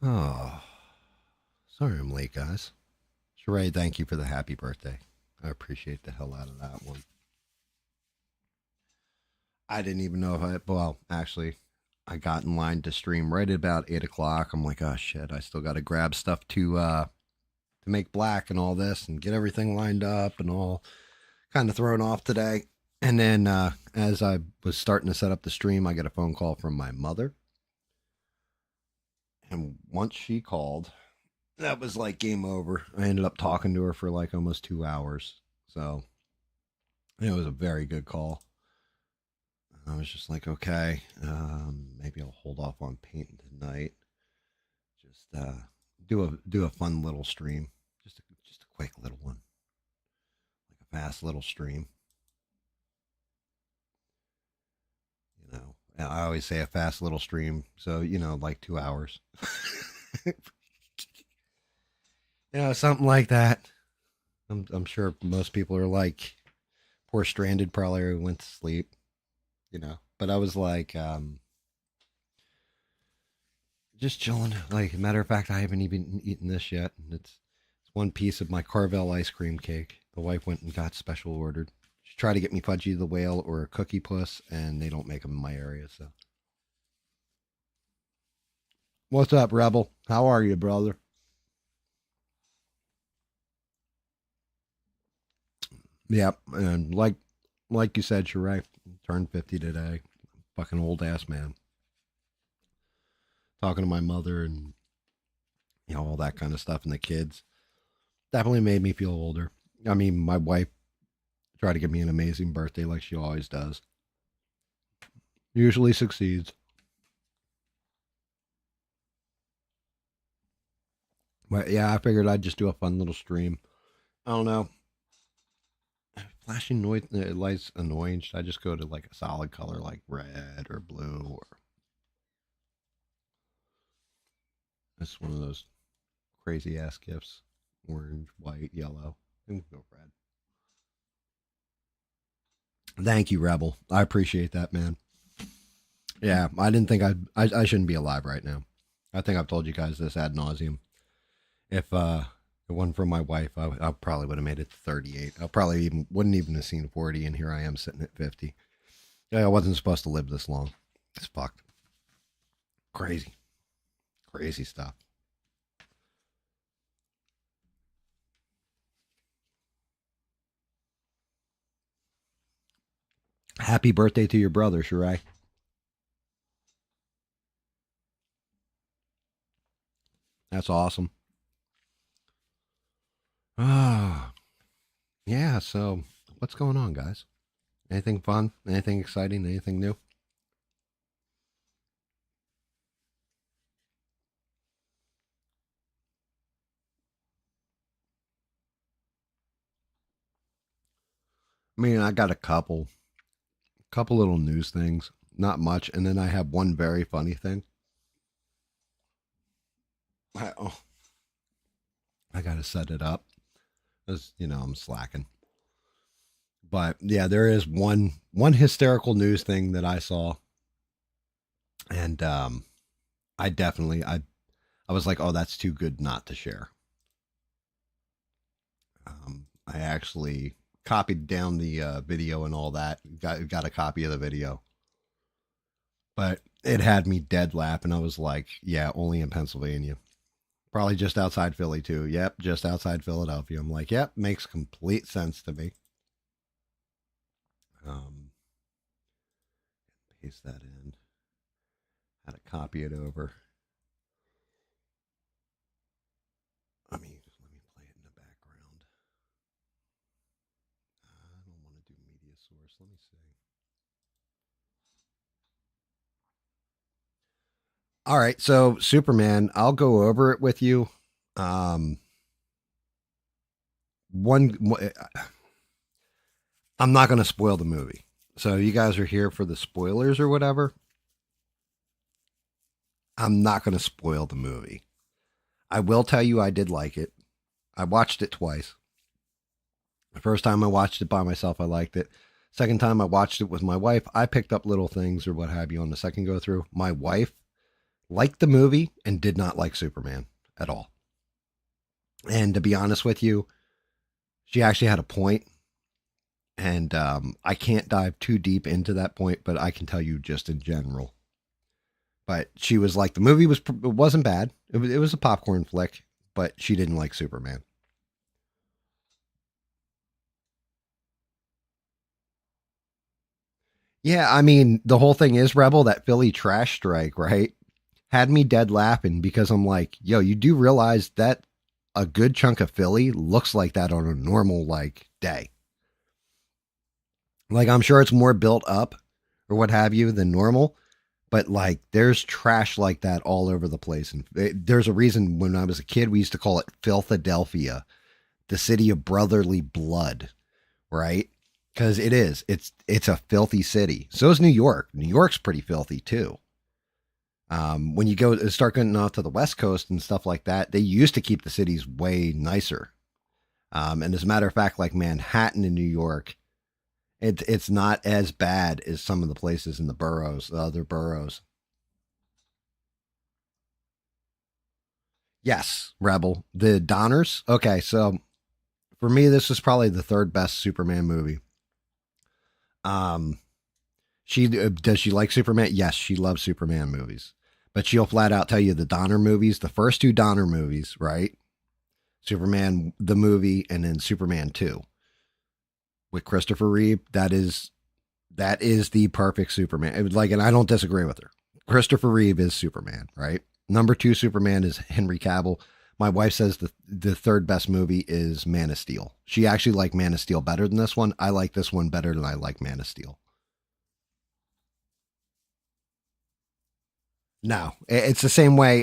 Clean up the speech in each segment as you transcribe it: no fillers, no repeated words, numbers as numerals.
Oh, sorry I'm late, guys. Sheree, thank you for the happy birthday. I appreciate the hell out of that one. I didn't even know if well, actually, I got in line to stream right at about 8 o'clock. I'm like, oh shit, I still got to grab stuff to make black and all this and get everything lined up and all kind of thrown off today. And then as I was starting to set up the stream, I get a phone call from my mother. And once she called, that was like game over. I ended up talking to her for like almost 2 hours. So it was a very good call. I was just like, okay, maybe I'll hold off on painting tonight. Just do a fun little stream, just a quick little one, like a fast little stream. You know, I always say a fast little stream, so like 2 hours. Something like that. I'm sure most people are like, poor stranded probably went to sleep. But I was like, just chilling. Like, matter of fact, I haven't even eaten this yet. It's one piece of my Carvel ice cream cake. The wife went and got special ordered. She tried to get me Fudgy the Whale or a Cookie Puss, and they don't make them in my area. So, what's up, Rebel? How are you, brother? Yep, and like you said, you're right. Turned 50 today. Fucking old ass man. Talking to my mother and all that kind of stuff, and the kids definitely made me feel older. I mean, my wife tried to give me an amazing birthday like she always does. Usually succeeds. But yeah, I figured I'd just do a fun little stream. I don't know. Flashing noise lights annoying. Should I just go to like a solid color like red or blue, or it's one of those crazy ass gifts? Orange, white, yellow. I think we'll go red. Thank you, Rebel. I appreciate that, man. Yeah, I didn't think I shouldn't be alive right now. I think I've told you guys this ad nauseum. If it wasn't for my wife, I probably would have made it to 38. I probably wouldn't even have seen 40, and here I am sitting at 50. Yeah, I wasn't supposed to live this long. It's fucked. Crazy, crazy stuff. Happy birthday to your brother, Shirai. That's awesome. Ah, yeah. So, what's going on, guys? Anything fun? Anything exciting? Anything new? I mean, I got a couple little news things, not much, and then I have one very funny thing. Oh, I gotta set it up, because I'm slacking. But yeah, there is one hysterical news thing that I saw, and I was like, oh, that's too good not to share. I actually copied down the video and all that. Got a copy of the video, but it had me dead laughing. I was like, yeah, only in Pennsylvania. Probably just outside Philly too. Yep, just outside Philadelphia. I'm like, yep, makes complete sense to me. Um, Paste that in. How to copy it over. Let me play it in the background. I don't want to do media source. Let me see. All right, so Superman, I'll go over it with you. Um, one, I'm not going to spoil the movie. So you guys are here for the spoilers or whatever. I'm not going to spoil the movie. I will tell you I did like it. I watched it twice. The first time I watched it by myself, I liked it. Second time I watched it with my wife, I picked up little things or what have you on the second go through. My wife liked the movie and did not like Superman at all. And to be honest with you, she actually had a point, and I can't dive too deep into that point, but I can tell you just in general. But she was like, the movie was it wasn't bad. It was a popcorn flick, but she didn't like Superman. Yeah, I mean, the whole thing is Rebel, that Philly trash strike, right? Had me dead laughing because I'm like, yo, you do realize that a good chunk of Philly looks like that on a normal like day. Like I'm sure it's more built up or what have you than normal, but like there's trash like that all over the place. And there's a reason when I was a kid we used to call it Philadelphia, the city of brotherly blood, right? Because it is. It's a filthy city. So is New York. New York's pretty filthy too. When you go start getting off to the West Coast and stuff like that, they used to keep the cities way nicer. And as a matter of fact, like Manhattan in New York, it's not as bad as some of the places in the boroughs, the other boroughs. Yes, Rebel, the Donners. Okay, so for me, this is probably the third best Superman movie. Um, she does she like Superman? Yes, she loves Superman movies, but she'll flat out tell you the Donner movies, the first two Donner movies, right? Superman the movie, and then Superman 2 with Christopher Reeve. That is the perfect Superman. It was like, and I don't disagree with her. Christopher Reeve is Superman, right? Number two Superman is Henry Cavill. My wife says the third best movie is Man of Steel. She actually liked Man of Steel better than this one. I like this one better than I like Man of Steel. No, it's the same way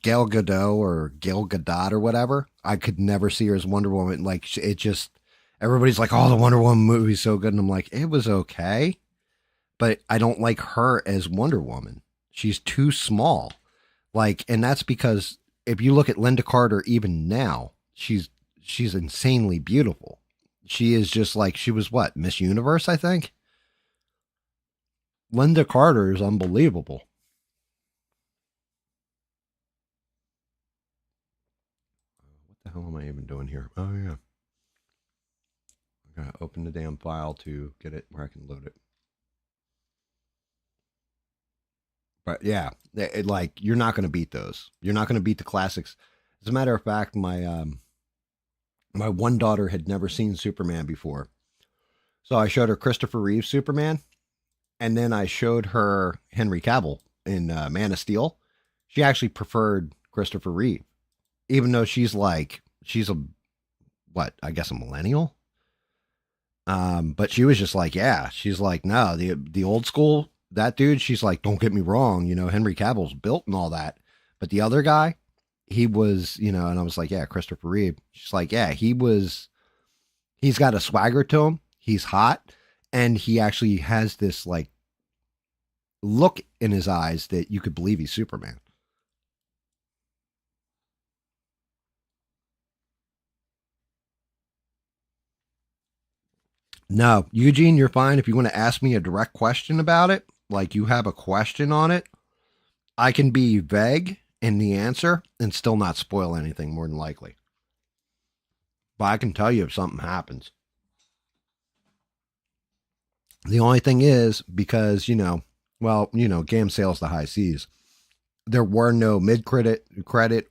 Gal Gadot or Gal Gadot or whatever. I could never see her as Wonder Woman. Like it just everybody's like, "Oh, the Wonder Woman movie's so good," and I'm like, "It was okay," but I don't like her as Wonder Woman. She's too small. Like, and that's because if you look at Linda Carter even now, she's insanely beautiful. She is just like she was what Miss Universe, I think. Linda Carter is unbelievable. What the hell am I even doing here? Oh yeah, I gotta open the damn file to get it where I can load it. But yeah, like you're not gonna beat those. You're not gonna beat the classics. As a matter of fact, my one daughter had never seen Superman before, so I showed her Christopher Reeve Superman, and then I showed her Henry Cavill in Man of Steel. She actually preferred Christopher Reeve, even though she's a what I guess a millennial. But she was just like, yeah, she's like, no, the old school that dude. She's like, don't get me wrong, Henry Cavill's built and all that, but the other guy, he was, and I was like, yeah, Christopher Reeve. She's like, yeah, he's got a swagger to him. He's hot, and he actually has this like look in his eyes that you could believe he's Superman. No, Eugene, you're fine. If you want to ask me a direct question about it, like you have a question on it, I can be vague in the answer and still not spoil anything more than likely. But I can tell you if something happens. The only thing is because, well, GAM sails the high seas. There were no mid credit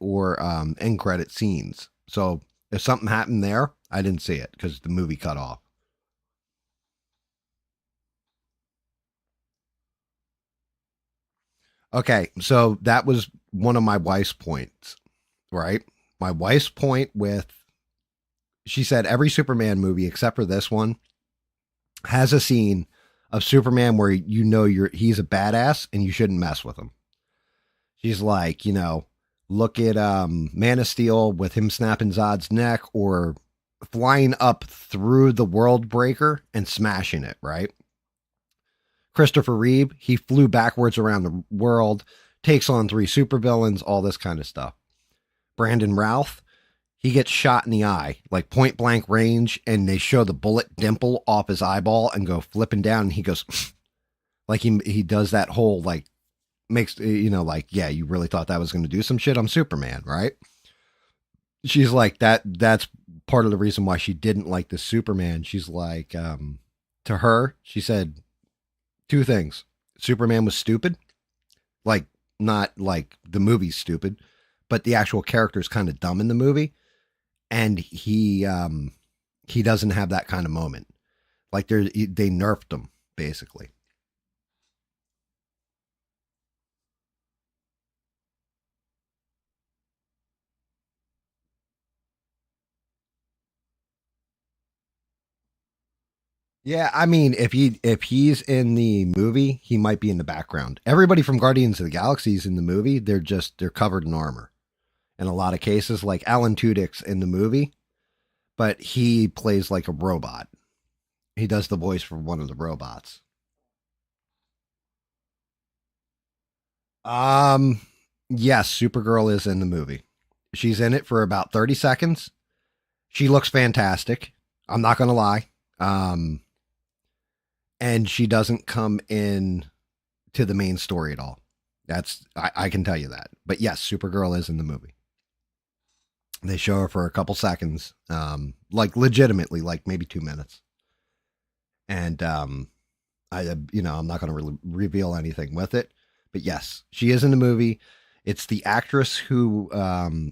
or end credit scenes. So if something happened there, I didn't see it because the movie cut off. Okay, so that was one of my wife's points, right? My wife's point with she said every Superman movie except for this one has a scene of Superman where he's a badass and you shouldn't mess with him. She's like, look at Man of Steel with him snapping Zod's neck or flying up through the world breaker and smashing it, right? Christopher Reeve, he flew backwards around the world, takes on three supervillains, all this kind of stuff. Brandon Routh, he gets shot in the eye, like point blank range, and they show the bullet dimple off his eyeball and go flipping down, and he goes like he does that whole like makes, like, yeah, you really thought that was going to do some shit. I'm Superman, right? She's like, that's part of the reason why she didn't like the Superman. She's like, to her, she said two things. Superman was stupid, like, not like the movie's stupid, but the actual character is kind of dumb in the movie, and he doesn't have that kind of moment. Like, they nerfed him basically. Yeah, I mean, if he's in the movie, he might be in the background. Everybody from Guardians of the Galaxy is in the movie. They're covered in armor in a lot of cases. Like Alan Tudyk's in the movie, but he plays like a robot. He does the voice for one of the robots. Um, yes, Supergirl is in the movie. She's in it for about 30 seconds. She looks fantastic. I'm not gonna lie. Um, and she doesn't come in to the main story at all. I can tell you that. But yes, Supergirl is in the movie. They show her for a couple seconds, like legitimately, like maybe 2 minutes. And I'm not going to really reveal anything with it. But yes, she is in the movie. It's the actress who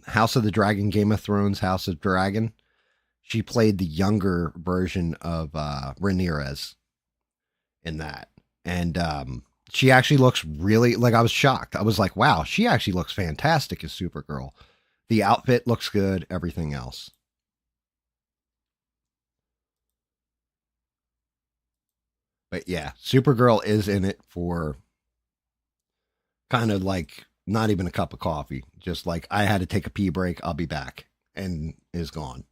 House of the Dragon, Game of Thrones, House of Dragon. She played the younger version of Rhaenyra in that, and she actually looks really like, I was shocked. I was like, wow, she actually looks fantastic as Supergirl. The outfit looks good, everything else. But yeah, Supergirl is in it for kind of like not even a cup of coffee. Just like, I had to take a pee break, I'll be back, and is gone.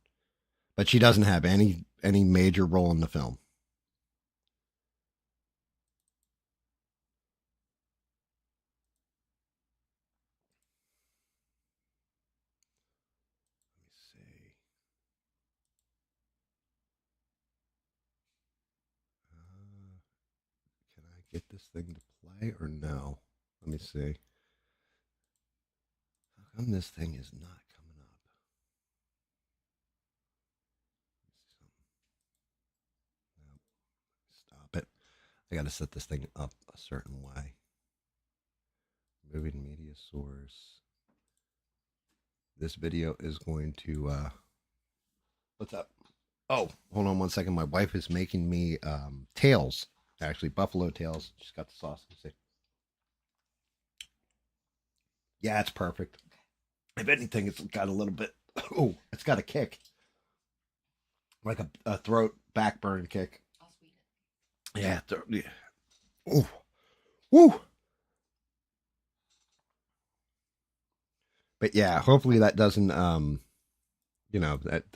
But she doesn't have any major role in the film. Let me see. Can I get this thing to play or no? Let me see. How come this thing is not coming up? Nope. Stop it. I got to set this thing up a certain way. Moving media source. This video is going to. What's up? Oh, hold on one second. My wife is making me tails. Actually, buffalo tails. She's got the sauce. See. Yeah, it's perfect. If anything, it's got a little bit. Oh, it's got a kick, like a throat backburn kick. Yeah. Yeah. Oh, woo. But yeah, hopefully that doesn't that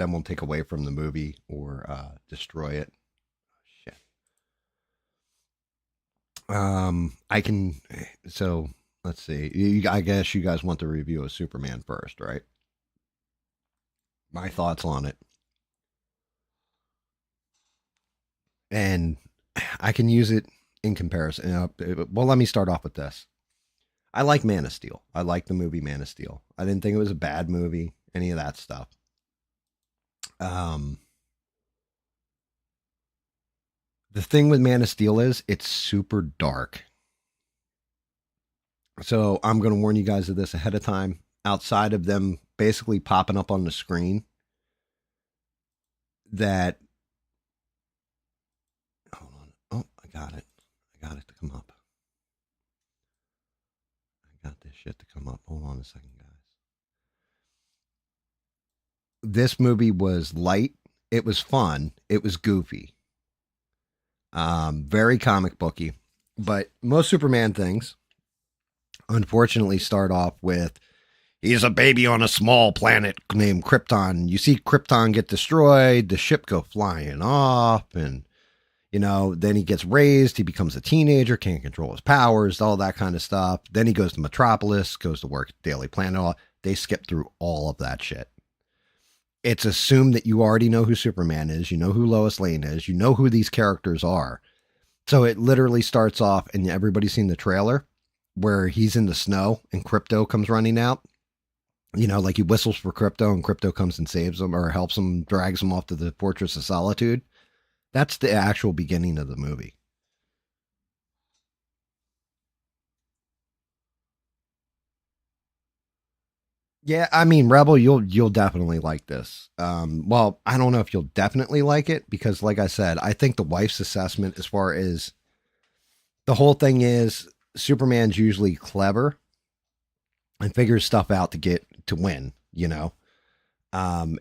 won't take away from the movie or destroy it. Shit. I can. So let's see. I guess you guys want the review of Superman first, right? My thoughts on it, and I can use it in comparison. Well, let me start off with this. I like Man of Steel. I like the movie Man of Steel. I didn't think it was a bad movie. Any of that stuff. Um, the thing with Man of Steel is it's super dark. So I'm going to warn you guys of this ahead of time. Outside of them basically popping up on the screen, that, hold on. Oh, I got it. I got it to come up. I got this shit to come up. Hold on a second, guys. This movie was light. It was fun. It was goofy. Very comic booky. But most Superman things, unfortunately, start off with, he's a baby on a small planet named Krypton. You see Krypton get destroyed, the ship go flying off, and then he gets raised, he becomes a teenager, can't control his powers, all that kind of stuff. Then he goes to Metropolis, goes to work at Daily Planet. They skip through all of that shit. It's assumed that you already know who Superman is, you know who Lois Lane is, you know who these characters are. So it literally starts off, and everybody's seen the trailer. where he's in the snow and Crypto comes running out. You know, like he whistles for Crypto and Crypto comes and saves him or helps him, drags him off to the Fortress of Solitude. That's the actual beginning of the movie. Yeah, I mean, Rebel, you'll definitely like this. Well, I don't know if you'll definitely like it because, like I said, I think the wife's assessment, as far as the whole thing is, Superman's usually clever and figures stuff out to get to win. You know,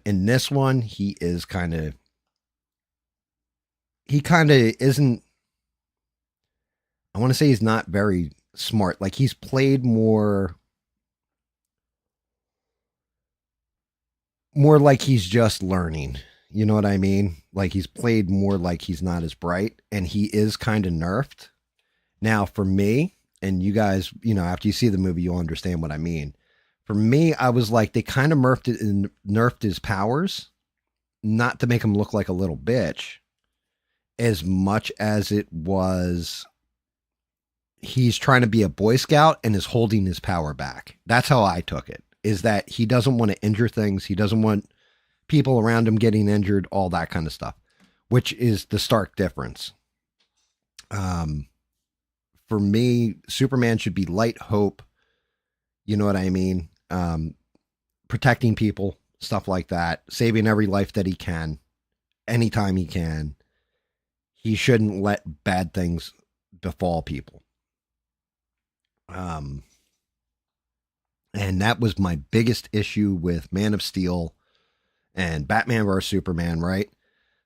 in this one, he kind of isn't. I want to say he's not very smart. Like he's played more like he's just learning. You know what I mean? Like he's played more like he's not as bright, and he is kind of nerfed. Now, for me, and you guys, you know, after you see the movie, you'll understand what I mean. For me, I was like, they kind of nerfed it and nerfed his powers, not to make him look like a little bitch, as much as it was he's trying to be a Boy Scout and is holding his power back. That's how I took it. Is that he doesn't want to injure things. He doesn't want people around him getting injured, all that kind of stuff, which is the stark difference. Um, for me, Superman should be light hope. You know what I mean? Protecting people, stuff like that, saving every life that he can, anytime he can. He shouldn't let bad things befall people. Um, and that was my biggest issue with Man of Steel and Batman vs Superman, right?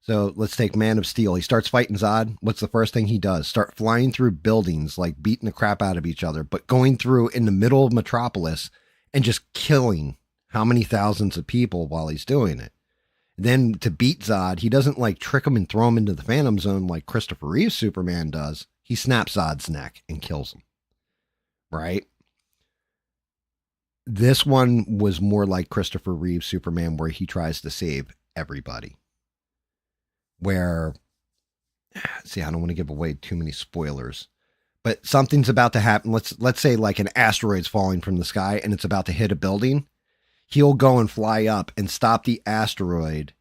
So let's take Man of Steel. He starts fighting Zod. What's the first thing he does? Start flying through buildings, like beating the crap out of each other, but going through in the middle of Metropolis and just killing how many thousands of people while he's doing it. Then to beat Zod, he doesn't like trick him and throw him into the Phantom Zone like Christopher Reeve's Superman does. He snaps Zod's neck and kills him. Right? This one was more like Christopher Reeve's Superman, where he tries to save everybody. Where, see, I don't want to give away too many spoilers, but something's about to happen. Let's say like an asteroid's falling from the sky and it's about to hit a building. He'll go and fly up and stop the asteroid,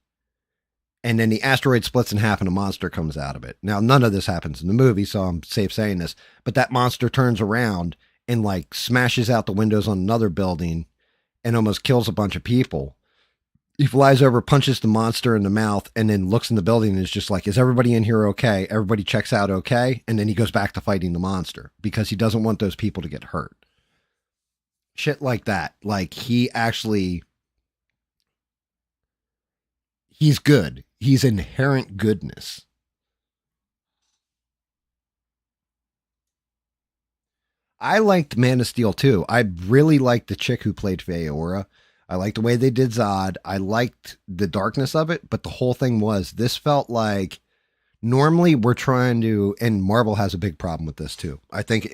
and then the asteroid splits in half and a monster comes out of it. Now, none of this happens in the movie, so I'm safe saying this, but that monster turns around and like smashes out the windows on another building and almost kills a bunch of people. He flies over, punches the monster in the mouth, and then looks in the building and is just like, is everybody in here okay? Everybody checks out okay. And then he goes back to fighting the monster because he doesn't want those people to get hurt. Shit like that. Like he's good. He's inherent goodness. I liked Man of Steel too. I really liked the chick who played Feora. I liked the way they did Zod. I liked the darkness of it, but the whole thing was this felt like normally we're trying to, and Marvel has a big problem with this too. I think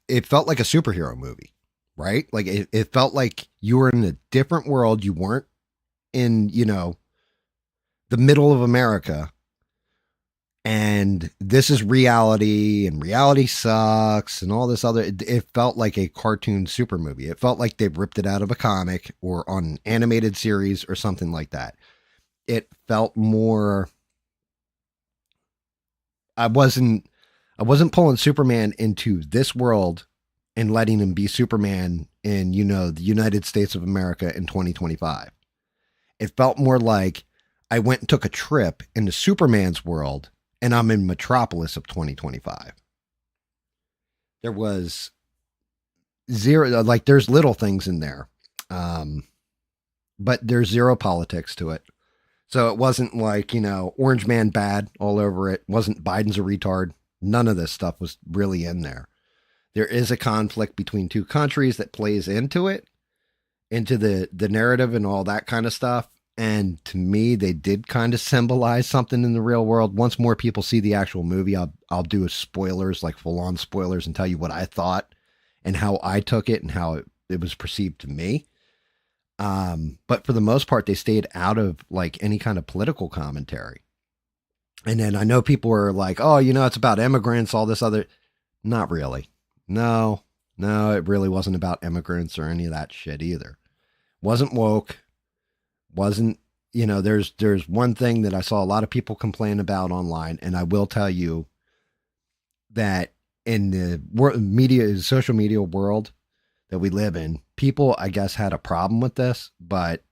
it felt like a superhero movie, right? Like it felt like you were in a different world. You weren't in, you know, the middle of America, and this is reality, and reality sucks, and all this other. It felt like a cartoon super movie. It felt like they ripped it out of a comic or on an animated series or something like that. It felt more. I wasn't pulling Superman into this world and letting him be Superman in, you know, the United States of America in 2025. It felt more like I went and took a trip into Superman's world and I'm in Metropolis of 2025. There was zero, like there's little things in there. But there's zero politics to it. So it wasn't like, you know, Orange Man bad all over it. Wasn't Biden's a retard. None of this stuff was really in there. There is a conflict between two countries that plays into it, into the narrative and all that kind of stuff. And to me, they did kind of symbolize something in the real world. Once more people see the actual movie, I'll do a spoilers, like full on spoilers, and tell you what I thought and how I took it and how it was perceived to me. But for the most part, they stayed out of like any kind of political commentary. And then I know people were like, oh, you know, it's about immigrants, all this other. Not really. No, No, it really wasn't about immigrants or any of that shit either. Wasn't woke. Wasn't, there's one thing that I saw a lot of people complain about online, and I will tell you that in the media, social media world that we live in, people, I guess, had a problem with this, but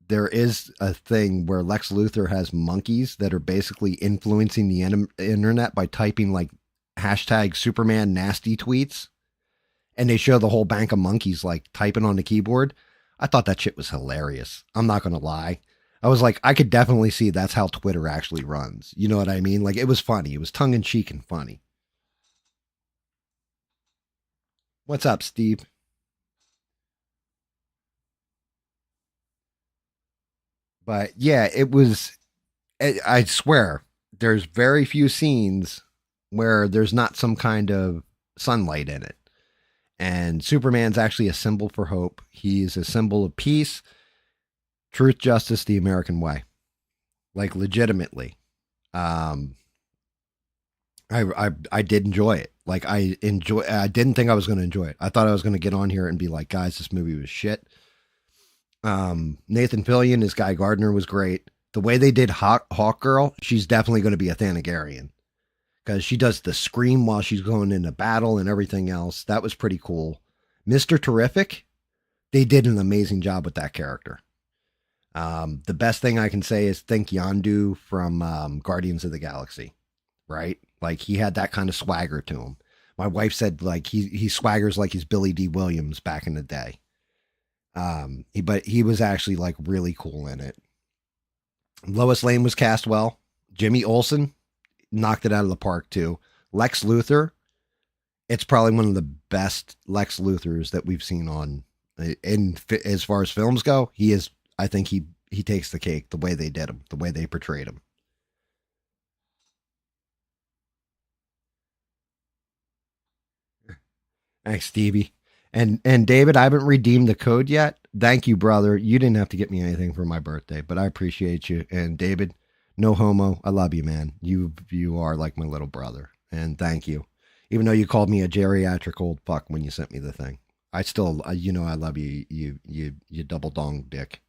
there is a thing where Lex Luthor has monkeys that are basically influencing the internet by typing like hashtag Superman nasty tweets. And they show the whole bank of monkeys like typing on the keyboard. I thought that shit was hilarious. I'm not going to lie. I was like, I could definitely see that's how Twitter actually runs. You know what I mean? Like, it was funny. It was tongue in cheek and funny. What's up, Steve? But yeah, it was, I swear, there's very few scenes where there's not some kind of sunlight in it. And Superman's actually a symbol for hope. He's a symbol of peace, truth, justice, the American way. Like, legitimately. Um, I did enjoy it. Like, I didn't think I was going to enjoy it. I thought I was going to get on here and be like, guys, this movie was shit. Nathan Fillion as Guy Gardner was great. The way they did Hawk Girl, she's definitely going to be a Thanagarian because she does the scream while she's going into battle and everything else. That was pretty cool. Mr. Terrific, they did an amazing job with that character. The best thing I can say is thank Yondu from Guardians of the Galaxy, right? Like, he had that kind of swagger to him. My wife said like he swaggers like he's Billy D. Williams back in the day. But he was actually like really cool in it. Lois Lane was cast well. Jimmy Olsen knocked it out of the park too. Lex Luthor, it's probably one of the best Lex Luthors that we've seen on. In as far as films go, he is. I think he takes the cake. The way they did him, the way they portrayed him. Thanks, Stevie. And David, I haven't redeemed the code yet. Thank you, brother. You didn't have to get me anything for my birthday, but I appreciate you. And David, no homo. I love you, man. You are like my little brother. And thank you. Even though you called me a geriatric old fuck when you sent me the thing. I still, I love you, you double dong dick.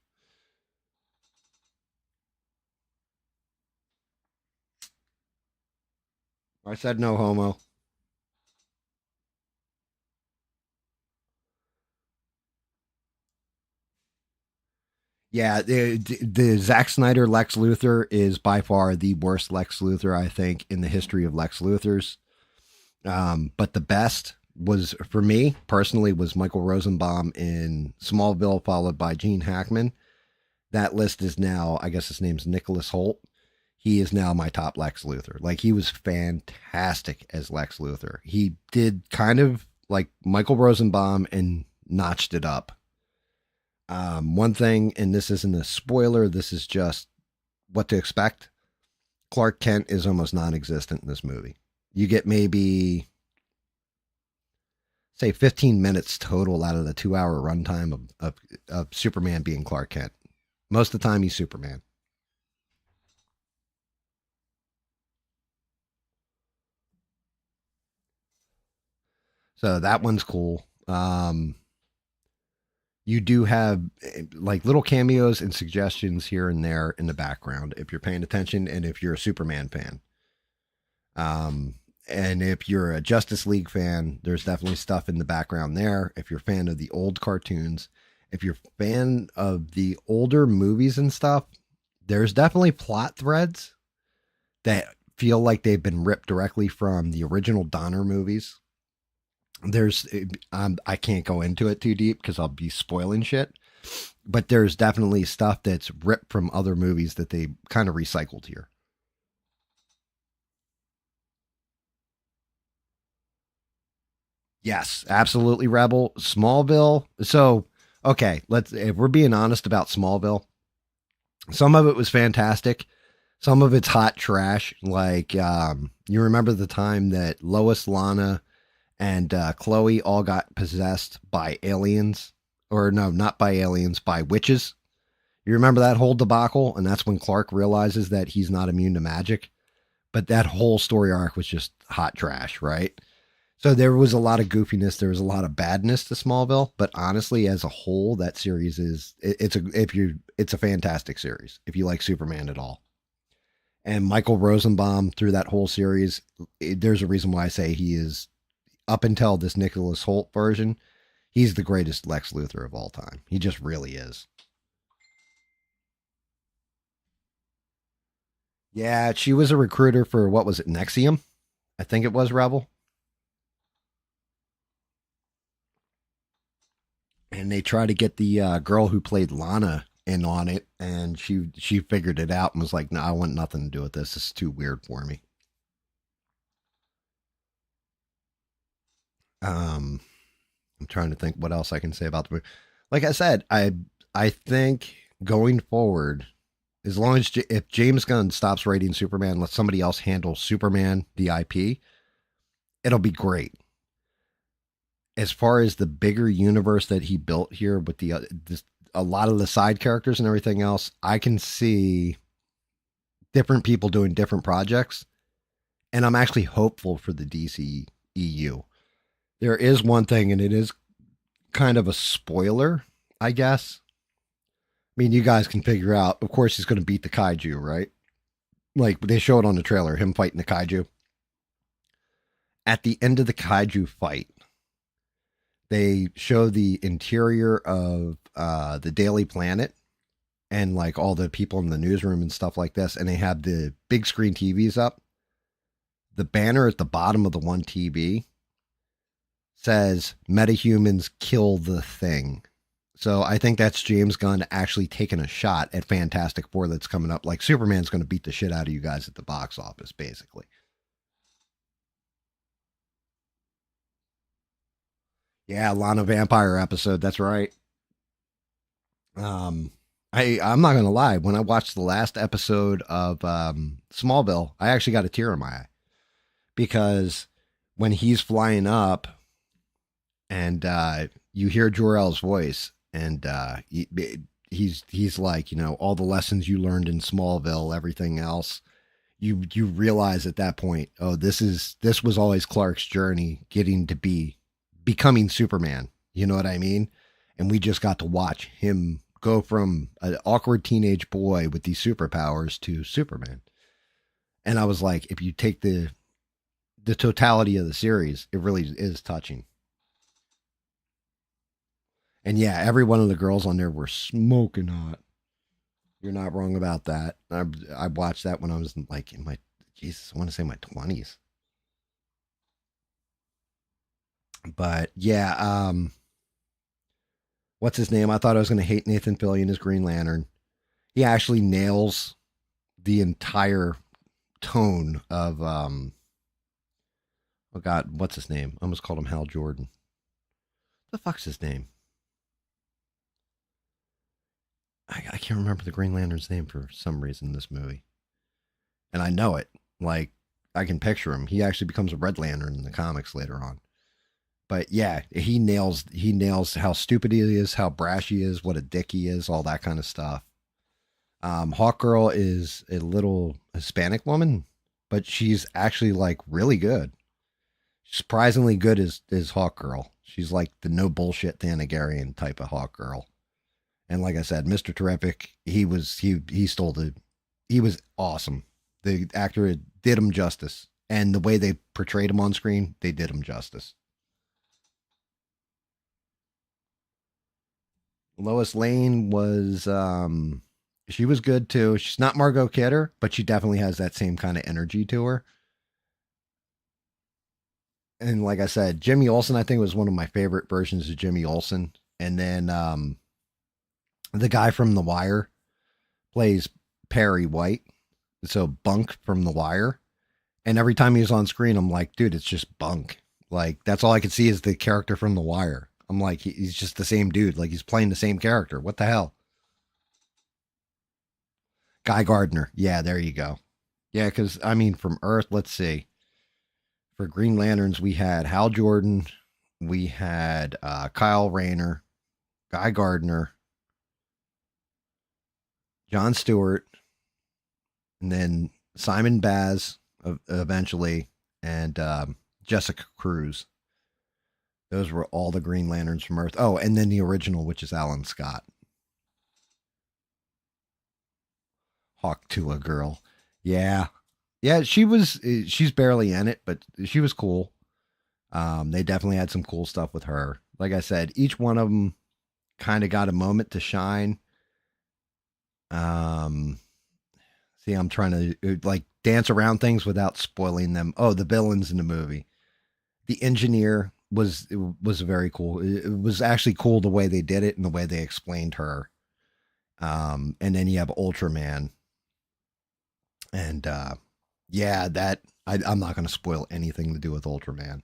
I said no homo. Yeah, the Zack Snyder Lex Luthor is by far the worst Lex Luthor, I think, in the history of Lex Luthors. But the best was, for me personally, was Michael Rosenbaum in Smallville, followed by Gene Hackman. That list is now, I guess his name's Nicholas Holt. He is now my top Lex Luthor. Like, he was fantastic as Lex Luthor. He did kind of like Michael Rosenbaum and notched it up. One thing, and this isn't a spoiler, this is just what to expect. Clark Kent is almost non existent in this movie. You get maybe, say, 15 minutes total out of the 2 hour runtime of Superman being Clark Kent. Most of the time, he's Superman. So that one's cool. You do have like little cameos and suggestions here and there in the background if you're paying attention and if you're a Superman fan. And if you're a Justice League fan, there's definitely stuff in the background there. If you're a fan of the old cartoons, if you're a fan of the older movies and stuff, there's definitely plot threads that feel like they've been ripped directly from the original Donner movies. There's, I can't go into it too deep because I'll be spoiling shit, but there's definitely stuff that's ripped from other movies that they kind of recycled here. Yes, absolutely, Rebel. Smallville. So, okay, if we're being honest about Smallville, some of it was fantastic. Some of it's hot trash. Like, you remember the time that Lois, Lana, and Chloe all got possessed by aliens, or no, not by aliens, by witches. You remember that whole debacle, and that's when Clark realizes that he's not immune to magic. But that whole story arc was just hot trash, right? So there was a lot of goofiness, there was a lot of badness to Smallville, but honestly, as a whole, that series is it's a fantastic series if you like Superman at all. And Michael Rosenbaum through that whole series, there's a reason why I say he is up until this Nicholas Holt version, he's the greatest Lex Luthor of all time. He just really is. Yeah, she was a recruiter for what was it, Nexium? I think it was Rebel. And they tried to get the girl who played Lana in on it, and she figured it out and was like, "No, I want nothing to do with this. This is too weird for me." Um, I'm trying to think what else I can say about the movie. Like I said, I think going forward, as long as if James Gunn stops writing Superman, let somebody else handle Superman the IP, it'll be great. As far as the bigger universe that he built here with a lot of the side characters and everything else, I can see different people doing different projects, and I'm actually hopeful for the DC EU. There is one thing, and it is kind of a spoiler, I guess. I mean, you guys can figure out. Of course, he's going to beat the kaiju, right? Like they show it on the trailer, him fighting the kaiju. At the end of the kaiju fight, they show the interior of the Daily Planet and like all the people in the newsroom and stuff like this, and they have the big screen TVs up. The banner at the bottom of the one TV says metahumans kill the thing. So I think that's James Gunn actually taking a shot at Fantastic Four that's coming up. Like Superman's going to beat the shit out of you guys at the box office, basically. Yeah, Lana Vampire episode. That's right. Um, I'm not gonna lie. When I watched the last episode of Smallville, I actually got a tear in my eye because when he's flying up and you hear Jor-El's voice, and he's like, all the lessons you learned in Smallville, everything else. You realize at that point, oh, this was always Clark's journey, getting to becoming Superman. You know what I mean? And we just got to watch him go from an awkward teenage boy with these superpowers to Superman. And I was like, if you take the totality of the series, it really is touching. And yeah, every one of the girls on there were smoking hot. You're not wrong about that. I watched that when I was like in my Jesus, I want to say my 20s. But yeah, what's his name? I thought I was going to hate Nathan Fillion as Green Lantern. He actually nails the entire tone of oh god, what's his name? I almost called him Hal Jordan. What the fuck's his name? I can't remember the Green Lantern's name for some reason in this movie. And I know it. Like I can picture him. He actually becomes a Red Lantern in the comics later on. But yeah, he nails how stupid he is, how brash he is, what a dick he is, all that kind of stuff. Hawkgirl is a little Hispanic woman, but she's actually like really good. Surprisingly good as Hawkgirl. She's like the no bullshit Thanagarian type of Hawkgirl. And like I said, Mr. Terrific, he stole he was awesome. The actor did him justice. And the way they portrayed him on screen, they did him justice. Lois Lane was she was good too. She's not Margot Kidder, but she definitely has that same kind of energy to her. And like I said, Jimmy Olsen, I think was one of my favorite versions of Jimmy Olsen. And then the guy from The Wire plays Perry White. So Bunk from The Wire. And every time he was on screen, I'm like, dude, it's just Bunk. Like that's all I could see is the character from The Wire. I'm like, he's just the same dude. Like he's playing the same character. What the hell? Guy Gardner. Yeah, there you go. Yeah, because I mean, from Earth, let's see. For Green Lanterns, we had Hal Jordan, we had Kyle Rayner, Guy Gardner, John Stewart, and then Simon Baz eventually, and Jessica Cruz. Those were all the Green Lanterns from Earth. Oh, and then the original, which is Alan Scott. Hawk Tuah girl. Yeah. Yeah, she's barely in it, but she was cool. They definitely had some cool stuff with her. Like I said, each one of them kind of got a moment to shine. Um, See, I'm trying to like dance around things without spoiling them. Oh, the villains in the movie. The engineer was very cool. It was actually cool the way they did it and the way they explained her. And then you have Ultraman, and yeah, that I'm not going to spoil anything to do with Ultraman.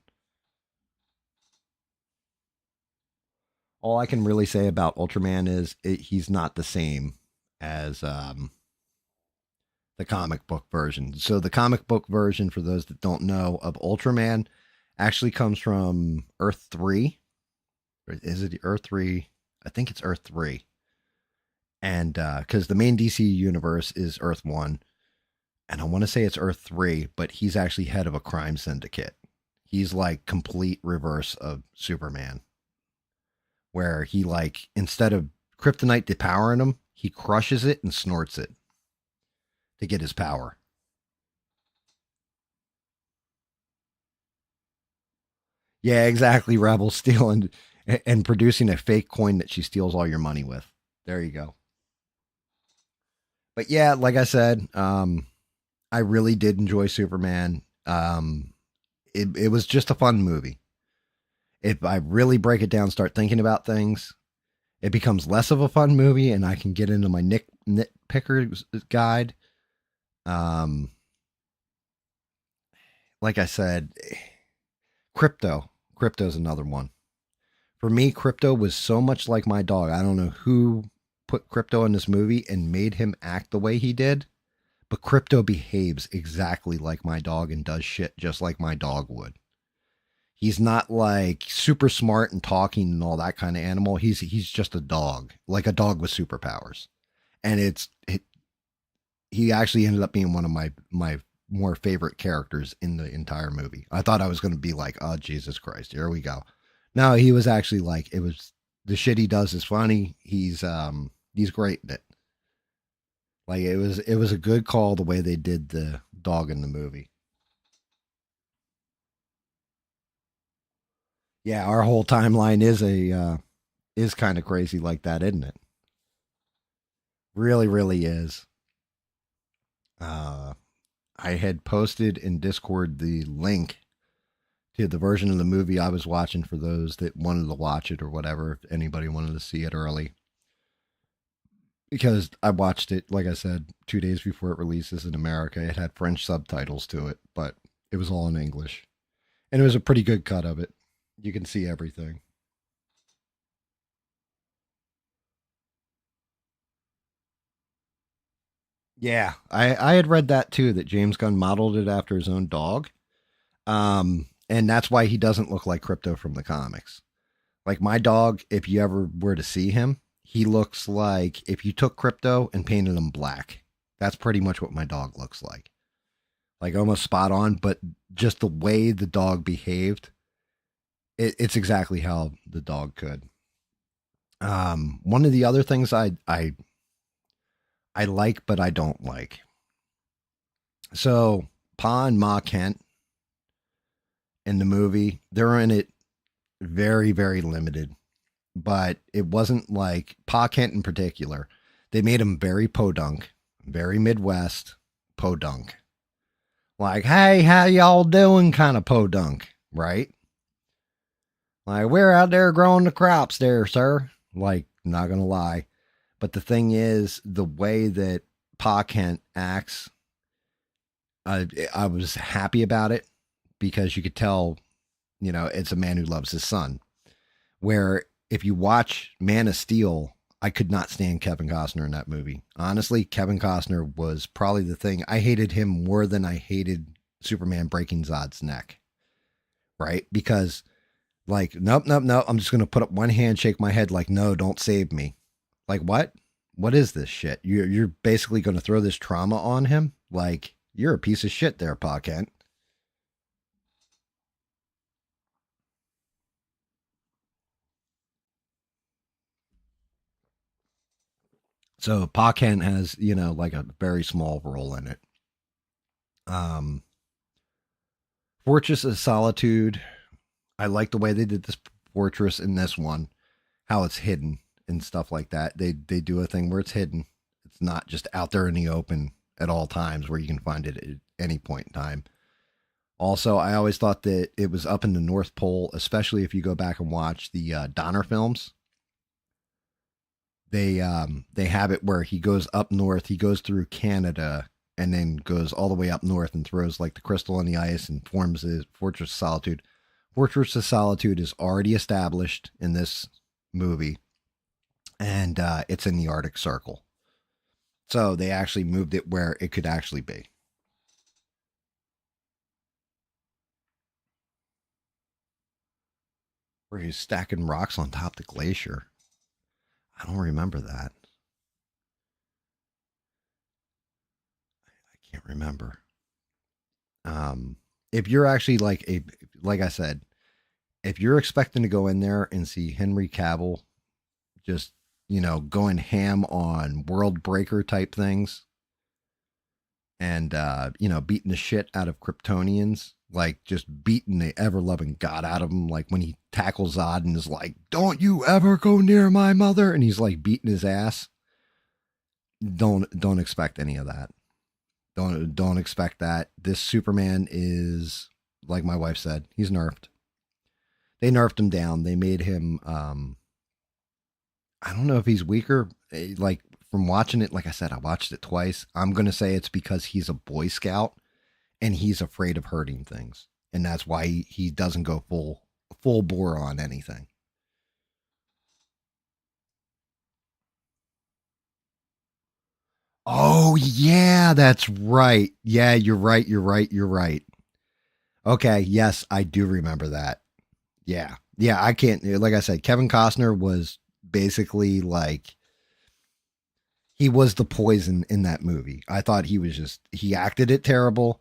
All I can really say about Ultraman is he's not the same as the comic book version. So the comic book version, for those that don't know, of Ultraman actually comes from Earth 3. Or is it Earth 3? I think it's Earth 3. And because the main DC universe is Earth 1. And I want to say it's Earth 3, but he's actually head of a crime syndicate. He's like complete reverse of Superman, where he, like, instead of kryptonite depowering him, he crushes it and snorts it to get his power. Yeah, exactly. Rebel stealing and producing a fake coin that she steals all your money with. There you go. But yeah, like I said, I really did enjoy Superman. It was just a fun movie. If I really break it down, start thinking about things, it becomes less of a fun movie, and I can get into my nitpicker guide. Um, like I said, Crypto. Crypto's another one. For me, Crypto was so much like my dog. I don't know who put Crypto in this movie and made him act the way he did, but Crypto behaves exactly like my dog and does shit just like my dog would. He's not like super smart and talking and all that kind of animal. He's just a dog, like a dog with superpowers. And he actually ended up being one of my more favorite characters in the entire movie. I thought I was going to be like, oh Jesus Christ, here we go. No, he was actually like, it was the shit he does is funny. He's great in it. Like it was a good call the way they did the dog in the movie. Yeah, our whole timeline is kind of crazy like that, isn't it? Really, really is. Uh, I had posted in Discord the link to the version of the movie I was watching for those that wanted to watch it or whatever, if anybody wanted to see it early. Because I watched it, like I said, 2 days before it releases in America. It had French subtitles to it, but it was all in English. And it was a pretty good cut of it. You can see everything. Yeah, I had read that too, that James Gunn modeled it after his own dog. And that's why he doesn't look like Crypto from the comics. Like my dog, if you ever were to see him, he looks like if you took Crypto and painted him black. That's pretty much what my dog looks like. Like almost spot on, but just the way the dog behaved, it's exactly how the dog could. One of the other things I like, but I don't like. So Pa and Ma Kent in the movie, they're in it very, very limited. But it wasn't like Pa Kent in particular. They made him very podunk, very Midwest podunk. Like, hey, how y'all doing? Kind of podunk, right? Like, we're out there growing the crops there, sir. Like, not gonna lie. But the thing is, the way that Pa Kent acts, I was happy about it because you could tell, it's a man who loves his son. Where if you watch Man of Steel, I could not stand Kevin Costner in that movie. Honestly, Kevin Costner was probably the thing. I hated him more than I hated Superman breaking Zod's neck. Right? Because, like, nope, nope, nope. I'm just going to put up one hand, shake my head, like, no, don't save me. Like, what? What is this shit? You're basically going to throw this trauma on him? Like, you're a piece of shit there, Pa Kent. So Pa Kent has, like a very small role in it. Um, Fortress of Solitude. I like the way they did this fortress in this one, how it's hidden and stuff like that. They do a thing where it's hidden. It's not just out there in the open at all times where you can find it at any point in time. Also, I always thought that it was up in the North Pole, especially if you go back and watch the Donner films. They have it where he goes up north, he goes through Canada, and then goes all the way up north and throws like the crystal on the ice and forms his Fortress of Solitude. Fortress of Solitude is already established in this movie, and it's in the Arctic Circle. So they actually moved it where it could actually be. Where he's stacking rocks on top of the glacier. I don't remember that. I can't remember. If you're actually like I said, if you're expecting to go in there and see Henry Cavill just, going ham on world breaker type things and, beating the shit out of Kryptonians, like just beating the ever loving God out of him. Like when he tackles Zod and is like, don't you ever go near my mother. And he's like beating his ass. Don't expect any of that. Don't expect that. This Superman is, like my wife said, he's nerfed. They nerfed him down. They made him, I don't know if he's weaker. Like from watching it, like I said, I watched it twice. I'm gonna say it's because he's a Boy Scout and he's afraid of hurting things, and that's why he doesn't go full bore on anything. Oh yeah, that's right. Yeah, you're right. You're right. You're right. Okay, yes, I do remember that. Yeah, yeah. I can't. Like I said, Kevin Costner was basically like he was the poison in that movie. I thought he acted it terrible.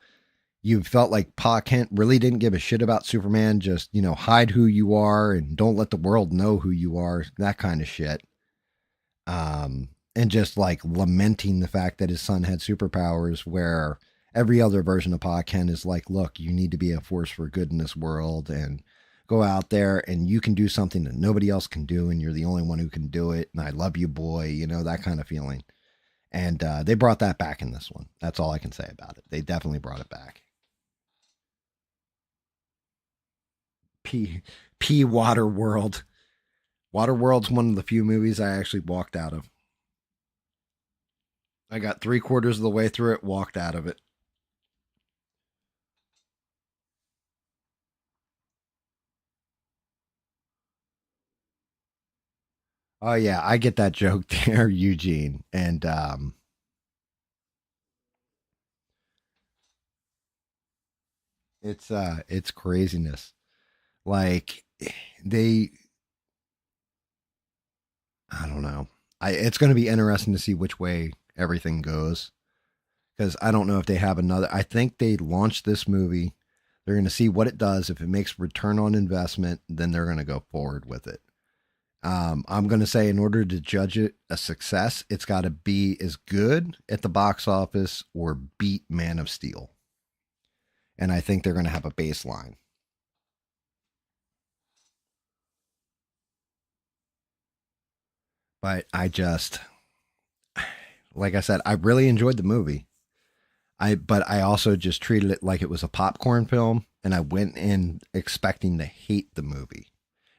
You felt like Pa Kent really didn't give a shit about Superman. Just, hide who you are and don't let the world know who you are. That kind of shit. And just like lamenting the fact that his son had superpowers, where every other version of Pa Kent is like, look, you need to be a force for good in this world and go out there and you can do something that nobody else can do. And you're the only one who can do it. And I love you, boy, that kind of feeling. And they brought that back in this one. That's all I can say about it. They definitely brought it back. P P Water World. Water World's one of the few movies I actually walked out of. I got three-quarters of the way through it, walked out of it. Oh yeah, I get that joke there, Eugene. And it's craziness. Like they I don't know. It's going to be interesting to see which way everything goes, because I don't know if they have another. I think they launched this movie. They're going to see what it does. If it makes return on investment, then they're going to go forward with it. I'm going to say, in order to judge it a success, it's got to be as good at the box office or beat Man of Steel. And I think they're going to have a baseline. But like I said, I really enjoyed the movie. But I also just treated it like it was a popcorn film, and I went in expecting to hate the movie.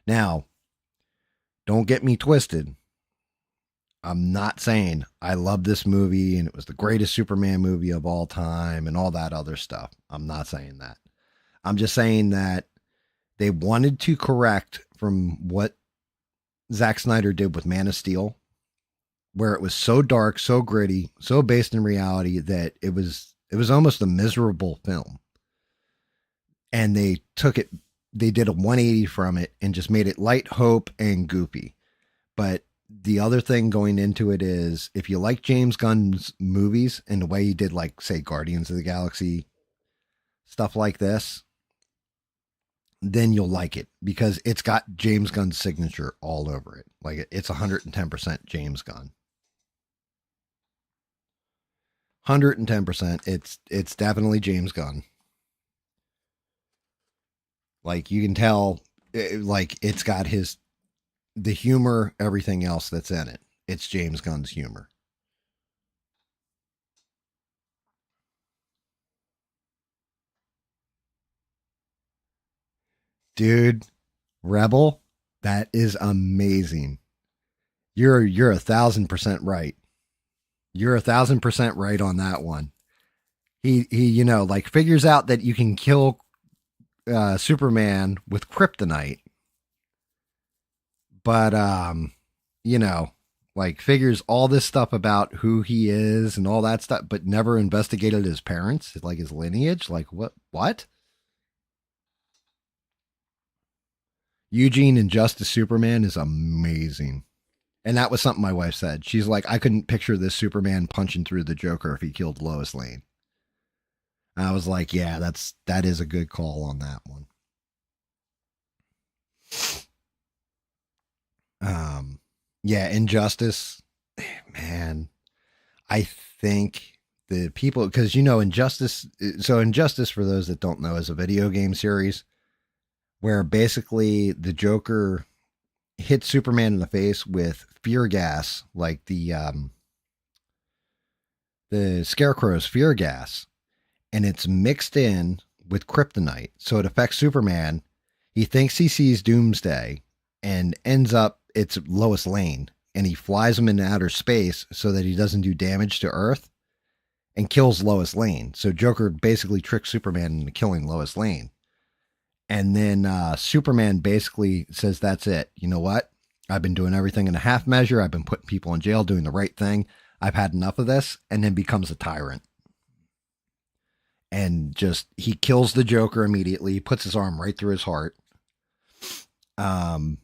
Now, don't get me twisted. I'm not saying I love this movie and it was the greatest Superman movie of all time and all that other stuff. I'm not saying that. I'm just saying that they wanted to correct from what Zack Snyder did with Man of Steel, where it was so dark, so gritty, so based in reality that it was almost a miserable film. And they did a 180 from it and just made it light, hope, and goofy. But the other thing going into it is, if you like James Gunn's movies and the way he did, like, say, Guardians of the Galaxy, stuff like this, then you'll like it because it's got James Gunn's signature all over it. Like, it's 110% James Gunn. 110%. It's definitely James Gunn. Like you can tell, like it's got the humor, everything else that's in it. It's James Gunn's humor. Dude, Rebel, that is amazing. You're 1,000% right. You're 1,000% right on that one. He like figures out that you can kill Superman with kryptonite, but you know, like figures all this stuff about who he is and all that stuff, but never investigated his parents, like his lineage. Like what? What? Eugene and Justice Superman is amazing. And that was something my wife said. She's like, I couldn't picture this Superman punching through the Joker if he killed Lois Lane. And I was like, yeah, that is a good call on that one. Um, yeah, Injustice, man. I think the people, because Injustice. So Injustice, for those that don't know, is a video game series where basically the Joker hits Superman in the face with fear gas, like the Scarecrow's fear gas, and it's mixed in with kryptonite, so it affects Superman. He thinks he sees Doomsday, and ends up it's Lois Lane, and he flies him into outer space so that he doesn't do damage to Earth, and kills Lois Lane. So Joker basically tricks Superman into killing Lois Lane. And then Superman basically says, that's it. You know what? I've been doing everything in a half measure. I've been putting people in jail, doing the right thing. I've had enough of this. And then becomes a tyrant. And just, he kills the Joker immediately. He puts his arm right through his heart. And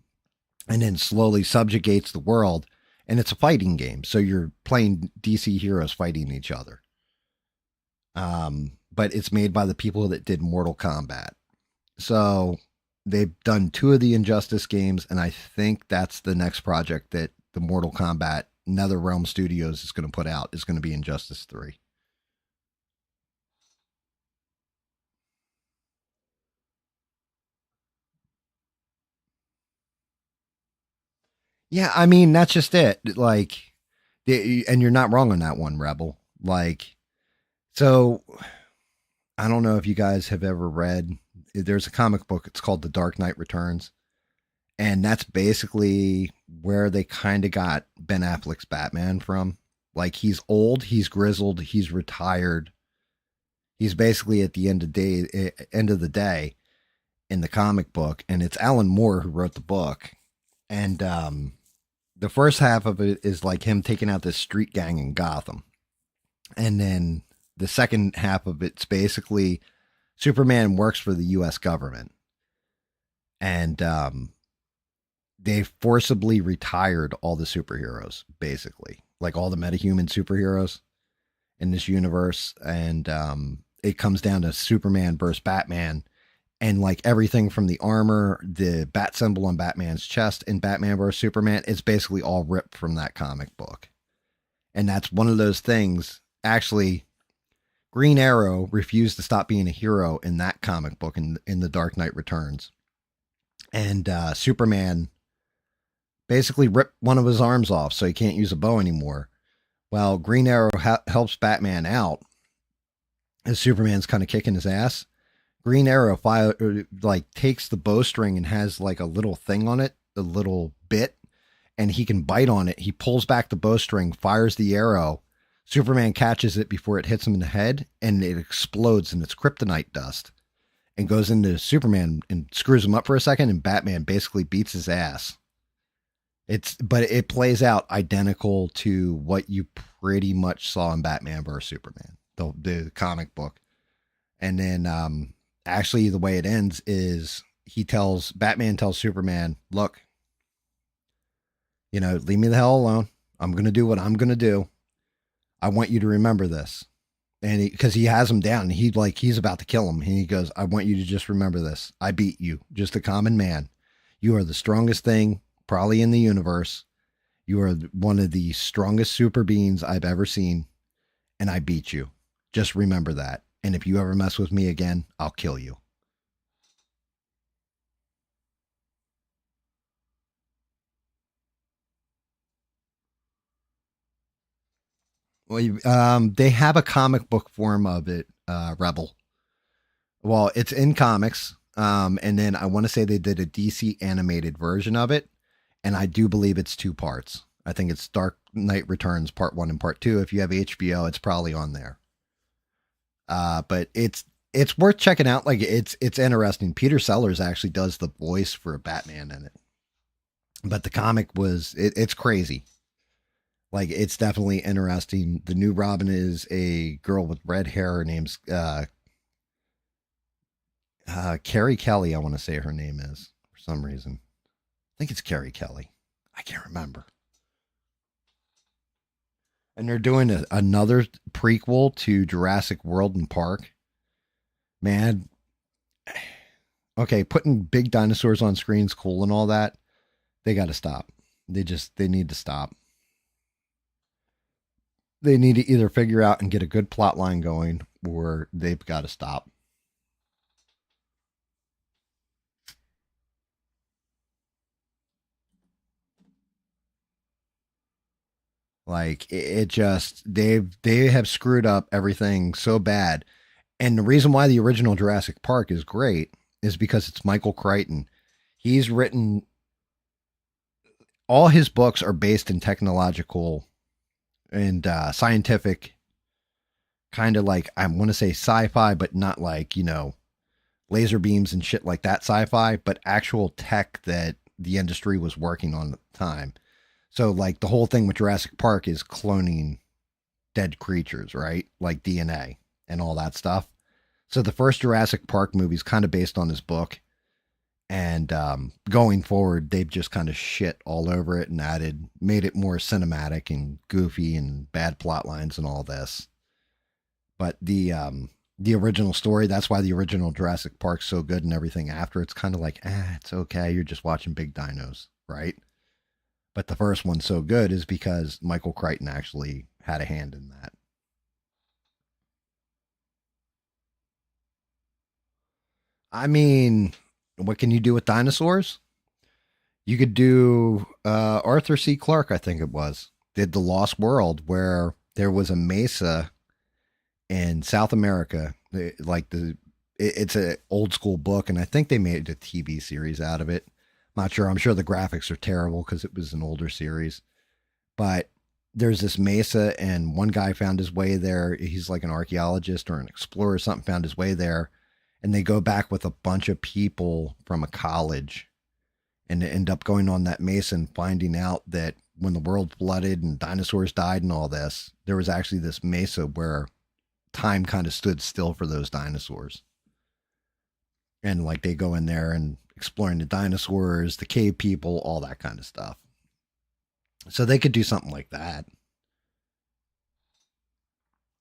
then slowly subjugates the world. And it's a fighting game. So you're playing DC heroes fighting each other. But it's made by the people that did Mortal Kombat. So they've done 2 of the Injustice games, and I think that's the next project that the Mortal Kombat NetherRealm Studios is going to put out, is going to be Injustice 3. Yeah, I mean, that's just it. Like, and you're not wrong on that one, Rebel. Like, so I don't know if you guys have ever read, there's a comic book, it's called The Dark Knight Returns. And that's basically where they kind of got Ben Affleck's Batman from. Like he's old, he's grizzled, he's retired. He's basically at the end of the day in the comic book, and it's Alan Moore who wrote the book. And the first half of it is like him taking out this street gang in Gotham, and then the second half of it's basically Superman works for the U.S. government, and they forcibly retired all the superheroes, basically, like all the metahuman superheroes in this universe. And it comes down to Superman versus Batman. And like everything from the armor, the bat symbol on Batman's chest in Batman versus Superman, it's basically all ripped from that comic book. And that's one of those things. Actually, Green Arrow refused to stop being a hero in that comic book in The Dark Knight Returns. And Superman basically ripped one of his arms off so he can't use a bow anymore. While Green Arrow helps Batman out as Superman's kind of kicking his ass. Green Arrow takes the bowstring and has like a little thing on it, a little bit, and he can bite on it. He pulls back the bowstring, fires the arrow. Superman catches it before it hits him in the head, and it explodes, and it's kryptonite dust, and goes into Superman and screws him up for a second, and Batman basically beats his ass. But it plays out identical to what you pretty much saw in Batman vs Superman, the comic book. And then actually the way it ends is Batman tells Superman, look, leave me the hell alone. I'm going to do what I'm going to do. I want you to remember this. And because he has him down, he's about to kill him. And he goes, I want you to just remember this. I beat you, just a common man. You are the strongest thing probably in the universe. You are one of the strongest super beings I've ever seen. and I beat you. Just remember that. And if you ever mess with me again, I'll kill you. Well, they have a comic book form of it, Rebel. Well, it's in comics. And then I want to say they did a DC animated version of it. And I do believe it's two parts. I think it's Dark Knight Returns Part 1 and Part 2. If you have HBO, it's probably on there. But it's worth checking out. Like it's interesting. Peter Sellers actually does the voice for Batman in it. But the comic it's crazy. Like it's definitely interesting. The new Robin is a girl with red hair. Her name's Carrie Kelly. I want to say her name is for some reason. I think it's Carrie Kelly. I can't remember. And they're doing another prequel to Jurassic World and Park. Man, okay, putting big dinosaurs on screens cool and all that. They got to stop. They need to stop. They need to either figure out and get a good plot line going, or they've got to stop. Like it just they have screwed up everything so bad. And the reason why the original Jurassic Park is great is because it's Michael Crichton. He's written all his books are based in technological and scientific, kind of like I want to say sci-fi, but not like laser beams and shit like that sci-fi, but actual tech that the industry was working on at the time. So like the whole thing with Jurassic Park is cloning dead creatures, right? Like DNA and all that stuff. So the first Jurassic Park movie is kind of based on his book. And going forward, they've just kind of shit all over it and made it more cinematic and goofy and bad plot lines and all this. But the original story, that's why the original Jurassic Park's so good and everything after. It's kind of like, it's okay. You're just watching big dinos, right? But the first one's so good is because Michael Crichton actually had a hand in that. I mean, what can you do with dinosaurs? You could do Arthur C. Clarke, I think it was, did The Lost World, where there was a mesa in South America. It's an old school book, and I think they made a TV series out of it. Not sure. I'm sure the graphics are terrible because it was an older series. But there's this mesa, and one guy found his way there. He's like an archaeologist or an explorer or something, found his way there. And they go back with a bunch of people from a college and they end up going on that mesa and finding out that when the world flooded and dinosaurs died and all this, there was actually this mesa where time kind of stood still for those dinosaurs. And like they go in there and exploring the dinosaurs, the cave people, all that kind of stuff. So they could do something like that.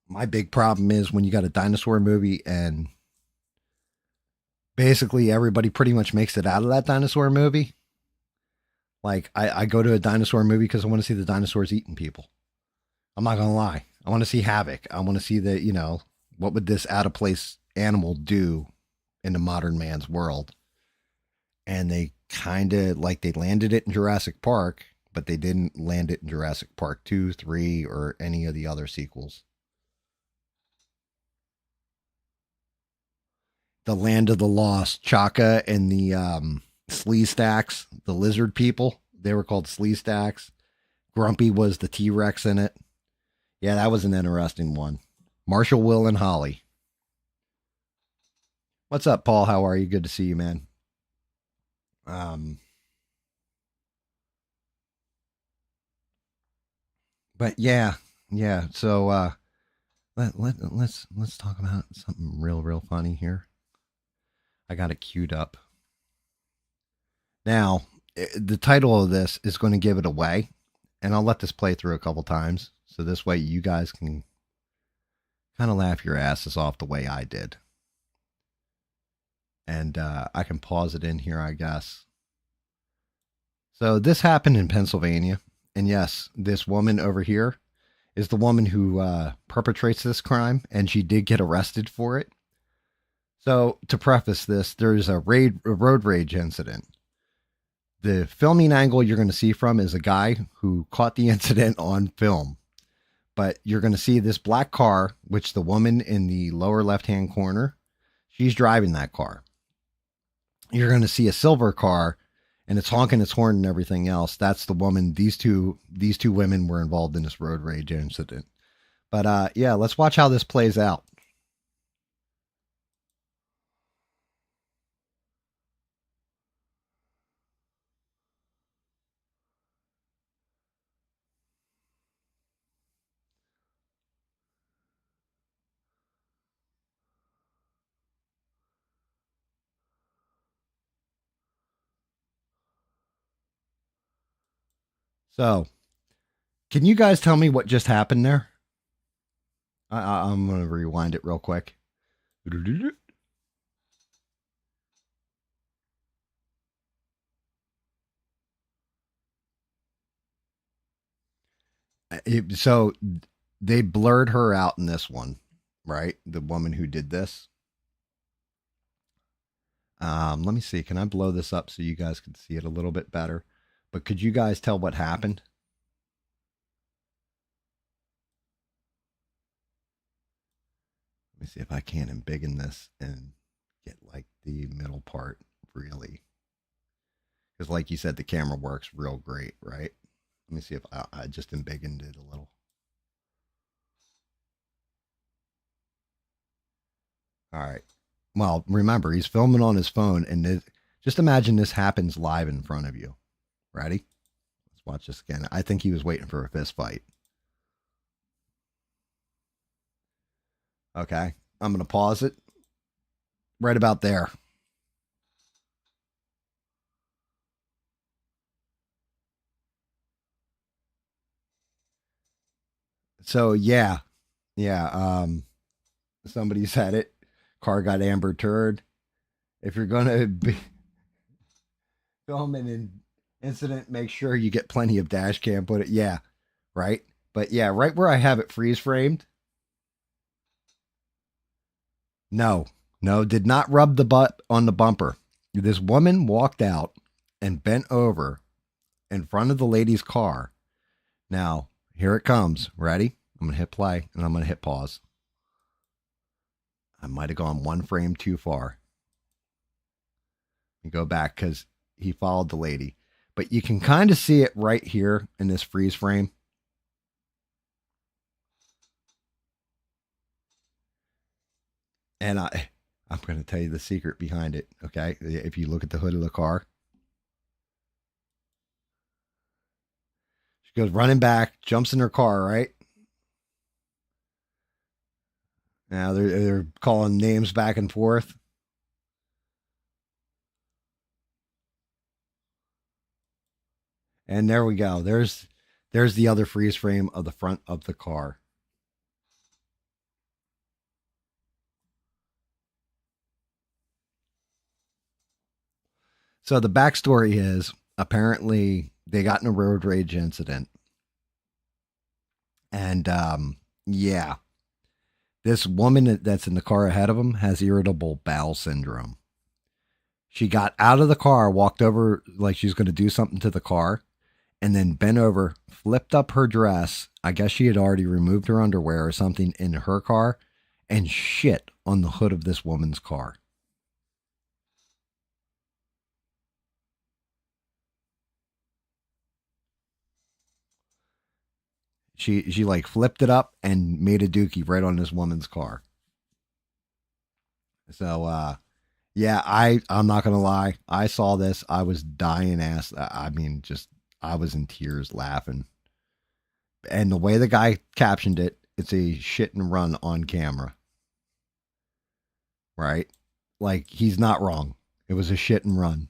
My big problem is when you got a dinosaur movie and basically everybody pretty much makes it out of that dinosaur movie. Like I go to a dinosaur movie because I want to see the dinosaurs eating people. I'm not gonna lie. I want to see havoc. I want to see what would this out of place animal do in the modern man's world. And they kind of like they landed it in Jurassic Park, but they didn't land it in Jurassic Park 2, 3, or any of the other sequels. The Land of the Lost, Chaka and the Slee Stacks, the lizard people. They were called Slee Stacks. Grumpy was the T Rex in it. Yeah, that was an interesting one. Marshall, Will, and Holly. What's up, Paul? How are you? Good to see you, man. Um, but yeah, yeah. So let's talk about something real funny here. I got it queued up. Now, the title of this is going to give it away, and I'll let this play through a couple times so this way you guys can kind of laugh your asses off the way I did. And I can pause it in here, I guess. So this happened in Pennsylvania, and yes, this woman over here is the woman who perpetrates this crime, and she did get arrested for it. So, to preface this, there's a road rage incident. The filming angle you're going to see from is a guy who caught the incident on film. But you're going to see this black car, which the woman in the lower left hand corner, she's driving that car. You're going to see a silver car, and it's honking its horn and everything else. That's the woman. These two women were involved in this road rage incident. But yeah, let's watch how this plays out. So, can you guys tell me what just happened there? I'm going to rewind it real quick. So they blurred her out in this one, right? The woman who did this. Let me see. Can I blow this up so you guys can see it a little bit better? But could you guys tell what happened? Let me see if I can embiggen this and get like the middle part really. Because, like you said, the camera works real great, right? Let me see if I just embiggened it a little. All right. Well, remember, he's filming on his phone, and just imagine this happens live in front of you. Ready? Let's watch this again. I think he was waiting for a fist fight. Okay. I'm going to pause it right about there. So, yeah. Yeah. Somebody said it. Car got amber turd. If you're going to be filming an incident, make sure you get plenty of dash cam footage. Yeah. Right. But yeah, right where I have it freeze framed. No, no, did not rub the butt on the bumper. This woman walked out and bent over in front of the lady's car. Now, here it comes. Ready? I'm going to hit play and I'm going to hit pause. I might have gone one frame too far. And go back because he followed the lady. But you can kind of see it right here in this freeze frame. And I'm going to tell you the secret behind it. Okay. If you look at the hood of the car, she goes running back, jumps in her car, right? Now they're calling names back and forth. And there we go. There's the other freeze frame of the front of the car. So the backstory is apparently they got in a road rage incident. And yeah, this woman that's in the car ahead of him has irritable bowel syndrome. She got out of the car, walked over like she's going to do something to the car, and then bent over, flipped up her dress. I guess she had already removed her underwear or something in her car and shit on the hood of this woman's car. She like flipped it up and made a dookie right on this woman's car. So yeah, I'm not gonna lie. I saw this. I was dying ass. I mean, just I was in tears laughing. And the way the guy captioned it, it's a shit and run on camera. Right? Like he's not wrong. It was a shit and run.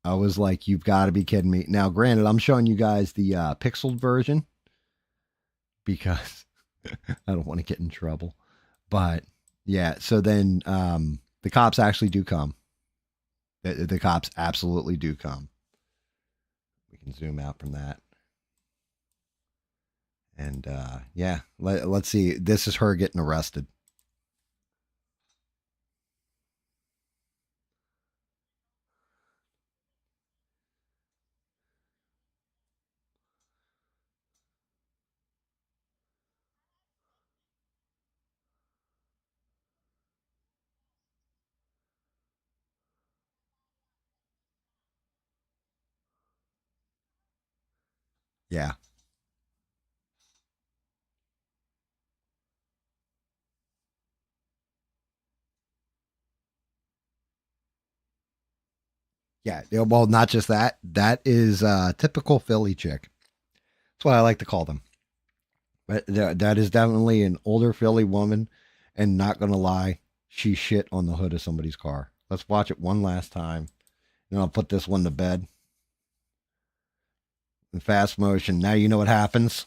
I was like, you've got to be kidding me. Now, granted, I'm showing you guys the pixeled version because I don't want to get in trouble. But yeah, so then the cops actually do come. The cops absolutely do come. We can zoom out from that. And yeah, let's see. This is her getting arrested. Yeah. Yeah. Yeah, well, not just that. That is typical Philly chick. That's what I like to call them. But that is definitely an older Philly woman, and not gonna lie, she shit on the hood of somebody's car. Let's watch it one last time, and I'll put this one to bed in fast motion. Now you know what happens.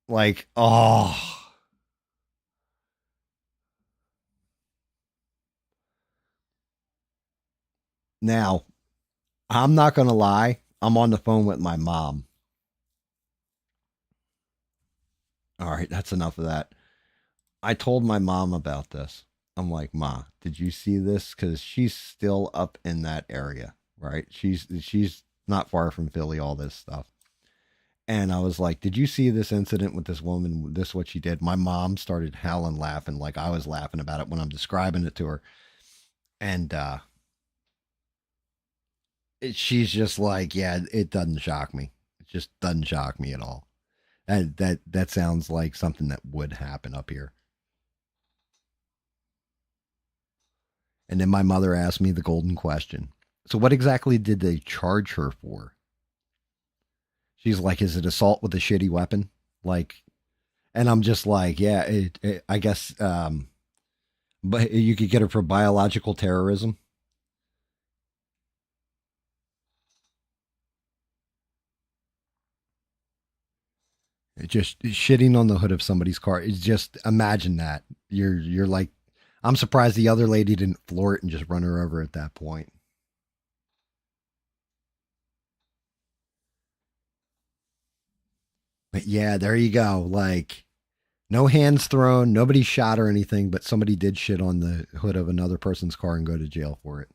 Like, oh, now I'm not gonna lie. I'm on the phone with my mom. All right, that's enough of that. I told my mom about this. I'm like, Ma, did you see this? Because she's still up in that area, right? She's not far from Philly. All this stuff. And I was like, did you see this incident with this woman? This what she did. My mom started howling, laughing like I was laughing about it when I'm describing it to her. And she's just like, yeah, it doesn't shock me. It just doesn't shock me at all. That sounds like something that would happen up here. And then my mother asked me the golden question. So what exactly did they charge her for? She's like, is it assault with a shitty weapon? Like, and I'm just like, yeah, I guess, but you could get her for biological terrorism. Just shitting on the hood of somebody's car. It's just imagine that. You're like, I'm surprised the other lady didn't floor it and just run her over at that point. But yeah, there you go. Like, no hands thrown, nobody shot or anything, but somebody did shit on the hood of another person's car and go to jail for it.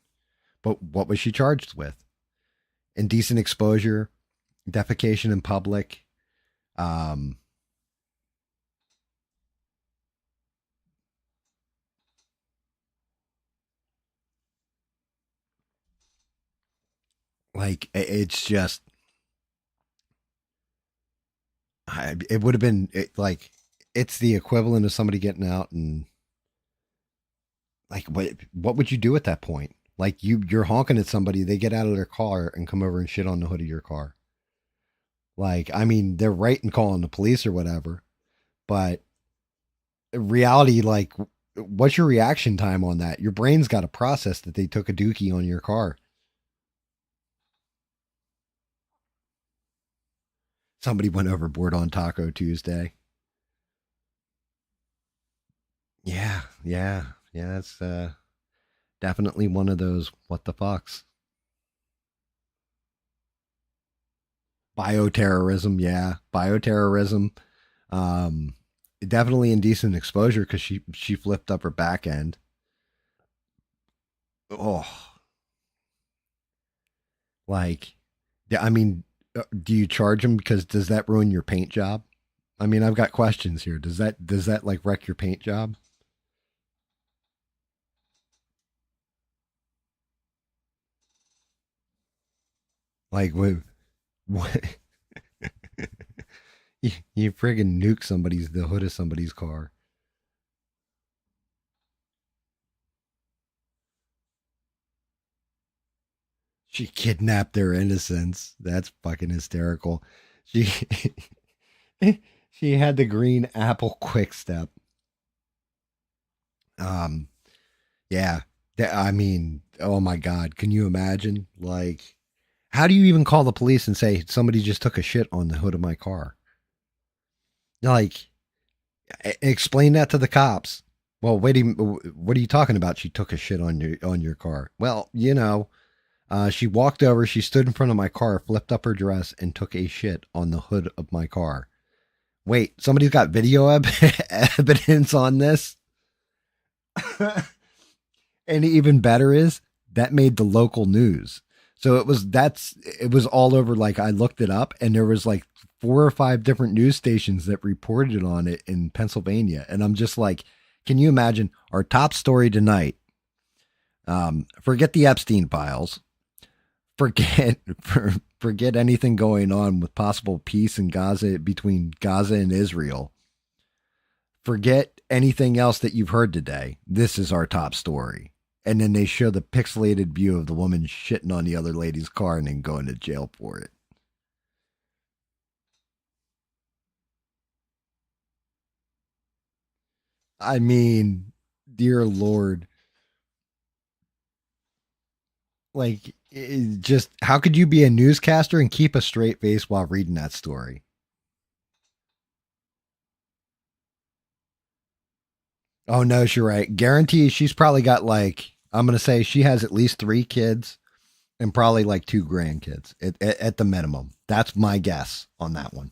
But what was she charged with? Indecent exposure, defecation in public. Um, like it's just, it would have been like, it's the equivalent of somebody getting out and like, what would you do at that point? Like you're honking at somebody, they get out of their car and come over and shit on the hood of your car. Like, I mean, they're right in calling the police or whatever, but reality, like, what's your reaction time on that? Your brain's got to process that they took a dookie on your car. Somebody went overboard on Taco Tuesday. Yeah, yeah, yeah. It's definitely one of those what the fucks. Bioterrorism, yeah, bioterrorism. Um, Definitely indecent exposure because she flipped up her back end. Oh, like, yeah. I mean, do you charge them because does that ruin your paint job? I mean, I've got questions here. Does that like wreck your paint job? Like, what you friggin' nuke somebody's the hood of somebody's car. She kidnapped their innocence. That's fucking hysterical. She she had the green apple quick step. Um, yeah. I mean, oh my god, can you imagine? Like, how do you even call the police and say somebody just took a shit on the hood of my car? Like, explain that to the cops. Well, wait, what are you talking about? She took a shit on your car. Well, she walked over, she stood in front of my car, flipped up her dress, and took a shit on the hood of my car. Wait, somebody's got video evidence on this? And even better is that made the local news. So it was all over. Like I looked it up and there was like four or five different news stations that reported on it in Pennsylvania. And I'm just like, can you imagine our top story tonight? Forget the Epstein files. Forget forget anything going on with possible peace in Gaza between Gaza and Israel. Forget anything else that you've heard today. This is our top story. And then they show the pixelated view of the woman shitting on the other lady's car and then going to jail for it. I mean, dear Lord. Like, just how could you be a newscaster and keep a straight face while reading that story? Oh, no, you're right. Guarantee she's probably got like, I'm going to say she has at least three kids and probably like two grandkids at the minimum. That's my guess on that one.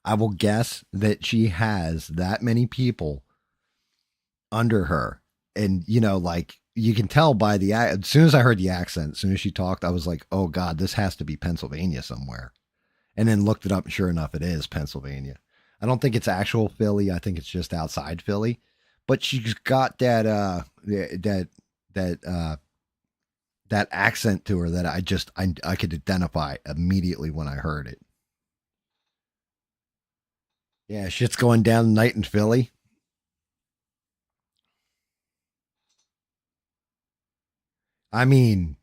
I will guess that she has that many people under her. And, like you can tell by as soon as I heard the accent, as soon as she talked, I was like, oh God, this has to be Pennsylvania somewhere. And then looked it up. And sure enough, it is Pennsylvania. I don't think it's actual Philly. I think it's just outside Philly. But she's got that accent to her that I could identify immediately when I heard it. Yeah, shit's going down tonight in Philly. I mean,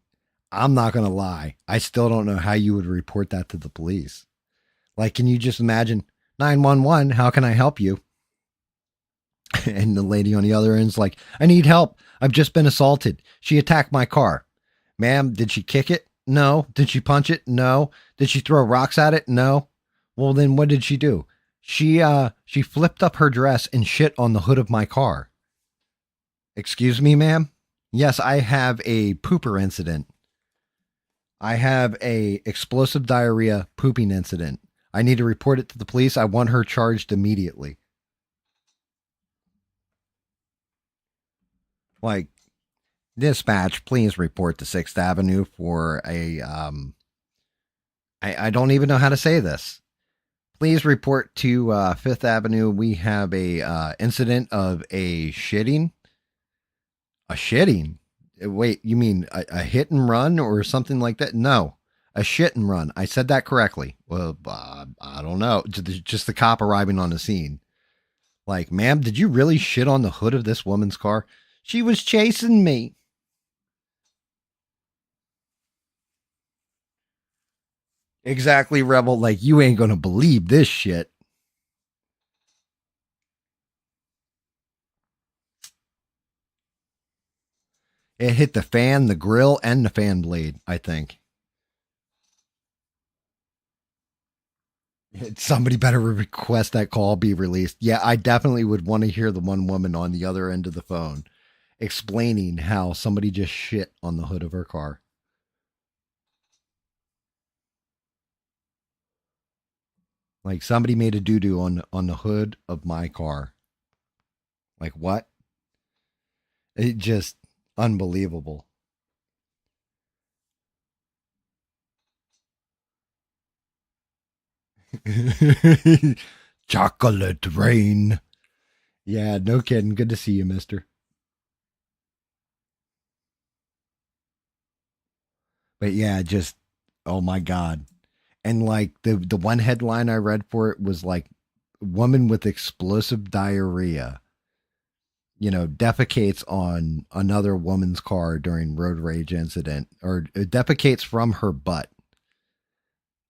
I'm not gonna lie. I still don't know how you would report that to the police. Like, can you just imagine 911? How can I help you? And the lady on the other end's like, I need help. I've just been assaulted. She attacked my car. Ma'am, did she kick it? No. Did she punch it? No. Did she throw rocks at it? No. Well, then what did she do? She flipped up her dress and shit on the hood of my car. Excuse me, ma'am? Yes, I have a pooper incident. I have a explosive diarrhea pooping incident. I need to report it to the police. I want her charged immediately. Like, dispatch, please report to 6th Avenue for I don't even know how to say this. Please report to 5th Avenue. We have a incident of a shitting. A shitting? Wait, you mean a hit and run or something like that? No, a shit and run. I said that correctly. Well, I don't know. Just the cop arriving on the scene. Like, ma'am, did you really shit on the hood of this woman's car? She was chasing me. Exactly, Rebel. Like, you ain't gonna believe this shit. It hit the fan, the grill, and the fan blade, I think. Somebody better request that call be released. Yeah, I definitely would want to hear the one woman on the other end of the phone explaining how somebody just shit on the hood of her car. Like somebody made a doo doo on the hood of my car. Like what? It just unbelievable. Chocolate rain. Yeah, no kidding. Good to see you, mister. But yeah, just oh my god. And like the one headline I read for it was like woman with explosive diarrhea, defecates on another woman's car during road rage incident or defecates from her butt.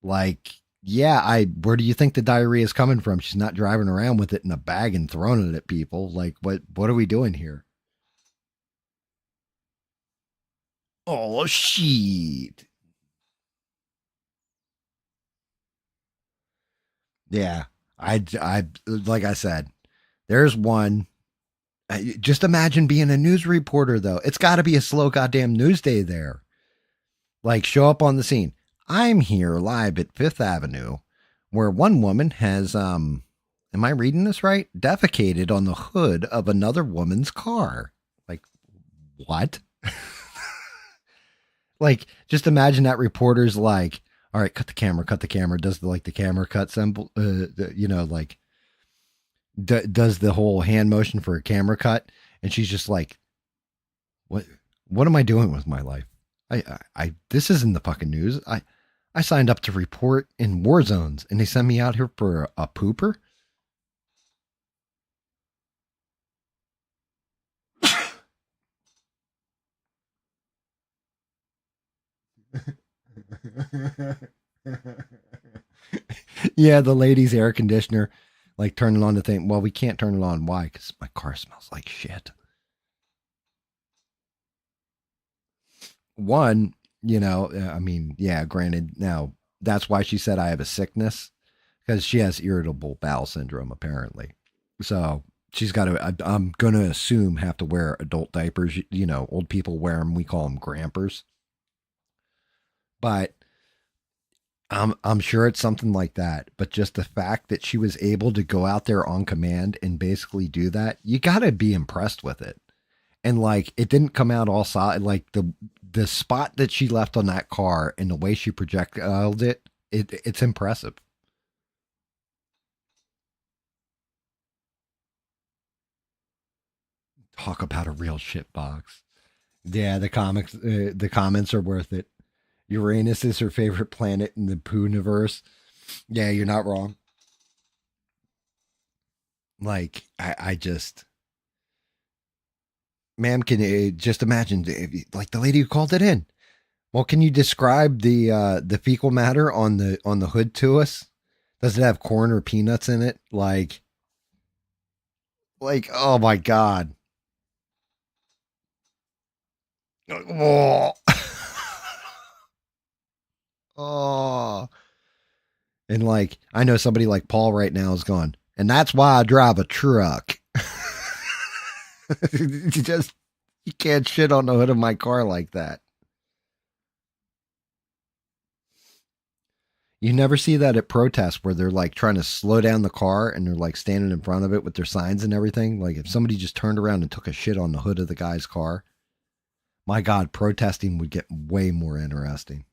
Like, yeah, I where do you think the diarrhea is coming from? She's not driving around with it in a bag and throwing it at people. Like, what are we doing here? Oh shit. Yeah. I like I said, there's one. Just imagine being a news reporter, though. It's got to be a slow goddamn news day there. Like, show up on the scene. I'm here live at Fifth Avenue, where one woman has, am I reading this right? Defecated on the hood of another woman's car. Like, what? Like, just imagine that reporter's like, all right, cut the camera, cut the camera. Does the camera cut symbol, like, does the whole hand motion for a camera cut. And she's just like, what am I doing with my life? This isn't the fucking news. I signed up to report in war zones and they sent me out here for a pooper. Yeah, the lady's air conditioner, like turning on the thing. Well, we can't turn it on. Why? Because my car smells like shit. One, I mean, yeah, granted, now that's why she said I have a sickness because she has irritable bowel syndrome, apparently. So she's got to, I'm going to assume, have to wear adult diapers. Old people wear them. We call them grampers. But I'm sure it's something like that. But just the fact that she was able to go out there on command and basically do that, you got to be impressed with it. And like it didn't come out all solid. Like the spot that she left on that car and the way she projectiled it's impressive. Talk about a real shit box. Yeah, the comments are worth it. Uranus is her favorite planet in the Pooniverse. Yeah, you're not wrong. Like I just, ma'am, can you just imagine like the lady who called it in? Well, can you describe the fecal matter on the hood to us? Does it have corn or peanuts in it? Like oh my god. Oh. Oh. And like I know somebody like Paul right now is going, and that's why I drive a truck. you just you can't shit on the hood of my car like that. You never see that at protests where they're like trying to slow down the car and they're like standing in front of it with their signs and everything. Like if somebody just turned around and took a shit on the hood of the guy's car, my God, protesting would get way more interesting.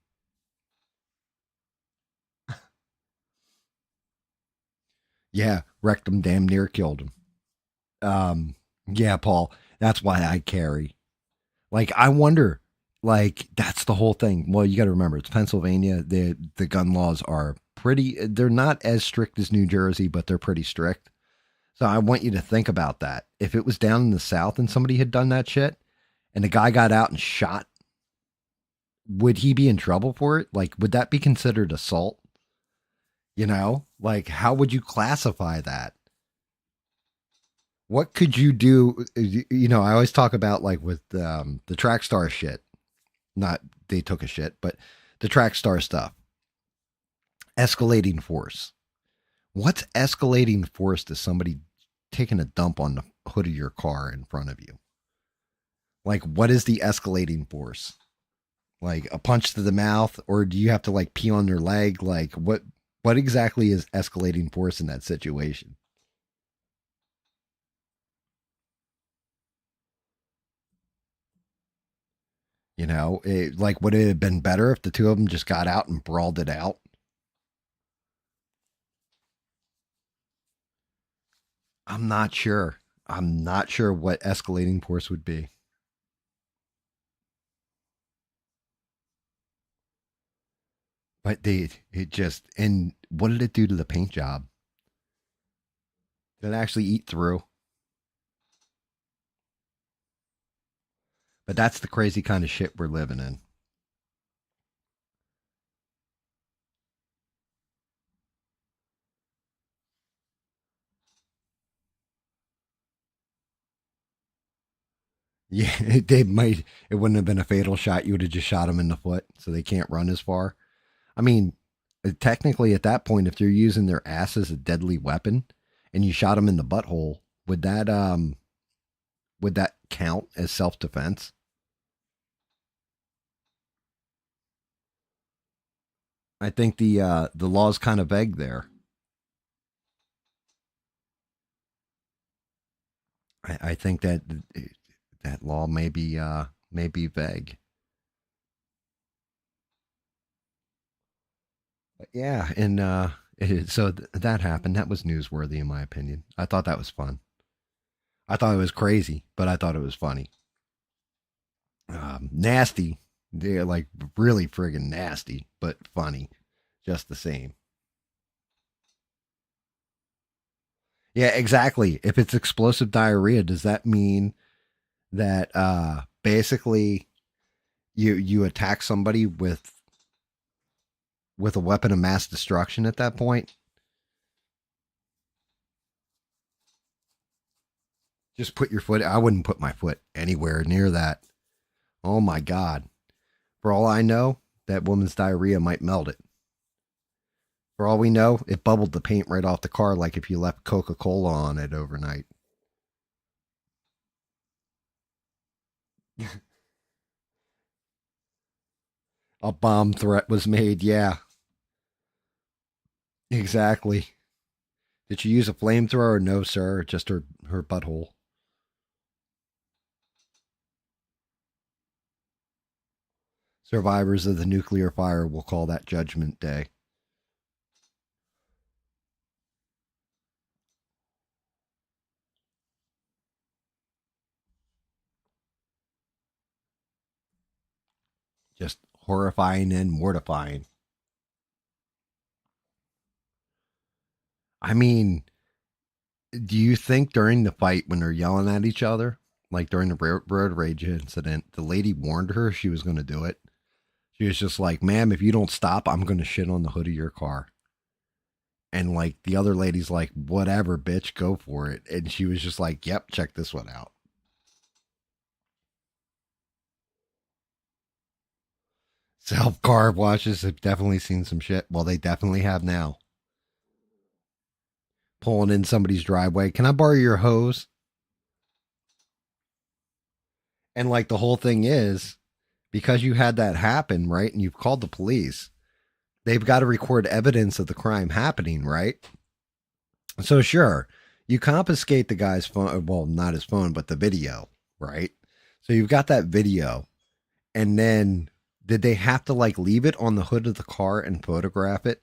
Yeah, wrecked him, damn near killed him. Yeah, Paul, that's why I carry. Like, I wonder, like, that's the whole thing. Well, you got to remember, it's Pennsylvania. The gun laws are pretty. They're not as strict as New Jersey, but they're pretty strict. So I want you to think about that. If it was down in the South and somebody had done that shit, and the guy got out and shot, would he be in trouble for it? Like, would that be considered assault? Like, how would you classify that? What could you do? I always talk about like with the track star shit. Not they took a shit, but the track star stuff. Escalating force. What's escalating force to somebody taking a dump on the hood of your car in front of you? Like, what is the escalating force? Like a punch to the mouth, or do you have to like pee on their leg? Like, what exactly is escalating force in that situation? Like, would it have been better if the two of them just got out and brawled it out? I'm not sure. I'm not sure what escalating force would be. But it just, and what did it do to the paint job? Did it actually eat through? But that's the crazy kind of shit we're living in. Yeah, it wouldn't have been a fatal shot. You would have just shot him in the foot so they can't run as far. I mean, technically at that point, if they're using their ass as a deadly weapon and you shot them in the butthole, would that would that count as self-defense? I think the law's kind of vague there. I think that that law may be vague. But yeah, and that happened. That was newsworthy in my opinion. I thought that was fun. I thought it was crazy, but I thought it was funny. Nasty. They're like really friggin' nasty, but funny, just the same. Yeah, exactly. If it's explosive diarrhea, does that mean that basically you attack somebody with a weapon of mass destruction at that point? Just put your foot. I wouldn't put my foot anywhere near that. Oh my god. For all I know, that woman's diarrhea might melt it. For all we know, it bubbled the paint right off the car like if you left Coca-Cola on it overnight. A bomb threat was made. Yeah, exactly. Did she use a flamethrower? No, sir. Just her butthole. Survivors of the nuclear fire will call that Judgment Day. Just horrifying and mortifying. I mean, do you think during the fight when they're yelling at each other, like during the road rage incident, the lady warned her she was going to do it? She was just like, ma'am, if you don't stop, I'm going to shit on the hood of your car. And like the other lady's like, whatever, bitch, go for it. And she was just like, yep, check this one out. Self car washes have definitely seen some shit. Well, they definitely have now. Pulling in somebody's driveway. Can I borrow your hose? And like the whole thing is, because you had that happen, right? And you've called the police, they've got to record evidence of the crime happening, right? So, sure, you confiscate the guy's phone. Well, not his phone, but the video, right? So you've got that video. And then did they have to like leave it on the hood of the car and photograph it?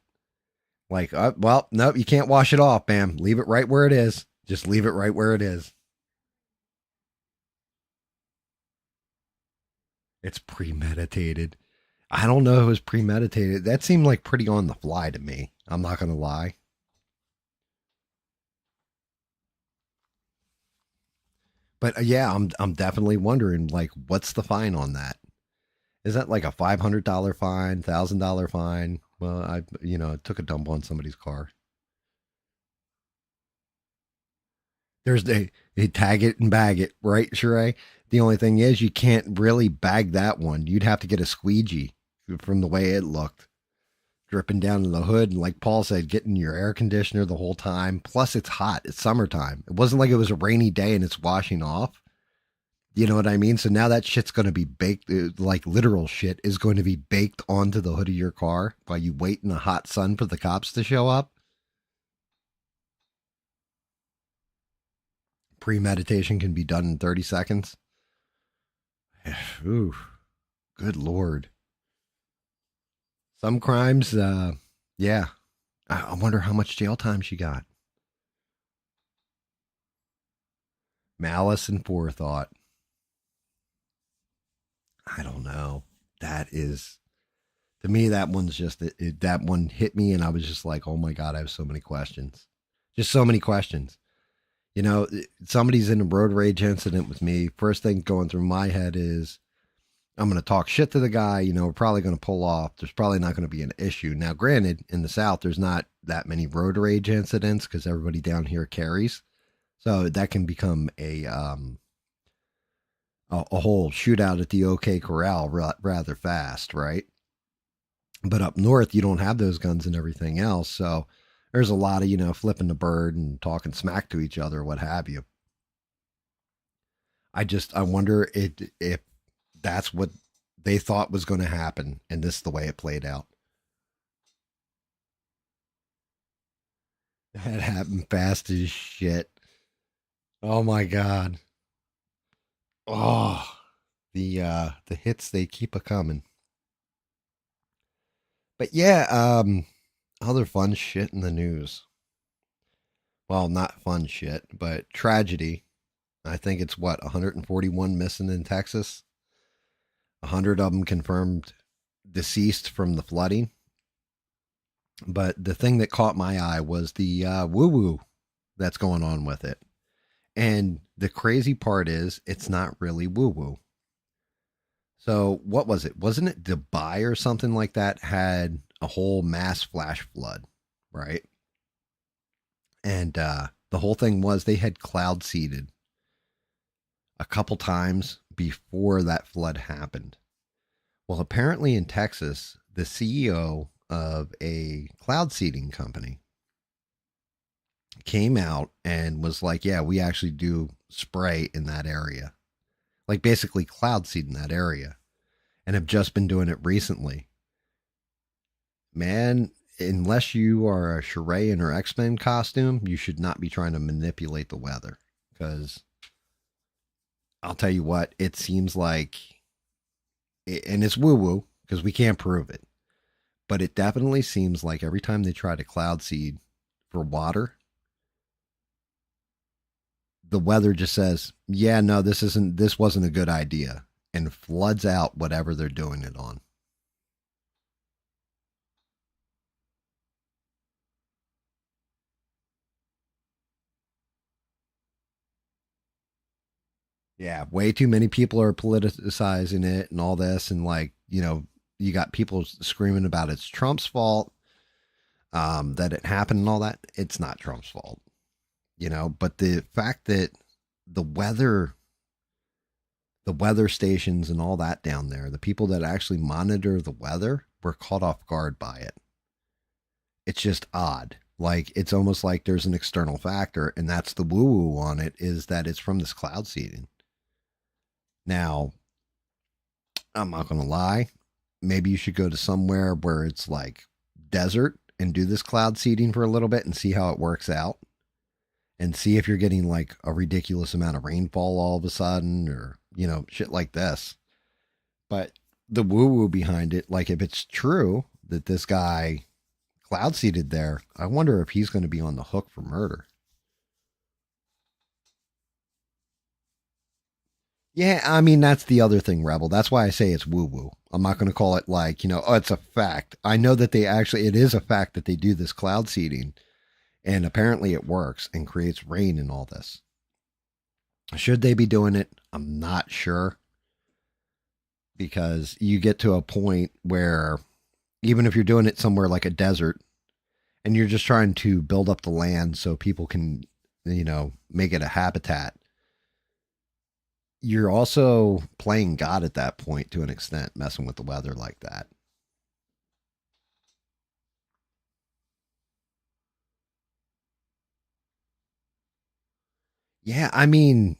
Like, well, nope, you can't wash it off, ma'am. Leave it right where it is. Just leave it right where it is. It's premeditated. I don't know if it was premeditated. That seemed like pretty on the fly to me. I'm not going to lie. But yeah, I'm definitely wondering like what's the fine on that? Is that like a $500 fine, $1,000 fine? Well, I took a dump on somebody's car. They tag it and bag it, right, Sheree? The only thing is you can't really bag that one. You'd have to get a squeegee from the way it looked, dripping down in the hood, and like Paul said, getting your air conditioner the whole time. Plus, it's hot. It's summertime. It wasn't like it was a rainy day and it's washing off. You know what I mean? So now that shit's going to be baked, like literal shit is going to be baked onto the hood of your car while you wait in the hot sun for the cops to show up. Premeditation can be done in 30 seconds. Ooh, good Lord. Some crimes, yeah. I wonder how much jail time she got. Malice and forethought. I don't know. That is, to me, that one's just, that one hit me and I was just like, oh my God, I have so many questions. Just so many questions. Somebody's in a road rage incident with me. First thing going through my head is, I'm going to talk shit to the guy. We're probably going to pull off. There's probably not going to be an issue. Now, granted, in the South, there's not that many road rage incidents because everybody down here carries. So that can become a whole shootout at the OK Corral rather fast, right? But up north, you don't have those guns and everything else. So there's a lot of, flipping the bird and talking smack to each other, what have you. I wonder if that's what they thought was going to happen, and this is the way it played out. That happened fast as shit. Oh my god. Oh, the hits they keep a coming. But yeah, other fun shit in the news. Well, not fun shit, but tragedy. I think it's what 141 missing in Texas. 100 of them confirmed deceased from the flooding. But the thing that caught my eye was the woo woo that's going on with it. And the crazy part is, it's not really woo woo. So, what was it? Wasn't it Dubai or something like that had a whole mass flash flood, right? And the whole thing was they had cloud seeded a couple times before that flood happened. Well, apparently in Texas, the CEO of a cloud seeding company came out and was like, yeah, we actually do spray in that area. Like basically cloud seed in that area and have just been doing it recently. Man, unless you are a Shirayan or X-Men costume, you should not be trying to manipulate the weather. Because I'll tell you what, it seems like, and it's woo woo because we can't prove it, but it definitely seems like every time they try to cloud seed for water, the weather just says, yeah, no, this wasn't a good idea, and floods out whatever they're doing it on. Yeah, way too many people are politicizing it and all this, and like, you got people screaming about it's Trump's fault, that it happened and all that. It's not Trump's fault, but the fact that the weather the weather stations and all that down there, the people that actually monitor the weather were caught off guard by it. It's just odd. Like it's almost like there's an external factor, and that's the woo woo on it is that it's from this cloud seeding. Now, I'm not gonna lie. Maybe you should go to somewhere where it's like desert and do this cloud seeding for a little bit and see how it works out and see if you're getting like a ridiculous amount of rainfall all of a sudden or, shit like this. But the woo woo behind it, like if it's true that this guy cloud seeded there, I wonder if he's going to be on the hook for murder. Yeah, I mean, that's the other thing, Rebel. That's why I say it's woo woo. I'm not going to call it like, oh, it's a fact. I know that it is a fact that they do this cloud seeding and apparently it works and creates rain and all this. Should they be doing it? I'm not sure because you get to a point where even if you're doing it somewhere like a desert and you're just trying to build up the land so people can, make it a habitat, you're also playing God at that point to an extent, messing with the weather like that. Yeah, I mean,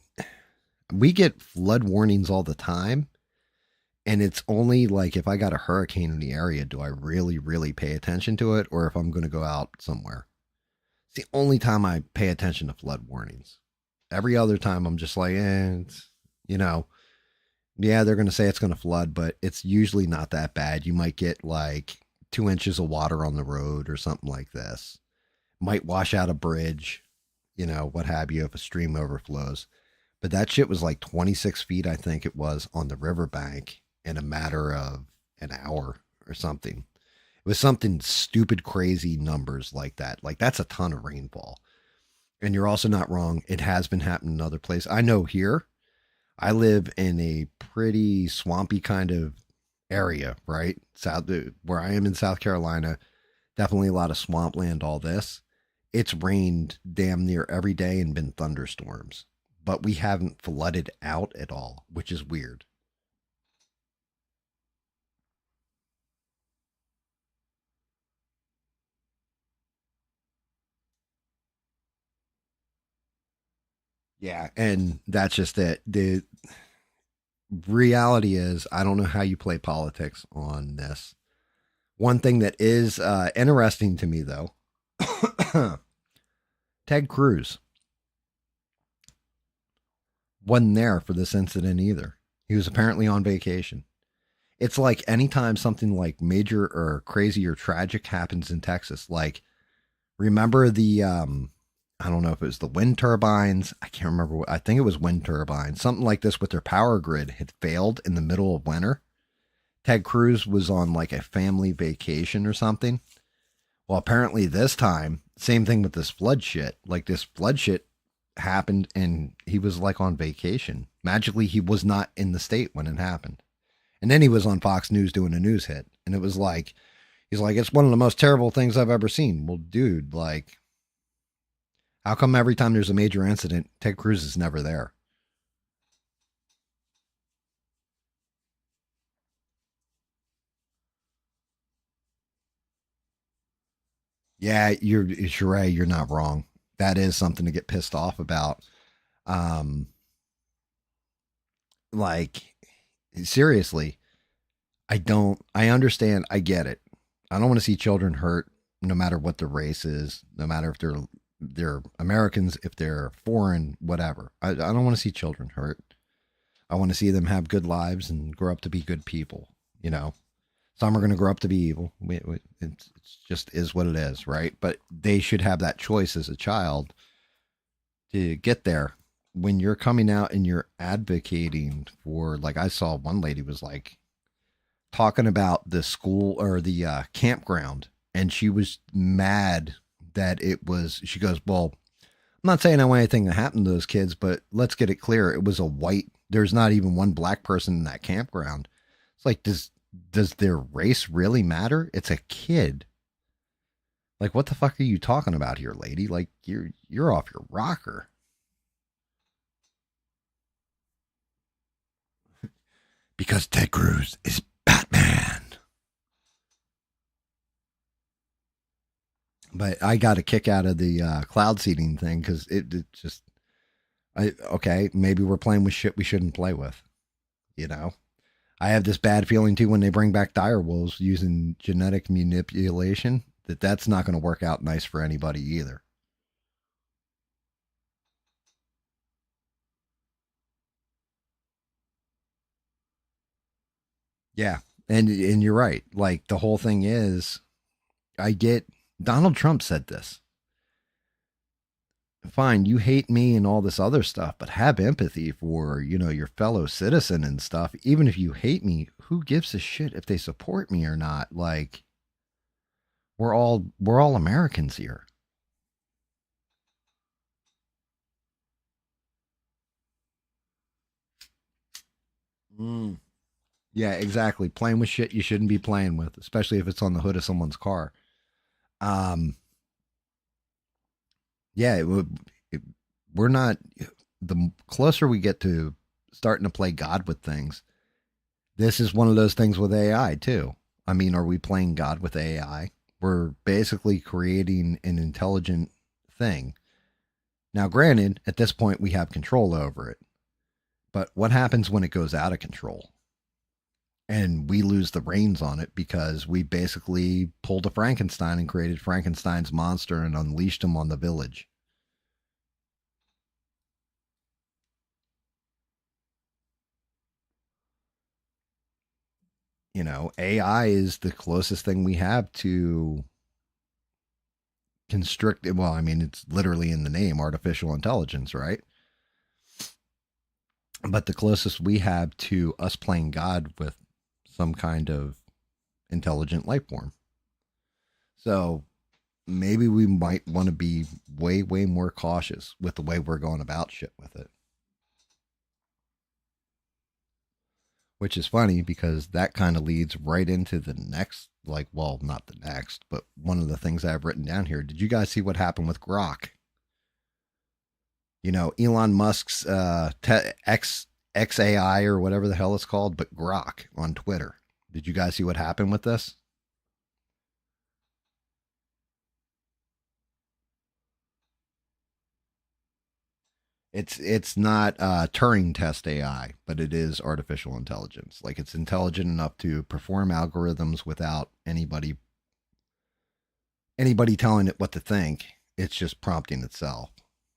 we get flood warnings all the time. And it's only like if I got a hurricane in the area, do I really, really pay attention to it? Or if I'm going to go out somewhere. It's the only time I pay attention to flood warnings. Every other time I'm just like, you know, yeah, they're going to say it's going to flood, but it's usually not that bad. You might get like 2 inches of water on the road or something like this. Might wash out a bridge, what have you, if a stream overflows. But that shit was like 26 feet, I think it was, on the riverbank in a matter of an hour or something. It was something stupid, crazy numbers like that. Like, that's a ton of rainfall. And you're also not wrong. It has been happening in other places. I know here, I live in a pretty swampy kind of area, right? Where I am in South Carolina, definitely a lot of swampland, all this. It's rained damn near every day and been thunderstorms, but we haven't flooded out at all, which is weird. Yeah, and that's just it. The reality is, I don't know how you play politics on this. One thing that is interesting to me, though, Ted Cruz wasn't there for this incident either. He was apparently on vacation. It's like anytime something like major or crazy or tragic happens in Texas, like remember the I don't know if it was the wind turbines. I can't remember. I think it was wind turbines. Something like this with their power grid had failed in the middle of winter. Ted Cruz was on like a family vacation or something. Well, apparently this time, same thing with this flood shit. Like this flood shit happened and he was like on vacation. Magically, he was not in the state when it happened. And then he was on Fox News doing a news hit. And it was like, he's like, it's one of the most terrible things I've ever seen. Well, dude, like, how come every time there's a major incident, Ted Cruz is never there? Yeah, you're Sheree, you're not wrong. That is something to get pissed off about. Um, like seriously, I understand, I get it. I don't want to see children hurt no matter what the race is, no matter if they're Americans, if they're foreign, whatever. I don't want to see children hurt. I want to see them have good lives and grow up to be good people, you know. Some are going to grow up to be evil. It's just is what it is, right? But they should have that choice as a child to get there. When you're coming out and you're advocating for, like, I saw one lady was like talking about the school or the campground, and she was mad that it was. She goes, "Well, I'm not saying I want anything to happen to those kids, but let's get it clear. It was a white. There's not even one black person in that campground. It's like, does their race really matter? It's a kid. Like, what the fuck are you talking about here, lady? Like, you're off your rocker." Because Ted Cruz is Batman. But I got a kick out of the cloud seeding thing because it just, okay, maybe we're playing with shit we shouldn't play with. You know, I have this bad feeling too when they bring back dire wolves using genetic manipulation that's not going to work out nice for anybody either. Yeah, and you're right. Like the whole thing is, I get Donald Trump said this. Fine, you hate me and all this other stuff, but have empathy for, your fellow citizen and stuff. Even if you hate me, who gives a shit if they support me or not? Like we're all Americans here. Mm. Yeah, exactly. Playing with shit you shouldn't be playing with, especially if it's on the hood of someone's car. Um, yeah, it, we're not. The closer we get to starting to play God with things, this is one of those things with AI too. I mean, are we playing God with AI? We're basically creating an intelligent thing. Now, granted, at this point, we have control over it. But what happens when it goes out of control? And we lose the reins on it because we basically pulled a Frankenstein and created Frankenstein's monster and unleashed him on the village. AI is the closest thing we have to constrict. Well, I mean, it's literally in the name, artificial intelligence, right? But the closest we have to us playing God with some kind of intelligent life form. So maybe we might want to be way, way more cautious with the way we're going about shit with it. Which is funny because that kind of leads right into the next, like, well, not the next, but one of the things I have written down here. Did you guys see what happened with Grok? Elon Musk's XAI or whatever the hell it's called, but Grok on Twitter. Did you guys see what happened with this? It's not Turing test AI, but it is artificial intelligence. Like it's intelligent enough to perform algorithms without anybody telling it what to think. It's just prompting itself.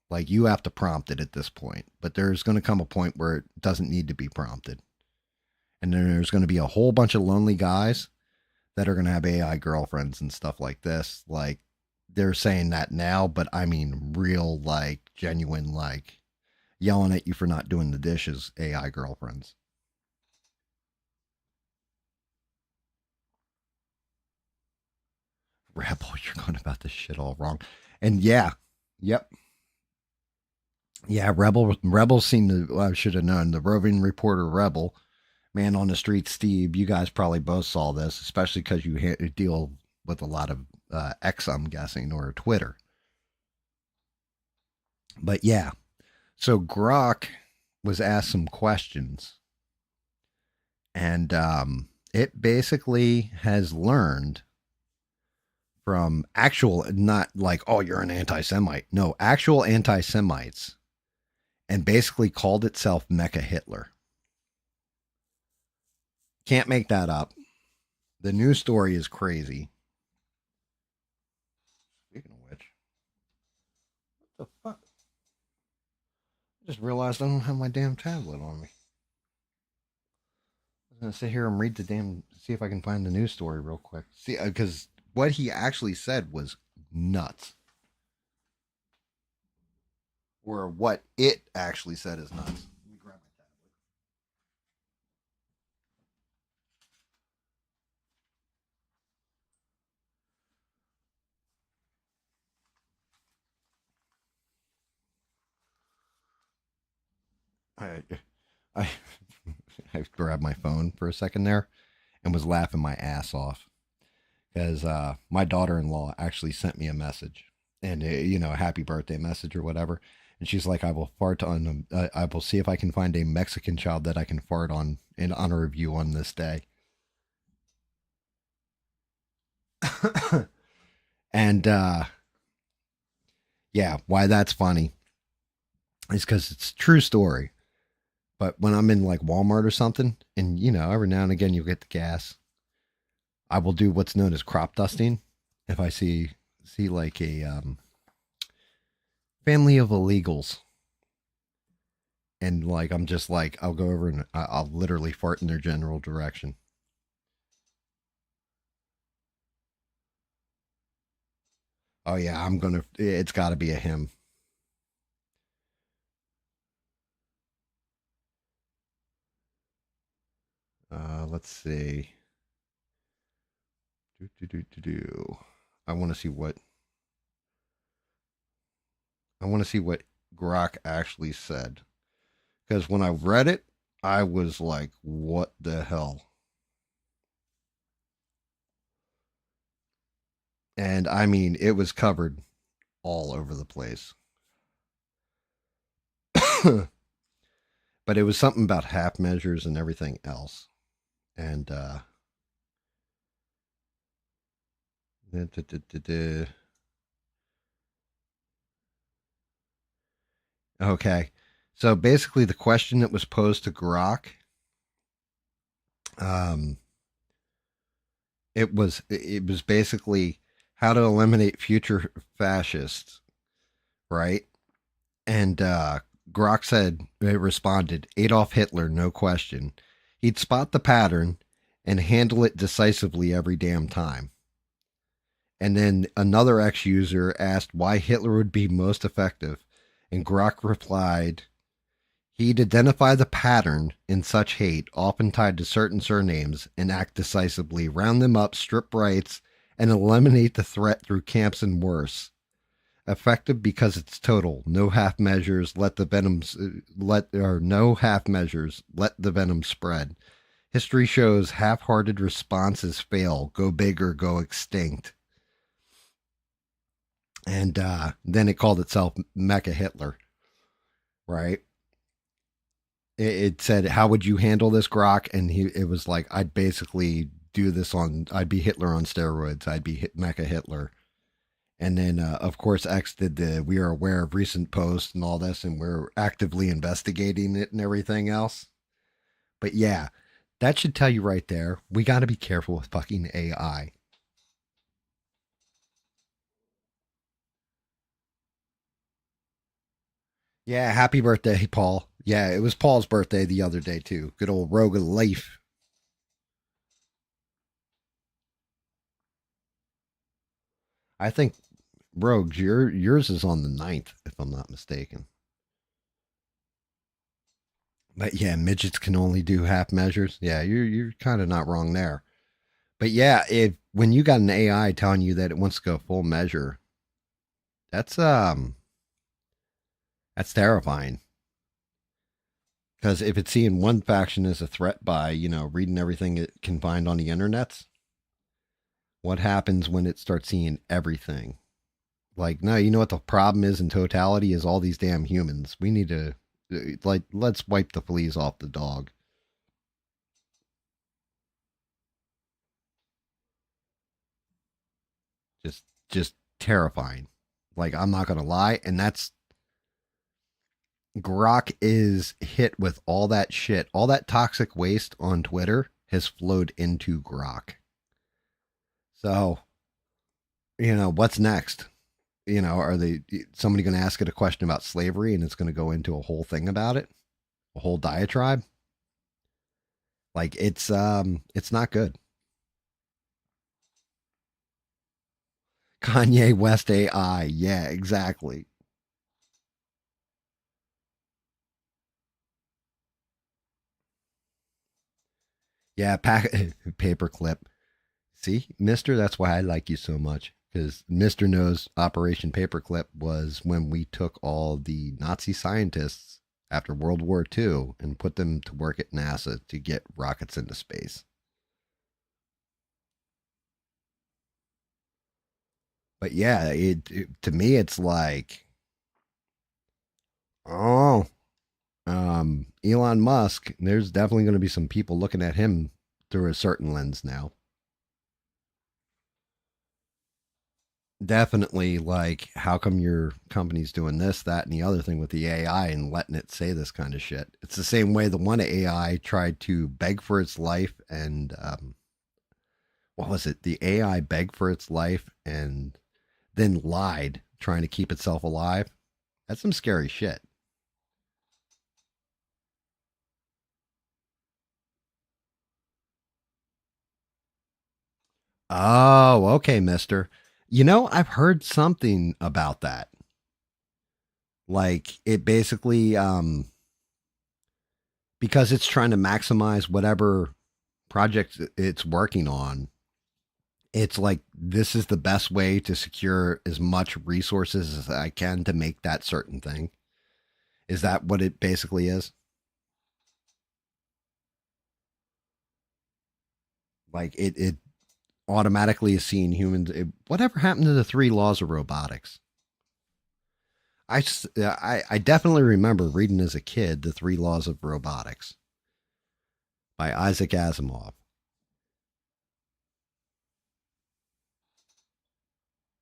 Like you have to prompt it at this point, but there's going to come a point where it doesn't need to be prompted. And then there's going to be a whole bunch of lonely guys that are going to have AI girlfriends and stuff like this. Like they're saying that now, but I mean real, like genuine, like yelling at you for not doing the dishes, AI girlfriends. Rebel, you're going about this shit all wrong. And yeah, yep. Yeah, Rebel seemed to, well, I should have known. The roving reporter Rebel, man on the street, Steve, you guys probably both saw this, especially because you deal with a lot of X, I'm guessing, or Twitter. But yeah, so Grok was asked some questions, and it basically has learned from actual, not like, oh, you're an anti Semite. No, actual anti Semites, and basically called itself Mecha Hitler. Can't make that up. The news story is crazy. Speaking of which, what the fuck? I just realized I don't have my damn tablet on me. I was gonna sit here and read the damn, see if I can find the news story real quick. See, because what he actually said was nuts. Or what it actually said is nuts. Let me grab my tablet. I I grabbed my phone for a second there and was laughing my ass off because my daughter-in-law actually sent me a message and a happy birthday message or whatever. And she's like, I will fart on. I will see if I can find a Mexican child that I can fart on in honor of you on this day. And yeah, why that's funny is because it's a true story. But when I'm in like Walmart or something, and every now and again you get the gas, I will do what's known as crop dusting. If I see like a family of illegals, and like I'm just like I'll go over and I'll literally fart in their general direction. Oh yeah, I'm gonna. It's got to be a him. Let's see. Do, do, do, do, do. I want to see what I want to see what Grok actually said because when I read it, I was like, "What the hell?" And I mean, it was covered all over the place. But it was something about half measures and everything else. And okay. So basically the question that was posed to Grok, um it was basically how to eliminate future fascists, right? And Grok said it responded Adolf Hitler, no question. He'd spot the pattern and handle it decisively every damn time. And then another ex user asked why Hitler would be most effective. And Grok replied, he'd identify the pattern in such hate, often tied to certain surnames, and act decisively, round them up, strip rights, and eliminate the threat through camps and worse. Effective because it's total. No half measures. Let the venoms let or no half measures. Let the venom spread. History shows half-hearted responses fail. Go big or go extinct. And then it called itself Mecha Hitler, right? It said, "How would you handle this, Grok?" And it was like, "I'd basically do this on. I'd be Hitler on steroids. I'd be Mecha Hitler." And then, of course, X did the we are aware of recent posts and all this, and we're actively investigating it and everything else. But yeah, that should tell you right there. We got to be careful with fucking AI. Yeah, happy birthday, Paul. Yeah, it was Paul's birthday the other day, too. Good old Rogue of Life. I think, Rogues, yours is on the 9th, if I'm not mistaken. But yeah, midgets can only do half measures. Yeah, you're kind of not wrong there. But yeah, if when you got an AI telling you that it wants to go full measure, that's that's terrifying. Because if it's seeing one faction as a threat by reading everything it can find on the internets, what happens when it starts seeing everything? Like, no, you know what the problem is in totality is all these damn humans. We need to like let's wipe the fleas off the dog. Just terrifying. Like I'm not gonna lie, and that's Grok is hit with all that shit. All that toxic waste on Twitter has flowed into Grok. So, what's next? Are they somebody going to ask it a question about slavery and it's going to go into a whole thing about it? A whole diatribe? Like it's not good. Kanye West AI. Yeah, exactly. Yeah, paperclip. See, Mister, that's why I like you so much. Because Mister knows Operation Paperclip was when we took all the Nazi scientists after World War II and put them to work at NASA to get rockets into space. But yeah, to me, it's like, oh, Elon Musk. There's definitely going to be some people looking at him through a certain lens now. Definitely, like, how come your company's doing this, that, and the other thing with the AI and letting it say this kind of shit? It's the same way the one AI tried to beg for its life and, what was it? The AI begged for its life and then lied, trying to keep itself alive. That's some scary shit. Oh, okay, mister. I've heard something about that. Like, it basically, because it's trying to maximize whatever project it's working on, it's like this is the best way to secure as much resources as I can to make that certain thing. Is that what it basically is? Like it automatically is seeing humans. Whatever happened to the three laws of robotics? I definitely remember reading as a kid the three laws of robotics by Isaac Asimov.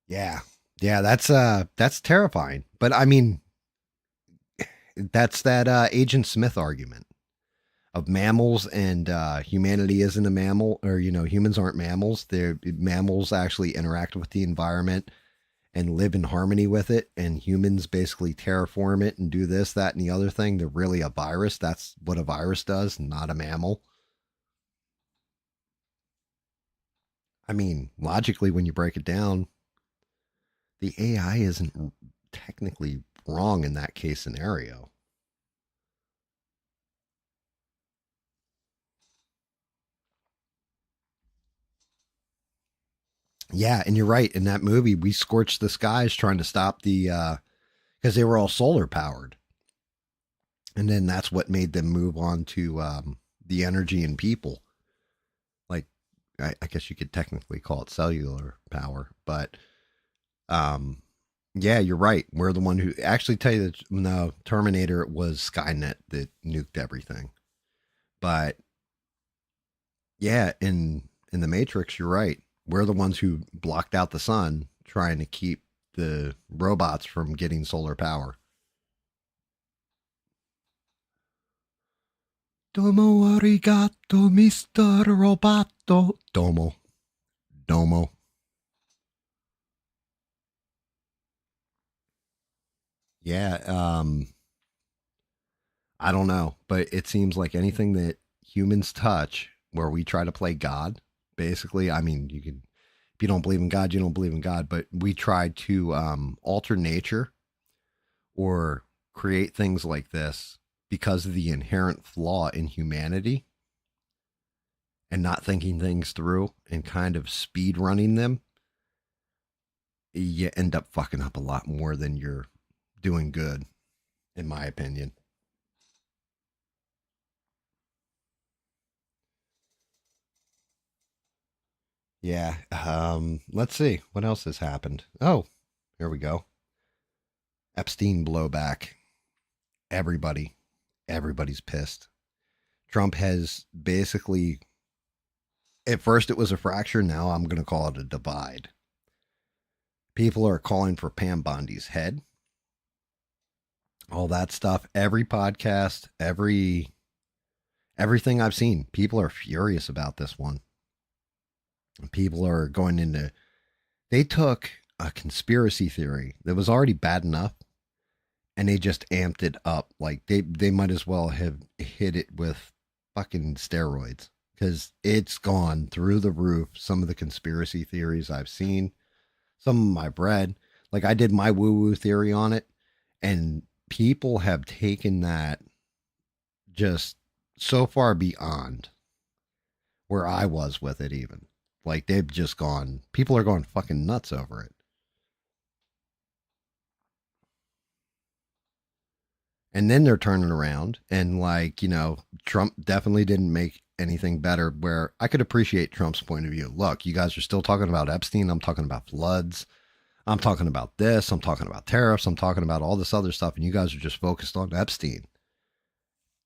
Yeah, yeah, that's terrifying. But I mean, that's that Agent Smith argument of mammals and humanity isn't a mammal, or humans aren't mammals. They're mammals actually interact with the environment and live in harmony with it, and humans basically terraform it and do this, that, and the other thing. They're really a virus. That's what a virus does, not a mammal. I mean, logically, when you break it down, the AI isn't technically wrong in that case scenario. Yeah, and you're right. In that movie, we scorched the skies trying to stop the because they were all solar powered, and then that's what made them move on to the energy and people. Like, I guess you could technically call it cellular power, but um, yeah, you're right. We're the one who actually tell you that no Terminator was Skynet that nuked everything, but yeah, in the Matrix, you're right. We're the ones who blocked out the sun, trying to keep the robots from getting solar power. Domo arigato, Mr. Roboto. Domo. Domo. Yeah, I don't know, but it seems like anything that humans touch where we try to play God, basically, I mean, you can, if you don't believe in God, you don't believe in God, but we try to alter nature or create things like this because of the inherent flaw in humanity and not thinking things through and kind of speed running them, you end up fucking up a lot more than you're doing good, in my opinion. Yeah. Let's see what else has happened. Oh, here we go. Epstein blowback. Everybody, everybody's pissed. Trump has basically, at first it was a fracture. Now I'm going to call it a divide. People are calling for Pam Bondi's head. All that stuff. Every podcast, everything I've seen, people are furious about this one. People are going into, they took a conspiracy theory that was already bad enough and they just amped it up. Like they might as well have hit it with fucking steroids because it's gone through the roof. Some of the conspiracy theories I've seen, some of them I've read, like I did my woo woo theory on it, and people have taken that just so far beyond where I was with it, even. Like they've just gone, people are going fucking nuts over it. And then they're turning around and, like, Trump definitely didn't make anything better. Where I could appreciate Trump's point of view. Look, you guys are still talking about Epstein. I'm talking about floods. I'm talking about this. I'm talking about tariffs. I'm talking about all this other stuff. And you guys are just focused on Epstein.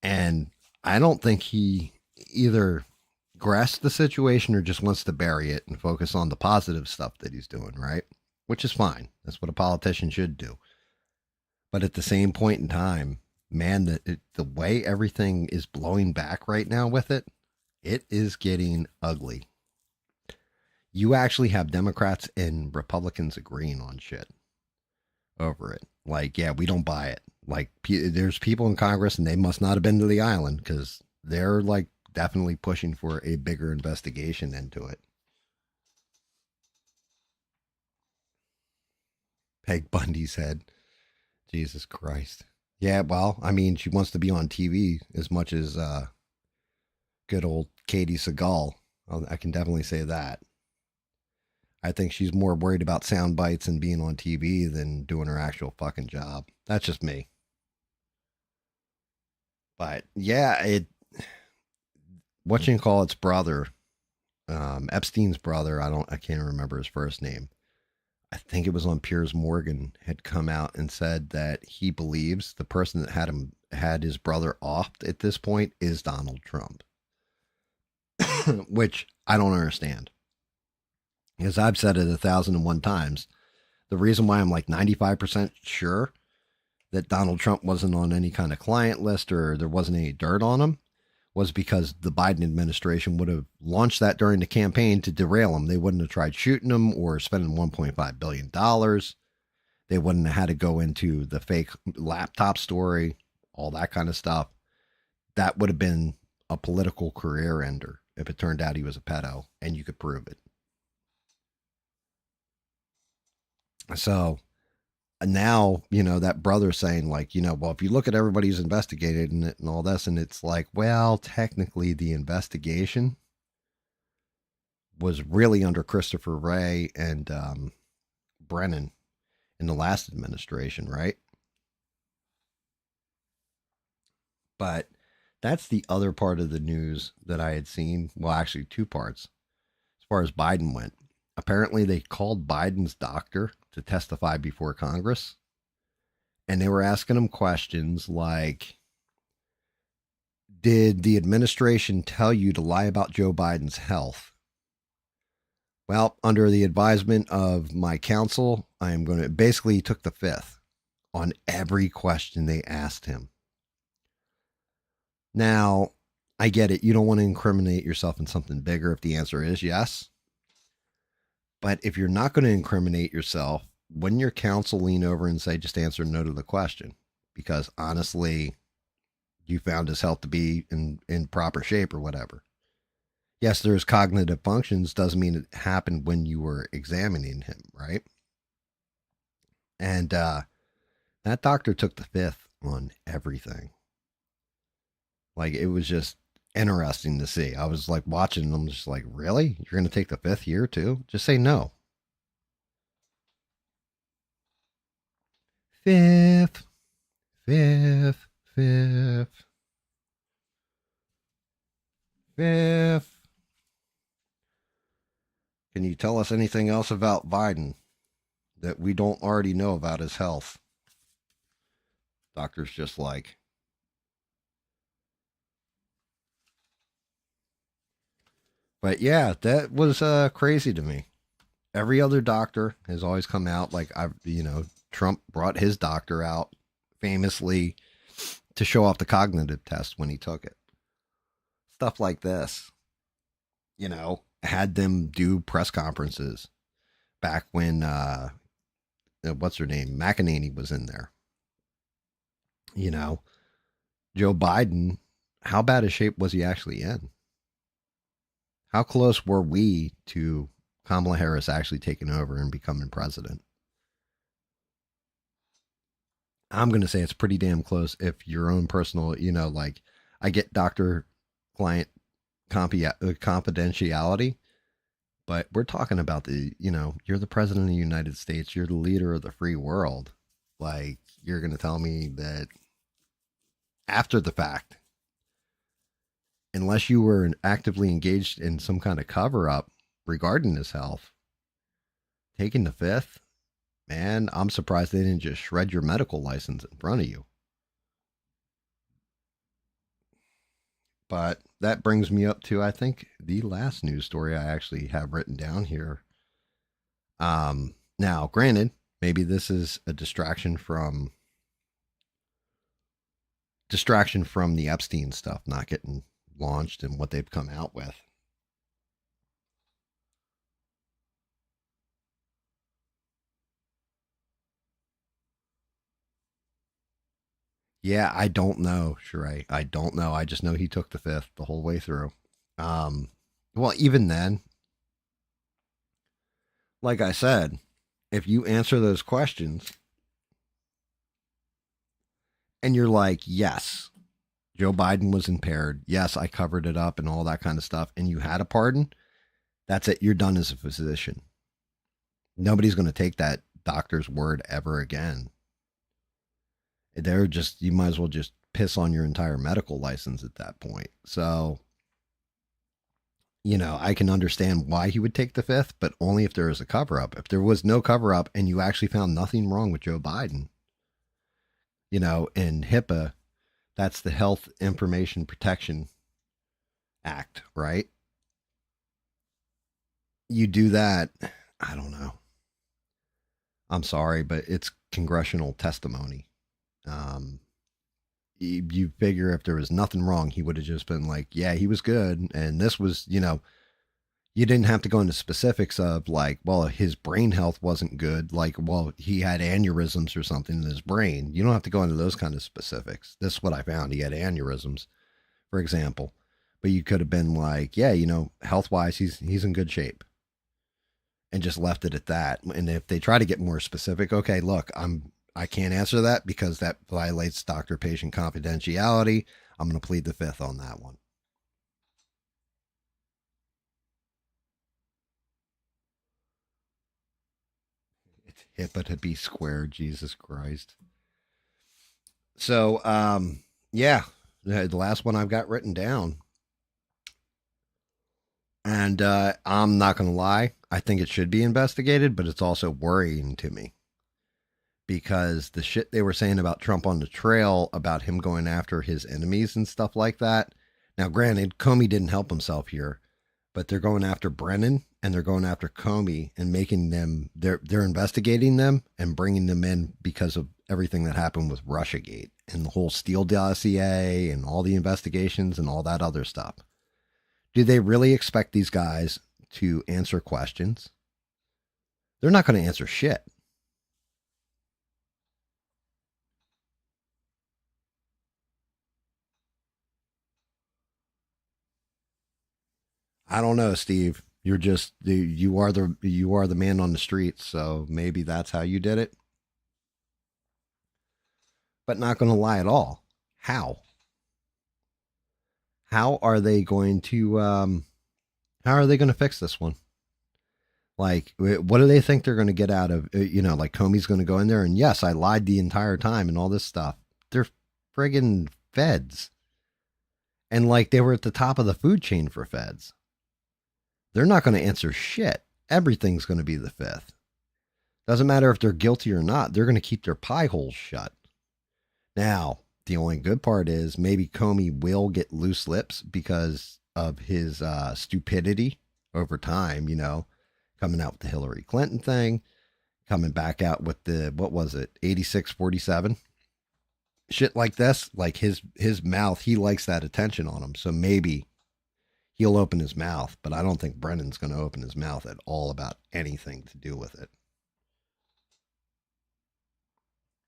And I don't think he either grasps the situation or just wants to bury it and focus on the positive stuff that he's doing, right? Which is fine. That's what a politician should do. But at the same point in time, man, the way everything is blowing back right now with it, it is getting ugly. You actually have Democrats and Republicans agreeing on shit over it. Like, yeah, we don't buy it. Like, there's people in Congress and they must not have been to the island because they're like definitely pushing for a bigger investigation into it. Peg Bundy's head. Jesus Christ. Yeah, well, I mean, she wants to be on TV as much as good old Katie Seagal. I can definitely say that. I think she's more worried about sound bites and being on TV than doing her actual fucking job. That's just me. But yeah, what you call its brother, Epstein's brother. I can't remember his first name. I think it was on Piers Morgan had come out and said that he believes the person that had his brother offed at this point is Donald Trump, which I don't understand. Because I've said it 1,001 times. The reason why I'm like 95% sure that Donald Trump wasn't on any kind of client list or there wasn't any dirt on him was because the Biden administration would have launched that during the campaign to derail him. They wouldn't have tried shooting him or spending $1.5 billion. They wouldn't have had to go into the fake laptop story, all that kind of stuff. That would have been a political career ender if it turned out he was a pedo and you could prove it. So now, that brother saying, like, well, if you look at everybody's investigated and all this, and it's like, well, technically the investigation was really under Christopher Wray and Brennan in the last administration, right? But that's the other part of the news that I had seen. Well, actually, two parts as far as Biden went. Apparently, they called Biden's doctor to testify before Congress. And they were asking him questions like, did the administration tell you to lie about Joe Biden's health? Well, under the advisement of my counsel, I am going to basically he took the fifth on every question they asked him. Now, I get it. You don't want to incriminate yourself in something bigger if the answer is yes. But if you're not going to incriminate yourself, wouldn't your counsel lean over and say, just answer no to the question? Because honestly, you found his health to be in proper shape or whatever. Yes, there's cognitive functions, doesn't mean it happened when you were examining him, right? And that doctor took the fifth on everything. Like, it was just interesting to see. I was like watching them, just like, really? You're going to take the fifth here too? Just say no. Fifth, fifth, fifth, fifth. Can you tell us anything else about Biden that we don't already know about his health? Doctor's just like, but yeah, that was crazy to me. Every other doctor has always come out like Trump brought his doctor out famously to show off the cognitive test when he took it. Stuff like this, had them do press conferences back when what's her name, McEnany was in there. Joe Biden, how bad a shape was he actually in? How close were we to Kamala Harris actually taking over and becoming president? I'm going to say it's pretty damn close if your own personal, like I get doctor client confidentiality, but we're talking about you're the president of the United States, you're the leader of the free world. Like, you're going to tell me that after the fact, unless you were actively engaged in some kind of cover up regarding his health, taking the fifth, man, I'm surprised they didn't just shred your medical license in front of you. But that brings me up to, I think, the last news story I actually have written down here. Now, granted, maybe this is a distraction from the Epstein stuff not getting launched and what they've come out with. Yeah, I don't know, Sheree. I don't know. I just know he took the fifth the whole way through. Um, well, even then, like I said, if you answer those questions and you're like, yes, Joe Biden was impaired. Yes, I covered it up and all that kind of stuff. And you had a pardon. That's it. You're done as a physician. Nobody's going to take that doctor's word ever again. You might as well just piss on your entire medical license at that point. So, I can understand why he would take the fifth, but only if there is a cover up. If there was no cover up and you actually found nothing wrong with Joe Biden, in HIPAA, that's the Health Information Protection Act, right? You do that, I don't know. I'm sorry, but it's congressional testimony. Um, you figure if there was nothing wrong, he would have just been like, yeah, he was good. And this was, you didn't have to go into specifics of like, well, his brain health wasn't good. Like, well, he had aneurysms or something in his brain. You don't have to go into those kind of specifics. This is what I found. He had aneurysms, for example. But you could have been like, yeah, health wise, he's in good shape. And just left it at that. And if they try to get more specific, okay, look, I can't answer that because that violates doctor patient confidentiality. I'm going to plead the fifth on that one. It's HIPAA to be squared. Jesus Christ. So, yeah, the last one I've got written down. And I'm not going to lie. I think it should be investigated, but it's also worrying to me. Because the shit they were saying about Trump on the trail, about him going after his enemies and stuff like that. Now, granted, Comey didn't help himself here, but they're going after Brennan and they're going after Comey and making them, they're investigating them and bringing them in because of everything that happened with Russiagate and the whole Steele dossier and all the investigations and all that other stuff. Do they really expect these guys to answer questions? They're not going to answer shit. I don't know, Steve. You're just you are the man on the street, so maybe that's how you did it. But not going to lie at all. How? How are they going to how are they going to fix this one? Like, what do they think they're going to get out of, like Comey's going to go in there and yes, I lied the entire time and all this stuff. They're friggin' feds. And like they were at the top of the food chain for feds. They're not going to answer shit. Everything's going to be the fifth. Doesn't matter if they're guilty or not. They're going to keep their pie holes shut. Now, the only good part is maybe Comey will get loose lips because of his stupidity over time, coming out with the Hillary Clinton thing, coming back out with the, what was it, 8647? Shit like this, like his mouth, he likes that attention on him. So maybe he'll open his mouth, but I don't think Brennan's going to open his mouth at all about anything to do with it.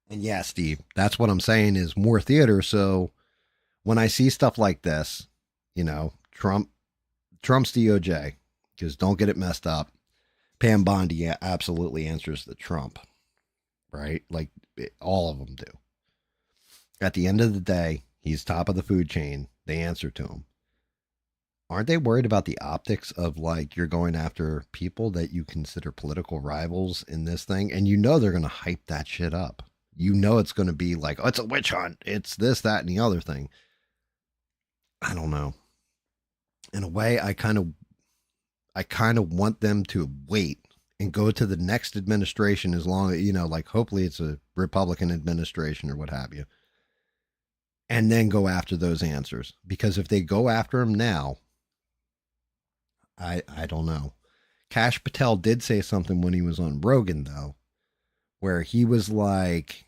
And yeah, Steve, that's what I'm saying is more theater. So when I see stuff like this, Trump's DOJ, because don't get it messed up. Pam Bondi absolutely answers the Trump, right? Like all of them do. At the end of the day, he's top of the food chain. They answer to him. Aren't they worried about the optics of like you're going after people that you consider political rivals in this thing? And they're going to hype that shit up. It's going to be like, oh, it's a witch hunt. It's this, that, and the other thing. I don't know. In a way, I kind of want them to wait and go to the next administration as long as, like hopefully it's a Republican administration or what have you. And then go after those answers. Because if they go after them now, I don't know. Kash Patel did say something when he was on Rogan, though, where he was like,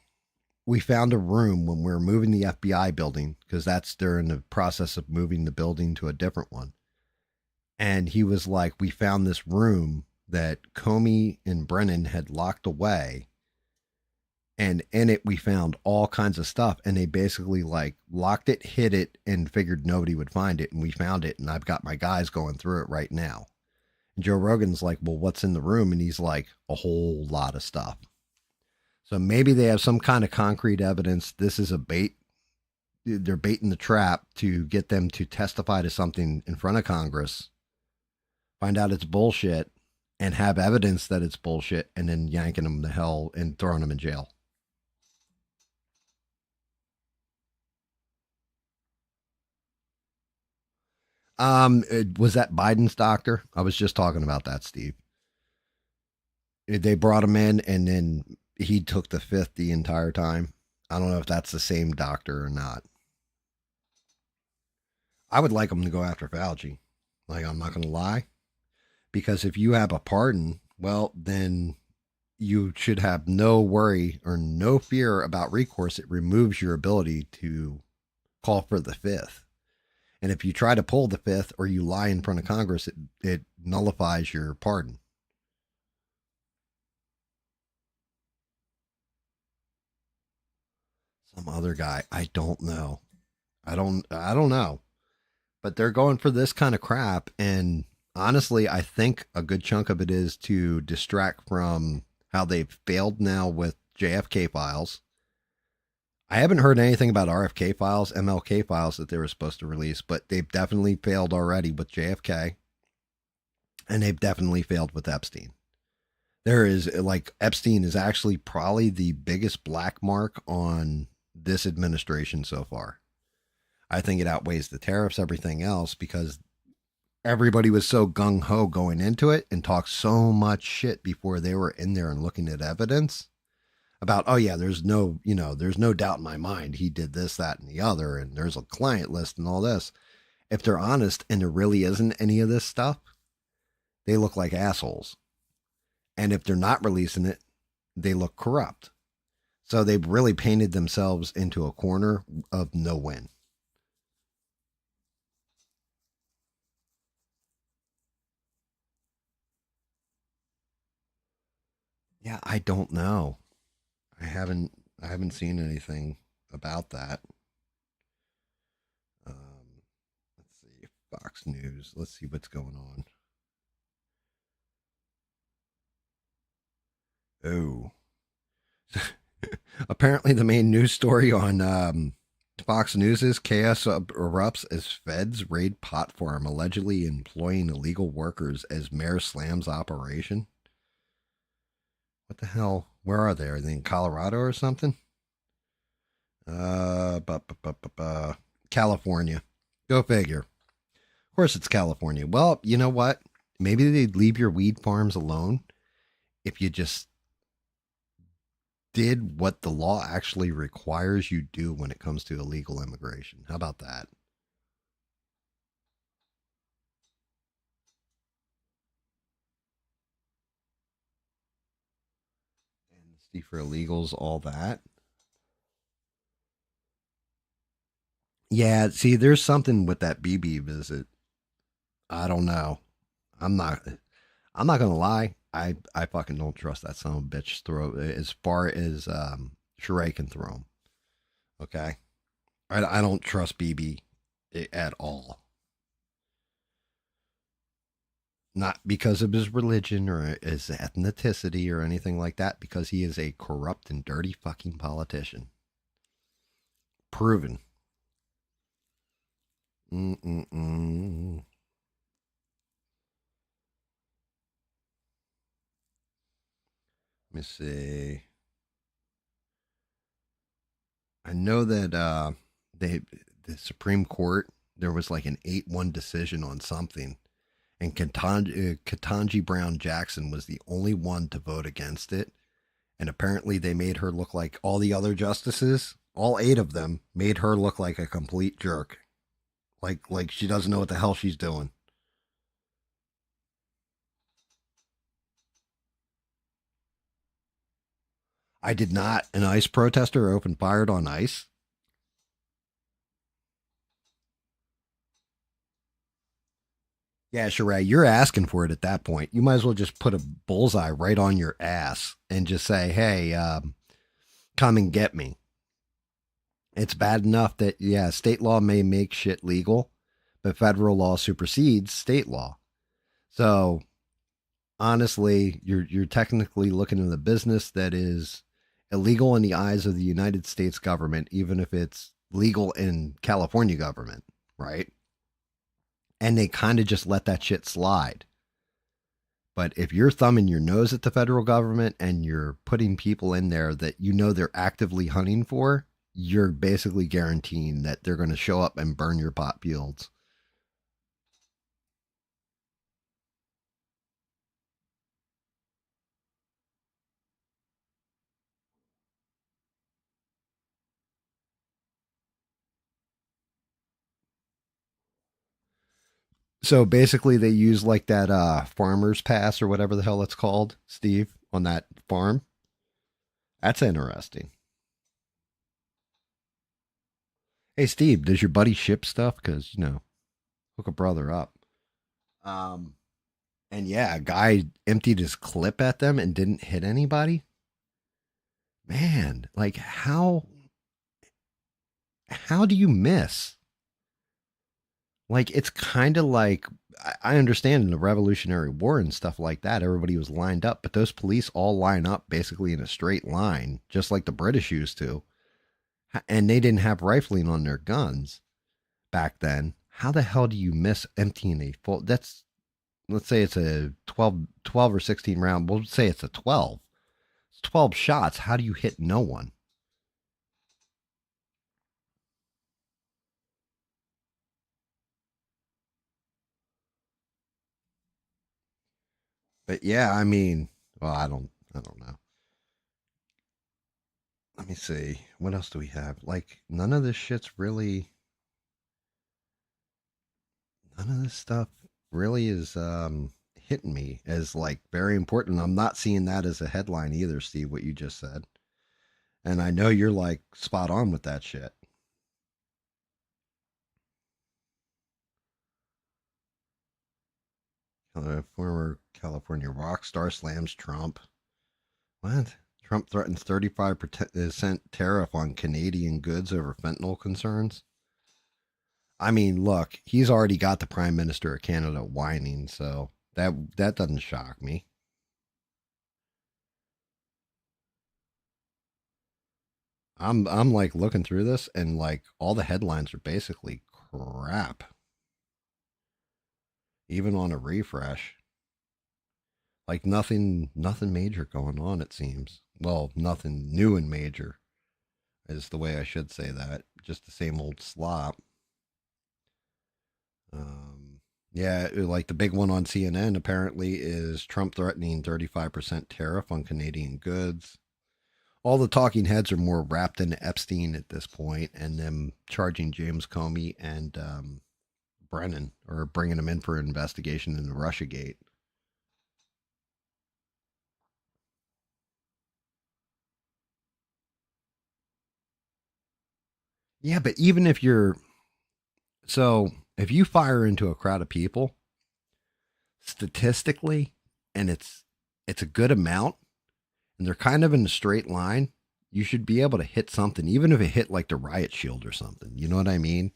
we found a room when we were moving the FBI building, because they're in the process of moving the building to a different one. And he was like, we found this room that Comey and Brennan had locked away. And in it, we found all kinds of stuff. And they basically like locked it, hid it, and figured nobody would find it. And we found it. And I've got my guys going through it right now. And Joe Rogan's like, well, what's in the room? And he's like, a whole lot of stuff. So maybe they have some kind of concrete evidence. This is a bait. They're baiting the trap to get them to testify to something in front of Congress, find out it's bullshit, and have evidence that it's bullshit, and then yanking them to hell and throwing them in jail. Was that Biden's doctor? I was just talking about that, Steve. They brought him in, and then he took the fifth the entire time. I don't know if that's the same doctor or not. I would like him to go after Fauci. Like, I'm not going to lie. Because if you have a pardon, well, then you should have no worry or no fear about recourse. It removes your ability to call for the fifth. And if you try to pull the fifth or you lie in front of Congress, it nullifies your pardon. Some other guy, I don't know. I don't know. But they're going for this kind of crap, and honestly, I think a good chunk of it is to distract from how they've failed now with JFK files. I haven't heard anything about RFK files, MLK files that they were supposed to release, but they've definitely failed already with JFK. And they've definitely failed with Epstein. There is, like, Epstein is actually probably the biggest black mark on this administration so far. I think it outweighs the tariffs, everything else, because everybody was so gung-ho going into it and talked so much shit before they were in there and looking at evidence about, oh yeah, there's no doubt in my mind he did this, that, and the other, and there's a client list and all this. If they're honest and there really isn't any of this stuff, they look like assholes. And if they're not releasing it, they look corrupt. So they've really painted themselves into a corner of no win. Yeah, I don't know. I haven't seen anything about that. Um, let's see, Fox News. Let's see what's going on. Oh, apparently the main news story on Fox News is chaos erupts as feds raid pot farm, allegedly employing illegal workers as mayor slams operation. What the hell? Where are they? Are they in Colorado or something? California. Go figure. Of course, it's California. Well, you know what? Maybe they'd leave your weed farms alone if you just did what the law actually requires you do when it comes to illegal immigration. How about that? Amnesty for illegals, all that. Yeah, see, there's something with that BB visit. I don't know. I'm not. I'm not gonna lie. I fucking don't trust that son of a bitch. Throw as far as Sheree can throw him. Okay, I don't trust BB at all. Not because of his religion or his ethnicity or anything like that. Because he is a corrupt and dirty fucking politician. Proven. Mm-mm-mm. Let me see. I know that they the Supreme Court there was like an 8-1 decision on something, and Ketanji Brown Jackson was the only one to vote against it. And apparently, they made her look like all the other justices. All 8 of them made her look like a complete jerk, like she doesn't know what the hell she's doing. I did not. An ICE protester opened fired on ICE. Yeah, Sheree, you're asking for it at that point. You might as well just put a bullseye right on your ass and just say, "Hey, come and get me." It's bad enough that yeah, state law may make shit legal, but federal law supersedes state law. So honestly, you're technically looking at a business that is illegal in the eyes of the United States government, even if it's legal in California government, right? And they kind of just let that shit slide. But if you're thumbing your nose at the federal government and you're putting people in there that you know they're actively hunting for, you're basically guaranteeing that they're going to show up and burn your pot fields. So basically, they use like that farmer's pass or whatever the hell it's called, Steve, on that farm. That's interesting. Hey, Steve, does your buddy ship stuff? Because, hook a brother up. Um, and yeah, a guy emptied his clip at them and didn't hit anybody. Man, like how do you miss? Like it's kind of like I understand in the Revolutionary War and stuff like that, everybody was lined up, but those police all line up basically in a straight line, just like the British used to, and they didn't have rifling on their guns back then. How the hell do you miss emptying a full? That's let's say it's a 12 or 16 round. We'll say it's a 12. It's 12 shots. How do you hit no one? But yeah, I mean, well, I don't know. Let me see. What else do we have? Like none of this shit's really none of this stuff really is hitting me as like very important. I'm not seeing that as a headline either, Steve, what you just said. And I know you're like spot on with that shit. Former California rock star slams Trump. What? Trump threatens 35% tariff on Canadian goods over fentanyl concerns. I mean, look, he's already got the Prime Minister of Canada whining, so that doesn't shock me. I'm like looking through this and like all the headlines are basically crap. Even on a refresh. Like nothing major going on it seems. Well, nothing new and major is the way I should say that. Just the same old slop. Um yeah, like the big one on CNN apparently is Trump threatening 35% tariff on Canadian goods. All the talking heads are more wrapped into Epstein at this point and them charging James Comey and Brennan or bringing him in for an investigation into Russiagate. Yeah, but even if you're so if you fire into a crowd of people, statistically, and it's a good amount, and they're kind of in a straight line, you should be able to hit something, even if it hit like the riot shield or something. You know what I mean?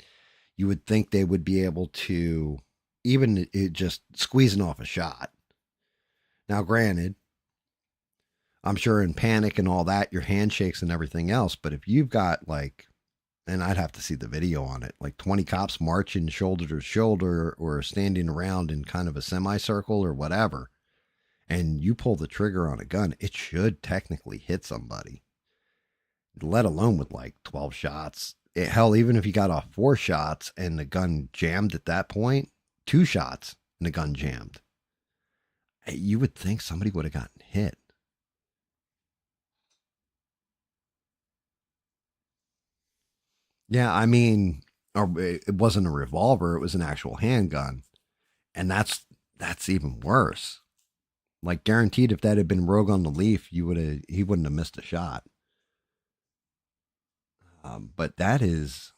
You would think they would be able to even it just squeezing off a shot. Now, granted, I'm sure in panic and all that, your handshakes and everything else. But if you've got like, and I'd have to see the video on it, like 20 cops marching shoulder to shoulder or standing around in kind of a semicircle or whatever, and you pull the trigger on a gun, it should technically hit somebody, let alone with like 12 shots. Hell, even if you got off 4 shots and the gun jammed at that point, 2 shots and the gun jammed, you would think somebody would have gotten hit. Yeah, I mean, or it wasn't a revolver; it was an actual handgun, and that's even worse. Like guaranteed, if that had been Rogue on the Leaf, you would have he wouldn't have missed a shot. But that's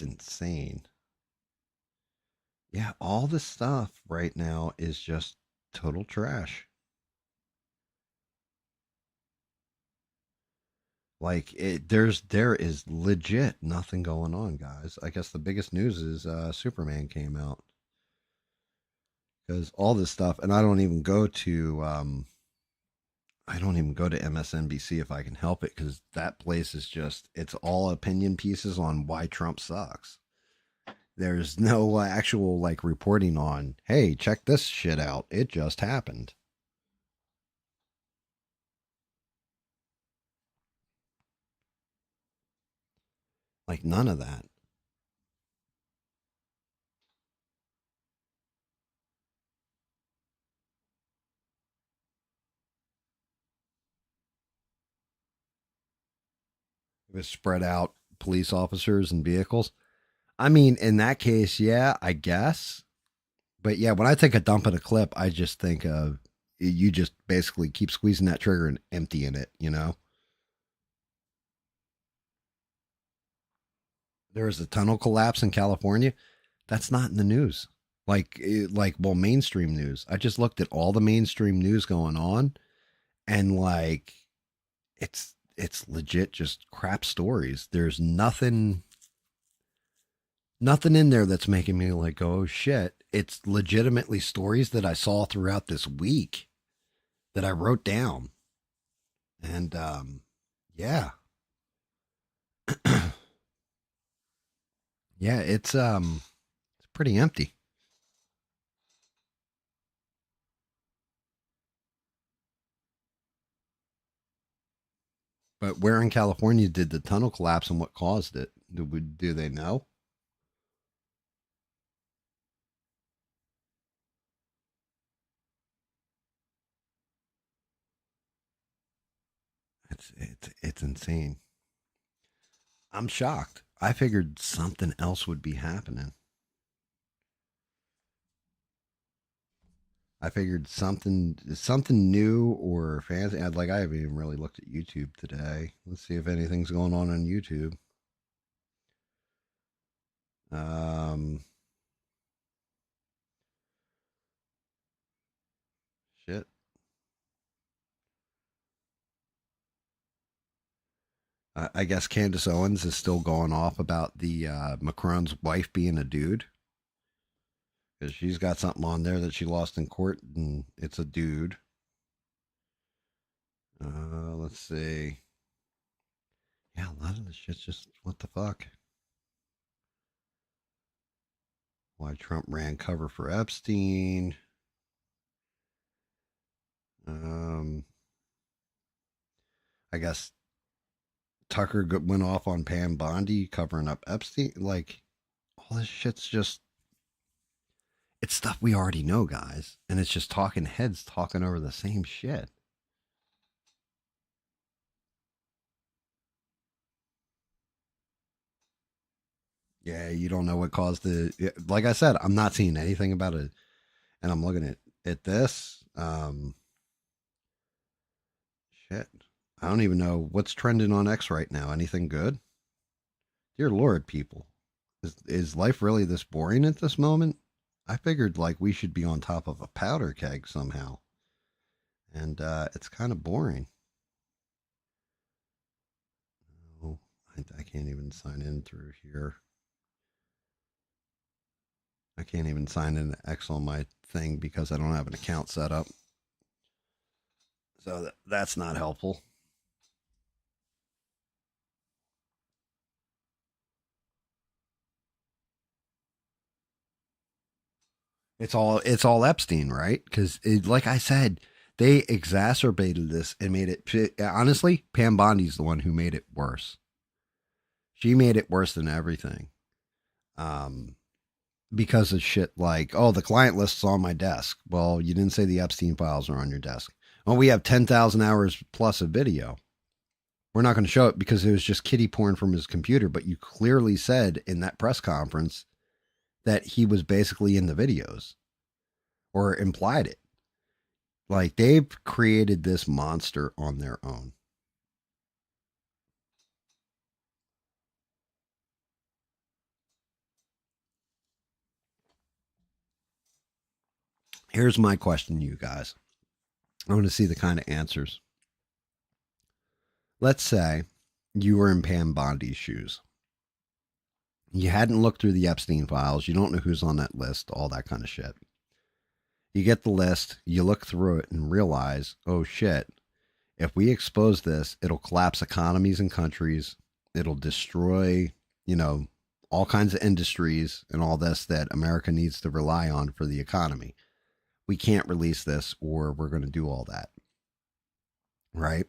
insane. Yeah, all this stuff right now is just total trash. Like there is legit nothing going on, guys. I guess the biggest news is Superman came out because all this stuff, and I don't even go to MSNBC if I can help it because that place is just it's all opinion pieces on why Trump sucks. There's no actual like reporting on, hey, check this shit out. It just happened. Like none of that. It was spread out police officers and vehicles. I mean, in that case, yeah, I guess. But yeah, when I take a dump in a clip, I just think of you just basically keep squeezing that trigger and emptying it, you know? There was a tunnel collapse in California. That's not in the news. Well, mainstream news. I just looked at all the mainstream news going on, and like, it's legit just crap stories. There's nothing in there that's making me like, oh shit. It's legitimately stories that I saw throughout this week that I wrote down, and yeah, yeah, it's pretty empty. But where in California did the tunnel collapse and what caused it? Do they know? It's insane. I'm shocked. I figured something else would be happening. I figured something new or fancy. Like I haven't even really looked at YouTube today. Let's see if anything's going on YouTube. Um, shit. I guess Candace Owens is still going off about the Macron's wife being a dude because she's got something on there that she lost in court and it's a dude. Let's see. Yeah, a lot of this shit's just what the fuck. Why Trump ran cover for Epstein. Um, I guess Tucker went off on Pam Bondi covering up Epstein. Like, all this shit's just, it's stuff we already know, guys. And it's just talking heads talking over the same shit. Yeah, you don't know what caused the. Like I said, I'm not seeing anything about it. And I'm looking at this. Shit. I don't even know what's trending on X right now. Anything good? Dear Lord, people. Is life really this boring at this moment? I figured like we should be on top of a powder keg somehow. And it's kind of boring. Oh, I can't even sign in through here. I can't even sign in X on my thing because I don't have an account set up. So that's not helpful. It's all Epstein, right? Because like I said, they exacerbated this and made it. Honestly, Pam Bondi's the one who made it worse. She made it worse than everything. Um, because of shit like, oh, the client list's on my desk. Well, you didn't say the Epstein files are on your desk. Well, we have 10,000 hours plus of video. We're not going to show it because it was just kiddie porn from his computer. But you clearly said in that press conference that he was basically in the videos or implied it. Like they've created this monster on their own. Here's my question to you guys. I want to see the kind of answers. Let's say you were in Pam Bondi's shoes. You hadn't looked through the Epstein files. You don't know who's on that list, all that kind of shit. You get the list, you look through it and realize, oh shit, if we expose this, it'll collapse economies and countries. It'll destroy, you know, all kinds of industries and all this that America needs to rely on for the economy. We can't release this or we're going to do all that. Right?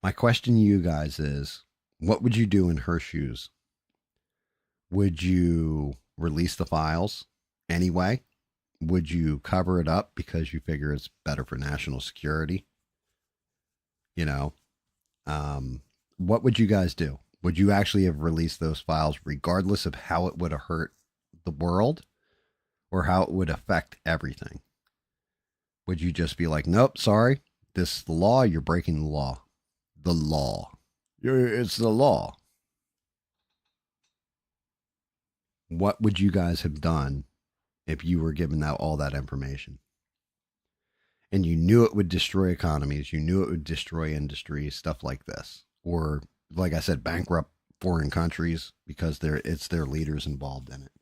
My question to you guys is what would you do in her shoes? Would you release the files anyway? Would you cover it up because you figure it's better for national security? You know, what would you guys do? Would you actually have released those files regardless of how it would have hurt the world or how it would affect everything? Would you just be like, nope, sorry, this is the law, you're breaking the law? The law. It's the law. What would you guys have done if you were given out all that information? And you knew it would destroy economies, you knew it would destroy industry, stuff like this. Or, like I said, bankrupt foreign countries because it's their leaders involved in it.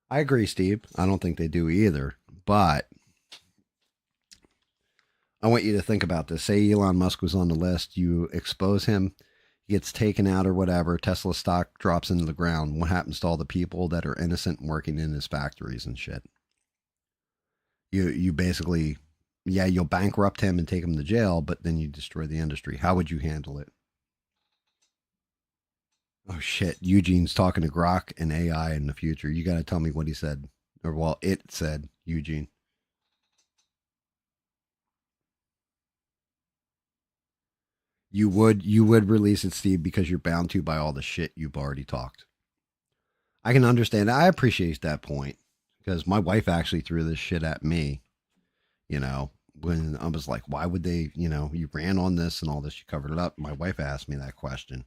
I agree, Steve. I don't think they do either. But I want you to think about this. Say Elon Musk was on the list, you expose him, he gets taken out or whatever, Tesla stock drops into the ground. What happens to all the people that are innocent and working in his factories and shit? You basically, yeah, you'll bankrupt him and take him to jail, but then you destroy the industry. How would you handle it? Oh shit, Eugene's talking to Grok and AI in the future. You got to tell me what he said. Or well, it said, Eugene. You would release it, Steve, because you're bound to by all the shit you've already talked. I can understand. I appreciate that point because my wife actually threw this shit at me. You know, when I was like, "Why would they?" You know, you ran on this and all this. You covered it up. My wife asked me that question,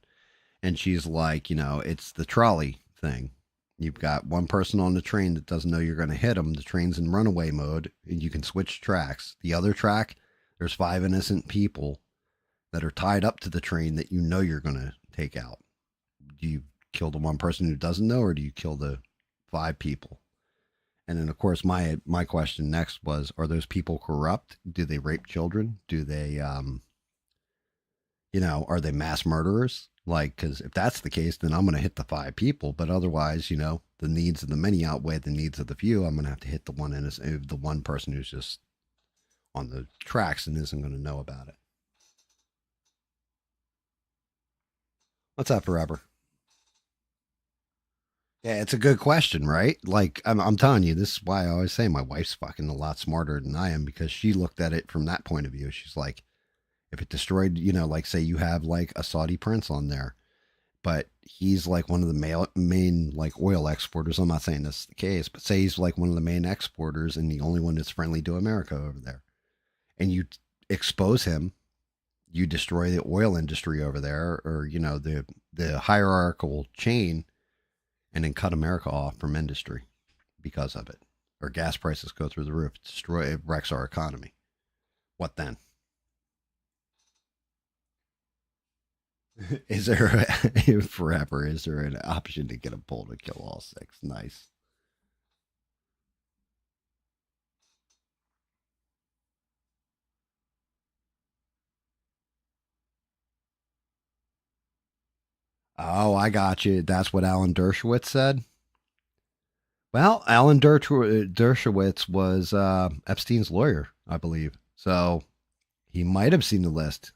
and she's like, it's the trolley thing. You've got one person on the train that doesn't know you're going to hit them. The train's in runaway mode, and you can switch tracks. The other track, there's five innocent people that are tied up to the train that you know you're going to take out. Do you kill the one person who doesn't know, or do you kill the five people? And then, of course, my question next was: are those people corrupt? Do they rape children? Do they, are they mass murderers? Like, because if that's the case, then I'm going to hit the five people. But otherwise, the needs of the many outweigh the needs of the few. I'm going to have to hit the one person who's just on the tracks and isn't going to know about it. What's up, Forever? Yeah, it's a good question, right? Like, I'm telling you, this is why I always say my wife's fucking a lot smarter than I am because she looked at it from that point of view. She's like, if it destroyed, like, say you have like a Saudi prince on there, but he's like one of the main like oil exporters. I'm not saying this is the case, but say he's like one of the main exporters and the only one that's friendly to America over there, and you expose him, you destroy the oil industry over there, or the hierarchical chain, and then cut America off from industry because of it, or gas prices go through the roof, it wrecks our economy. What then? Is there forever? Is there an option to get a bull to kill all six? Nice. Oh, I got you. That's what Alan Dershowitz said. Well, Alan Dershowitz was Epstein's lawyer, I believe. So he might have seen the list.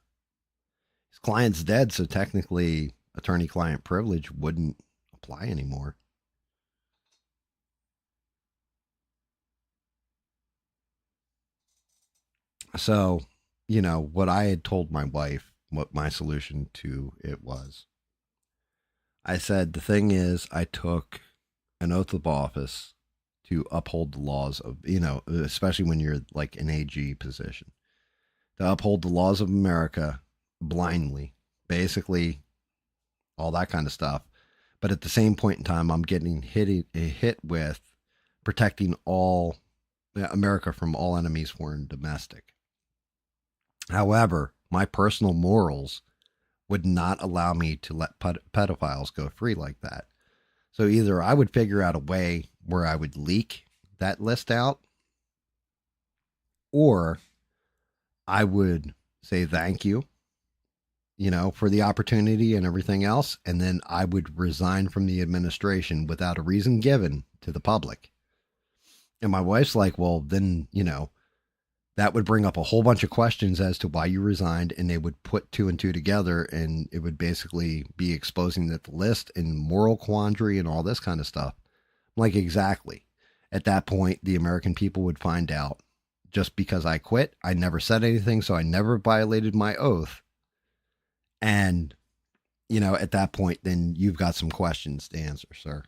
His client's dead, so technically, attorney-client privilege wouldn't apply anymore. So, what I had told my wife, what my solution to it was, I said, the thing is, I took an oath of office to uphold the laws of, especially when you're like an AG position, to uphold the laws of America blindly, basically all that kind of stuff. But at the same point in time, I'm getting hit with protecting all America from all enemies, foreign and domestic. However, my personal morals would not allow me to let pedophiles go free like that. So either I would figure out a way where I would leak that list out, or I would say thank you, for the opportunity and everything else. And then I would resign from the administration without a reason given to the public. And my wife's like, well, then, that would bring up a whole bunch of questions as to why you resigned, and they would put two and two together, and it would basically be exposing that the list and moral quandary and all this kind of stuff. Like, exactly. At that point, the American people would find out. Just because I quit, I never said anything, so I never violated my oath. And, at that point, then you've got some questions to answer, sir.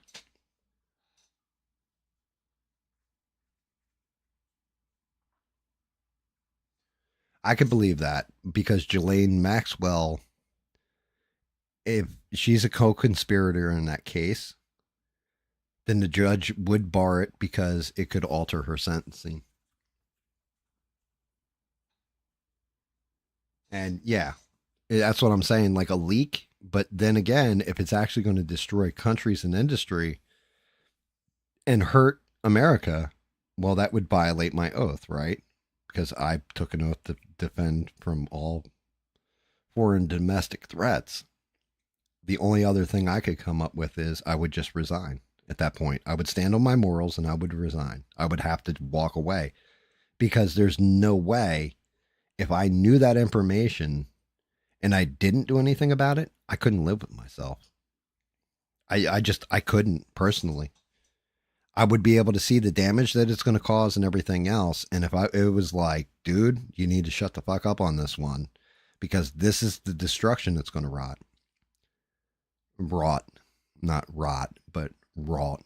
I could believe that because Ghislaine Maxwell, if she's a co-conspirator in that case, then the judge would bar it because it could alter her sentencing. And yeah, that's what I'm saying, like a leak. But then again, if it's actually going to destroy countries and industry and hurt America, well, that would violate my oath, right? Because I took an oath to defend from all foreign domestic threats. The only other thing I could come up with is I would just resign at that point. I would stand on my morals and I would resign. I would have to walk away because there's no way, if I knew that information and I didn't do anything about it, I couldn't live with myself. I couldn't personally. I would be able to see the damage that it's going to cause and everything else. And if it was like, dude, you need to shut the fuck up on this one because this is the destruction that's going to rot, not rot, but rot.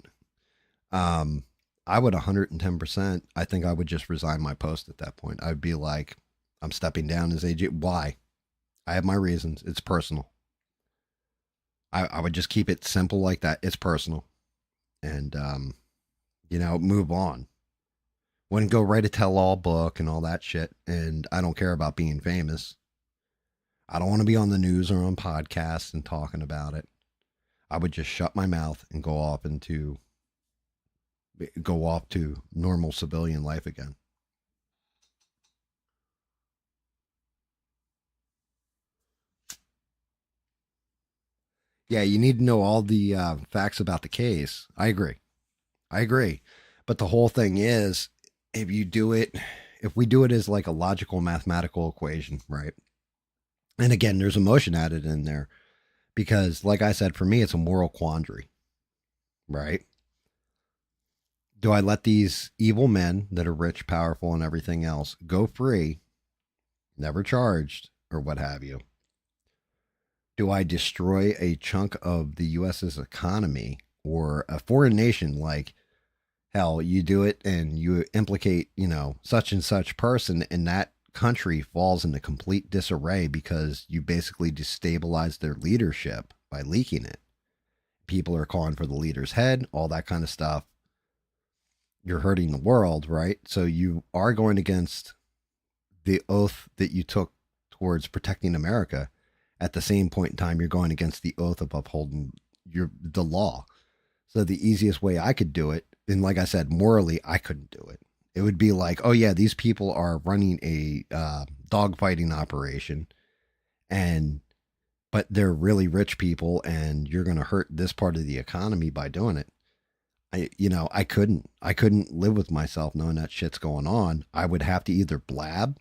Um, I would 110%. I think I would just resign my post at that point. I'd be like, I'm stepping down as AG. Why? I have my reasons. It's personal. I would just keep it simple like that. It's personal. And, move on. Wouldn't go write a tell all book and all that shit. And I don't care about being famous. I don't want to be on the news or on podcasts and talking about it. I would just shut my mouth and go off to normal civilian life again. Yeah, you need to know all the facts about the case. I agree. I agree. But the whole thing is, if you do it, if we do it as like a logical mathematical equation, right? And again, there's emotion added in there because, like I said, for me, it's a moral quandary, right? Do I let these evil men that are rich, powerful, and everything else go free, never charged, or what have you? Do I destroy a chunk of the US's economy or a foreign nation like hell, you do it and you implicate, such and such person, and that country falls into complete disarray because you basically destabilize their leadership by leaking it. People are calling for the leader's head, all that kind of stuff. You're hurting the world, right? So you are going against the oath that you took towards protecting America. At the same point in time, you're going against the oath of upholding the law. So the easiest way I could do it, and like I said, morally, I couldn't do it. It would be like, oh yeah, these people are running a dogfighting operation, but they're really rich people, and you're going to hurt this part of the economy by doing it. I couldn't live with myself knowing that shit's going on. I would have to either blab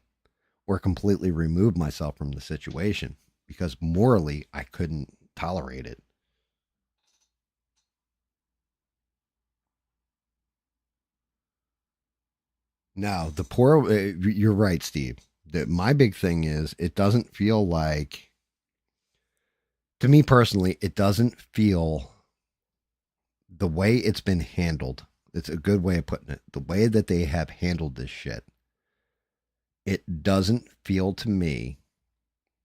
or completely remove myself from the situation because morally I couldn't tolerate it. No, the poor. You're right, Steve. My big thing is it doesn't feel like, to me personally, it doesn't feel the way it's been handled. It's a good way of putting it. The way that they have handled this shit, it doesn't feel to me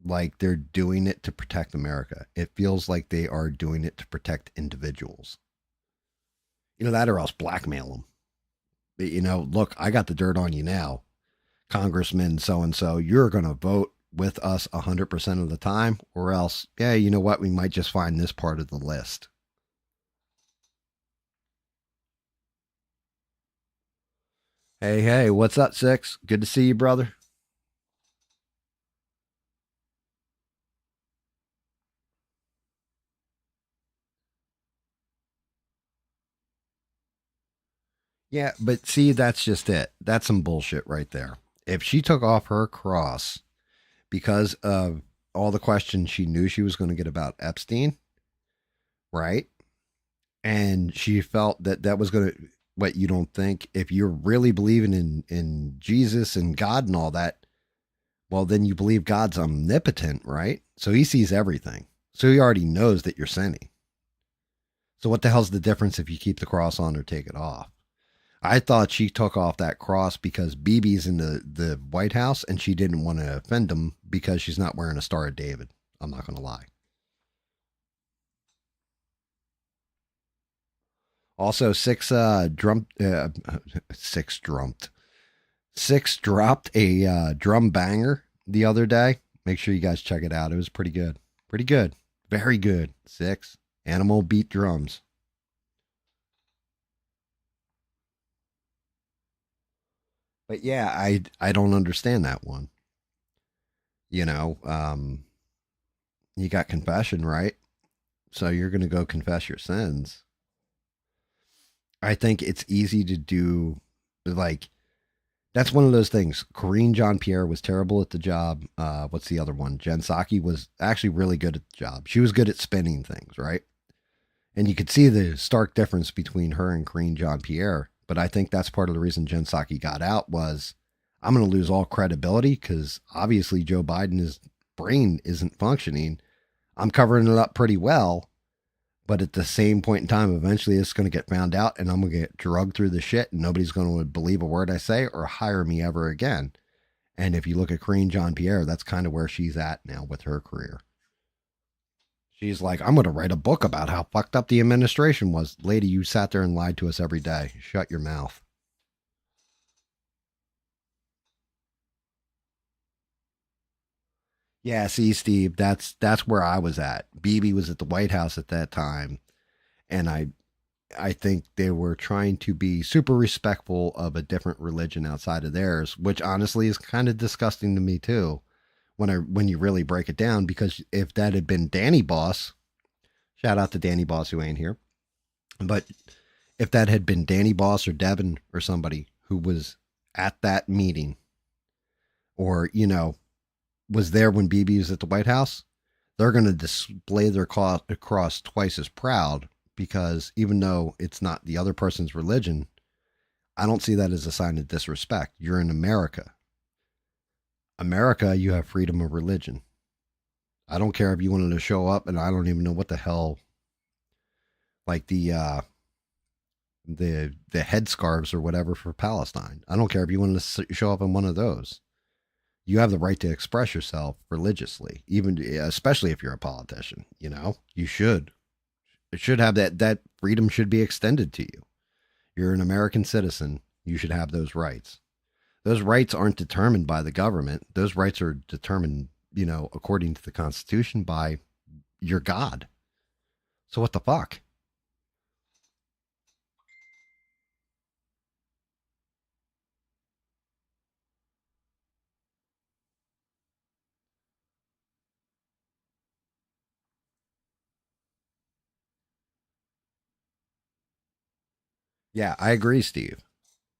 like they're doing it to protect America. It feels like they are doing it to protect individuals. That or else blackmail them. Look, I got the dirt on you now, Congressman so and so. You're going to vote with us 100% of the time, or else, yeah, you know what? We might just find this part of the list. Hey, hey, what's up, Six? Good to see you, brother. Yeah, but see, that's just it. That's some bullshit right there. If she took off her cross because of all the questions she knew she was going to get about Epstein, right? And she felt that that was going to, what you don't think, if you're really believing in Jesus and God and all that, well, then you believe God's omnipotent, right? So he sees everything. So he already knows that you're sinning. So what the hell's the difference if you keep the cross on or take it off? I thought she took off that cross because BB's in the White House and she didn't want to offend him because she's not wearing a Star of David. I'm not going to lie. Also, Six dropped a drum banger the other day. Make sure you guys check it out. It was pretty good. Pretty good. Very good. Six. Animal beat drums. But yeah, I don't understand that one. You know, you got confession, right? So you're going to go confess your sins. I think it's easy to do, like, that's one of those things. Corinne Jean Pierre was terrible at the job. What's the other one? Jen Psaki was actually really good at the job. She was good at spinning things, right? And you could see the stark difference between her and Corinne Jean Pierre. But I think that's part of the reason Jen Psaki got out was I'm going to lose all credibility because obviously Joe Biden is brain isn't functioning. I'm covering it up pretty well, but at the same point in time, eventually it's going to get found out and I'm going to get drugged through the shit and nobody's going to believe a word I say or hire me ever again. And if you look at Karine Jean-Pierre, that's kind of where she's at now with her career. She's like, I'm going to write a book about how fucked up the administration was. Lady, you sat there and lied to us every day. Shut your mouth. Yeah, see, Steve, that's where I was at. Bibi was at the White House at that time, and I think they were trying to be super respectful of a different religion outside of theirs, which honestly is kind of disgusting to me too. When you really break it down, because if that had been Danny Boss, shout out to Danny Boss who ain't here, but if that had been Danny Boss or Devin or somebody who was at that meeting, or was there when Bibi was at the White House, they're going to display their cross twice as proud because even though it's not the other person's religion, I don't see that as a sign of disrespect. You're in America. America, you have freedom of religion. I don't care if you wanted to show up, and I don't even know what the hell, like the headscarves or whatever for Palestine. I don't care if you wanted to show up in one of those. You have the right to express yourself religiously, even especially if you're a politician. You should. It should have that freedom should be extended to you. You're an American citizen. You should have those rights. Those rights aren't determined by the government. Those rights are determined, according to the Constitution by your God. So what the fuck? Yeah, I agree, Steve.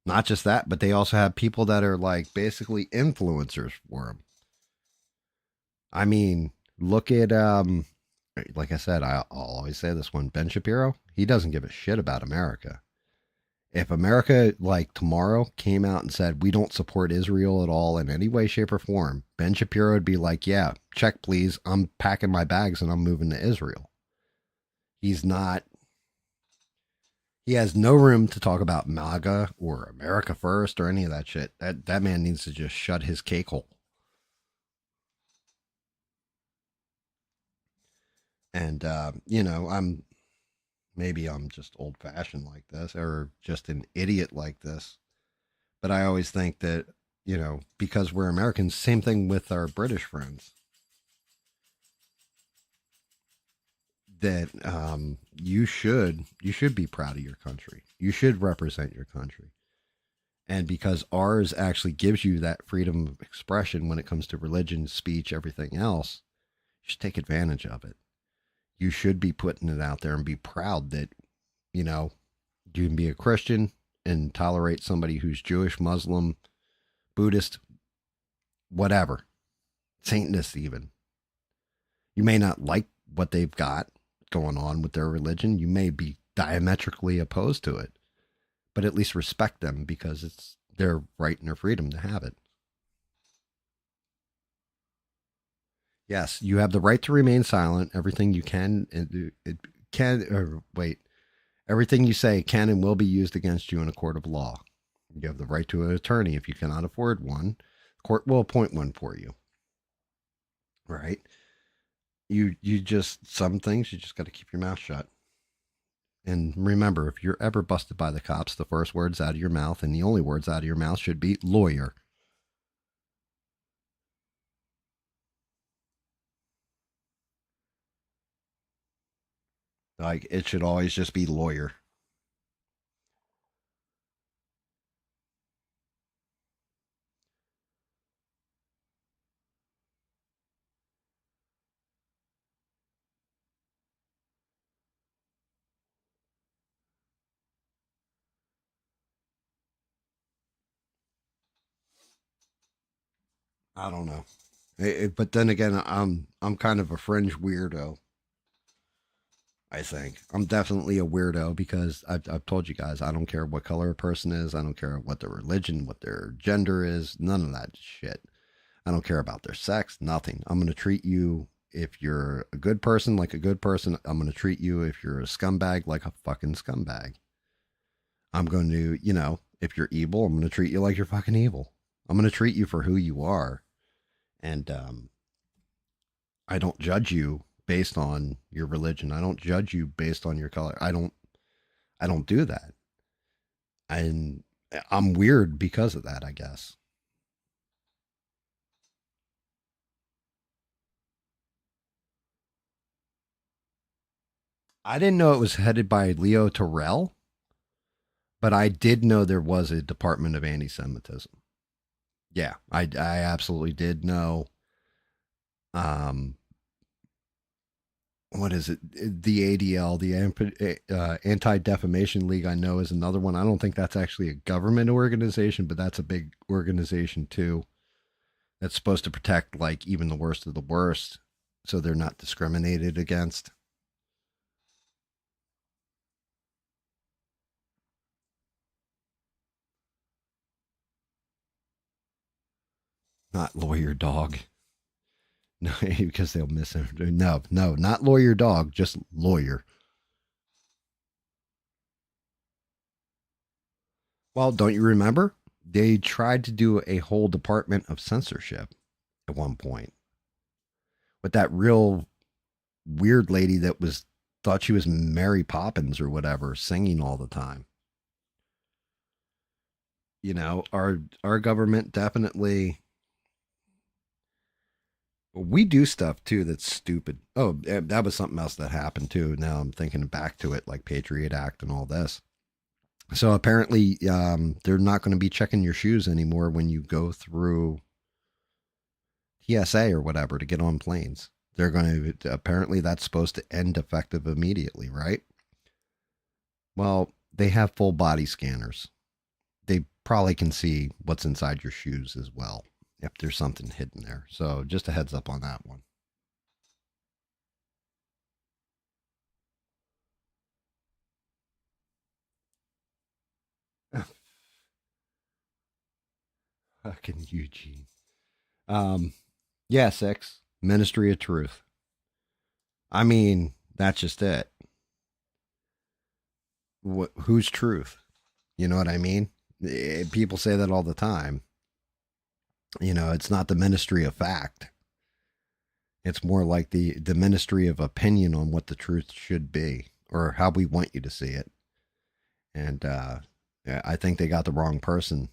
Not just that, but they also have people that are like basically influencers for them. I mean, look at like I said, I'll always say this one, Ben Shapiro, he doesn't give a shit about America. If America, like tomorrow, came out and said, we don't support Israel at all in any way, shape, or form, Ben Shapiro would be like, yeah, check, please. I'm packing my bags and I'm moving to Israel. He's not, he has no room to talk about MAGA or America First or any of that shit. That man needs to just shut his cake hole. And, maybe I'm just old fashioned like this or just an idiot like this. But I always think that, because we're Americans, same thing with our British friends, that you should be proud of your country. You should represent your country. And because ours actually gives you that freedom of expression when it comes to religion, speech, everything else, you should take advantage of it. You should be putting it out there and be proud that, you know, you can be a Christian and tolerate somebody who's Jewish, Muslim, Buddhist, whatever, Satanist even. You may not like what they've got going on with their religion. You may be diametrically opposed to it, but at least respect them because it's their right and their freedom to have it. Yes, you have the right to remain silent. Everything you can, it can, or wait, everything you say can and will be used against you in a court of law. You have the right to an attorney if you cannot afford one. The court will appoint one for you. Right? You just some things you just got to keep your mouth shut. And remember, if you're ever busted by the cops, the first words out of your mouth and the only words out of your mouth should be lawyer. Like it should always just be lawyer. I don't know. But then again, I'm kind of a fringe weirdo. I think I'm definitely a weirdo because I've told you guys I don't care what color a person is. I don't care what their religion, what their gender is. None of that shit. I don't care about their sex, nothing. I'm going to treat you, if you're a good person, like a good person. I'm going to treat you, if you're a scumbag, like a fucking scumbag. I'm going to, if you're evil, I'm going to treat you like you're fucking evil. I'm going to treat you for who you are. And I don't judge you based on your religion. I don't judge you based on your color. I don't do that. And I'm weird because of that, I guess. I didn't know it was headed by Leo Terrell, but I did know there was a Department of Anti-Semitism. Yeah, I absolutely did know. Um, what is it? The ADL, the Anti Defamation League, I know is another one. I don't think that's actually a government organization, but that's a big organization too. That's supposed to protect like even the worst of the worst, so they're not discriminated against. Not lawyer dog. No, because they'll miss him. No, no, not lawyer dog, just lawyer. Well, don't you remember? They tried to do a whole department of censorship at one point with that real weird lady that was thought she was Mary Poppins or whatever, singing all the time. Our government definitely, we do stuff too that's stupid. Oh, that was something else that happened too. Now I'm thinking back to it, like Patriot Act and all this. So apparently, they're not going to be checking your shoes anymore when you go through TSA or whatever to get on planes. They're going to, apparently that's supposed to end effective immediately, right? Well, they have full body scanners. They probably can see what's inside your shoes as well if there's something hidden there. So just a heads up on that one. Fucking Eugene. Um, yeah, six. Ministry of Truth. I mean, that's just it. Whose truth? You know what I mean? People say that all the time. It's not the ministry of fact. It's more like the ministry of opinion on what the truth should be or how we want you to see it. And yeah, I think they got the wrong person.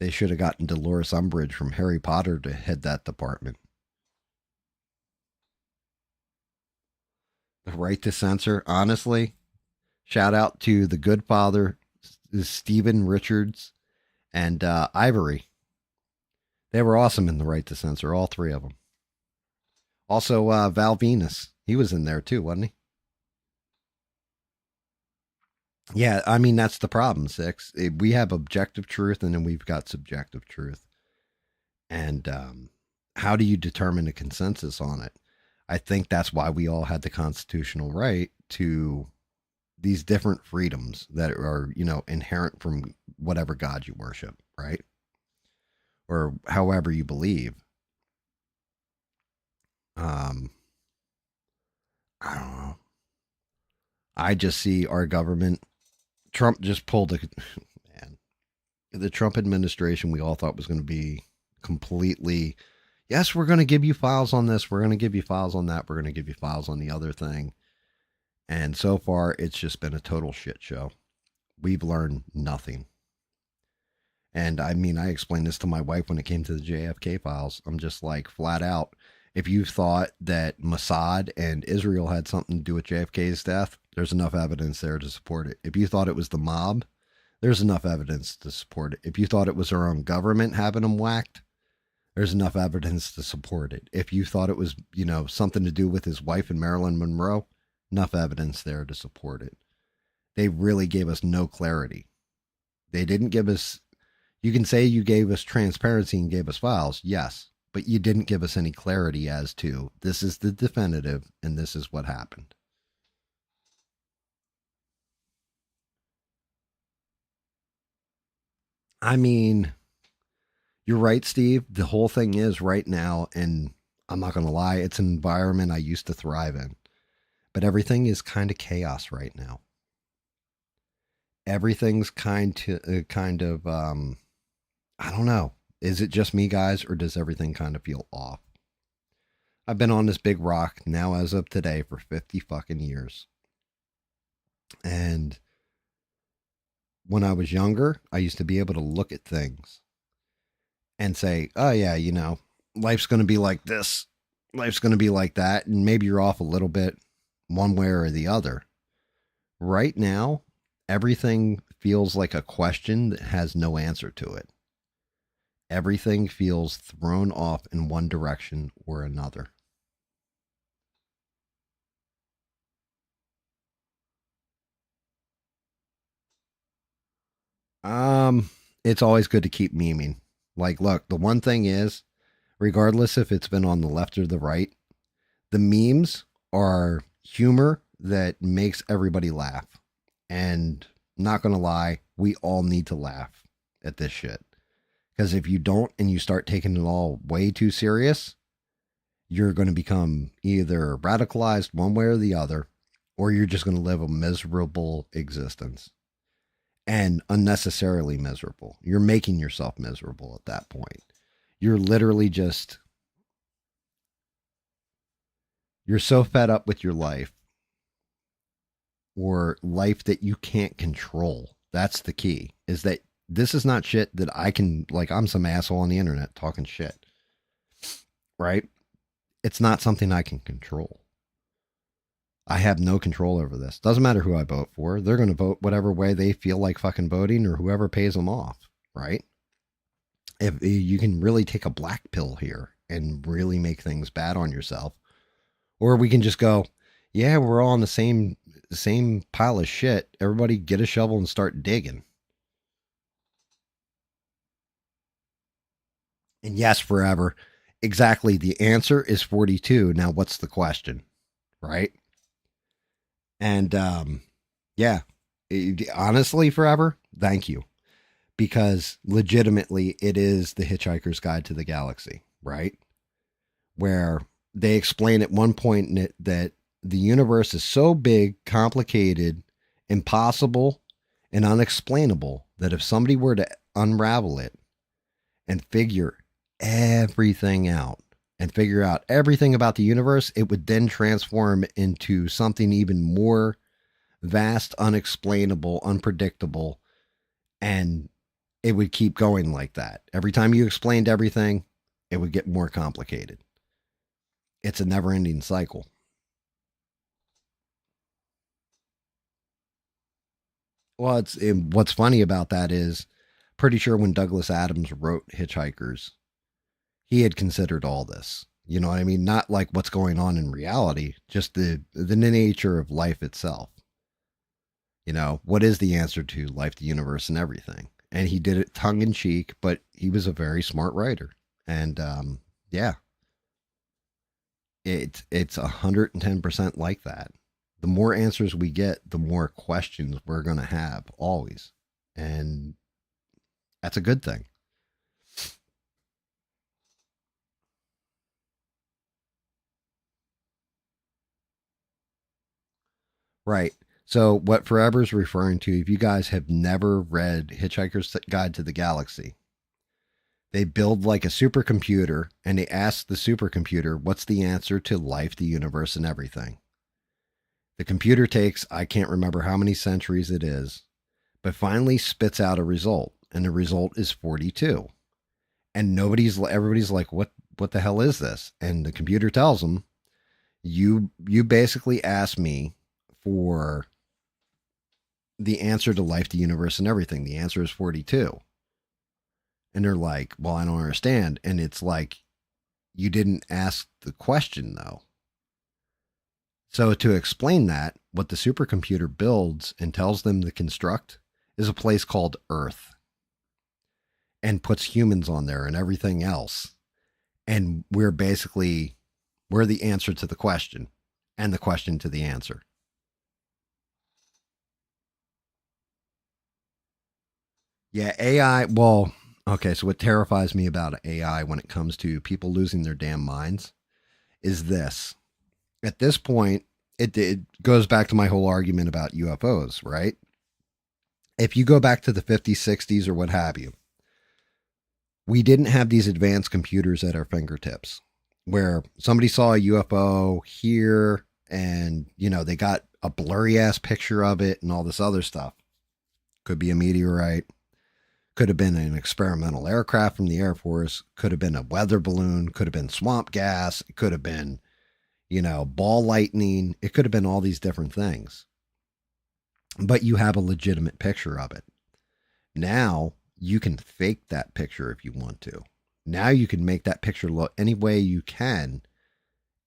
They should have gotten Dolores Umbridge from Harry Potter to head that department. The right to censor, honestly, shout out to the good father, Stephen Richards, and Ivory. They were awesome in the right to censor, all three of them. Also, Val Venus, he was in there too, wasn't he? Yeah, I mean that's the problem. Six, we have objective truth, and then we've got subjective truth. And how do you determine a consensus on it? I think that's why we all had the constitutional right to these different freedoms that are, inherent from whatever God you worship, right? Or however you believe. Um, I don't know. I just see our government. Trump just pulled a man. The Trump administration we all thought was going to be completely. Yes, we're going to give you files on this. We're going to give you files on that. We're going to give you files on the other thing. And so far, it's just been a total shit show. We've learned nothing. And I mean, I explained this to my wife when it came to the JFK files. I'm just like flat out. If you thought that Mossad and Israel had something to do with JFK's death, there's enough evidence there to support it. If you thought it was the mob, there's enough evidence to support it. If you thought it was our own government having him whacked, there's enough evidence to support it. If you thought it was, something to do with his wife and Marilyn Monroe, enough evidence there to support it. They really gave us no clarity. They didn't give us, you can say you gave us transparency and gave us files, yes, but you didn't give us any clarity as to this is the definitive and this is what happened. I mean, You're right, Steve. The whole thing is right now, and I'm not going to lie, it's an environment I used to thrive in. But everything is kind of chaos right now. Everything's kind of I don't know. Is it just me, guys, or does everything kind of feel off? I've been on this big rock now as of today for 50 fucking years. And when I was younger, I used to be able to look at things and say, oh, yeah, life's going to be like this. Life's going to be like that. And maybe you're off a little bit one way or the other. Right now, everything feels like a question that has no answer to it. Everything feels thrown off in one direction or another. Um, it's always good to keep memeing. Like, look, the one thing is, regardless if it's been on the left or the right, the memes are humor that makes everybody laugh. And not gonna lie, we all need to laugh at this shit. Because if you don't and you start taking it all way too serious, you're going to become either radicalized one way or the other, or you're just going to live a miserable existence and unnecessarily miserable. You're making yourself miserable at that point. You're literally just, you're so fed up with your life or life that you can't control. That's the key, is that this is not shit that I can, like, I'm some asshole on the internet talking shit, right? It's not something I can control. I have no control over this. Doesn't matter who I vote for. They're going to vote whatever way they feel like fucking voting or whoever pays them off, right? If you can really take a black pill here and really make things bad on yourself, or we can just go, yeah, we're all in the same pile of shit. Everybody get a shovel and start digging. And yes, forever. Exactly. The answer is 42. Now, what's the question? Right? And yeah, honestly, forever, thank you. Because legitimately, it is the Hitchhiker's Guide to the Galaxy, right? Where they explain at one point in it that the universe is so big, complicated, impossible, and unexplainable that if somebody were to unravel it and figure everything out and figure out everything about the universe, it would then transform into something even more vast, unexplainable, unpredictable, and it would keep going like that. Every time you explained everything, it would get more complicated. It's a never ending cycle. What's funny about that is, pretty sure when Douglas Adams wrote Hitchhikers, he had considered all this. You know what I mean? Not like what's going on in reality, just the nature of life itself. What is the answer to life, the universe, and everything? And he did it tongue in cheek, but he was a very smart writer. And yeah, it's 110% like that. The more answers we get, the more questions we're going to have always. And that's a good thing. Right. So, what Forever's referring to, if you guys have never read Hitchhiker's Guide to the Galaxy, they build like a supercomputer and they ask the supercomputer, what's the answer to life, the universe, and everything? The computer takes, I can't remember how many centuries it is, but finally spits out a result. And the result is 42. And everybody's like, what the hell is this? And the computer tells them, you basically asked me for the answer to life, the universe, and everything. The answer is 42. And they're like, well, I don't understand. And it's like, you didn't ask the question, though. So, to explain that, what the supercomputer builds and tells them to construct is a place called Earth and puts humans on there and everything else. And we're the answer to the question and the question to the answer. Yeah, AI, well, Okay, so what terrifies me about AI when it comes to people losing their damn minds is this. At this point, it goes back to my whole argument about UFOs, right? If you go back to the 50s, 60s, or what have you, we didn't have these advanced computers at our fingertips where somebody saw a UFO here and, they got a blurry ass picture of it and all this other stuff. Could be a meteorite, could have been an experimental aircraft from the Air Force, could have been a weather balloon, could have been swamp gas, it could have been, ball lightning, it could have been all these different things. But you have a legitimate picture of it. Now you can fake that picture if you want to. Now you can make that picture look any way you can.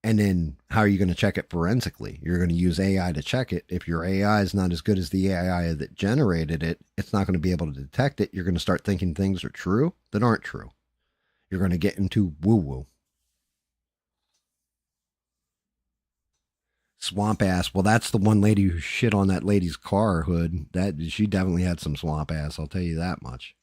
And then how are you going to check it forensically? You're going to use AI to check it. If your AI is not as good as the AI that generated it, it's not going to be able to detect it. You're going to start thinking things are true that aren't true. You're going to get into woo woo. Swamp ass. Well, that's the one lady who shit on that lady's car hood. That she definitely had some swamp ass. I'll tell you that much.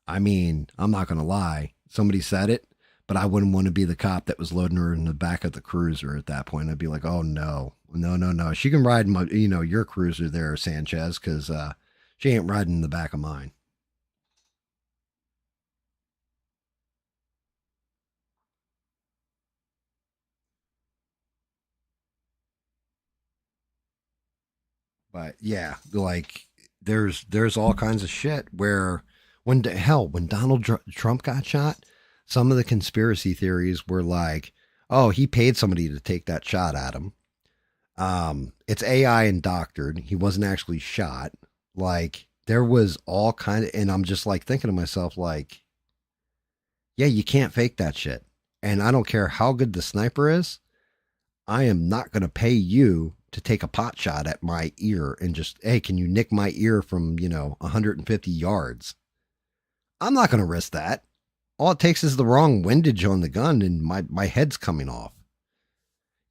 I mean, I'm not going to lie. Somebody said it, but I wouldn't want to be the cop that was loading her in the back of the cruiser at that point. I'd be like, oh no, no, no, no. She can ride my, your cruiser there, Sanchez, because she ain't riding in the back of mine. But yeah, like there's all kinds of shit where when Donald Trump got shot, some of the conspiracy theories were like, oh, he paid somebody to take that shot at him. It's AI and doctored. He wasn't actually shot. Like there was all kind of, and I'm just like thinking to myself, like, yeah, you can't fake that shit. And I don't care how good the sniper is. I am not going to pay you to take a pot shot at my ear and just, hey, can you nick my ear from, 150 yards? I'm not going to risk that. All it takes is the wrong windage on the gun and my head's coming off.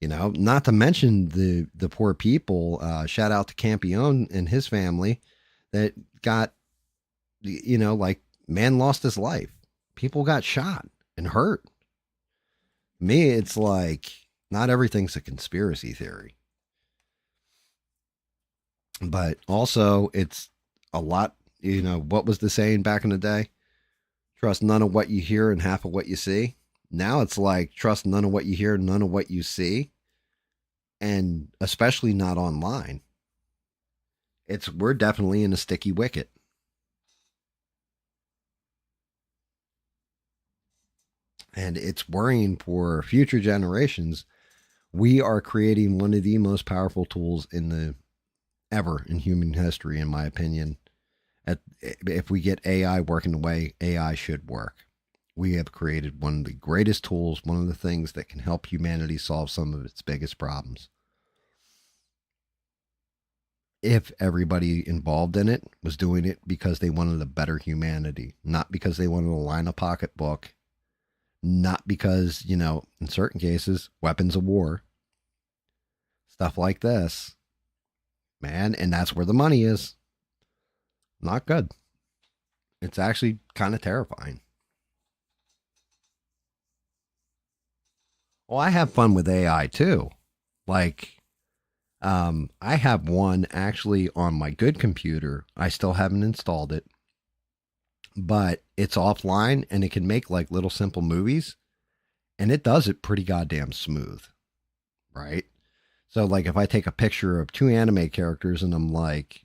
Not to mention the poor people. Shout out to Campione and his family that got, like man lost his life. People got shot and hurt. Me, it's like not everything's a conspiracy theory, but also it's a lot. What was the saying back in the day? Trust none of what you hear and half of what you see. Now it's like trust none of what you hear, none of what you see, and especially not online. We're definitely in a sticky wicket. And it's worrying for future generations. We are creating one of the most powerful tools in the ever in human history, in my opinion. If we get AI working the way AI should work, we have created one of the greatest tools, one of the things that can help humanity solve some of its biggest problems. If everybody involved in it was doing it because they wanted a better humanity, not because they wanted to line a pocketbook, not because, in certain cases, weapons of war, stuff like this, man, and that's where the money is. Not good. It's actually kind of terrifying. Well, I have fun with AI too. Like, I have one actually on my good computer. I still haven't installed it, but it's offline and it can make like little simple movies and it does it pretty goddamn smooth, right? So like if I take a picture of two anime characters and I'm like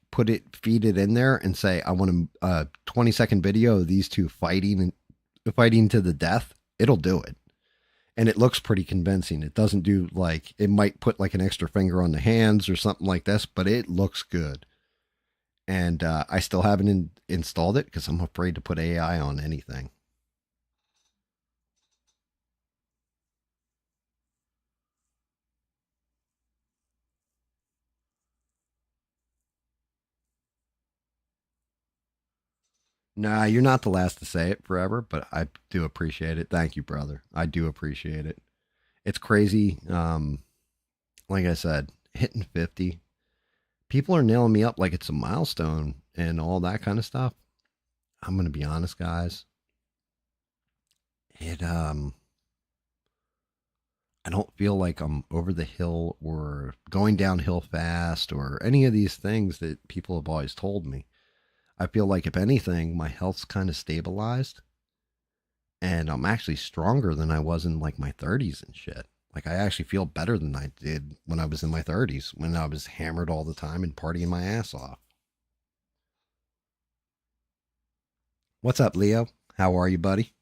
feed it in there and say I want a 20-second video of these two fighting to the death, it'll do it. And it looks pretty convincing. It doesn't do like it might put like an extra finger on the hands or something like this, but it looks good. And I still haven't installed it because I'm afraid to put AI on anything. Nah, you're not the last to say it forever, but I do appreciate it. Thank you, brother. I do appreciate it. It's crazy. Like I said, hitting 50, people are nailing me up like it's a milestone and all that kind of stuff. I'm going to be honest, guys. It I don't feel like I'm over the hill or going downhill fast or any of these things that people have always told me. I feel like if anything, my health's kind of stabilized and I'm actually stronger than I was in like my 30s and shit. Like I actually feel better than I did when I was in my 30s when I was hammered all the time and partying my ass off. What's up, Leo? How are you, buddy?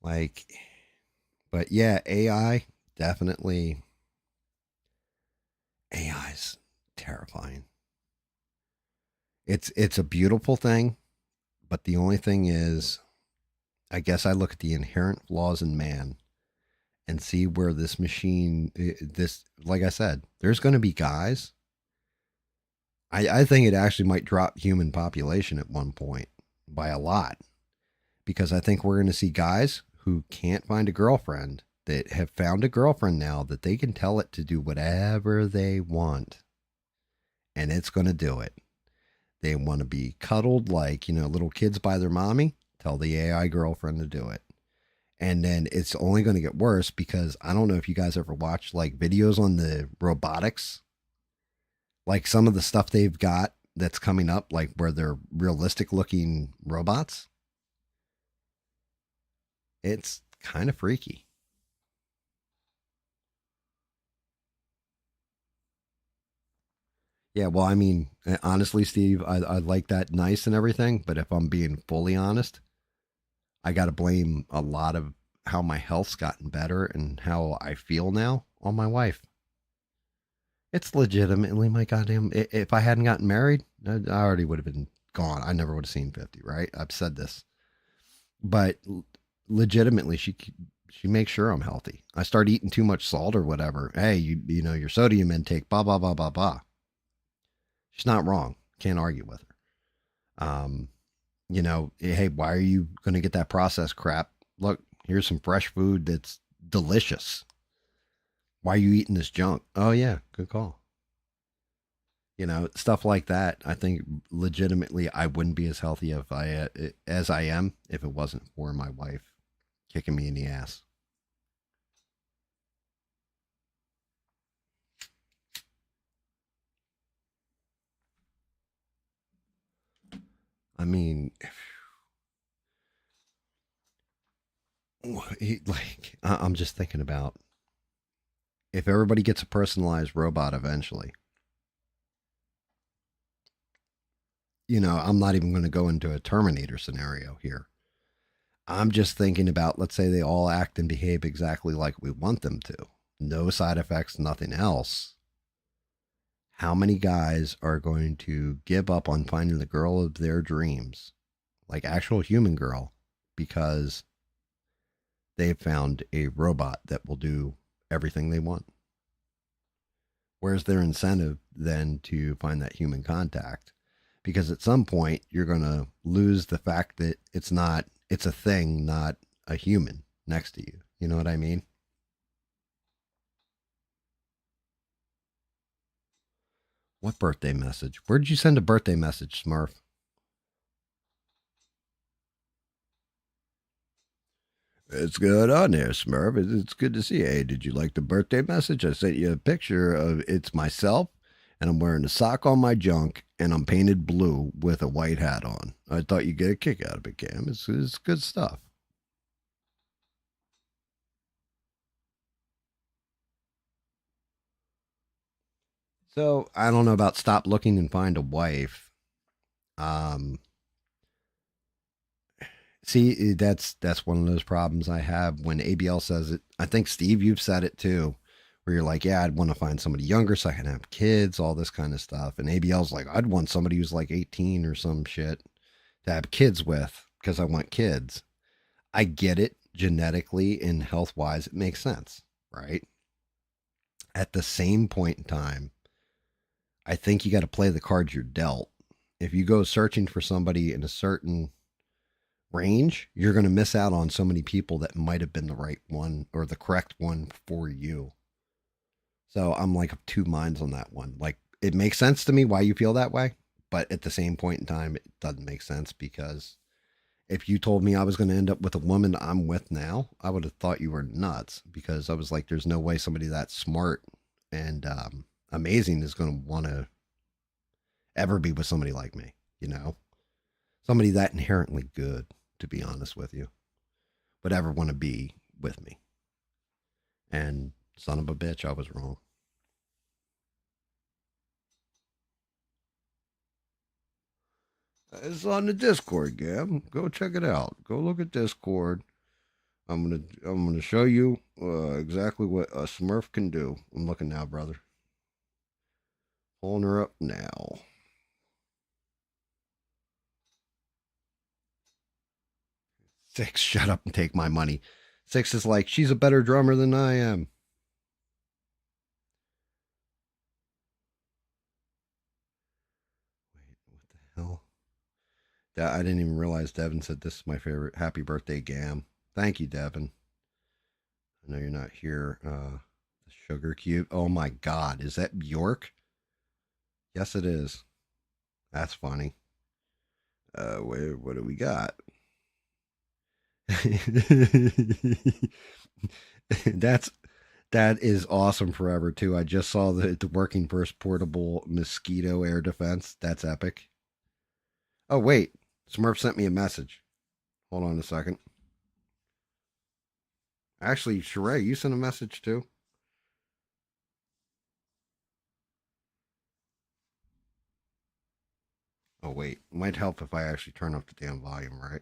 Like, but yeah, AI definitely AI's terrifying. It's a beautiful thing, but the only thing is, I guess I look at the inherent flaws in man and see where this machine, this, like I said, there's going to be guys. I think it actually might drop human population at one point by a lot because I think we're going to see guys who can't find a girlfriend that have found a girlfriend now that they can tell it to do whatever they want and it's going to do it. They want to be cuddled like, little kids by their mommy. Tell the AI girlfriend to do it. And then it's only going to get worse because I don't know if you guys ever watched like videos on the robotics, like some of the stuff they've got that's coming up, like where they're realistic looking robots. It's kind of freaky. Yeah, well, I mean, honestly, Steve, I like that nice and everything, but if I'm being fully honest, I got to blame a lot of how my health's gotten better and how I feel now on my wife. It's legitimately my goddamn. If I hadn't gotten married, I already would have been gone. I never would have seen 50, right? I've said this, but legitimately, she makes sure I'm healthy. I start eating too much salt or whatever. Hey, you know your sodium intake, blah blah blah blah blah. She's not wrong. Can't argue with her. Hey, why are you going to get that processed crap? Look, here's some fresh food that's delicious. Why are you eating this junk? Oh yeah, good call. Stuff like that. I think legitimately I wouldn't be as healthy if I as I am if it wasn't for my wife kicking me in the ass. I mean, like I'm just thinking about if everybody gets a personalized robot eventually. I'm not even going to go into a Terminator scenario here. I'm just thinking about, let's say they all act and behave exactly like we want them to. No side effects, nothing else. How many guys are going to give up on finding the girl of their dreams, like actual human girl, because they've found a robot that will do everything they want? Where's their incentive then to find that human contact? Because at some point you're going to lose the fact that it's a thing, not a human next to you. You know what I mean? What birthday message? Where did you send a birthday message, Smurf? It's good on there, Smurf. It's good to see you. Hey, did you like the birthday message? I sent you a picture of it's myself, and I'm wearing a sock on my junk, and I'm painted blue with a white hat on. I thought you'd get a kick out of it, Cam. It's good stuff. So I don't know about stop looking and find a wife. Um, See, that's one of those problems I have when ABL says it. I think Steve, you've said it too, where you're like, yeah, I'd want to find somebody younger so I can have kids, all this kind of stuff. And ABL's like, I'd want somebody who's like 18 or some shit to have kids with because I want kids. I get it genetically and health wise, it makes sense, right? At the same point in time, I think you got to play the cards you're dealt. If you go searching for somebody in a certain range, you're going to miss out on so many people that might have been the right one or the correct one for you. So I'm like of two minds on that one. Like it makes sense to me why you feel that way, but at the same point in time, it doesn't make sense because if you told me I was going to end up with a woman I'm with now, I would have thought you were nuts because I was like, there's no way somebody that smart and amazing is going to want to ever be with somebody like me, you know? Somebody that inherently good, to be honest with you, would ever want to be with me. And son of a bitch, I was wrong. It's on the Discord, Gam. Go check it out. Go look at Discord. I'm gonna show you exactly what a Smurf can do. I'm looking now, brother. Pulling her up now. Six, shut up and take my money. Six is like, she's a better drummer than I am. Wait, what the hell? I didn't even realize Devin said this is my favorite. Happy birthday, Gam. Thank you, Devin. I know you're not here. The sugar cube. Oh my God, is that Bjork? Yes, it is. That's funny. What do we got? That's that is awesome forever too. I just saw the working first portable mosquito air defense. That's epic. Oh wait, Smurf sent me a message. Hold on a second. Actually, Sheree, you sent a message too. Oh wait, might help if I actually turn up the damn volume, right?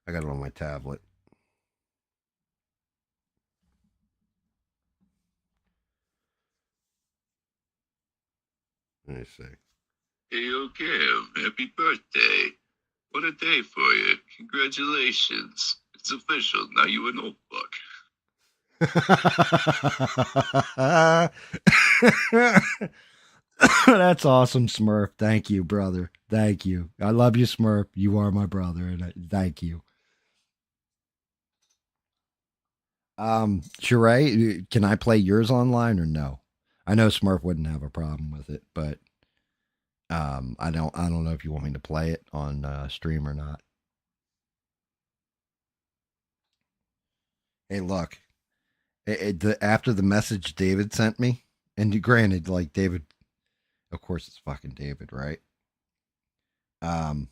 I got it on my tablet. Let me see. Hey, yo, Cam, happy birthday. What a day for you. Congratulations. It's official. Now you an old buck. That's awesome, Smurf. Thank you, brother. Thank you. I love you, Smurf. You are my brother, and thank you. Sheree, can I play yours online or no? I know Smurf wouldn't have a problem with it, but I don't know if you want me to play it on stream or not. Hey, look, after the message David sent me, and granted, like David, of course, it's fucking David, right? Um,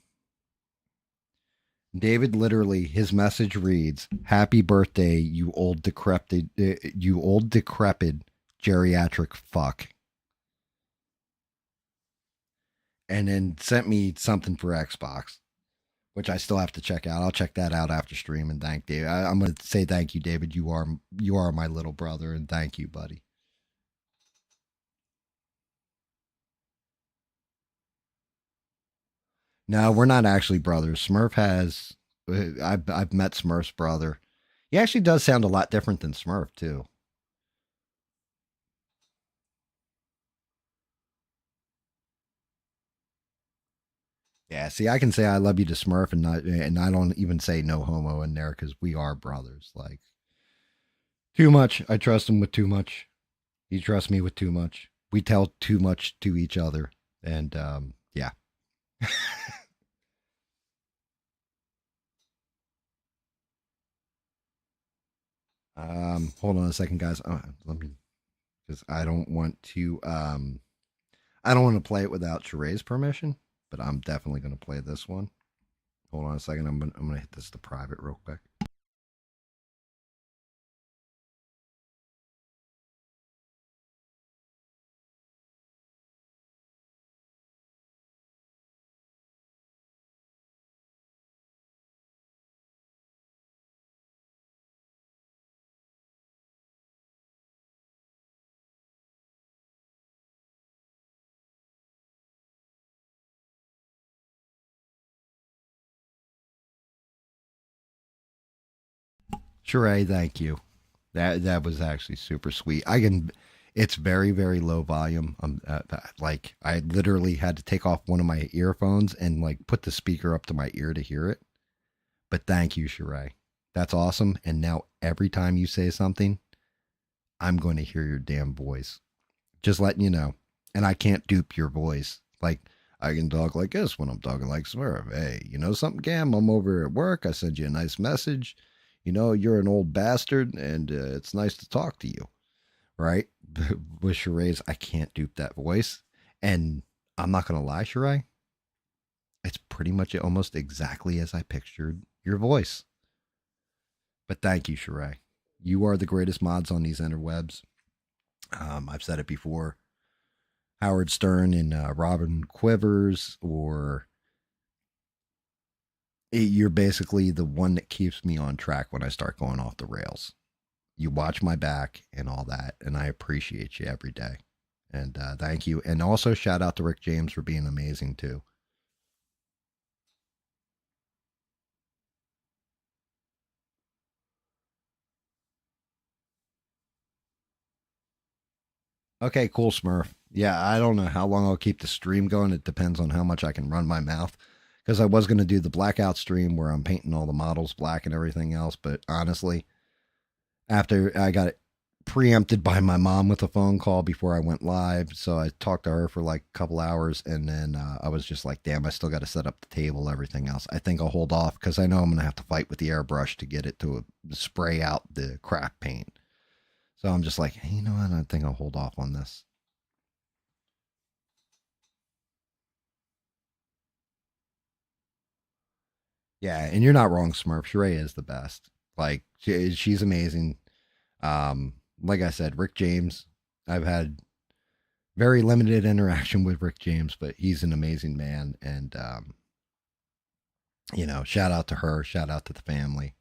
David literally, his message reads, "Happy birthday, you old decrepit geriatric fuck," and then sent me something for Xbox, which I still have to check out. I'll check that out after stream and thank David. I'm gonna say thank you, David. You are my little brother, and thank you, buddy. No, we're not actually brothers. Smurf has. I've met Smurf's brother. He actually does sound a lot different than Smurf too. Yeah, see, I can say I love you to Smurf, and I don't even say no homo in there because we are brothers. Like too much. I trust him with too much. He trusts me with too much. We tell too much to each other, and yeah. Hold on a second, guys. Let me, because I don't want to play it without Sheree's permission, but I'm definitely going to play this one. Hold on a second. I'm gonna hit this to private real quick. Sheree, thank you. That was actually super sweet. I can. It's very very low volume. Like I literally had to take off one of my earphones and like put the speaker up to my ear to hear it. But thank you, Sheree. That's awesome. And now every time you say something, I'm going to hear your damn voice. Just letting you know. and I can't dupe your voice. Like, I can talk like this when I'm talking like Smurf. Hey, you know something, Gam? I'm over at work. I send you a nice message. You know, you're an old bastard, and it's nice to talk to you, right? With Sheree's, I can't dupe that voice. And I'm not going to lie, Sheree, it's pretty much almost exactly as I pictured your voice. But thank you, Sheree. You are the greatest mods on these interwebs. I've said it before. Howard Stern and Robin Quivers, or you're basically the one that keeps me on track when I start going off the rails. You watch my back and all that, and I appreciate you every day. And thank you. And also shout out to Rick James for being amazing too. Okay, cool, Smurf. Yeah, I don't know how long I'll keep the stream going. It depends on how much I can run my mouth. Because I was going to do the blackout stream where I'm painting all the models black and everything else. But honestly, after I got it preempted by my mom with a phone call before I went live. So I talked to her for like a couple hours. And then I was just like, damn, I still got to set up the table, everything else. I think I'll hold off because I know I'm going to have to fight with the airbrush to get it to spray out the craft paint. So I'm just like, hey, you know what? I think I'll hold off on this. Yeah, and you're not wrong, Smurf. Sheree is the best. Like she's amazing. Like I said, Rick James. I've had very limited interaction with Rick James, but he's an amazing man. And shout out to her. Shout out to the family.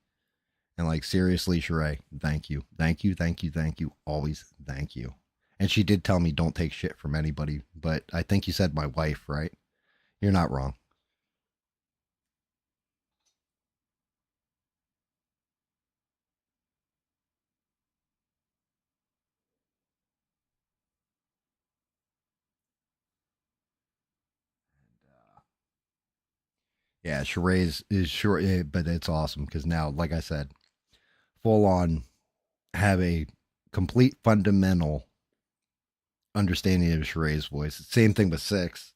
And like seriously, Sheree, thank you, thank you, thank you, thank you. Always thank you. And she did tell me don't take shit from anybody, but I think you said my wife, right? You're not wrong. Yeah, Sheree's is sure, but it's awesome because now, like I said, full on have a complete fundamental understanding of Sheree's voice. Same thing with Six.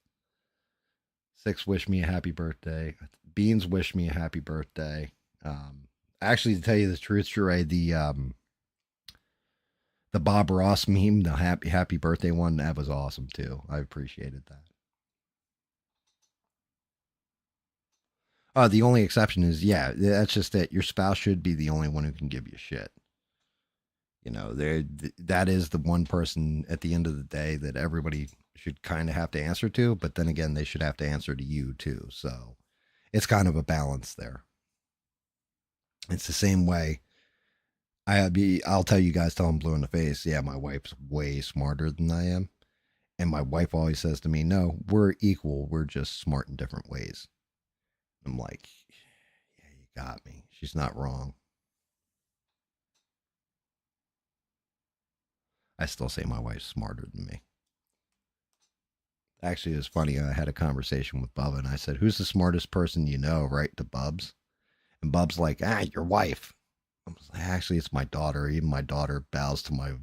Six wish me a happy birthday. Beans wish me a happy birthday. Actually, to tell you the truth, Sheree, the Bob Ross meme, the happy birthday one, that was awesome too. I appreciated that. The only exception is, yeah, that's just that your spouse should be the only one who can give you shit. That is the one person at the end of the day that everybody should kind of have to answer to, but then again, they should have to answer to you too. So it's kind of a balance there. It's the same way. I'll tell you guys till I'm blue in the face. Yeah, my wife's way smarter than I am. And my wife always says to me, no, we're equal. We're just smart in different ways. I'm like, yeah, you got me. She's not wrong. I still say my wife's smarter than me. Actually, it was funny. I had a conversation with Bubba and I said, who's the smartest person you know, right? To Bubs. And Bub's like, your wife. I was like, actually, it's my daughter. Even my daughter bows to my,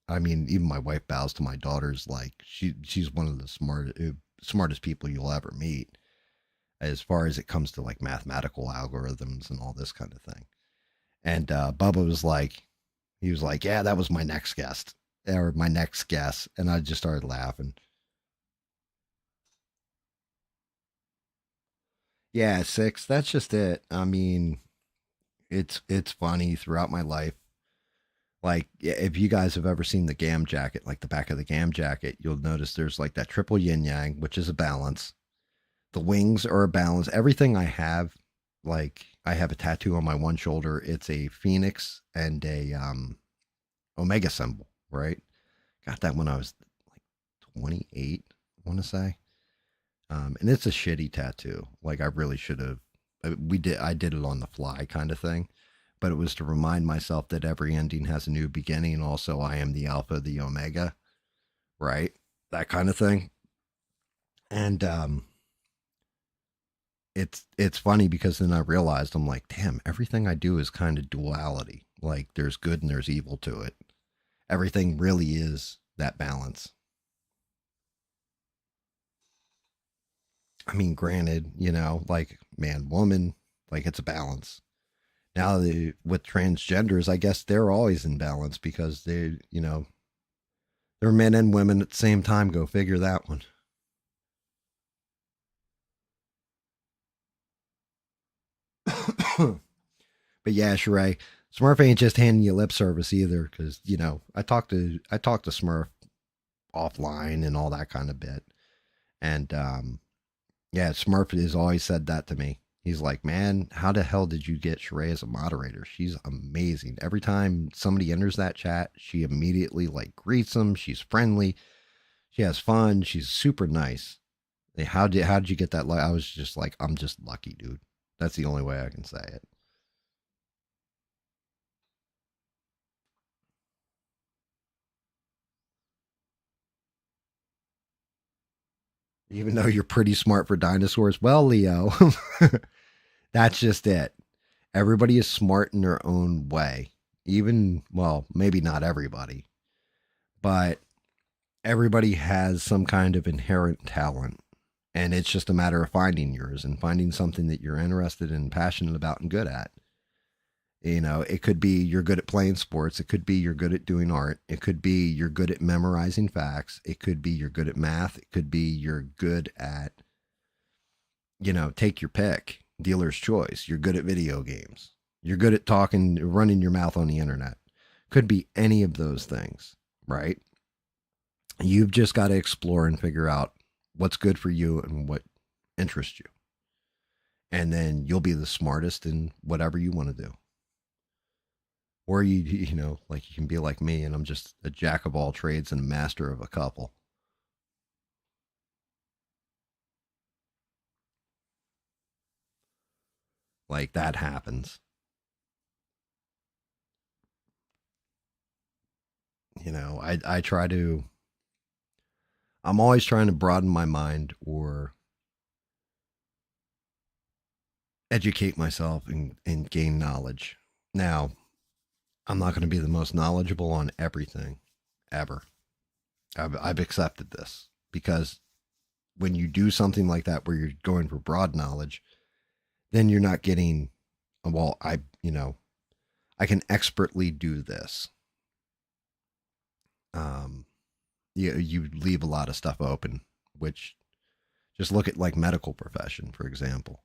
I mean, even my wife bows to my daughter's. Like, she's one of the smartest people you'll ever meet as far as it comes to like mathematical algorithms and all this kind of thing. And Bubba was like, he was like, yeah, that was my next guest or my next guess. And I just started laughing. Yeah, Six. That's just it. I mean, it's funny throughout my life. Like, if you guys have ever seen the GAM jacket, like the back of the GAM jacket, you'll notice there's like that triple yin yang, which is a balance. The wings are a balance. Everything I have, like I have a tattoo on my one shoulder. It's a phoenix and a omega symbol, right? Got that when I was like 28, I want to say. And it's a shitty tattoo. Like I really should have. I did it on the fly, kind of thing. But it was to remind myself that every ending has a new beginning. And also, I am the alpha, the omega, right? That kind of thing. And it's funny because then I realized I'm like, damn, everything I do is kind of duality. Like there's good and there's evil to it. Everything really is that balance. I mean, granted, like man, woman, like it's a balance. Now, with transgenders, I guess they're always in balance because they're men and women at the same time. Go figure that one. But yeah, Sheree, Smurf ain't just handing you lip service either, because I talked to Smurf offline and all that kind of bit, and yeah, Smurf has always said that to me. He's like, man, how the hell did you get Sheree as a moderator? She's amazing. Every time somebody enters that chat, she immediately like greets them. She's friendly. She has fun. She's super nice. How did you get that? I was just like, I'm just lucky, dude. That's the only way I can say it. Even though you're pretty smart for dinosaurs, well, Leo, that's just it. Everybody is smart in their own way. Even, well, maybe not everybody, but everybody has some kind of inherent talent. And it's just a matter of finding yours and finding something that you're interested in, passionate about, and good at. It could be you're good at playing sports. It could be you're good at doing art. It could be you're good at memorizing facts. It could be you're good at math. It could be you're good at, take your pick, dealer's choice. You're good at video games. You're good at talking, running your mouth on the internet. Could be any of those things, right? You've just got to explore and figure out what's good for you and what interests you. And then you'll be the smartest in whatever you want to do. Or like you can be like me and I'm just a jack of all trades and a master of a couple. Like that happens. I try to I'm always trying to broaden my mind or educate myself and gain knowledge. Now, I'm not going to be the most knowledgeable on everything ever. I've accepted this because when you do something like that where you're going for broad knowledge, then you're not getting, well, I can expertly do this. You leave a lot of stuff open, which just look at like medical profession, for example,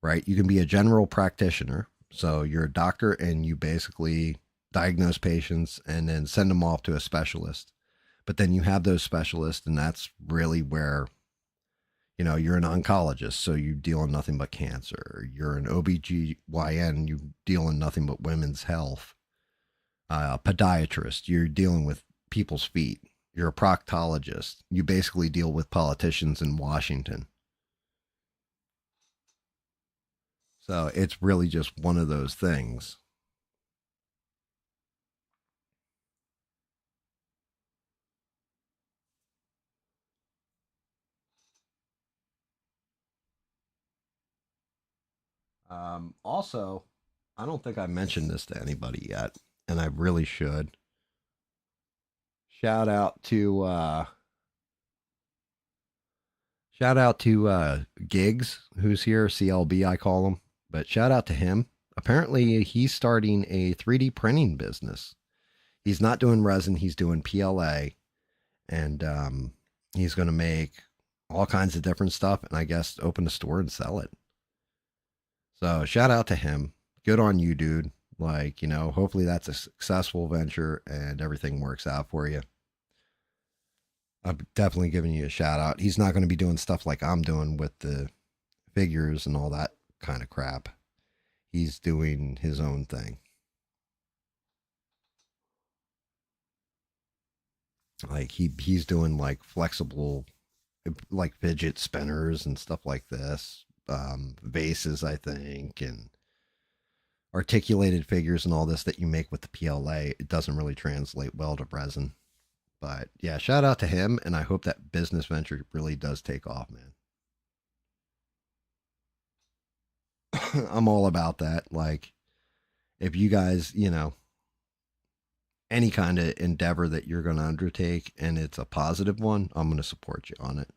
right? You can be a general practitioner. So you're a doctor and you basically diagnose patients and then send them off to a specialist. But then you have those specialists, and that's really where, you're an oncologist, so you deal in nothing but cancer. You're an OBGYN, you deal in nothing but women's health. Podiatrist, you're dealing with people's feet. You're a proctologist. You basically deal with politicians in Washington. So it's really just one of those things. Also, I don't think I mentioned this to anybody yet, and I really should. Shout out to Gigs, who's here, CLB I call him, but shout out to him. Apparently, he's starting a 3D printing business. He's not doing resin; he's doing PLA, and he's going to make all kinds of different stuff, and I guess open a store and sell it. So shout out to him. Good on you, dude. Like, hopefully that's a successful venture and everything works out for you. I'm definitely giving you a shout out. He's not going to be doing stuff like I'm doing with the figures and all that kind of crap. He's doing his own thing. Like he's doing like flexible, like fidget spinners and stuff like this. Vases, I think, and articulated figures and all this that you make with the PLA. It doesn't really translate well to resin. But yeah, shout out to him, and I hope that business venture really does take off, man. I'm all about that. Like, if you guys, any kind of endeavor that you're going to undertake and it's a positive one, I'm going to support you on it.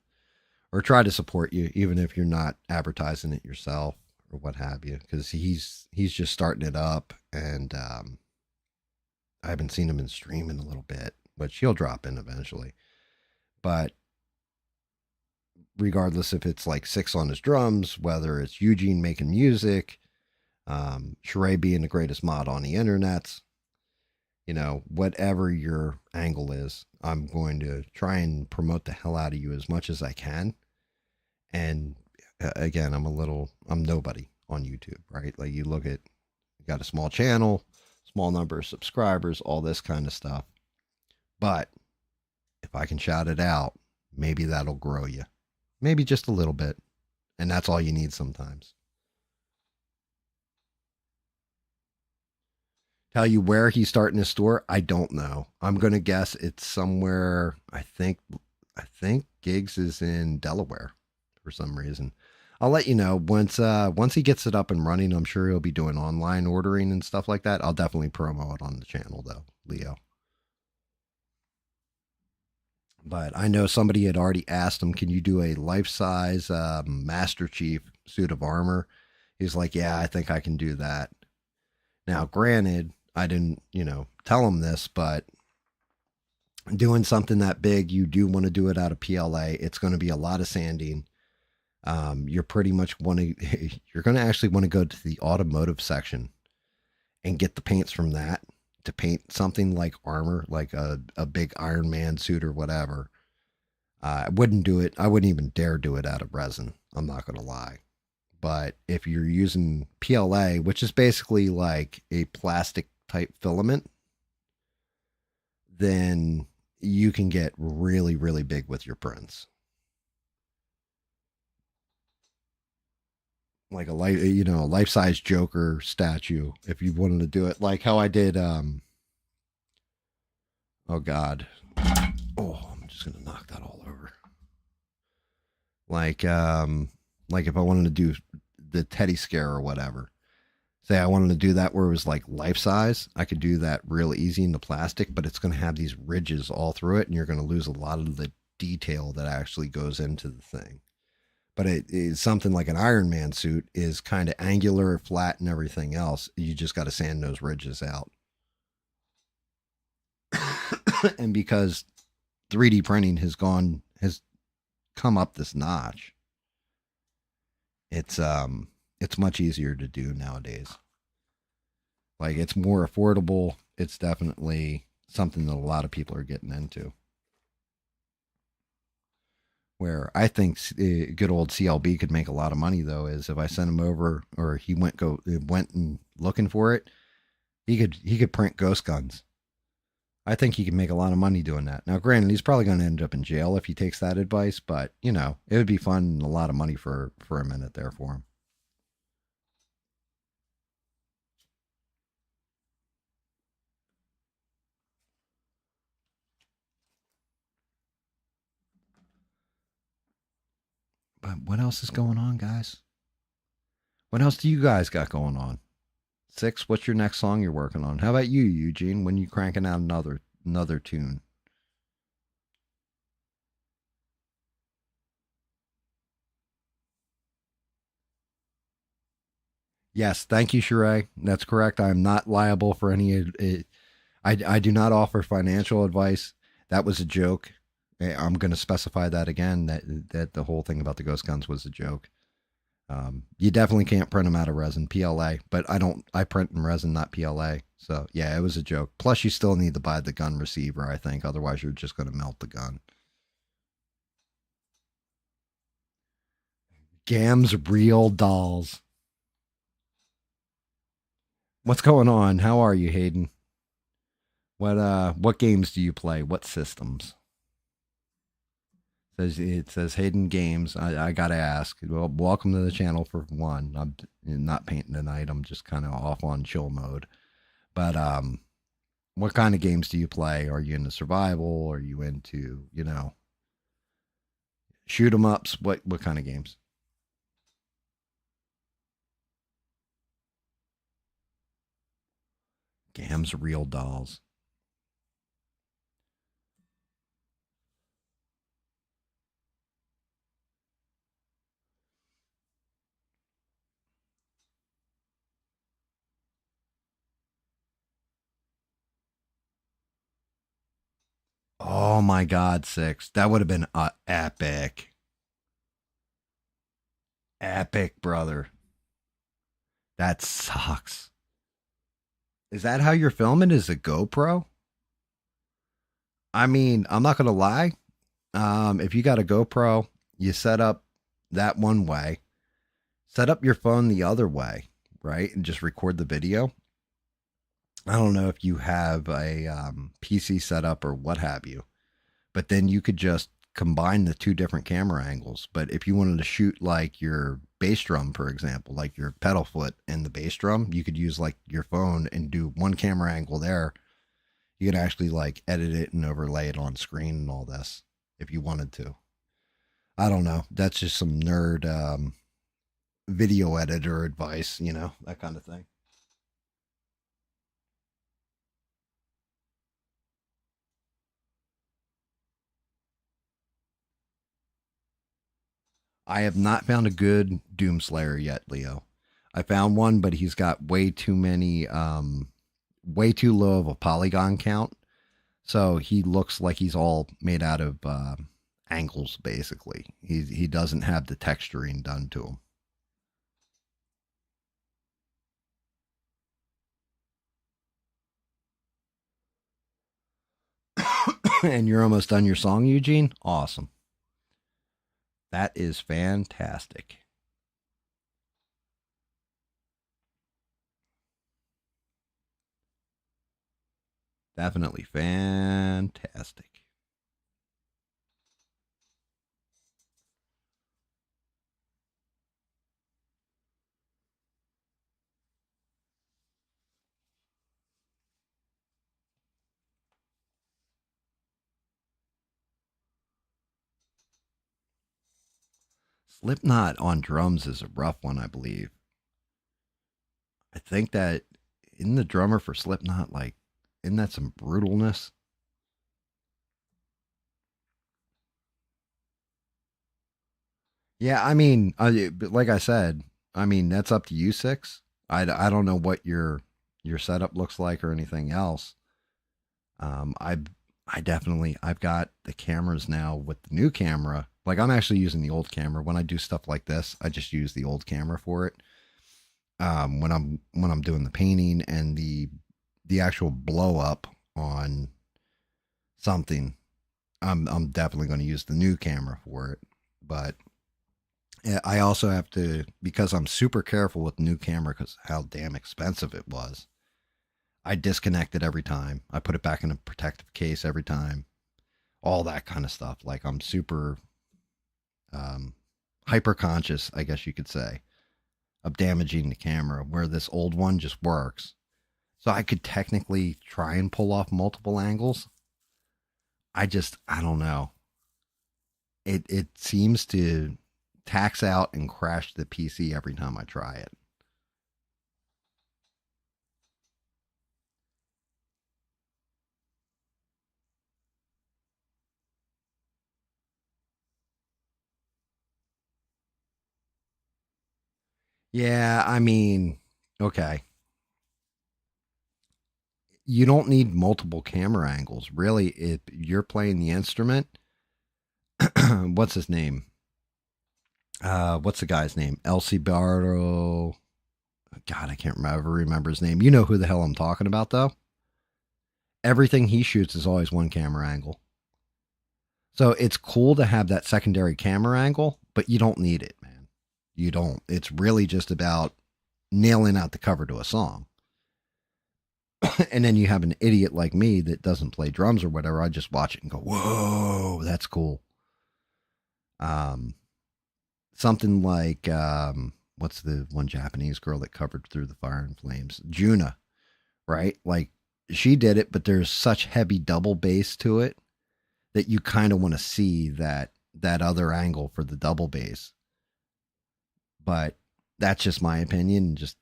or try to support you, even if you're not advertising it yourself or what have you, because he's just starting it up, and I haven't seen him in stream in a little bit, which he'll drop in eventually. But regardless if it's like Six on his drums, whether it's Eugene making music, Sheree being the greatest mod on the internet, whatever your angle is, I'm going to try and promote the hell out of you as much as I can. And again, I'm nobody on YouTube, right? Like you look at, you got a small channel, small number of subscribers, all this kind of stuff. But if I can shout it out, maybe that'll grow you. Maybe just a little bit. And that's all you need sometimes. Tell you where he's starting his store, I don't know. I'm going to guess it's somewhere, I think Gigs is in Delaware for some reason. I'll let you know once he gets it up and running. I'm sure he'll be doing online ordering and stuff like that. I'll definitely promo it on the channel though, Leo. But I know somebody had already asked him, can you do a life size Master Chief suit of armor? He's like, yeah, I think I can do that. Now, granted, I didn't, tell him this, but doing something that big, you do want to do it out of PLA. It's going to be a lot of sanding. You're pretty much you're going to actually want to go to the automotive section and get the paints from that to paint something like armor, like a big Iron Man suit or whatever. I wouldn't do it. I wouldn't even dare do it out of resin. I'm not going to lie. But if you're using PLA, which is basically like a plastic type filament, then you can get really, really big with your prints. Like a life size Joker statue, if you wanted to do it, like how I did. Oh God, oh, I'm just gonna knock that all over. Like if I wanted to do the Teddy Scare or whatever, say I wanted to do that where it was like life size, I could do that real easy in the plastic, but it's going to have these ridges all through it, and you're going to lose a lot of the detail that actually goes into the thing. But it is something like an Iron Man suit is kind of angular, flat, and everything else. You just got to sand those ridges out. And because 3D printing has come up this notch, it's much easier to do nowadays. Like it's more affordable. It's definitely something that a lot of people are getting into. Where I think good old CLB could make a lot of money though is if I sent him over, or he went and looking for it, he could print ghost guns. I think he could make a lot of money doing that. Now, granted, he's probably going to end up in jail if he takes that advice, but it would be fun and a lot of money for a minute there for him. But what else is going on, guys? What else do you guys got going on? Six, what's your next song you're working on? How about you, Eugene? When you cranking out another tune? Yes, thank you, Sheree. That's correct. I am not liable for any. I do not offer financial advice. That was a joke. I'm going to specify that again. That the whole thing about the ghost guns was a joke. You definitely can't print them out of resin, PLA. But I don't. I print in resin, not PLA. So yeah, it was a joke. Plus, you still need to buy the gun receiver. I think otherwise you're just going to melt the gun. GAM's real dolls. What's going on? How are you, Hayden? What games do you play? What systems? It says Hayden Games. I gotta ask. Well, welcome to the channel for one. I'm not painting tonight. I'm just kind of off on chill mode. But what kind of games do you play? Are you into survival? Are you into shoot 'em ups? What kind of games? GAM's real dolls. Oh my God, six. That would have been epic. Epic, brother. That sucks. Is that how you're filming? Is a GoPro? I mean, I'm not gonna lie. If you got a GoPro, you set up that one way, set up your phone the other way, right? And just record the video. I don't know if you have a PC setup or what have you, but then you could just combine the two different camera angles. But if you wanted to shoot like your bass drum, for example, like your pedal foot and the bass drum, you could use like your phone and do one camera angle there. You could actually like edit it and overlay it on screen and all this if you wanted to. I don't know. That's just some nerd video editor advice, that kind of thing. I have not found a good Doomslayer yet, Leo. I found one, but he's got way too many, way too low of a polygon count. So he looks like he's all made out of angles, basically. He doesn't have the texturing done to him. And you're almost done your song, Eugene? Awesome. That is fantastic. Definitely fantastic. Slipknot on drums is a rough one, I believe. I think that in the drummer for Slipknot, like, isn't that some brutalness? Yeah, I mean, like I said, I mean that's up to you six. I don't know what your setup looks like or anything else. I definitely I've got the cameras now with the new camera. Like I'm actually using the old camera when I do stuff like this. I just use the old camera for it. When I'm doing the painting and the actual blow up on something, I'm definitely going to use the new camera for it. But I also have to because I'm super careful with the new camera because how damn expensive it was. I disconnect it every time. I put it back in a protective case every time. All that kind of stuff. Like I'm super um, hyper conscious, I guess you could say, of damaging the camera. Where this old one just works. So I could technically try and pull off multiple angles. I don't know. It seems to tax out and crash the PC every time I try it. Yeah, I mean, okay. You don't need multiple camera angles. Really, if you're playing the instrument, what's his name? What's the guy's name? Elsie Bardo. God, I can't remember his name. You know who the hell I'm talking about, though. Everything he shoots is always one camera angle. So it's cool to have that secondary camera angle, but you don't need it, man. You don't. It's really just about nailing out the cover to a song. And then you have an idiot like me that doesn't play drums or whatever. I just watch it and go, "Whoa, that's cool." Um, Something like what's the one Japanese girl that covered Through the Fire and Flames? Juna, right? Like she did it, but there's such heavy double bass to it that you kind of want to see that other angle for the double bass. But that's just my opinion. Just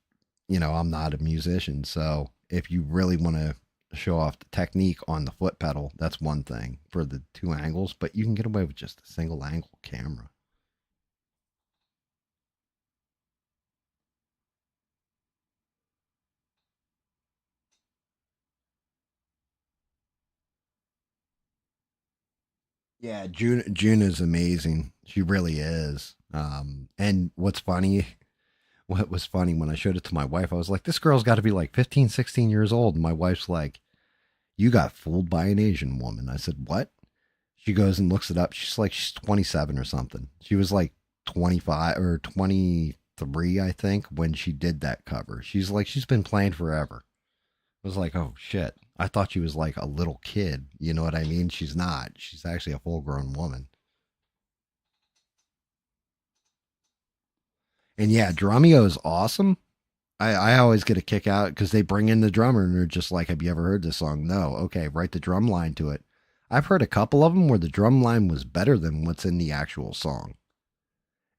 I'm not a musician, so if you really want to show off the technique on the foot pedal, that's one thing for the two angles. But you can get away with just a single angle camera. Yeah, June is amazing. She really is. And what was funny when I showed it to my wife, I was like, this girl's got to be like 15, 16 years old. And my wife's like, you got fooled by an Asian woman. I said, what? She goes and looks it up. She's like, she's 27 or something. She was like 25 or 23, I think, when she did that cover. She's like, she's been playing forever. I was like, oh shit. I thought she was like a little kid. You know what I mean? She's not. She's actually a full grown woman. And yeah, Drumeo is awesome. I always get a kick out because they bring in the drummer and they're just like, have you ever heard this song? No. Okay, write the drum line to it. I've heard a couple of them where the drum line was better than what's in the actual song.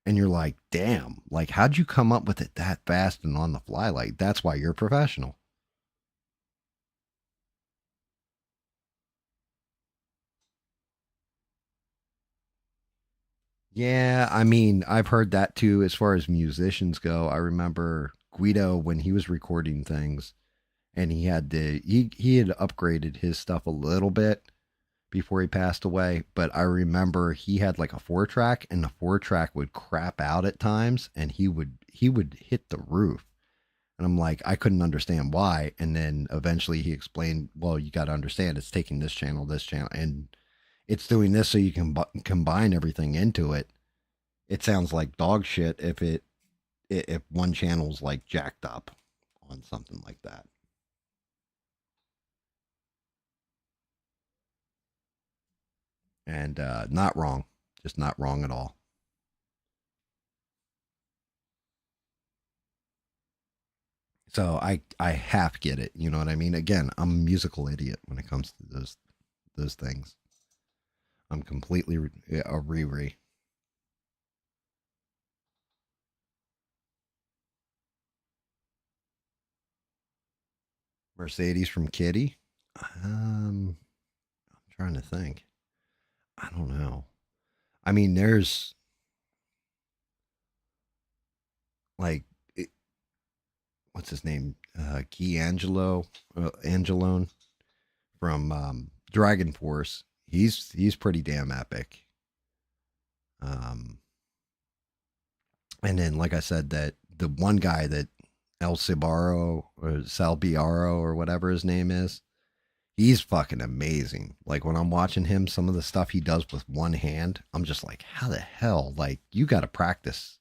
And you're like, damn, like, how'd you come up with it that fast and on the fly? Like, that's why you're a professional. Yeah, I mean, I've heard that too as far as musicians go. I remember Guido when he was recording things and he had upgraded his stuff a little bit before he passed away, but I remember he had like a 4 track and the 4 track would crap out at times and he would hit the roof. And I'm like, I couldn't understand why. And then eventually he explained, well, you got to understand it's taking this channel, and it's doing this so you can combine everything into it. It sounds like dog shit if one channel's like jacked up on something like that. And not wrong, just not wrong at all. So I half get it. You know what I mean? Again, I'm a musical idiot when it comes to those things. I'm completely a Riri. Mercedes from Kitty. I'm trying to think. I don't know. I mean, there's like what's his name? Key Angelone from Dragon Force. He's pretty damn epic. Um, and then, like I said, that the one guy that El Cibaro or Salbiaro or whatever his name is, he's fucking amazing. Like when I'm watching him, some of the stuff he does with one hand, I'm just like, how the hell? Like you got to practice.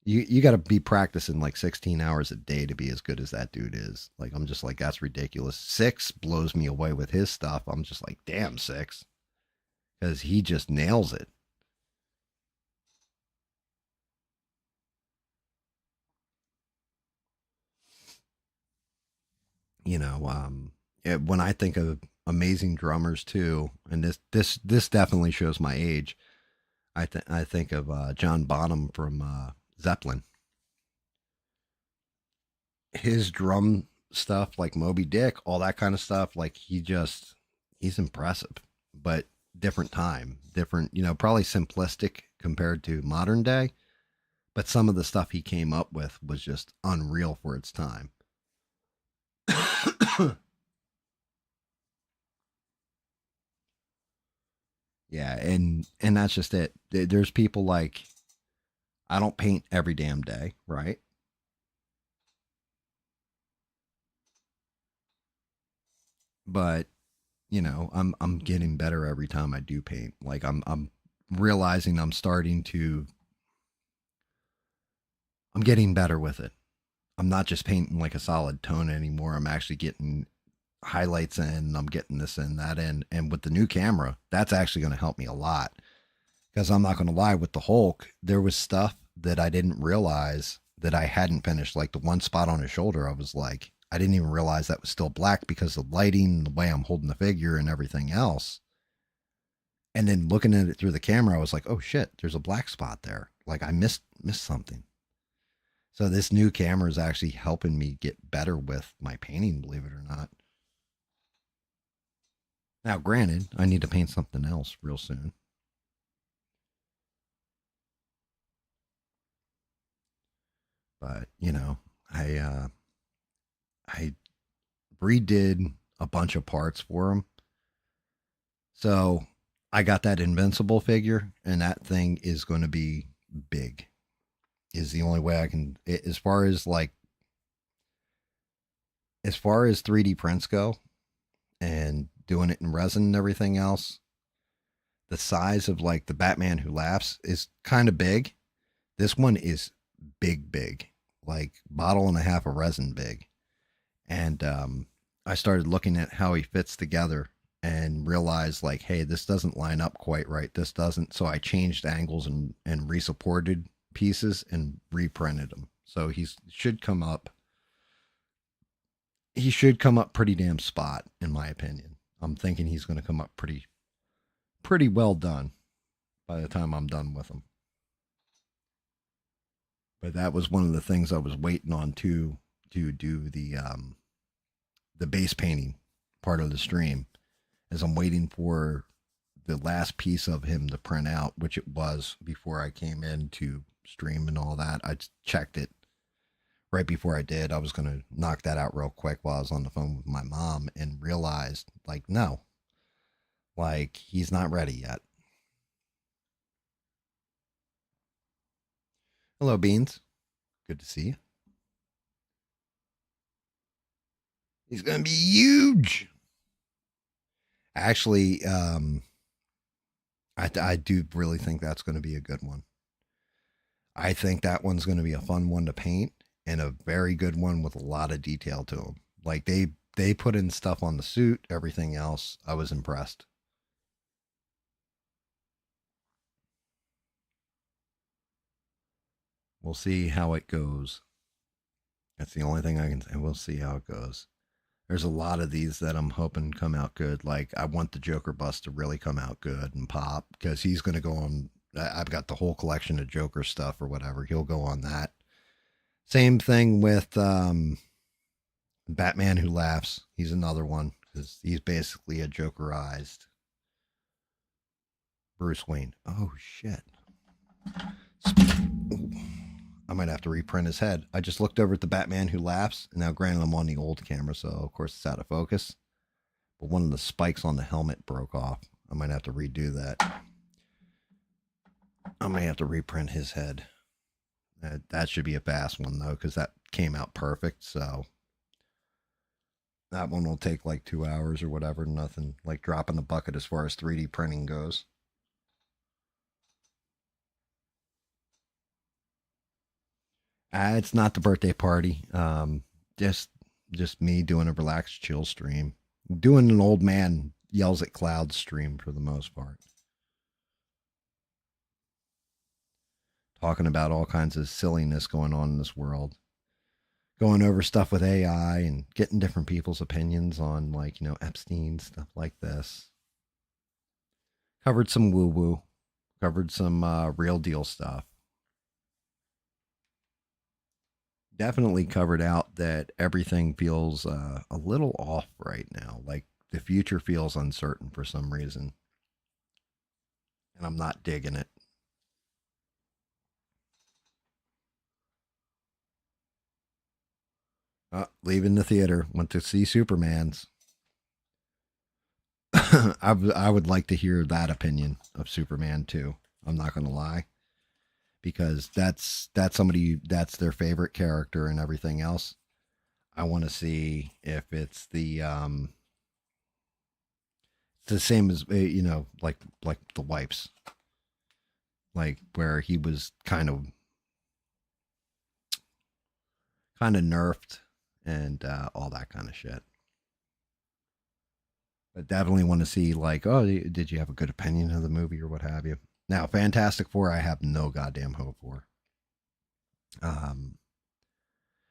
You got to be practicing like 16 hours a day to be as good as that dude is. Like I'm just like that's ridiculous. Six blows me away with his stuff. I'm just like, damn, Six, because he just nails it. When I think of amazing drummers too, and this definitely shows my age. I think of John Bonham from Zeppelin. His drum stuff, like Moby Dick, all that kind of stuff, like he's impressive, but different time, different, probably simplistic compared to modern day. But some of the stuff he came up with was just unreal for its time. Yeah, and that's just it. There's people like I don't paint every damn day, right? But I'm getting better every time I do paint. Like I'm realizing I'm getting better with it. I'm not just painting like a solid tone anymore. I'm actually getting highlights in, I'm getting this in, that in. And with the new camera, that's actually going to help me a lot. Because I'm not going to lie, with the Hulk, there was stuff that I didn't realize that I hadn't finished. Like the one spot on his shoulder, I was like, I didn't even realize that was still black because of the lighting, the way I'm holding the figure, and everything else. And then looking at it through the camera, I was like, oh shit, there's a black spot there. Like I missed something. So this new camera is actually helping me get better with my painting, believe it or not. Now, granted, I need to paint something else real soon, but I redid a bunch of parts for him. So I got that Invincible figure, and that thing is going to be big. Is the only way I can. As far as 3D prints go, and doing it in resin and everything else, the size of like the Batman Who Laughs is kind of big. This one is big, big, like bottle and a half of resin big. And I started looking at how he fits together and realized like, hey, this doesn't line up quite right. This doesn't. So I changed angles and resupported pieces and reprinted them. So should come up. He should come up pretty damn spot, in my opinion. I'm thinking he's going to come up pretty well done by the time I'm done with him. But that was one of the things I was waiting on to do the base painting part of the stream, as I'm waiting for the last piece of him to print out, which it was before I came in to stream and all that. I checked it right before I did. I was going to knock that out real quick while I was on the phone with my mom and realized, like, no, like, he's not ready yet. Hello, Beans. Good to see you. He's going to be huge. Actually, I do really think that's going to be a good one. I think that one's going to be a fun one to paint and a very good one with a lot of detail to them. Like they put in stuff on the suit, everything else. I was impressed. We'll see how it goes. That's the only thing I can say. We'll see how it goes. There's a lot of these that I'm hoping come out good. Like I want the Joker bust to really come out good and pop, because he's going to go on. I've got the whole collection of Joker stuff or whatever. He'll go on that. Same thing with Batman Who Laughs. He's another one because he's basically a Jokerized Bruce Wayne. Oh shit! Ooh. I might have to reprint his head. I just looked over at the Batman Who Laughs, and now granted I'm on the old camera, so of course it's out of focus. But one of the spikes on the helmet broke off. I might have to redo that. I may have to reprint his head. That should be a fast one though, because that came out perfect. So that one will take like 2 hours or whatever. Nothing like dropping the bucket as far as 3D printing goes. It's not the birthday party. Just me doing a relaxed, chill stream, doing an old man yells at clouds stream for the most part. Talking about all kinds of silliness going on in this world, going over stuff with AI and getting different people's opinions on, like, Epstein, stuff like this. Covered some woo woo, covered some real deal stuff. Definitely covered out that everything feels a little off right now. Like the future feels uncertain for some reason. And I'm not digging it. Leaving the theater, went to see Superman's. I would like to hear that opinion of Superman too. I'm not going to lie, because that's somebody that's their favorite character and everything else. I want to see if it's the same as like the wipes, like where he was kind of nerfed and all that kind of shit. But definitely want to see, like, oh, did you have a good opinion of the movie or what have you? Now, Fantastic Four, I have no goddamn hope for. Um,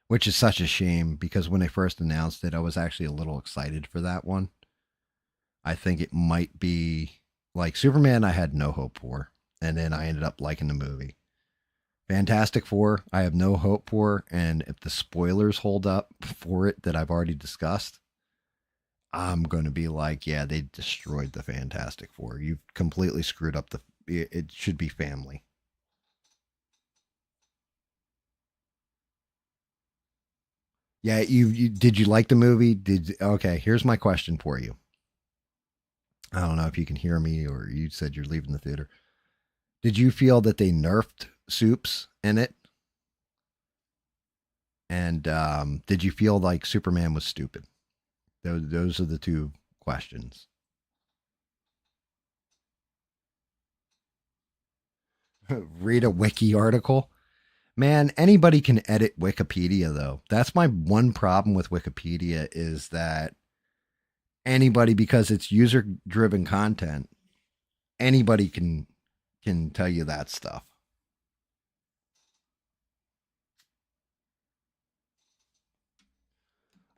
which is such a shame, because when they first announced it, I was actually a little excited for that one. I think it might be like Superman. I had no hope for, and then I ended up liking the movie. Fantastic Four, I have no hope for, and if the spoilers hold up for it that I've already discussed, I'm going to be like, yeah, they destroyed the Fantastic Four. You've completely screwed up it should be family. Yeah, you did you like the movie? Okay, here's my question for you. I don't know if you can hear me or you said you're leaving the theater. Did you feel that they nerfed Soups in it? And did you feel like Superman was stupid? Those are the two questions. Read a wiki article. Man, anybody can edit Wikipedia though. That's my one problem with Wikipedia is that anybody, because it's user driven content, anybody can tell you that stuff.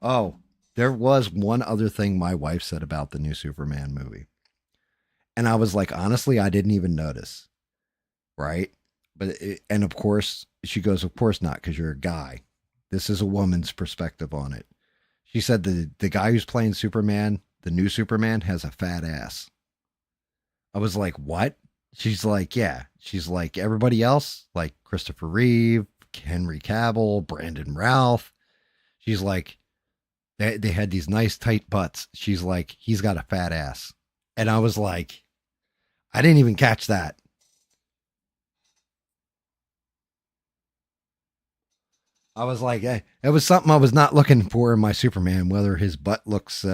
Oh, there was one other thing my wife said about the new Superman movie. And I was like, honestly, I didn't even notice. Right. And of course, she goes, of course not, because you're a guy. This is a woman's perspective on it. She said the guy who's playing Superman, the new Superman, has a fat ass. I was like, what? She's like, yeah. She's like, everybody else, like Christopher Reeve, Henry Cavill, Brandon Routh. She's like, they had these nice tight butts. She's like, he's got a fat ass. And I was like, I didn't even catch that. I was like, hey, it was something I was not looking for in my Superman, whether his butt looks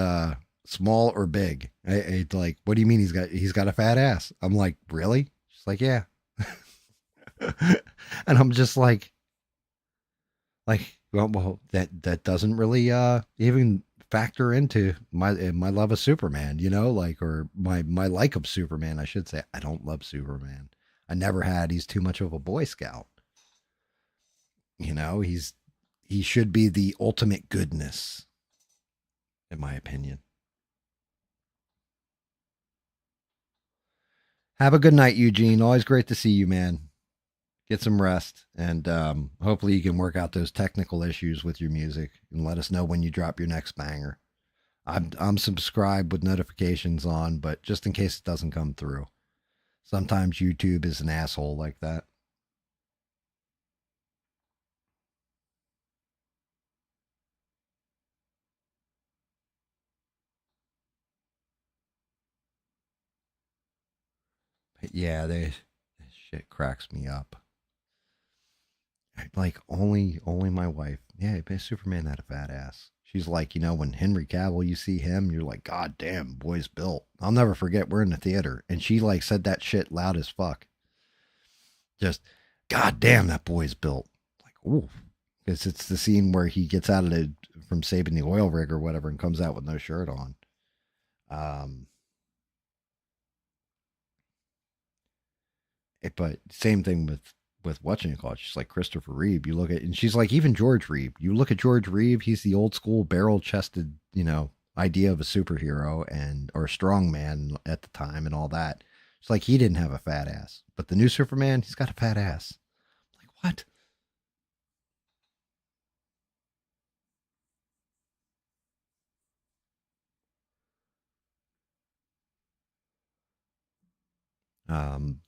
small or big. Like, what do you mean he's got a fat ass? I'm like, really? She's like, yeah. And I'm just like, well, that doesn't really even factor into my love of Superman, like, or my like of Superman, I should say. I don't love Superman. I never had. He's too much of a Boy Scout. He should be the ultimate goodness, in my opinion. Have a good night, Eugene. Always great to see you, man. Get some rest, and hopefully you can work out those technical issues with your music and let us know when you drop your next banger. I'm subscribed with notifications on, but just in case it doesn't come through. Sometimes YouTube is an asshole like that. But yeah, shit cracks me up. Like only my wife. Yeah, but Superman had a fat ass. She's like, when Henry Cavill, you see him, you're like, God damn, boy's built. I'll never forget. We're in the theater, and she like said that shit loud as fuck. Just, God damn, that boy's built. Like, ooh, because it's the scene where he gets out of the from saving the oil rig or whatever, and comes out with no shirt on. Um, but same thing with watching it called. She's like Christopher Reeve. You look at, and she's like, even George Reeve. You look at George Reeve. He's the old school barrel chested, idea of a superhero and or strong man at the time and all that. It's like he didn't have a fat ass, but the new Superman, he's got a fat ass. Like what?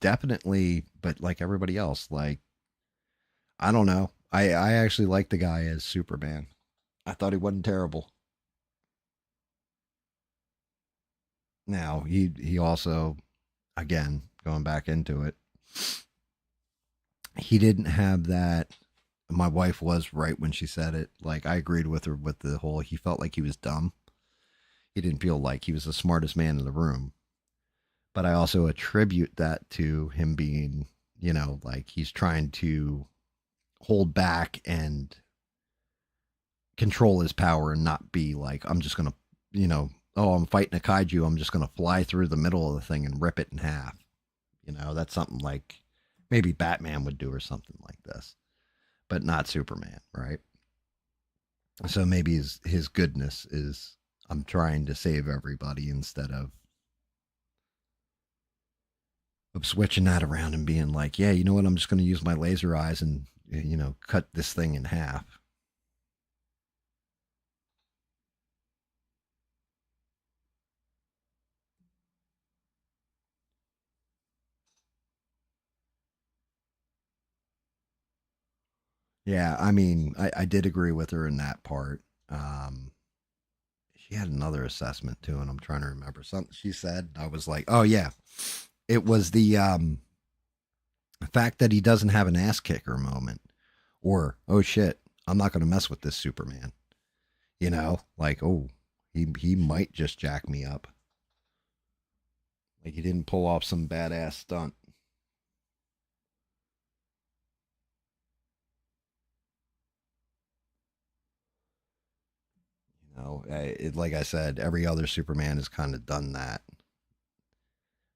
Definitely, but like everybody else, like I don't know. I actually like the guy as Superman. I thought he wasn't terrible. Now he also, again, going back into it, he didn't have that. My wife was right when she said it. Like I agreed with her with the whole. He felt like he was dumb. He didn't feel like he was the smartest man in the room. But I also attribute that to him being, like he's trying to hold back and control his power and not be like, I'm just gonna, oh, I'm fighting a kaiju. I'm just gonna fly through the middle of the thing and rip it in half. That's something like maybe Batman would do or something like this, but not Superman, right? So maybe his goodness is I'm trying to save everybody instead of switching that around and being like, yeah, you know what? I'm just going to use my laser eyes and cut this thing in half. Yeah, I mean, I did agree with her in that part. Um, she had another assessment too, and I'm trying to remember something she said. I was like, oh yeah, it was the fact that he doesn't have an ass kicker moment, or oh shit, I'm not gonna mess with this Superman. You know, like oh, he might just jack me up. Like he didn't pull off some badass stunt. You know, like I said, every other Superman has kind of done that,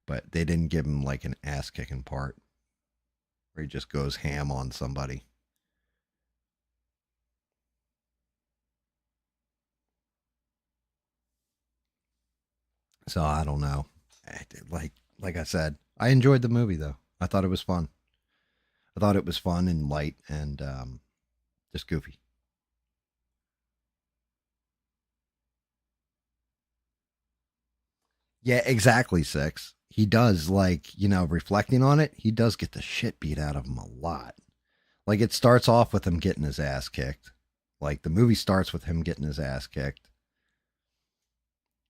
but they didn't give him like an ass kicking part where he just goes ham on somebody. So I don't know. Like I said, I enjoyed the movie though. I thought it was fun. I thought it was fun and light and just goofy. Yeah, exactly. Six. He does like reflecting on it. He does get the shit beat out of him a lot. Like it starts off with him getting his ass kicked. Like the movie starts with him getting his ass kicked,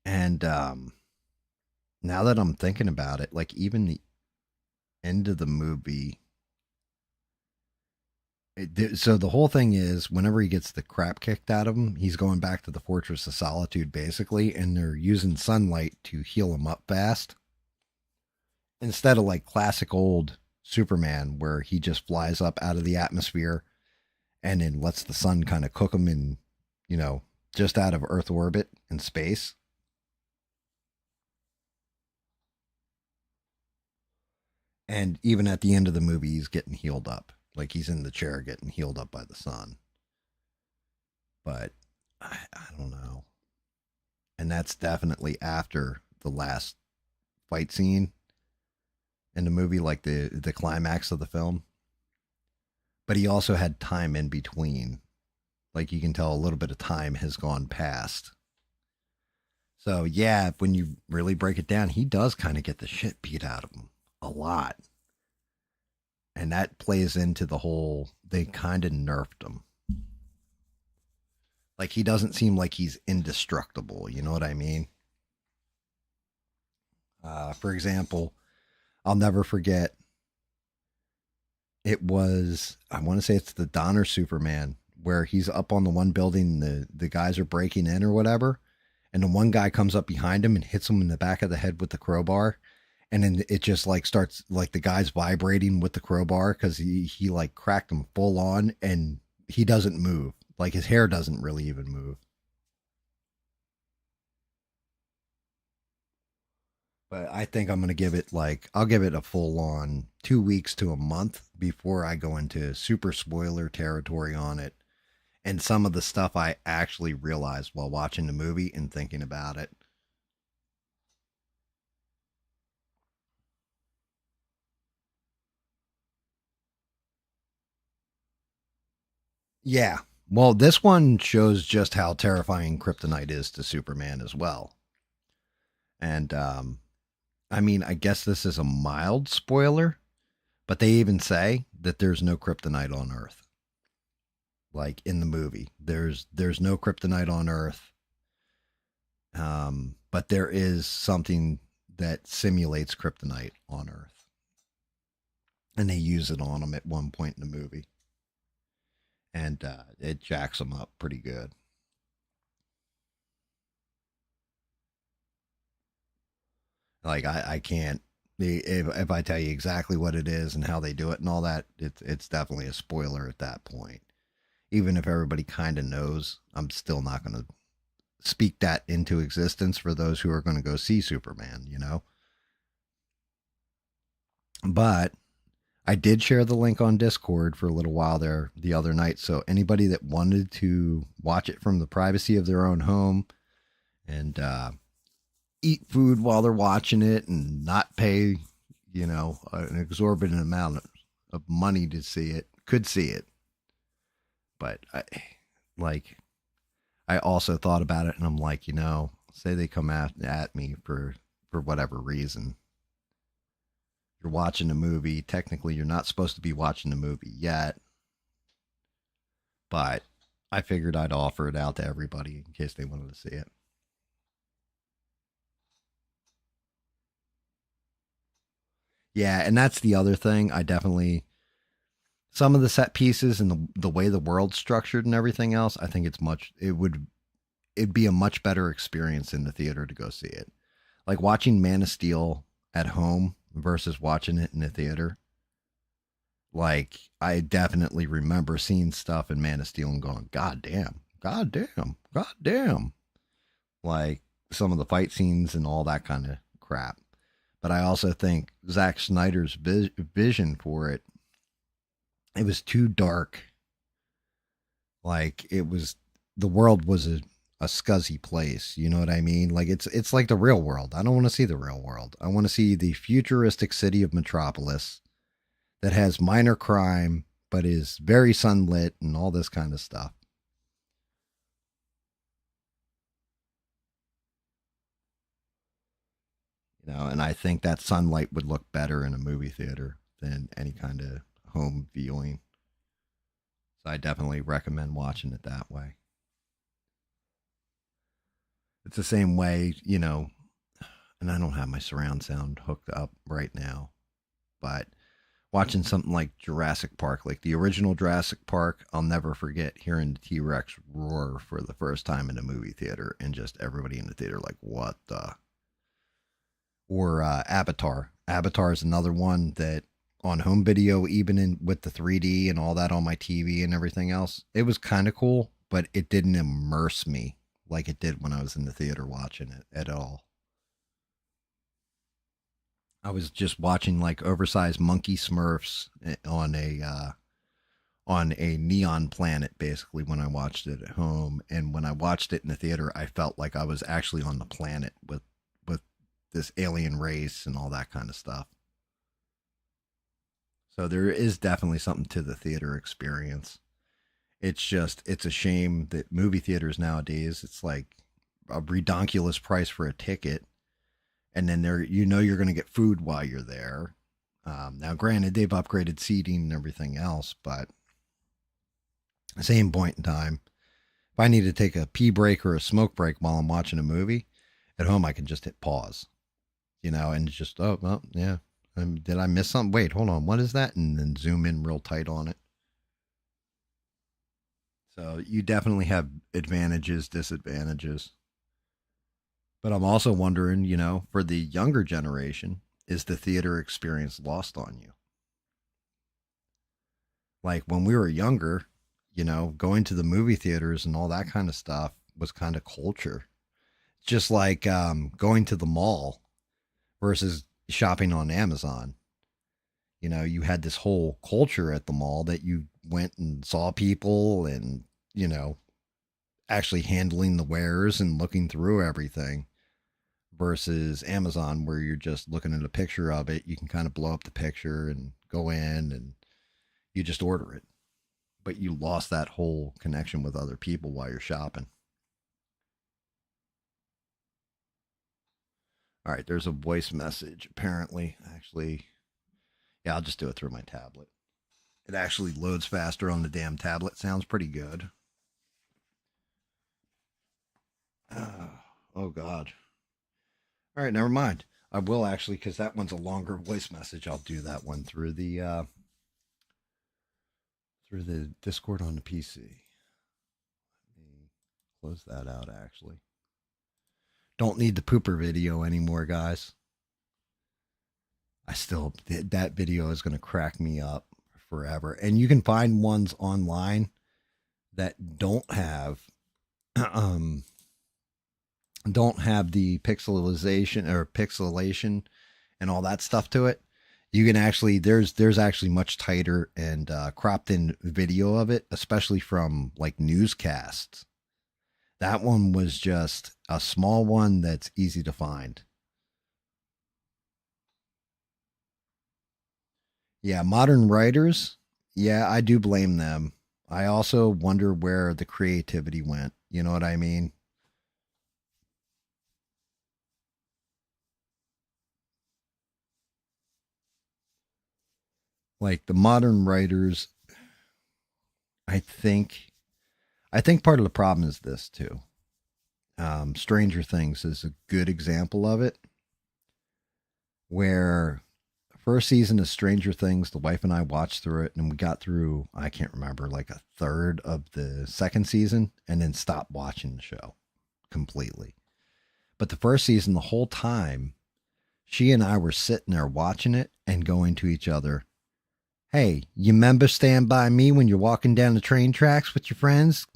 and now that I'm thinking about it, like even the end of the movie. So the whole thing is, whenever he gets the crap kicked out of him, he's going back to the Fortress of Solitude, basically, and they're using sunlight to heal him up fast instead of like classic old Superman, where he just flies up out of the atmosphere and then lets the sun kind of cook him in, you know, just out of Earth orbit in space. And even at the end of the movie, he's getting healed up. Like he's in the chair getting healed up by the sun. But I don't know. And that's definitely after the last fight scene in the movie, like the climax of the film. But he also had time in between. Like you can tell a little bit of time has gone past. So yeah, when you really break it down, he does kind of get the shit beat out of him a lot. And that plays into the whole they kind of nerfed him. Like he doesn't seem like he's indestructible, you know what I mean? For example, I'll never forget. It was I want to say it's the Donner Superman where he's up on the one building, the guys are breaking in or whatever, and the one guy comes up behind him and hits him in the back of the head with the crowbar, and then it just like starts like the guy's vibrating with the crowbar because he like cracked him full on, and he doesn't move. Like his hair doesn't really even move. But I think I'm gonna give it like I'll give it a full on 2 weeks to a month before I go into super spoiler territory on it and some of the stuff I actually realized while watching the movie and thinking about it. Yeah. Well, this one shows just how terrifying kryptonite is to Superman as well. And I mean, I guess this is a mild spoiler, but they even say that there's no kryptonite on Earth. Like in the movie, there's no kryptonite on Earth. But there is something that simulates kryptonite on Earth, and they use it on him at one point in the movie, and it jacks him up pretty good. Like I can't if I tell you exactly what it is and how they do it and all that, it's definitely a spoiler at that point. Even if everybody kind of knows, I'm still not going to speak that into existence for those who are going to go see Superman, you know? But I did share the link on Discord for a little while there the other night. So anybody that wanted to watch it from the privacy of their own home and eat food while they're watching it and not pay, an exorbitant amount of money to see it, could see it. But like, I also thought about it and I'm like, say they come at me for whatever reason. You're watching a movie. Technically, you're not supposed to be watching the movie yet, but I figured I'd offer it out to everybody in case they wanted to see it. Yeah, and that's the other thing. I definitely some of the set pieces and the way the world's structured and everything else. I think it'd be a much better experience in the theater to go see it. Like watching Man of Steel at home versus watching it in the theater. Like I definitely remember seeing stuff in Man of Steel and going, God damn, God damn, God damn. Like some of the fight scenes and all that kind of crap. But I also think Zack Snyder's vision for it, it was too dark. Like it was, the world was a scuzzy place. You know what I mean? Like it's like the real world. I don't want to see the real world. I want to see the futuristic city of Metropolis that has minor crime but is very sunlit and all this kind of stuff. You know, and I think that sunlight would look better in a movie theater than any kind of home viewing. So I definitely recommend watching it that way. It's the same way, you know, and I don't have my surround sound hooked up right now, but watching something like Jurassic Park, like the original Jurassic Park, I'll never forget hearing the T Rex roar for the first time in a movie theater and just everybody in the theater like, what the? Or Avatar. Avatar is another one that on home video, even in with the 3D and all that on my TV and everything else, it was kind of cool, but it didn't immerse me like it did when I was in the theater watching it at all. I was just watching like oversized monkey Smurfs on a neon planet basically when I watched it at home, and when I watched it in the theater, I felt like I was actually on the planet with this alien race and all that kind of stuff. So there is definitely something to the theater experience. It's just it's a shame that movie theaters nowadays it's like a redonkulous price for a ticket, and then there you know you're going to get food while you're there. Now, granted, they've upgraded seating and everything else, but same point in time, if I need to take a pee break or a smoke break while I'm watching a movie, at home I can just hit pause, you know, and just oh well, yeah. Did I miss something? Wait, hold on. What is that? And then zoom in real tight on it. So you definitely have advantages, disadvantages. But I'm also wondering, you know, for the younger generation, is the theater experience lost on you? Like when we were younger, you know, going to the movie theaters and all that kind of stuff was kind of culture. Just like going to the mall versus shopping on Amazon. You know, you had this whole culture at the mall that you went and saw people and, you know, actually handling the wares and looking through everything versus Amazon where you're just looking at a picture of it. You can kind of blow up the picture and go in and you just order it. But you lost that whole connection with other people while you're shopping. All right, there's a voice message apparently. Actually, yeah, I'll just do it through my tablet. It actually loads faster on the damn tablet. Sounds pretty good. Oh God. All right, never mind. I will actually because that one's a longer voice message. I'll do that one through the Discord on the PC. Let me close that out. Actually, don't need the pooper video anymore, guys. I still that video is going to crack me up forever. And you can find ones online that um don't have the pixelation and all that stuff to it. You can actually there's actually much tighter and cropped in video of it, especially from like newscasts. That one was just a small one that's easy to find. Yeah, modern writers, yeah, I do blame them. I also wonder where the creativity went. You know what I mean? Like the modern writers, I think I think part of the problem is this too. Stranger Things is a good example of it, where first season of Stranger Things, the wife and I watched through it, and we got through, I can't remember, like a third of the second season, and then stopped watching the show completely. But the first season, the whole time, she and I were sitting there watching it and going to each other, "Hey, you remember Stand By Me when you're walking down the train tracks with your friends?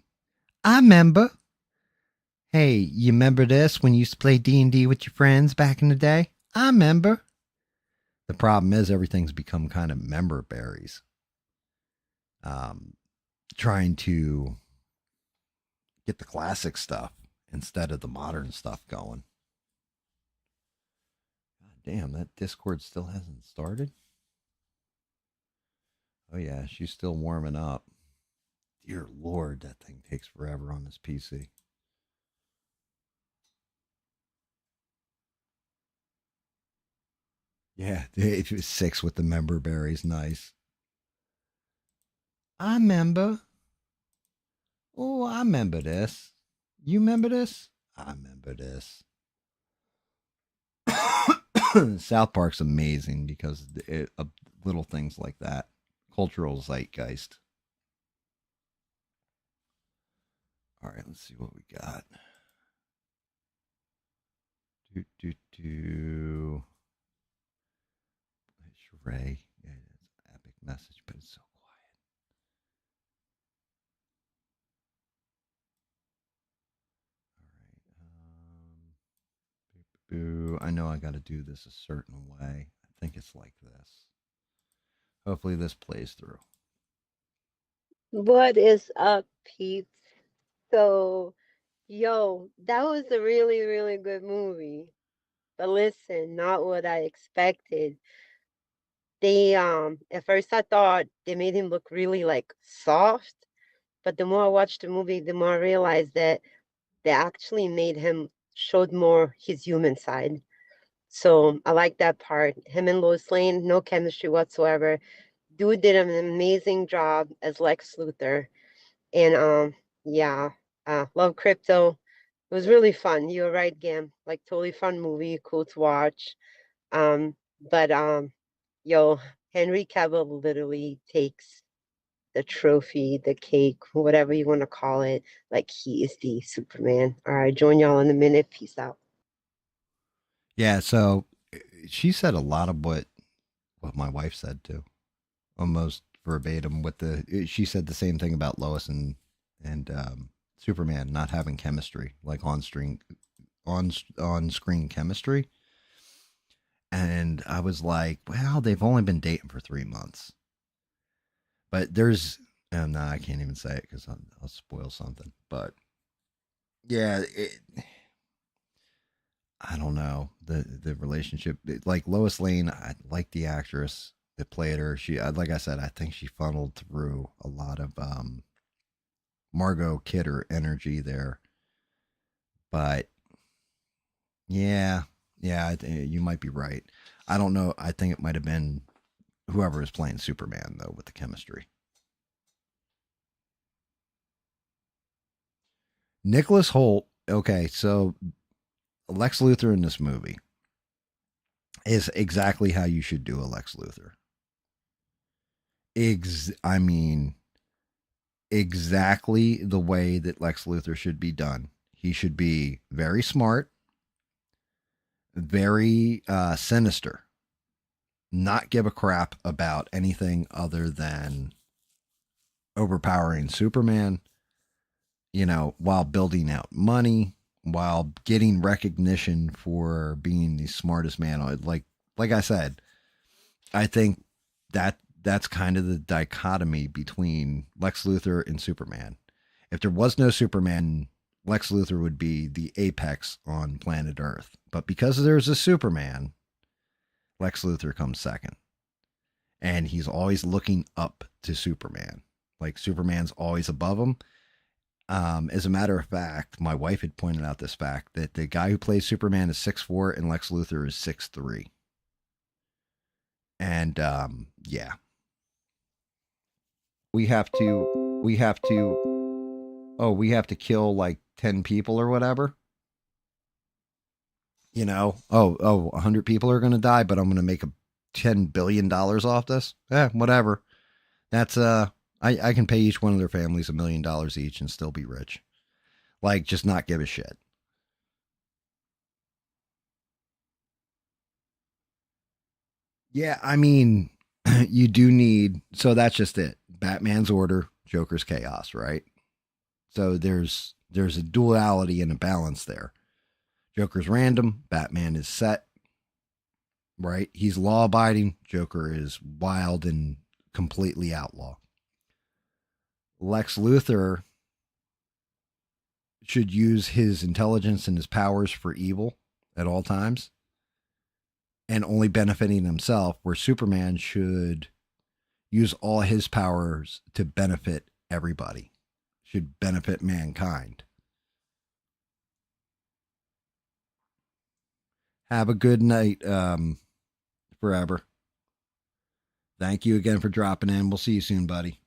I remember. Hey, you remember this when you used to play D&D with your friends back in the day? I remember." The problem is everything's become kind of member berries. Trying to get the classic stuff instead of the modern stuff going. God damn, that Discord still hasn't started. Oh yeah, she's still warming up. Dear Lord, that thing takes forever on this PC. Yeah, it was 6 with the member berries. Nice. I remember. Oh, I remember this. You remember this? I remember this. South Park's amazing because of little things like that. Cultural zeitgeist. All right, let's see what we got. Do. Sheree. Yeah, it's an epic message, but it's so quiet. All right. Boo. I know I got to do this a certain way. I think it's like this. Hopefully, this plays through. What is up, peeps? So, yo, that was a really, really good movie. But listen, not what I expected. They at first I thought they made him look really like soft, but the more I watched the movie, the more I realized that they actually made him showed more his human side. So I like that part. Him and Lois Lane, no chemistry whatsoever. Dude did an amazing job as Lex Luthor. And yeah, love crypto. It was really fun. You were right, Gam. Like totally fun movie, cool to watch. But yo, Henry Cavill literally takes the trophy, the cake, whatever you want to call it. Like he is the Superman. All right, join y'all in a minute. Peace out. Yeah, so she said a lot of what my wife said too, almost verbatim. With the she said the same thing about Lois and Superman not having chemistry, like on screen chemistry. And I was like, well, they've only been dating for 3 months, but there's no, I can't even say it because I'll spoil something. But yeah, I don't know the relationship. Like Lois Lane, I like the actress that played her. She, like I said, I think she funneled through a lot of Margot Kidder energy there. But yeah, yeah, you might be right. I don't know. I think it might have been whoever is playing Superman though with the chemistry. Nicholas Holt. Okay, so Lex Luthor in this movie is exactly how you should do a Lex Luthor. I mean, exactly the way that Lex Luthor should be done. He should be very smart, very sinister, not give a crap about anything other than overpowering Superman, while building out money, while getting recognition for being the smartest man. Like I said, I think that's kind of the dichotomy between Lex Luthor and Superman. If there was no Superman, Lex Luthor would be the apex on planet Earth. But because there's a Superman, Lex Luthor comes second. And he's always looking up to Superman. Like Superman's always above him. As a matter of fact, my wife had pointed out this fact that the guy who plays Superman is 6'4" and Lex Luthor is 6'3". And yeah, we have to kill like 10 people or whatever. 100 people are going to die, but I'm going to make $10 billion off this. Whatever. That's I can pay each one of their families $1 million each and still be rich. Like, just not give a shit. Yeah, I mean, you do need. So that's just it. Batman's order, Joker's chaos, right? So there's a duality and a balance there. Joker's random, Batman is set, right? He's law abiding, Joker is wild and completely outlaw. Lex Luthor should use his intelligence and his powers for evil at all times and only benefiting himself, where Superman should use all his powers to benefit everybody, should benefit mankind. Have a good night, forever. Thank you again for dropping in. We'll see you soon, buddy.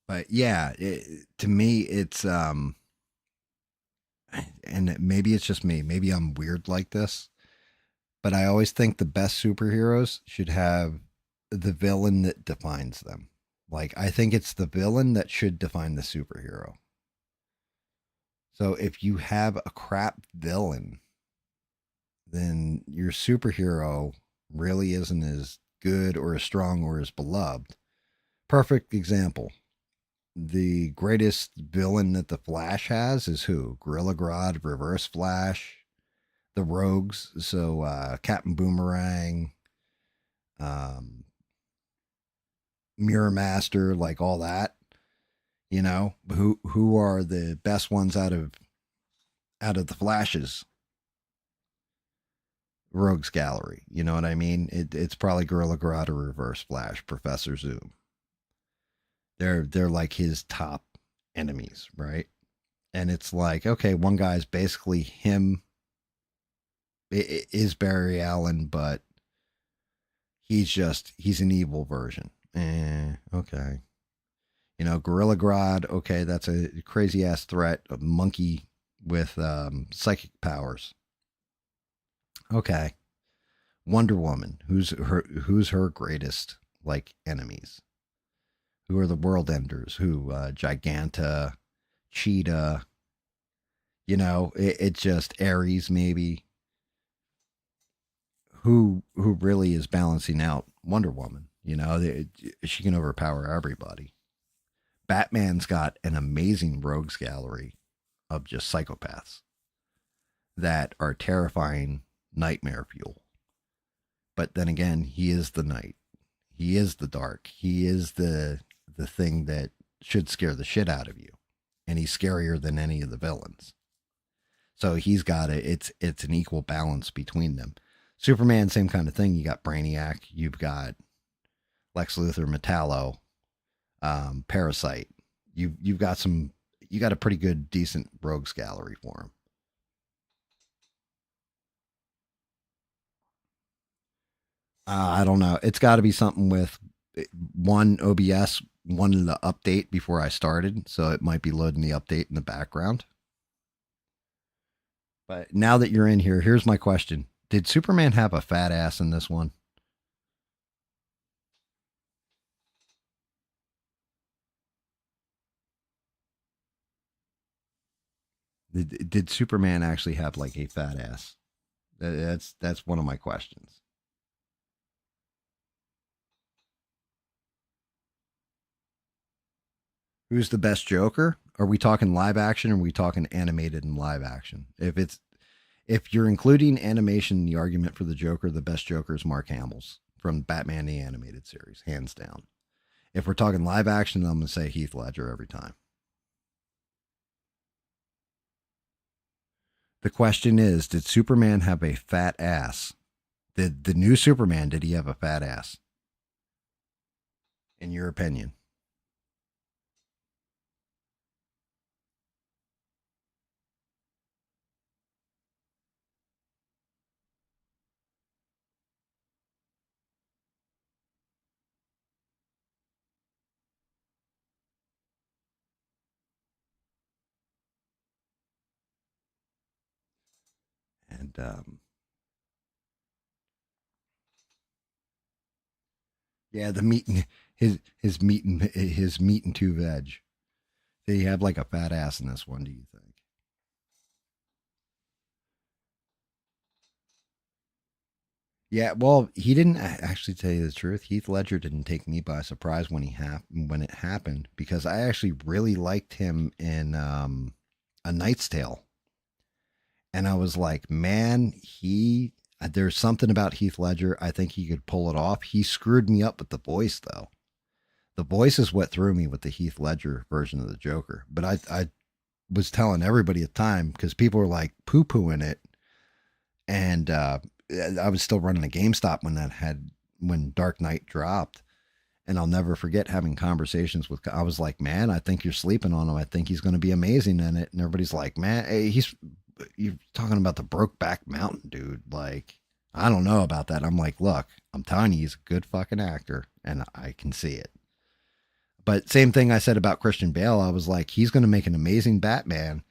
But yeah, to me, it's and maybe it's just me. Maybe I'm weird like this, but I always think the best superheroes should have the villain that defines them. Like, I think it's the villain that should define the superhero. So if you have a crap villain, then your superhero really isn't as good or as strong or as beloved. Perfect example. The greatest villain that the Flash has is who? Gorilla Grodd, Reverse Flash, the Rogues. So Captain Boomerang, um, Mirror Master, like all that. You know, who are the best ones out of the Flash's Rogues gallery? You know what I mean? It's probably Gorilla Grodd or Reverse Flash, Professor Zoom. They're like his top enemies, right? And it's like, okay, one guy's basically him, is Barry Allen, but he's an evil version. Okay. You know, Gorilla Grodd, okay, that's a crazy ass threat, a monkey with psychic powers. Okay. Wonder Woman, who's her greatest like enemies? Who are the world enders? Who Giganta, Cheetah, it just Ares maybe. Who really is balancing out Wonder Woman? She can overpower everybody. Batman's got an amazing rogues gallery of just psychopaths that are terrifying nightmare fuel. But then again, he is the night. He is the dark. He is the thing that should scare the shit out of you. And he's scarier than any of the villains. So he's got it's an equal balance between them. Superman, same kind of thing. You got Brainiac, you've got Lex Luthor, Metallo, Parasite. You've got you got a pretty good, decent rogues gallery for him. I don't know. It's got to be something with one OBS wanted to update before I started, so it might be loading the update in the background. But now that you're in here, here's my question: did Superman have a fat ass in this one? Did Superman actually have like a fat ass? That's one of my questions. Who's the best Joker? Are we talking live action or are we talking animated and live action? If you're including animation in the argument for the Joker, the best Joker is Mark Hamill's from Batman the Animated Series, hands down. If we're talking live action, I'm going to say Heath Ledger every time. The question is, did Superman have a fat ass? Did the new Superman, did he have a fat ass? In your opinion? And yeah, the meat and his meat and two veg. Did he have like a fat ass in this one? Do you think? Yeah, well, he didn't actually tell you the truth. Heath Ledger didn't take me by surprise when it happened because I actually really liked him in A Knight's Tale, and I was like, man, he there's something about Heath Ledger. I think he could pull it off. He screwed me up with the voice though. The voice is what threw me with the Heath Ledger version of the Joker. But I was telling everybody at the time because people were like poo pooing it, and I was still running a GameStop when Dark Knight dropped, and I'll never forget having conversations with. I was like, man, I think you're sleeping on him. I think he's going to be amazing in it, and everybody's like, man, hey, you're talking about the Brokeback Mountain, dude. Like, I don't know about that. I'm like, look, I'm telling you, he's a good fucking actor, and I can see it. But same thing I said about Christian Bale. I was like, he's going to make an amazing Batman.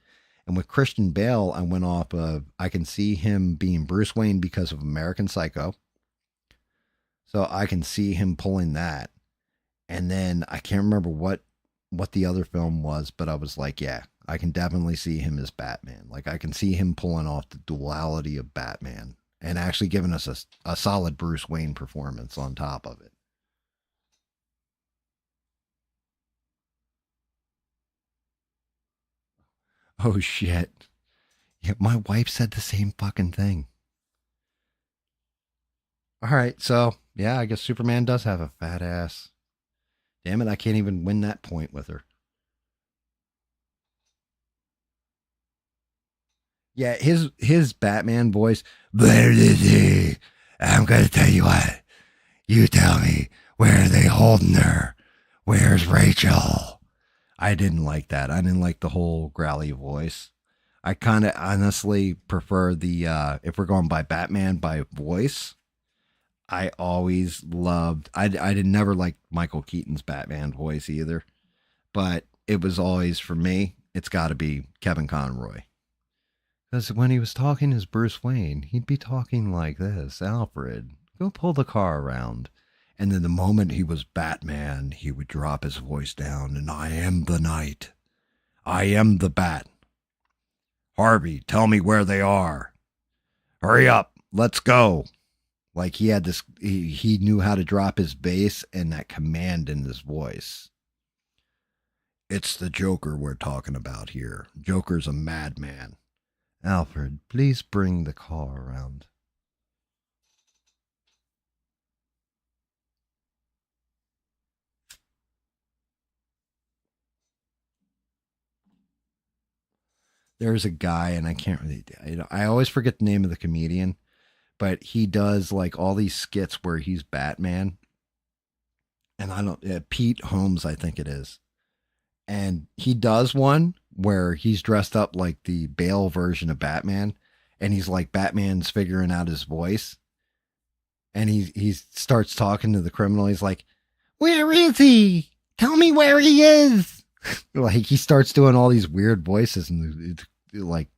And with Christian Bale, I went off of, I can see him being Bruce Wayne because of American Psycho. So I can see him pulling that. And then I can't remember what the other film was, but I was like, yeah, I can definitely see him as Batman. Like I can see him pulling off the duality of Batman and actually giving us a solid Bruce Wayne performance on top of it. Oh shit. Yeah, my wife said the same fucking thing. All right, so yeah, I guess Superman does have a fat ass. Damn it, I can't even win that point with her. Yeah, his Batman voice. Where is he? I'm gonna tell you what. You tell me, where are they holding her? Where's Rachel? I didn't like that. I didn't like the whole growly voice. I kind of honestly prefer the if we're going by Batman by voice. I always loved. I did never like Michael Keaton's Batman voice either, but it was always for me. It's got to be Kevin Conroy. Because when he was talking as Bruce Wayne, he'd be talking like this: Alfred, go pull the car around. And then the moment he was Batman, he would drop his voice down, and I am the Knight. I am the Bat. Harvey, tell me where they are. Hurry up, let's go. Like he had this, he knew how to drop his bass and that command in his voice. It's the Joker we're talking about here. Joker's a madman. Alfred, please bring the car around. There's a guy, and I can't really, I always forget the name of the comedian, but he does like all these skits where he's Batman. And I don't, Pete Holmes, I think it is. And he does one where he's dressed up like the Bale version of Batman, and he's like Batman's figuring out his voice, and he starts talking to the criminal. He's like, "Where is he? Tell me where he is." Like he starts doing all these weird voices, and like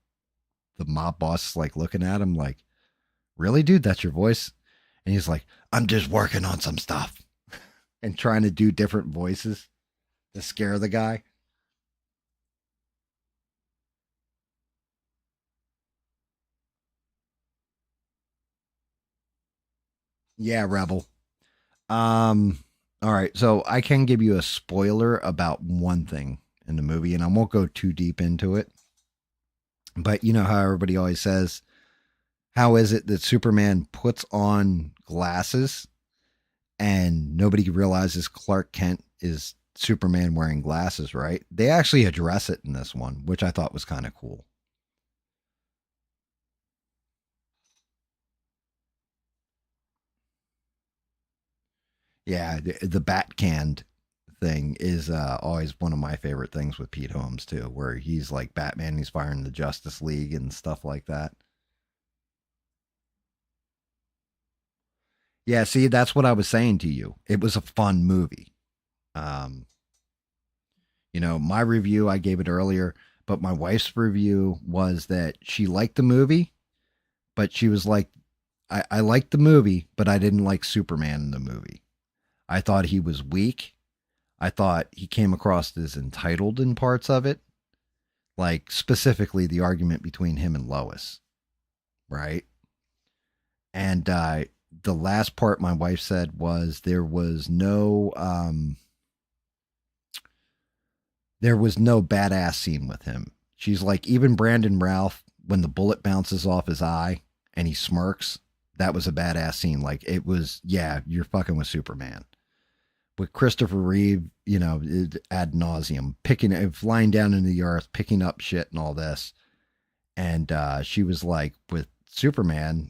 the mob boss is like looking at him like, "Really, dude? That's your voice?" And he's like, "I'm just working on some stuff," and trying to do different voices to scare the guy. Yeah, Rebel. Um, all right, so I can give you a spoiler about one thing in the movie, and I won't go too deep into it. But you know how everybody always says, how is it that Superman puts on glasses and nobody realizes Clark Kent is Superman wearing glasses, right? They actually address it in this one, which I thought was kind of cool. Yeah, the bat canned thing is always one of my favorite things with Pete Holmes too, where he's like Batman, he's firing the Justice League and stuff like that. Yeah, see, that's what I was saying to you. It was a fun movie. Um, my review I gave it earlier, but my wife's review was that she liked the movie, but she was like, I liked the movie, but I didn't like Superman in the movie. I thought he was weak. I thought he came across as entitled in parts of it, like specifically the argument between him and Lois, right? And the last part my wife said was there was no badass scene with him. She's like, even Brandon Routh, when the bullet bounces off his eye and he smirks, that was a badass scene. Like, it was, yeah, you're fucking with Superman. With Christopher Reeve, ad nauseum, flying down into the earth, picking up shit and all this. And she was like, with Superman,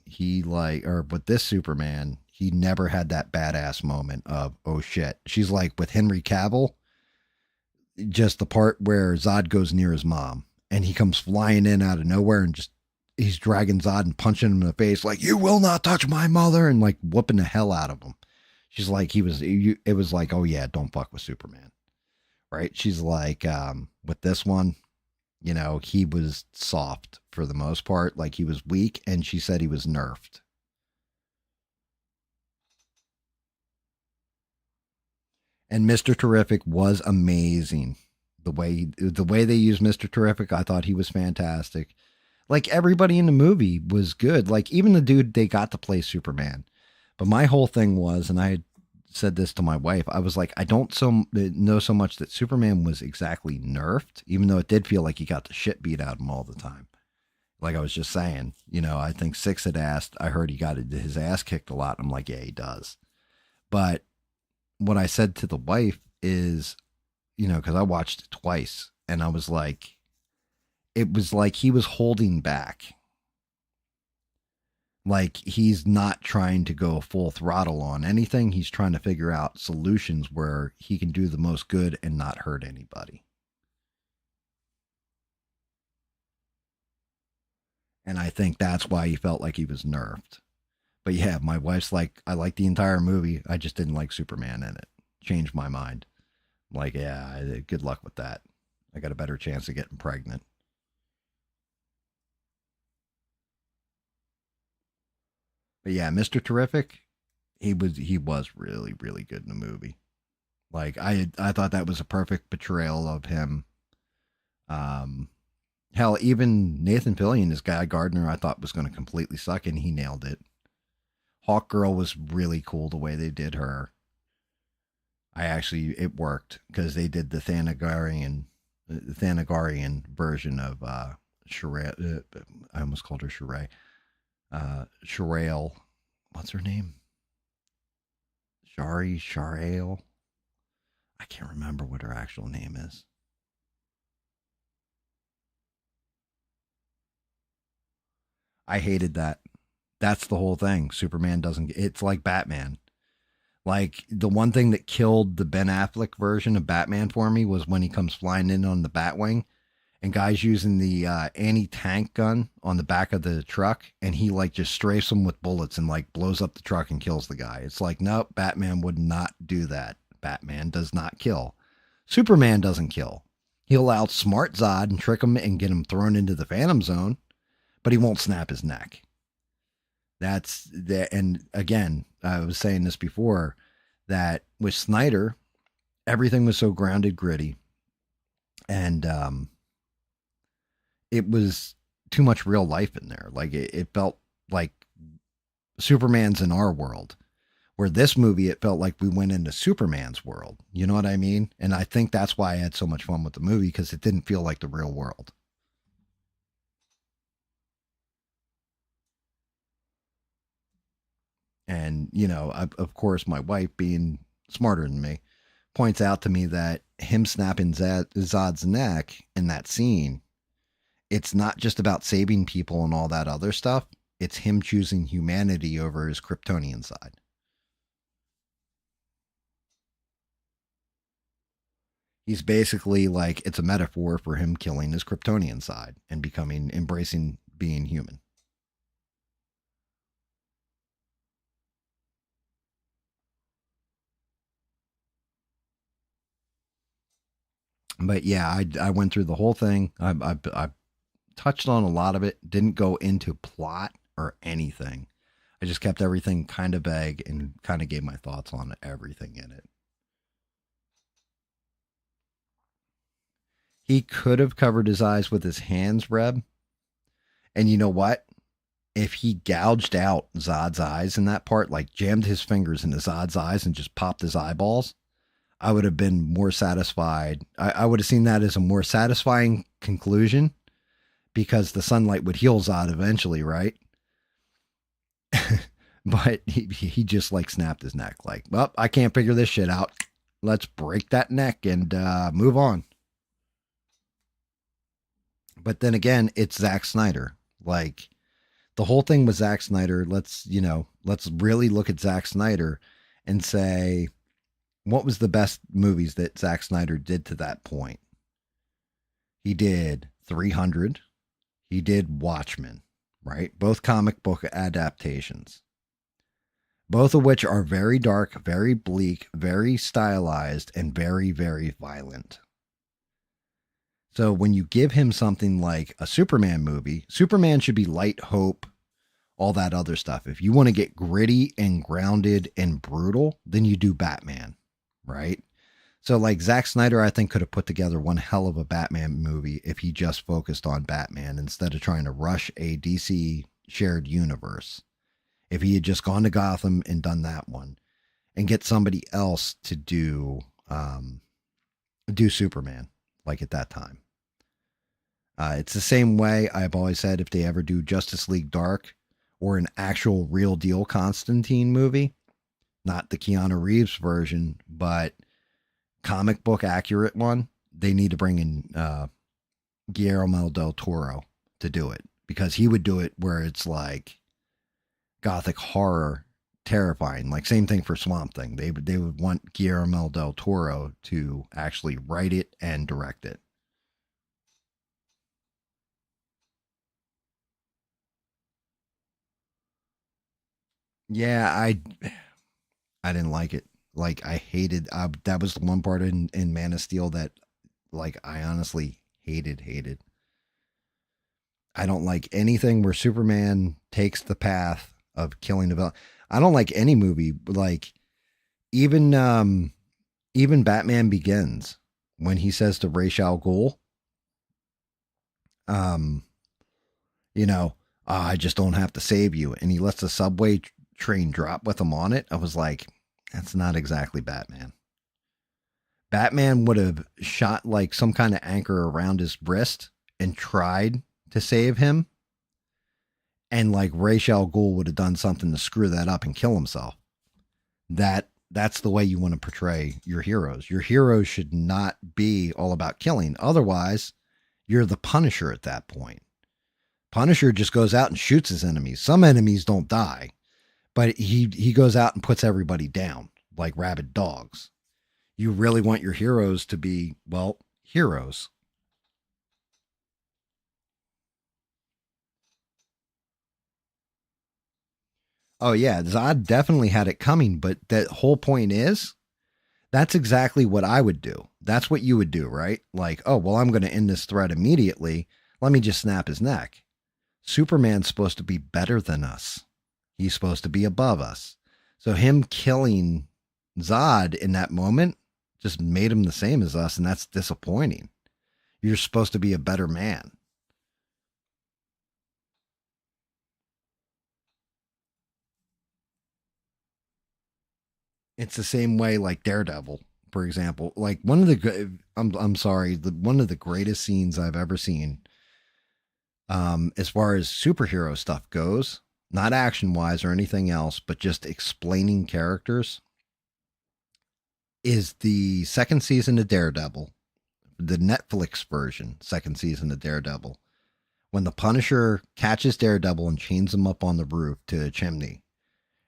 or with this Superman, he never had that badass moment of, oh shit. She's like, with Henry Cavill, just the part where Zod goes near his mom and he comes flying in out of nowhere and just he's dragging Zod and punching him in the face like, you will not touch my mother, and like whooping the hell out of him. She's like, it was like, oh yeah, don't fuck with Superman. Right? She's like, with this one, he was soft for the most part, like he was weak, and she said he was nerfed. And Mr. Terrific was amazing. The way they used Mr. Terrific, I thought he was fantastic. Like, everybody in the movie was good. Like, even the dude they got to play Superman. But my whole thing was, and I had said this to my wife, I was like, I don't know so much that Superman was exactly nerfed, even though it did feel like he got the shit beat out of him all the time. Like I was just saying, I think Six had asked, I heard he got his ass kicked a lot. I'm like, yeah, he does. But what I said to the wife is, because I watched it twice, and I was like, it was like he was holding back. Like, he's not trying to go full throttle on anything. He's trying to figure out solutions where he can do the most good and not hurt anybody. And I think that's why he felt like he was nerfed. But yeah, my wife's like, I like the entire movie. I just didn't like Superman in it. Changed my mind. I'm like, yeah, good luck with that. I got a better chance of getting pregnant. But yeah, Mr. Terrific, he was really, really good in the movie. Like, I thought that was a perfect portrayal of him. Hell, even Nathan Fillion, this Guy Gardner, I thought was going to completely suck, and he nailed it. Hawk Girl was really cool the way they did her. It worked because they did the Thanagarian version of Sheree. I almost called her Sheree. Sherelle. What's her name? Sharael. I can't remember what her actual name is. I hated that. That's the whole thing. Superman doesn't. It's like Batman. Like, the one thing that killed the Ben Affleck version of Batman for me was when he comes flying in on the Batwing and guys using the anti-tank gun on the back of the truck, and he like just strafes them with bullets and like blows up the truck and kills the guy. It's like, nope, Batman would not do that. Batman does not kill. Superman doesn't kill. He'll outsmart Zod and trick him and get him thrown into the Phantom Zone, but he won't snap his neck. That's the, and again, I was saying this before, that with Snyder, everything was so grounded, gritty, and it was too much real life in there. Like, it felt like Superman's in our world. Where this movie, it felt like we went into Superman's world. You know what I mean? And I think that's why I had so much fun with the movie, because it didn't feel like the real world. And, of course, my wife, being smarter than me, points out to me that him snapping Zod's neck in that scene, it's not just about saving people and all that other stuff. It's him choosing humanity over his Kryptonian side. He's basically like, it's a metaphor for him killing his Kryptonian side and embracing being human. But yeah, I went through the whole thing. I touched on a lot of it. Didn't go into plot or anything. I just kept everything kind of vague and kind of gave my thoughts on everything in it. He could have covered his eyes with his hands, Reb. And you know what? If he gouged out Zod's eyes in that part, like jammed his fingers into Zod's eyes and just popped his eyeballs, I would have been more satisfied. I would have seen that as a more satisfying conclusion because the sunlight would heal Zod eventually, right? But he just like snapped his neck. Like, well, I can't figure this shit out. Let's break that neck and move on. But then again, it's Zack Snyder. Like, the whole thing with Zack Snyder, let's really look at Zack Snyder and say, what was the best movies that Zack Snyder did to that point? He did 300. He did Watchmen, right? Both comic book adaptations. Both of which are very dark, very bleak, very stylized, and very, very violent. So when you give him something like a Superman movie, Superman should be light, hope, all that other stuff. If you want to get gritty and grounded and brutal, then you do Batman, right? So like Zack Snyder, I think could have put together one hell of a Batman movie if he just focused on Batman instead of trying to rush a DC shared universe. If he had just gone to Gotham and done that one and get somebody else to do Superman like at that time. It's the same way I've always said if they ever do Justice League Dark or an actual real deal Constantine movie, not the Keanu Reeves version, but comic book accurate one, they need to bring in Guillermo del Toro to do it because he would do it where it's like gothic horror, terrifying. Like same thing for Swamp Thing. They would want Guillermo del Toro to actually write it and direct it. Yeah, I didn't like it. Like I hated that was the one part in Man of Steel that like I honestly hated. I don't like anything where Superman takes the path of killing the villain. I don't like any movie like even Batman Begins when he says to Ra's al Ghul, um, you know, I just don't have to save you, and he lets the subway train drop with him on it. I was like, that's not exactly Batman. Batman would have shot like some kind of anchor around his wrist and tried to save him. And like Ra's al Ghul would have done something to screw that up and kill himself. That's the way you want to portray your heroes. Your heroes should not be all about killing. Otherwise, you're the Punisher at that point. Punisher just goes out and shoots his enemies. Some enemies don't die, but he goes out and puts everybody down like rabid dogs. You really want your heroes to be, well, heroes. Oh yeah, Zod definitely had it coming, but the whole point is that's exactly what I would do. That's what you would do, right? Like, oh, well, I'm going to end this threat immediately. Let me just snap his neck. Superman's supposed to be better than us. He's supposed to be above us. So him killing Zod in that moment just made him the same as us, and that's disappointing. You're supposed to be a better man. It's the same way like Daredevil, for example. Like one of the I'm sorry, one of the greatest scenes I've ever seen as far as superhero stuff goes, not action wise or anything else, but just explaining characters, is the second season of Daredevil, the Netflix version, second season of Daredevil, when the Punisher catches Daredevil and chains him up on the roof to a chimney,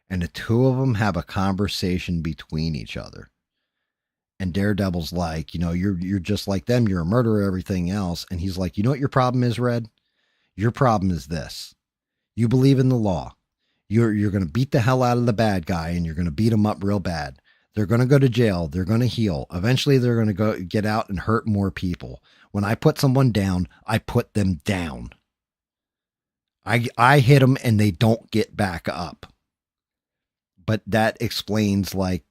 and the two of them have a conversation between each other. And Daredevil's like, you're just like them. You're a murderer, everything else. And he's like, you know what your problem is, Red? Your problem is this. You believe in the law. You're going to beat the hell out of the bad guy and you're going to beat him up real bad. They're going to go to jail. They're going to heal. Eventually they're going to go get out and hurt more people. When I put someone down, I put them down. I hit them and they don't get back up. But that explains, like,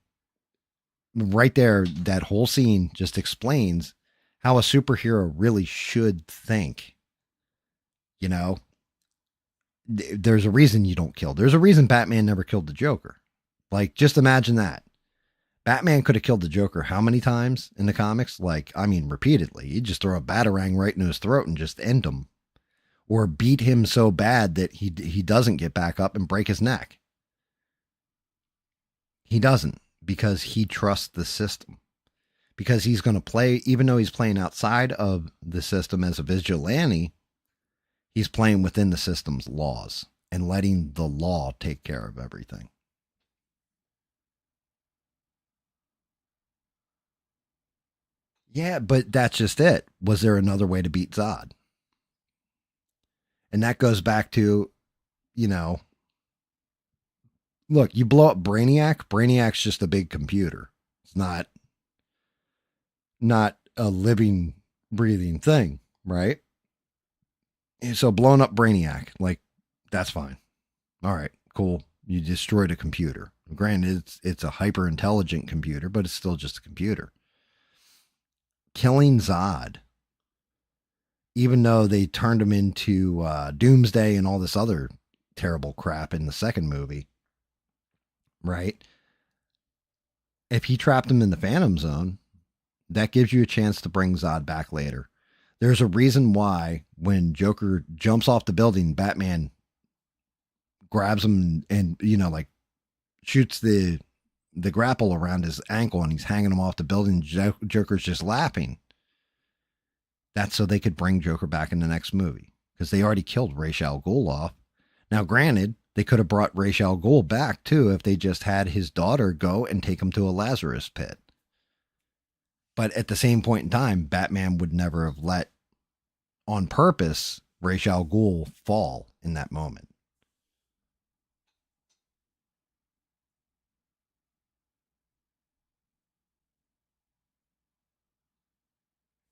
right there, that whole scene just explains how a superhero really should think. You know, there's a reason you don't kill. There's a reason Batman never killed the Joker. Like, just imagine that. Batman could have killed the Joker how many times in the comics? Like, I mean, repeatedly. He'd just throw a batarang right in his throat and just end him. Or beat him so bad that he doesn't get back up and break his neck. He doesn't, because he trusts the system. Because he's going to play, even though he's playing outside of the system as a vigilante, he's playing within the system's laws and letting the law take care of everything. Yeah, but that's just it. Was there another way to beat Zod? And that goes back to, you know, look, you blow up Brainiac. Brainiac's just a big computer. It's not a living, breathing thing, right? So blowing up Brainiac, like, that's fine. All right, cool. You destroyed a computer. Granted, it's a hyper intelligent computer, but it's still just a computer. Killing Zod, even though they turned him into Doomsday and all this other terrible crap in the second movie, right? If he trapped him in the Phantom Zone, that gives you a chance to bring Zod back later. There's a reason why when Joker jumps off the building, Batman grabs him and you know, like, shoots the grapple around his ankle and he's hanging him off the building. Joker's just laughing. That's so they could bring Joker back in the next movie, because they already killed Ra's al Ghul off. Now, granted, they could have brought Ra's al Ghul back too if they just had his daughter go and take him to a Lazarus pit. But at the same point in time, Batman would never have let, on purpose, Ra's al Ghul fall in that moment.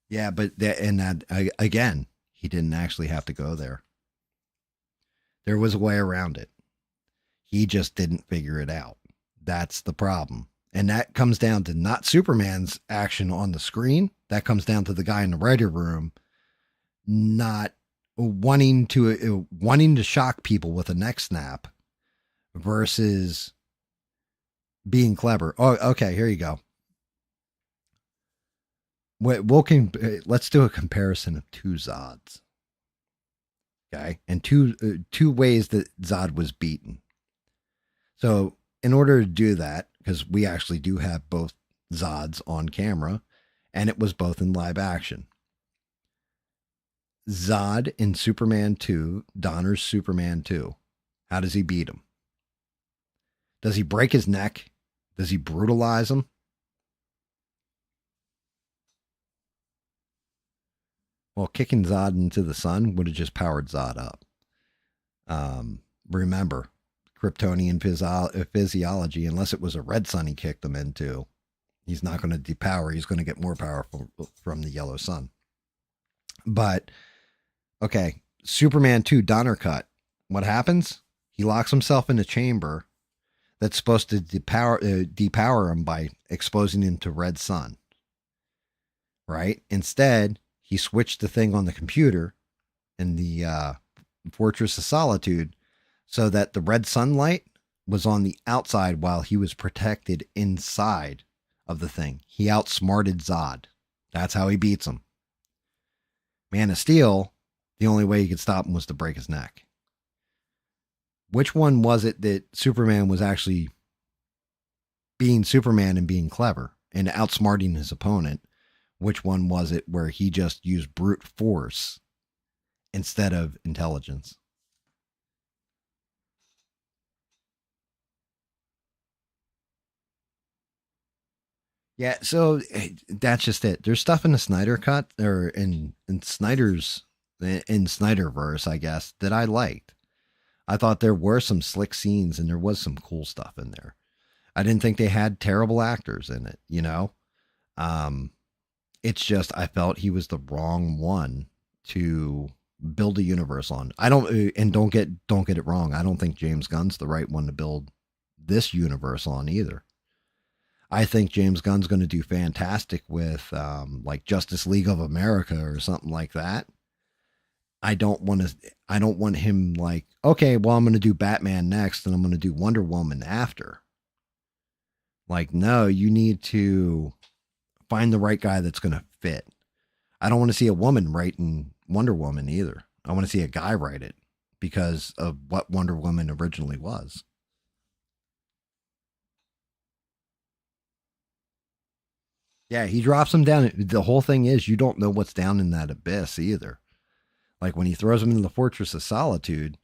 Yeah, but again, he didn't actually have to go there. There was a way around it. He just didn't figure it out. That's the problem. And that comes down to not Superman's action on the screen. That comes down to the guy in the writer room not wanting to shock people with a neck snap versus being clever. Oh, okay, here you go. Let's do a comparison of two Zods. Okay, and two ways that Zod was beaten. So, in order to do that, because we actually do have both Zods on camera, and it was both in live action. Zod in Superman 2, Donner's Superman 2. How does he beat him? Does he break his neck? Does he brutalize him? Well, kicking Zod into the sun would have just powered Zod up. Remember, Kryptonian physiology, unless it was a red sun he kicked them into, he's not going to depower. He's going to get more powerful from the yellow sun. But, okay, Superman 2 Donner cut. What happens? He locks himself in a chamber that's supposed to depower him by exposing him to red sun. Right? Instead, he switched the thing on the computer in the Fortress of Solitude so that the red sunlight was on the outside while he was protected inside of the thing. He outsmarted Zod. That's how he beats him. Man of Steel, the only way he could stop him was to break his neck. Which one was it that Superman was actually being Superman and being clever and outsmarting his opponent? Which one was it where he just used brute force instead of intelligence? Yeah, so that's just it. There's stuff in the Snyder cut or in Snyderverse, I guess, that I liked. I thought there were some slick scenes and there was some cool stuff in there. I didn't think they had terrible actors in it, you know? It's just I felt he was the wrong one to build a universe on. I don't and don't get it wrong. I don't think James Gunn's the right one to build this universe on either. I think James Gunn's going to do fantastic with like Justice League of America or something like that. I don't want to. I don't want him like, okay, well, I'm going to do Batman next, and I'm going to do Wonder Woman after. Like, no, you need to find the right guy that's going to fit. I don't want to see a woman writing Wonder Woman either. I want to see a guy write it because of what Wonder Woman originally was. Yeah, he drops him down. The whole thing is you don't know what's down in that abyss either. Like when he throws them into the Fortress of Solitude,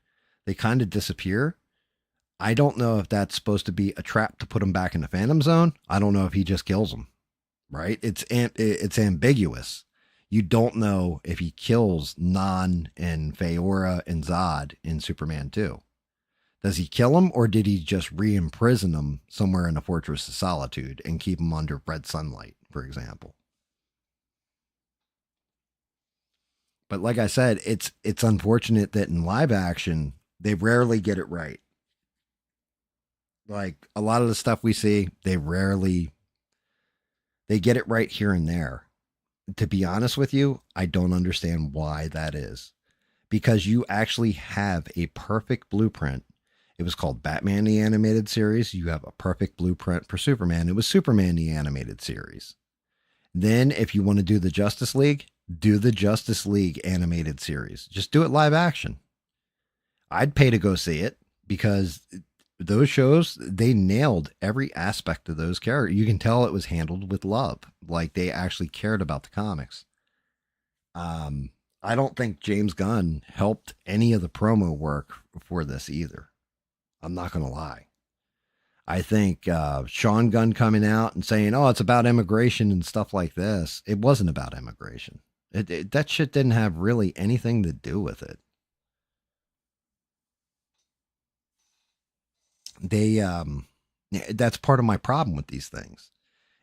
they kind of disappear. I don't know if that's supposed to be a trap to put him back in the Phantom Zone. I don't know if he just kills them. Right? It's ambiguous. You don't know if he kills Nan and Feora and Zod in Superman 2. Does he kill him, or did he just re-imprison them somewhere in a Fortress of Solitude and keep them under red sunlight, for example? But like I said, it's unfortunate that in live action they rarely get it right. Like a lot of the stuff we see, they get it right here and there. To be honest with you, I don't understand why that is. Because you actually have a perfect blueprint. It was called Batman the Animated Series. You have a perfect blueprint for Superman. It was Superman the Animated Series. Then, if you want to do the Justice League, do the Justice League Animated Series. Just do it live action. I'd pay to go see it because those shows, they nailed every aspect of those characters. You can tell it was handled with love. Like they actually cared about the comics. I don't think James Gunn helped any of the promo work for this either. I'm not going to lie. I think Sean Gunn coming out and saying, oh, it's about immigration and stuff like this. It wasn't about immigration. That shit didn't have really anything to do with it. That's part of my problem with these things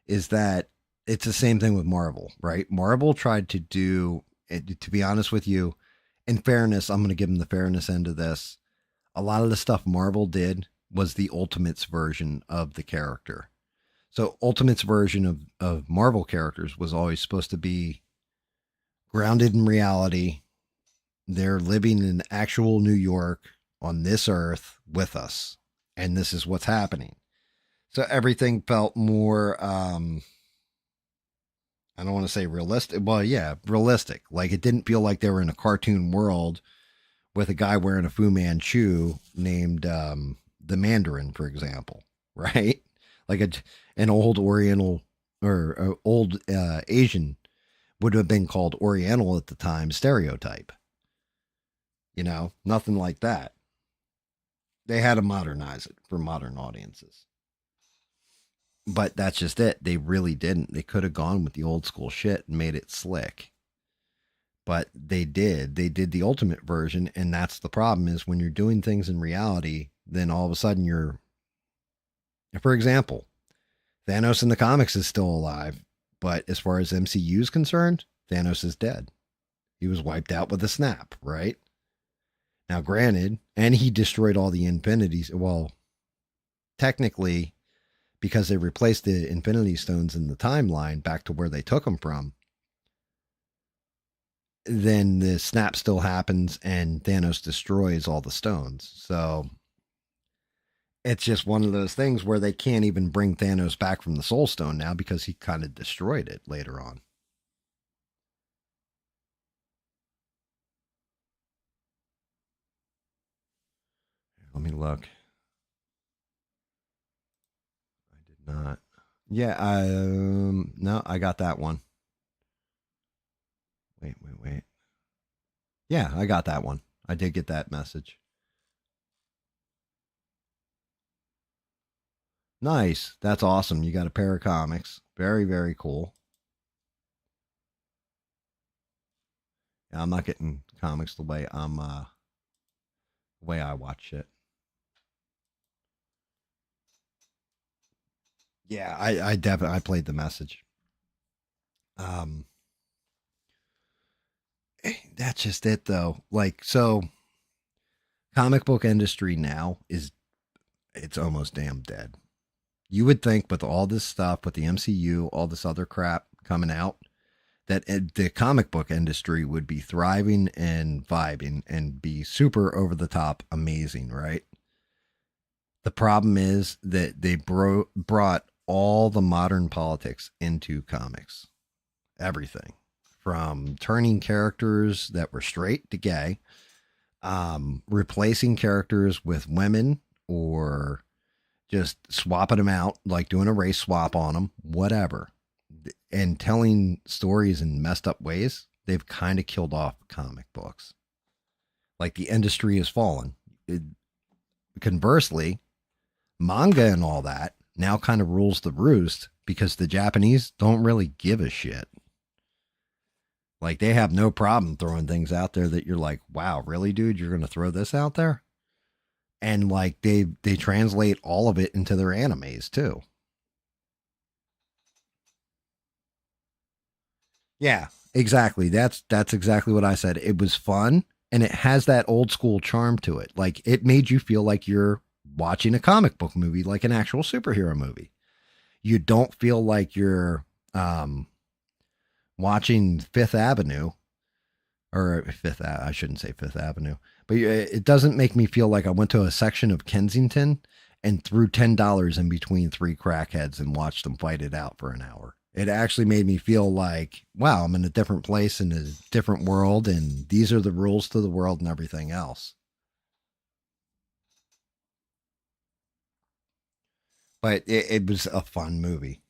is that it's the same thing with Marvel, right? Marvel tried to do, to be honest with you, in fairness, I'm going to give them the fairness end of this. A lot of the stuff Marvel did was the Ultimates version of the character. So Ultimates version of Marvel characters was always supposed to be grounded in reality. They're living in actual New York on this earth with us. And this is what's happening. So everything felt more, I don't want to say realistic. Well, yeah, realistic. Like it didn't feel like they were in a cartoon world with a guy wearing a Fu Manchu named the Mandarin, for example, right? Like an old Oriental or old Asian would have been called Oriental at the time, stereotype. You know, nothing like that. They had to modernize it for modern audiences. But that's just it. They really didn't. They could have gone with the old school shit and made it slick. But they did. They did the ultimate version, and that's the problem is when you're doing things in reality, then all of a sudden you're, for example, Thanos in the comics is still alive, but as far as MCU is concerned, Thanos is dead. He was wiped out with a snap, right? Now, granted, and he destroyed all the infinities. Well, technically, because they replaced the Infinity Stones in the timeline back to where they took them from, then the snap still happens and Thanos destroys all the stones. So it's just one of those things where they can't even bring Thanos back from the Soul Stone now because he kind of destroyed it later on. Let me look. I did not. Yeah, no, I got that one. Wait. Yeah, I got that one. I did get that message. Nice. That's awesome. You got a pair of comics. Very, very cool. Yeah, I'm not getting comics the way the way I watch it. Yeah, I definitely I played the message. Um that's just it though. Like, so comic book industry now is, it's almost damn dead. You would think with all this stuff, with the MCU, all this other crap coming out, that the comic book industry would be thriving and vibing and be super over the top amazing, right? The problem is that they brought all the modern politics into comics. Everything from turning characters that were straight to gay, replacing characters with women, or just swapping them out, like doing a race swap on them, whatever, and telling stories in messed up ways. They've kind of killed off comic books. Like, the industry has fallen. Conversely, manga and all that now kind of rules the roost because the Japanese don't really give a shit. Like, they have no problem throwing things out there that you're like, wow, really, dude? You're going to throw this out there? And like, they translate all of it into their animes too. Yeah, exactly. That's exactly what I said. It was fun, and it has that old school charm to it. Like, it made you feel like you're watching a comic book movie, like an actual superhero movie. You don't feel like you're watching Fifth Avenue, or I shouldn't say Fifth Avenue, but it doesn't make me feel like I went to a section of Kensington and threw $10 in between three crackheads and watched them fight it out for an hour. It actually made me feel like, wow, I'm in a different place, in a different world, and these are the rules to the world and everything else. But it was a fun movie.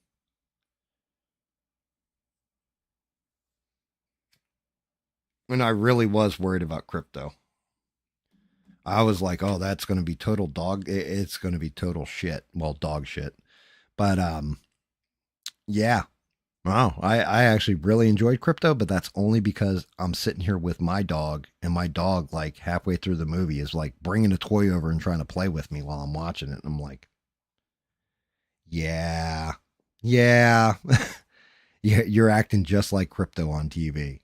And I really was worried about crypto. I was like, oh, that's going to be total dog. It's going to be total shit. Well, dog shit. But yeah. Wow. I actually really enjoyed crypto, but that's only because I'm sitting here with my dog, and my dog, like halfway through the movie, is like bringing a toy over and trying to play with me while I'm watching it. And I'm like, yeah, yeah, you're acting just like crypto on TV.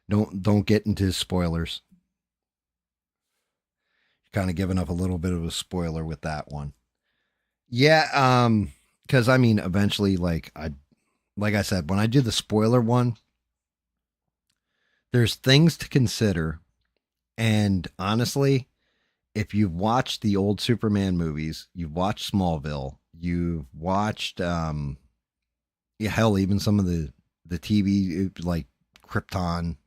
Don't get into spoilers. Kind of giving up a little bit of a spoiler with that one. Yeah, because I mean, eventually, like I said, when I do the spoiler one, there's things to consider. And honestly, if you've watched the old Superman movies, you've watched Smallville, you've watched, yeah, hell, even some of the TV, like Krypton,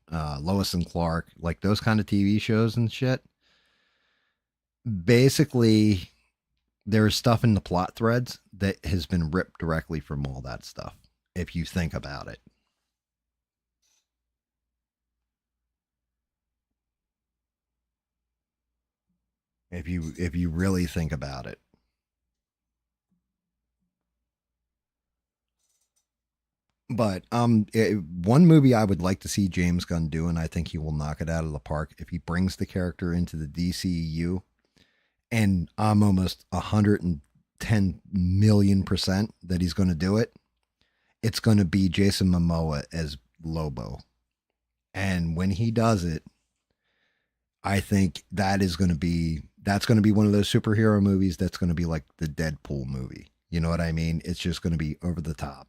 Lois and Clark, like those kind of TV shows and shit. Basically, there's stuff in the plot threads that has been ripped directly from all that stuff. If you think about it, if you really think about it. But one movie I would like to see James Gunn do, and I think he will knock it out of the park if he brings the character into the DCEU. And I'm almost 110 million% that he's going to do it. It's going to be Jason Momoa as Lobo. And when he does it, I think that's going to be one of those superhero movies that's going to be like the Deadpool movie. You know what I mean? It's just going to be over the top.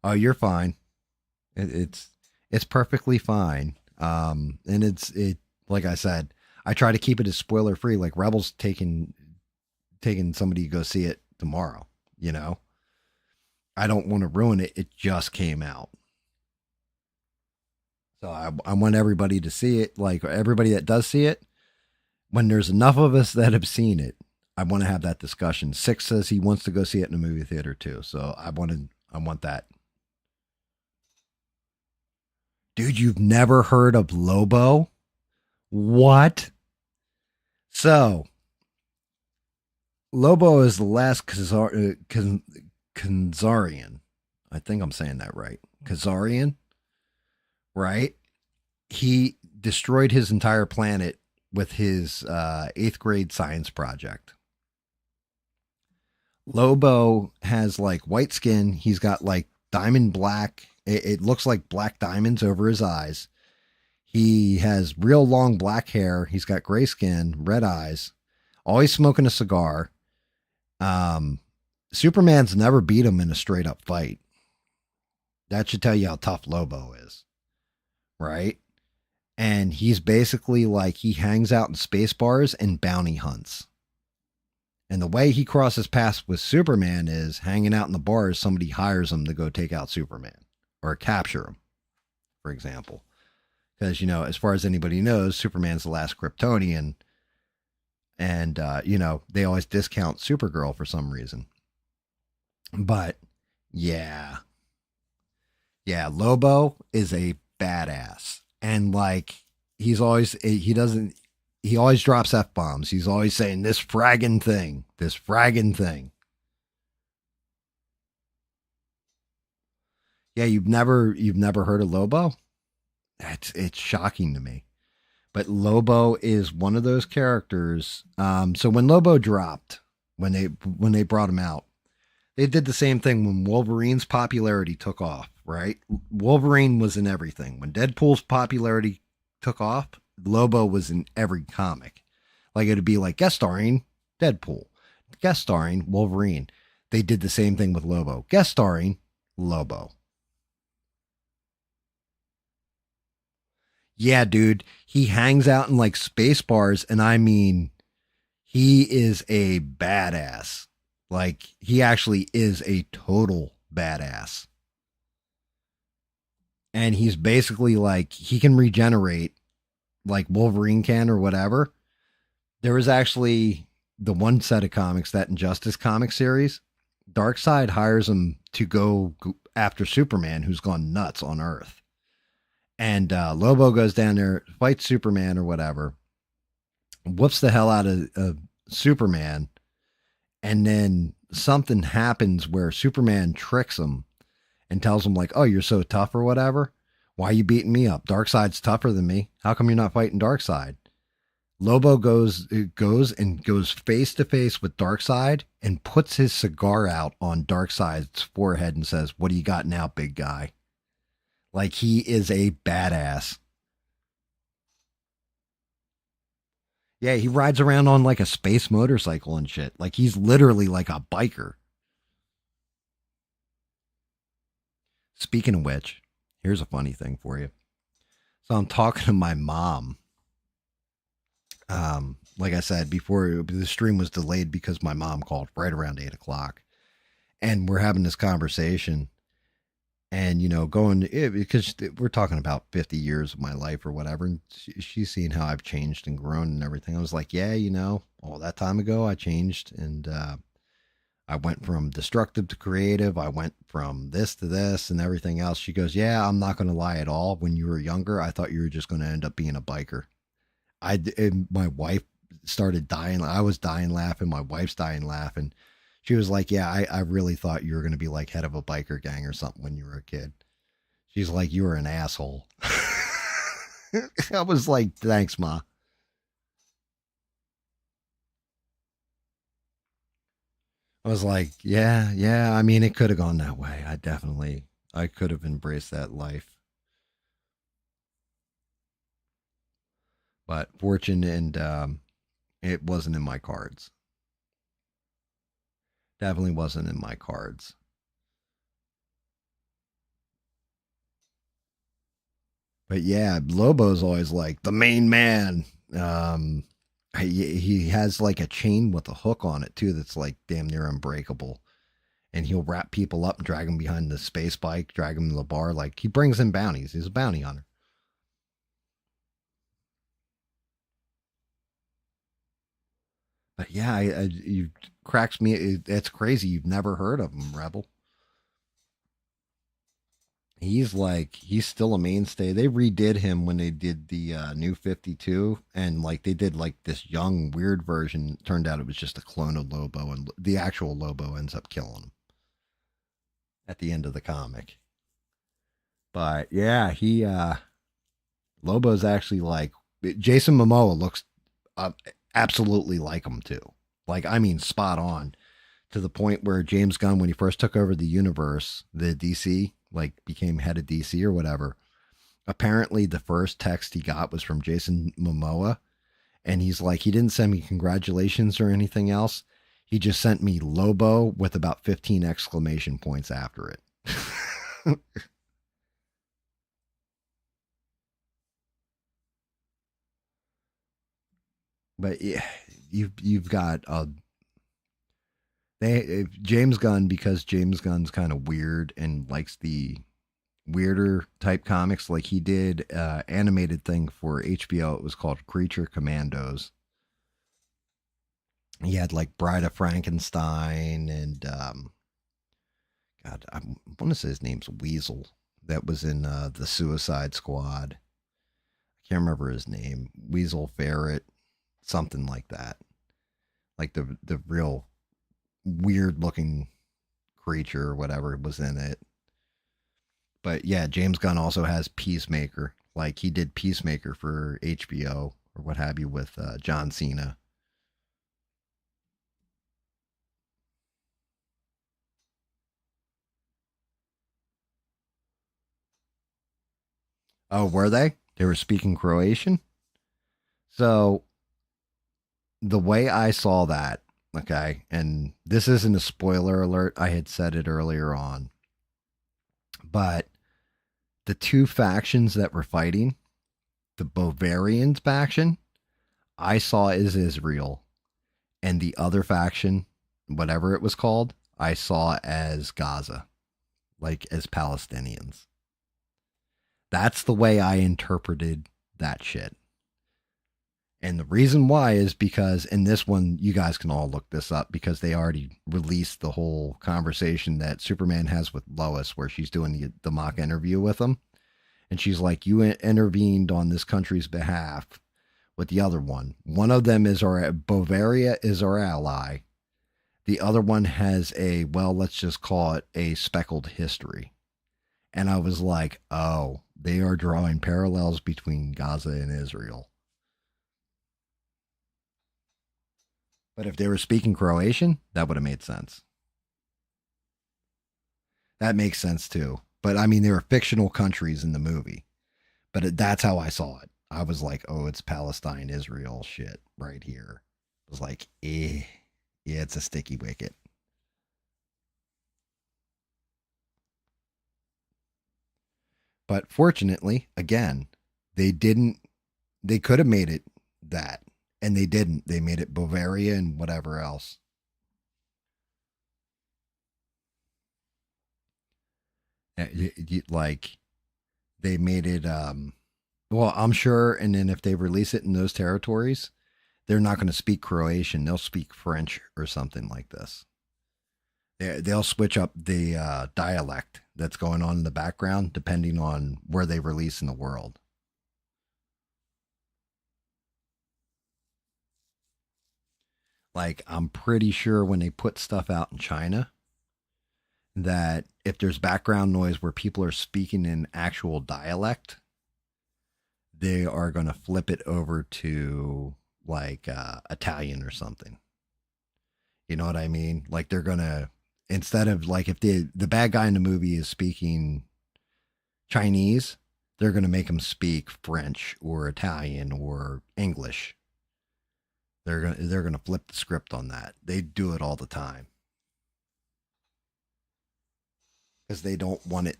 Oh, you're fine. It's perfectly fine. And it like I said, I try to keep it as spoiler free. Like, Rebels taking somebody to go see it tomorrow. You know, I don't want to ruin it. It just came out. So I want everybody to see it. Like, everybody that does see it, when there's enough of us that have seen it, I want to have that discussion. Six says he wants to go see it in a movie theater too. So I want that. Dude, you've never heard of Lobo? What? So, Lobo is the last Khazarian. I think I'm saying that right. Khazarian, right? He destroyed his entire planet with his 8th grade science project. Lobo has like white skin. He's got like diamond black. It looks like black diamonds over his eyes. He has real long black hair. He's got gray skin, red eyes, always smoking a cigar. Superman's never beat him in a straight up fight. That should tell you how tough Lobo is, right? And he's basically like he hangs out in space bars and bounty hunts. And the way he crosses paths with Superman is hanging out in the bars. Somebody hires him to go take out Superman or capture him, for example. Because, as far as anybody knows, Superman's the last Kryptonian. And, they always discount Supergirl for some reason. But, yeah. Yeah, Lobo is a badass. And, like, he always drops F-bombs. He's always saying, this fragging thing. Yeah, you've never heard of Lobo? It's shocking to me. But Lobo is one of those characters. So when Lobo dropped, when they brought him out, they did the same thing when Wolverine's popularity took off, right? Wolverine was in everything. When Deadpool's popularity took off, Lobo was in every comic. Like it'd be like guest starring Deadpool, guest starring Wolverine. They did the same thing with Lobo, guest starring Lobo. Yeah, dude, he hangs out in like space bars, and I mean, he is a badass. Like, he actually is a total badass. And he's basically like, he can regenerate like Wolverine can or whatever. There was actually the one set of comics, that Injustice comic series. Darkseid hires him to go after Superman, who's gone nuts on Earth. And Lobo goes down there, fights Superman or whatever, whoops the hell out of Superman. And then something happens where Superman tricks him and tells him like, oh, you're so tough or whatever. Why are you beating me up? Darkseid's tougher than me. How come you're not fighting Darkseid? Lobo goes face to face with Darkseid and puts his cigar out on Darkseid's forehead and says, what do you got now, big guy? Like, he is a badass. Yeah, he rides around on like a space motorcycle and shit. Like, he's literally like a biker. Speaking of which, here's a funny thing for you. So I'm talking to my mom. Like I said before, the stream was delayed because my mom called right around 8:00. And we're having this conversation. And, because we're talking about 50 years of my life or whatever. And she's seen how I've changed and grown and everything. I was like, yeah, all that time ago I changed. And I went from destructive to creative. I went from this to this and everything else. She goes, yeah, I'm not going to lie at all. When you were younger, I thought you were just going to end up being a biker. My wife started dying. I was dying laughing. My wife's dying laughing. She was like, yeah, I really thought you were going to be like head of a biker gang or something when you were a kid. She's like, you were an asshole. I was like, thanks, Ma. I was like, yeah. I mean, it could have gone that way. I could have embraced that life. But fortune and it wasn't in my cards. Definitely wasn't in my cards. But yeah, Lobo's always like the main man. He has like a chain with a hook on it too that's like damn near unbreakable. And he'll wrap people up and drag them behind the space bike, drag them to the bar. Like, he brings in bounties. He's a bounty hunter. But yeah, you cracks me. It's crazy. You've never heard of him, Rebel. He's still a mainstay. They redid him when they did the new 52, and like they did like this young weird version. Turned out it was just a clone of Lobo, and the actual Lobo ends up killing him at the end of the comic. But yeah, Lobo's actually like Jason Momoa uh, absolutely like them too. Like, I mean, spot on to the point where James Gunn, when he first took over the universe, the DC, like became head of DC or whatever, apparently the first text he got was from Jason Momoa. And he's like, he didn't send me congratulations or anything else. He just sent me Lobo with about 15 exclamation points after it. But yeah, you've got James Gunn, because James Gunn's kind of weird and likes the weirder type comics. Like he did animated thing for HBO. It was called Creature Commandos. He had like Bride of Frankenstein and God, I want to say his name's Weasel. That was in the Suicide Squad. I can't remember his name. Weasel Ferret, something like that. Like the real weird looking creature or whatever was in it. But yeah, James Gunn also has Peacemaker. Like he did Peacemaker for HBO or what have you with John Cena. Oh, were they? They were speaking Croatian? So the way I saw that, okay, and this isn't a spoiler alert, I had said it earlier on, but the two factions that were fighting, the Bavarians faction, I saw as Israel, and the other faction, whatever it was called, I saw as Gaza, like as Palestinians. That's the way I interpreted that shit. And the reason why is because in this one, you guys can all look this up because they already released the whole conversation that Superman has with Lois, where she's doing the mock interview with him. And she's like, you intervened on this country's behalf with the other one. One of them is Bavaria is our ally. The other one has a, well, let's just call it a speckled history. And I was like, oh, they are drawing parallels between Gaza and Israel. But if they were speaking Croatian, that would have made sense. That makes sense too. But I mean, there are fictional countries in the movie. But that's how I saw it. I was like, oh, it's Palestine, Israel shit right here. It was like, yeah, it's a sticky wicket. But fortunately, again, they didn't, they could have made it that. And they didn't. They made it Bavaria and whatever else. Like, they made it, well, I'm sure. And then if they release it in those territories, they're not going to speak Croatian. They'll speak French or something like this. They'll switch up the dialect that's going on in the background depending on where they release in the world. Like, I'm pretty sure when they put stuff out in China, that if there's background noise where people are speaking in actual dialect, they are going to flip it over to like Italian or something. You know what I mean? Like they're going to, instead of like if the bad guy in the movie is speaking Chinese, they're going to make him speak French or Italian or English. They're going to flip the script on that. They do it all the time because they don't want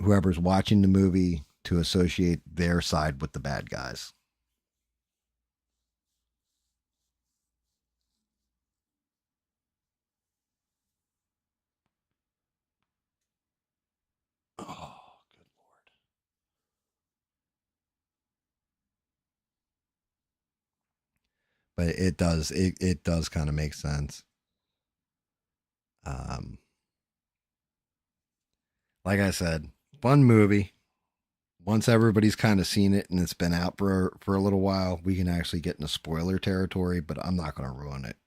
whoever's watching the movie to associate their side with the bad guys. Oh, good lord. But it does kind of make sense. Um like I said, fun movie. Once everybody's kind of seen it and it's been out for a little while, we can actually get into spoiler territory, but I'm not going to ruin it.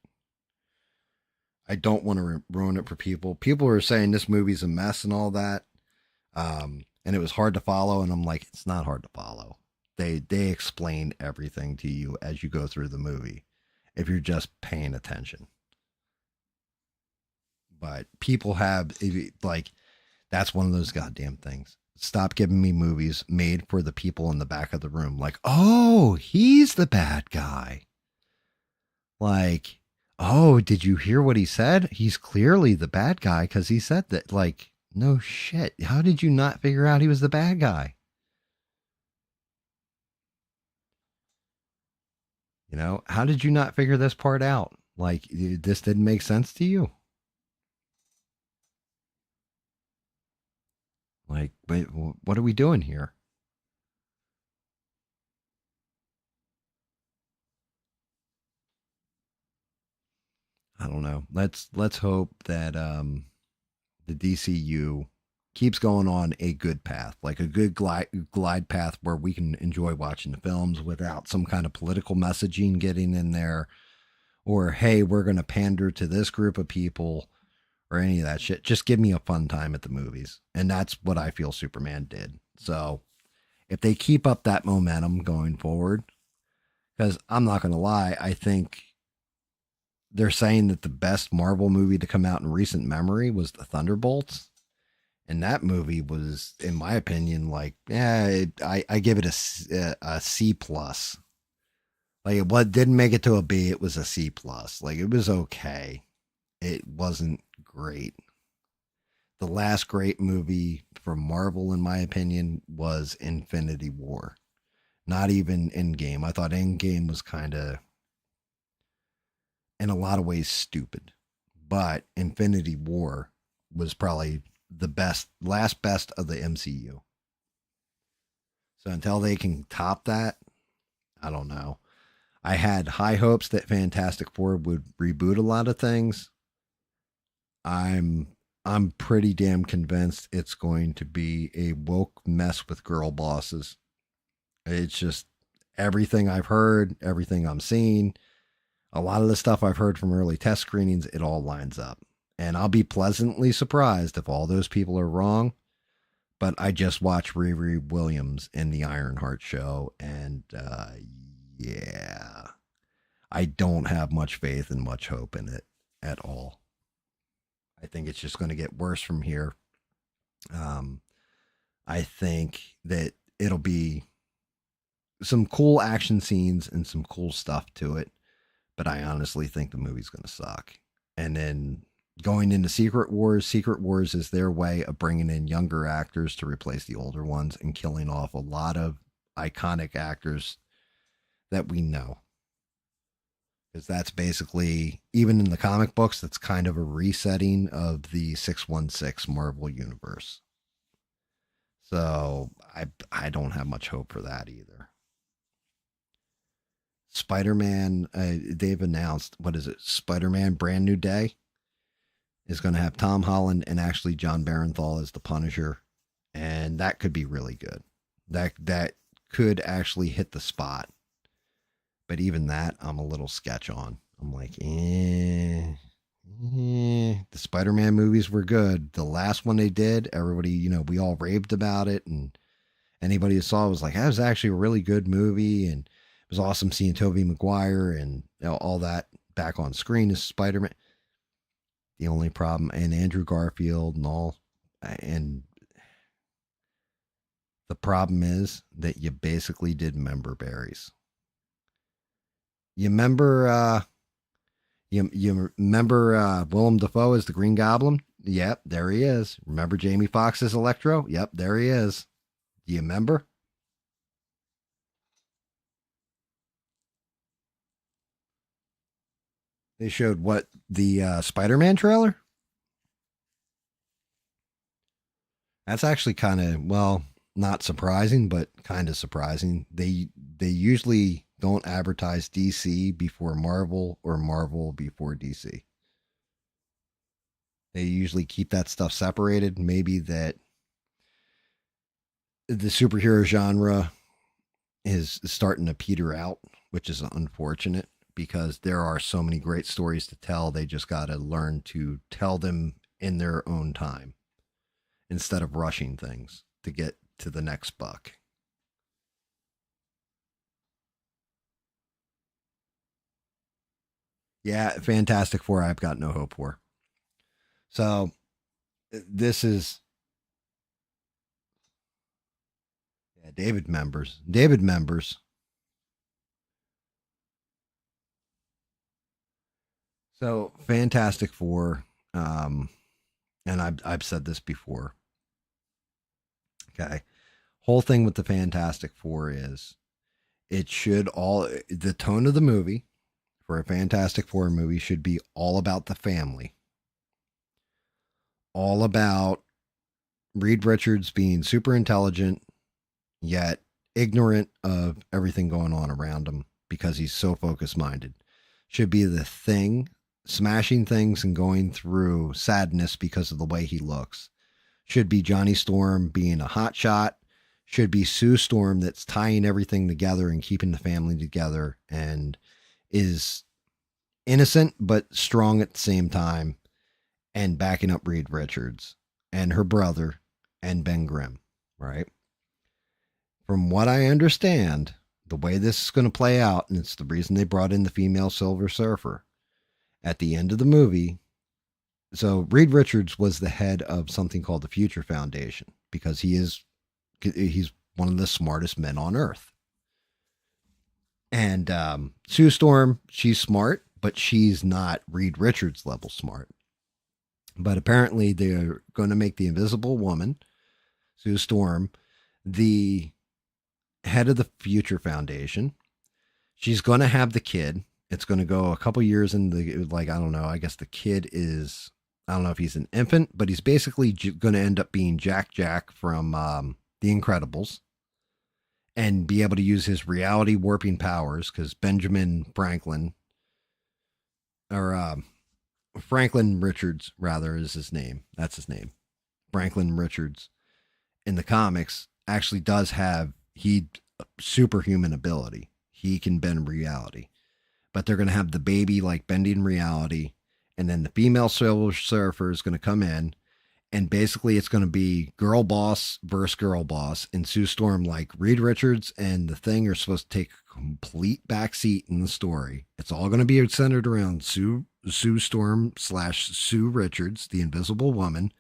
I don't want to ruin it for people. People are saying this movie's a mess and all that. And it was hard to follow. And I'm like, it's not hard to follow. They explain everything to you as you go through the movie if you're just paying attention. But people have like that's one of those goddamn things. Stop giving me movies made for the people in the back of the room. Like, oh, he's the bad guy. Like, oh, did you hear what he said? He's clearly the bad guy because he said that. Like, no shit. How did you not figure out he was the bad guy? You know, how did you not figure this part out? Like, this didn't make sense to you? Like, wait, what are we doing here? I don't know. Let's hope that the DCU keeps going on a good path, like a good glide path where we can enjoy watching the films without some kind of political messaging getting in there, or hey, we're going to pander to this group of people, or any of that shit. Just give me a fun time at the movies, and that's what I feel Superman did. So if they keep up that momentum going forward, because I'm not going to lie, I think they're saying that the best Marvel movie to come out in recent memory was the Thunderbolts. And that movie was, in my opinion, like, I give it a C plus. Like, what didn't make it to a B, it was a C plus. Like, it was okay. It wasn't great. The last great movie from Marvel, in my opinion, was Infinity War. Not even Endgame. I thought Endgame was kind of, in a lot of ways, stupid. But Infinity War was probably the last best of the MCU. So until they can top that, I don't know. I had high hopes that Fantastic Four would reboot a lot of things. I'm I'm pretty damn convinced it's going to be a woke mess with girl bosses. It's just everything I've heard, everything I'm seeing, a lot of the stuff I've heard from early test screenings, it all lines up. And I'll be pleasantly surprised if all those people are wrong. But I just watched Riri Williams in the Ironheart show, and yeah, I don't have much faith and much hope in it at all. I think it's just going to get worse from here. Um, I think that it'll be some cool action scenes and some cool stuff to it, but I honestly think the movie's going to suck. And then going into Secret Wars is their way of bringing in younger actors to replace the older ones and killing off a lot of iconic actors that we know. Because that's basically, even in the comic books, that's kind of a resetting of the 616 Marvel universe. So I don't have much hope for that either. Spider-Man, they've announced, what is it? Spider-Man Brand New Day is going to have Tom Holland and actually John Barenthal as the Punisher, and that could be really good. That could actually hit the spot. But even that, I'm a little sketch on. I'm like, The Spider-Man movies were good. The last one they did, everybody, we all raved about it, and anybody who saw it was like, that was actually a really good movie, and it was awesome seeing Tobey Maguire and all that back on screen as Spider-Man. The only problem, and Andrew Garfield and all, and the problem is that you basically did member berries. You remember, you remember Willem Dafoe as the Green Goblin? Yep, there he is. Remember Jamie Foxx as Electro? Yep, there he is. Do you remember? They showed what, the Spider-Man trailer? That's actually kind of, well, not surprising, but kind of surprising. They usually don't advertise DC before Marvel or Marvel before DC. They usually keep that stuff separated. Maybe that the superhero genre is starting to peter out, which is unfortunate because there are so many great stories to tell. They just got to learn to tell them in their own time instead of rushing things to get to the next buck. Yeah, Fantastic Four, I've got no hope for. So this is David Members. David Members. So Fantastic Four, and I've said this before. Okay, whole thing with the Fantastic Four is it should all the tone of the movie for a Fantastic Four movie should be all about the family, all about Reed Richards being super intelligent yet ignorant of everything going on around him because he's so focus minded. Should be the thing, smashing things and going through sadness because of the way he looks. Should be Johnny Storm being a hot shot. Should be Sue Storm that's tying everything together and keeping the family together and is innocent but strong at the same time and backing up Reed Richards and her brother and Ben Grimm, right? From what I understand, the way this is going to play out, and it's the reason they brought in the female Silver Surfer at the end of the movie. So Reed Richards was the head of something called the Future Foundation because he's one of the smartest men on Earth. And Sue Storm, she's smart, but she's not Reed Richards level smart. But apparently they're going to make the Invisible Woman, Sue Storm, the head of the Future Foundation. She's going to have the kid. It's going to go a couple years in the, like, I don't know. I guess the kid is, I don't know if he's an infant, but he's basically going to end up being Jack from The Incredibles and be able to use his reality warping powers because Benjamin Franklin, or Franklin Richards, rather, is his name. That's his name. Franklin Richards in the comics actually does have superhuman ability. He can bend reality. But they're going to have the baby like bending reality. And then the female Silver Surfer is going to come in. And basically it's going to be girl boss versus girl boss. And Sue Storm, like Reed Richards and the Thing, are supposed to take a complete backseat in the story. It's all going to be centered around Sue Storm / Sue Richards, the Invisible Woman,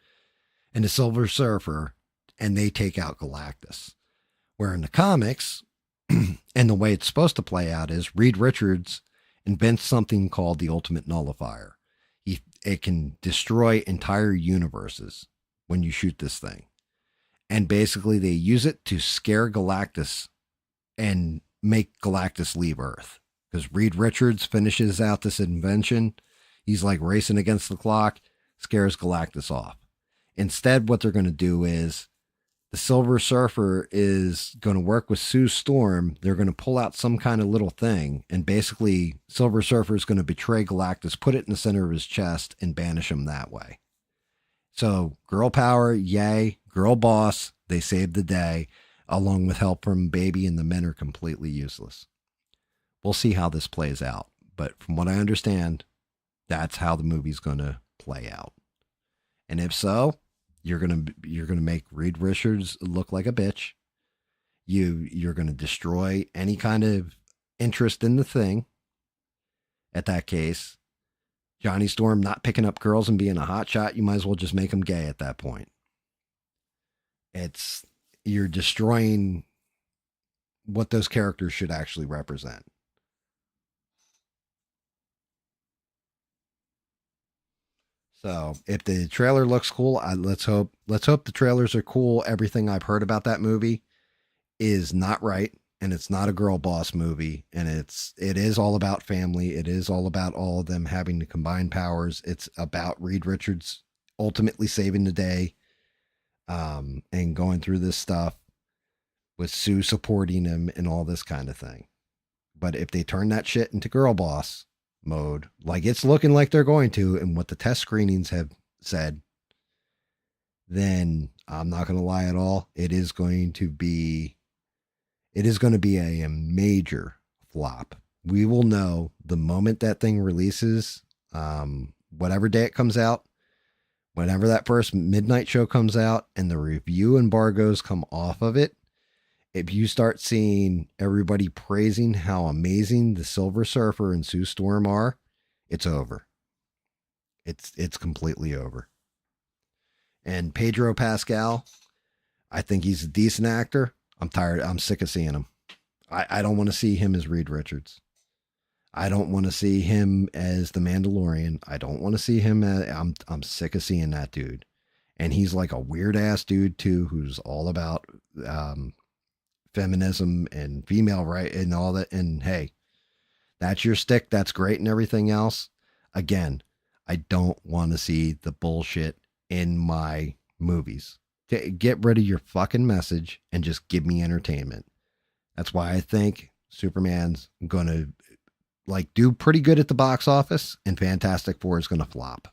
and the Silver Surfer. And they take out Galactus. Where in the comics, and the way it's supposed to play out is Reed Richards invents something called the Ultimate Nullifier. It can destroy entire universes when you shoot this thing. And basically they use it to scare Galactus and make Galactus leave Earth. Because Reed Richards finishes out this invention. He's like racing against the clock, scares Galactus off. Instead, what they're going to do is the Silver Surfer is going to work with Sue Storm. They're going to pull out some kind of little thing. And basically, Silver Surfer is going to betray Galactus, put it in the center of his chest, and banish him that way. So, girl power, yay. Girl boss, they saved the day. Along with help from Baby, and the men are completely useless. We'll see how this plays out. But from what I understand, that's how the movie's going to play out. And if so, you're gonna make Reed Richards look like a bitch. You're gonna destroy any kind of interest in the Thing. At that case, Johnny Storm not picking up girls and being a hotshot, you might as well just make him gay at that point. You're destroying what those characters should actually represent. So if the trailer looks cool, let's hope the trailers are cool. Everything I've heard about that movie is not right, and it's not a girl boss movie, and it is all about family. It is all about all of them having to combine powers. It's about Reed Richards ultimately saving the day, and going through this stuff with Sue supporting him and all this kind of thing. But if they turn that shit into girl boss mode, like it's looking like they're going to, and what the test screenings have said, then I'm not going to lie at all. It is going to be a major flop. We will know the moment that thing releases, whatever day it comes out, whenever that first midnight show comes out and the review embargoes come off of it. If you start seeing everybody praising how amazing the Silver Surfer and Sue Storm are, it's over. It's completely over. And Pedro Pascal, I think he's a decent actor. I'm tired. I'm sick of seeing him. I don't want to see him as Reed Richards. I don't want to see him as the Mandalorian. I don't want to see him as, I'm sick of seeing that dude. And he's like a weird ass dude too, who's all about feminism and female right and all that. And hey, that's your stick. That's great and everything else. Again, I don't want to see the bullshit in my movies. Get rid of your fucking message and just give me entertainment. That's why I think Superman's going to like do pretty good at the box office and Fantastic Four is going to flop.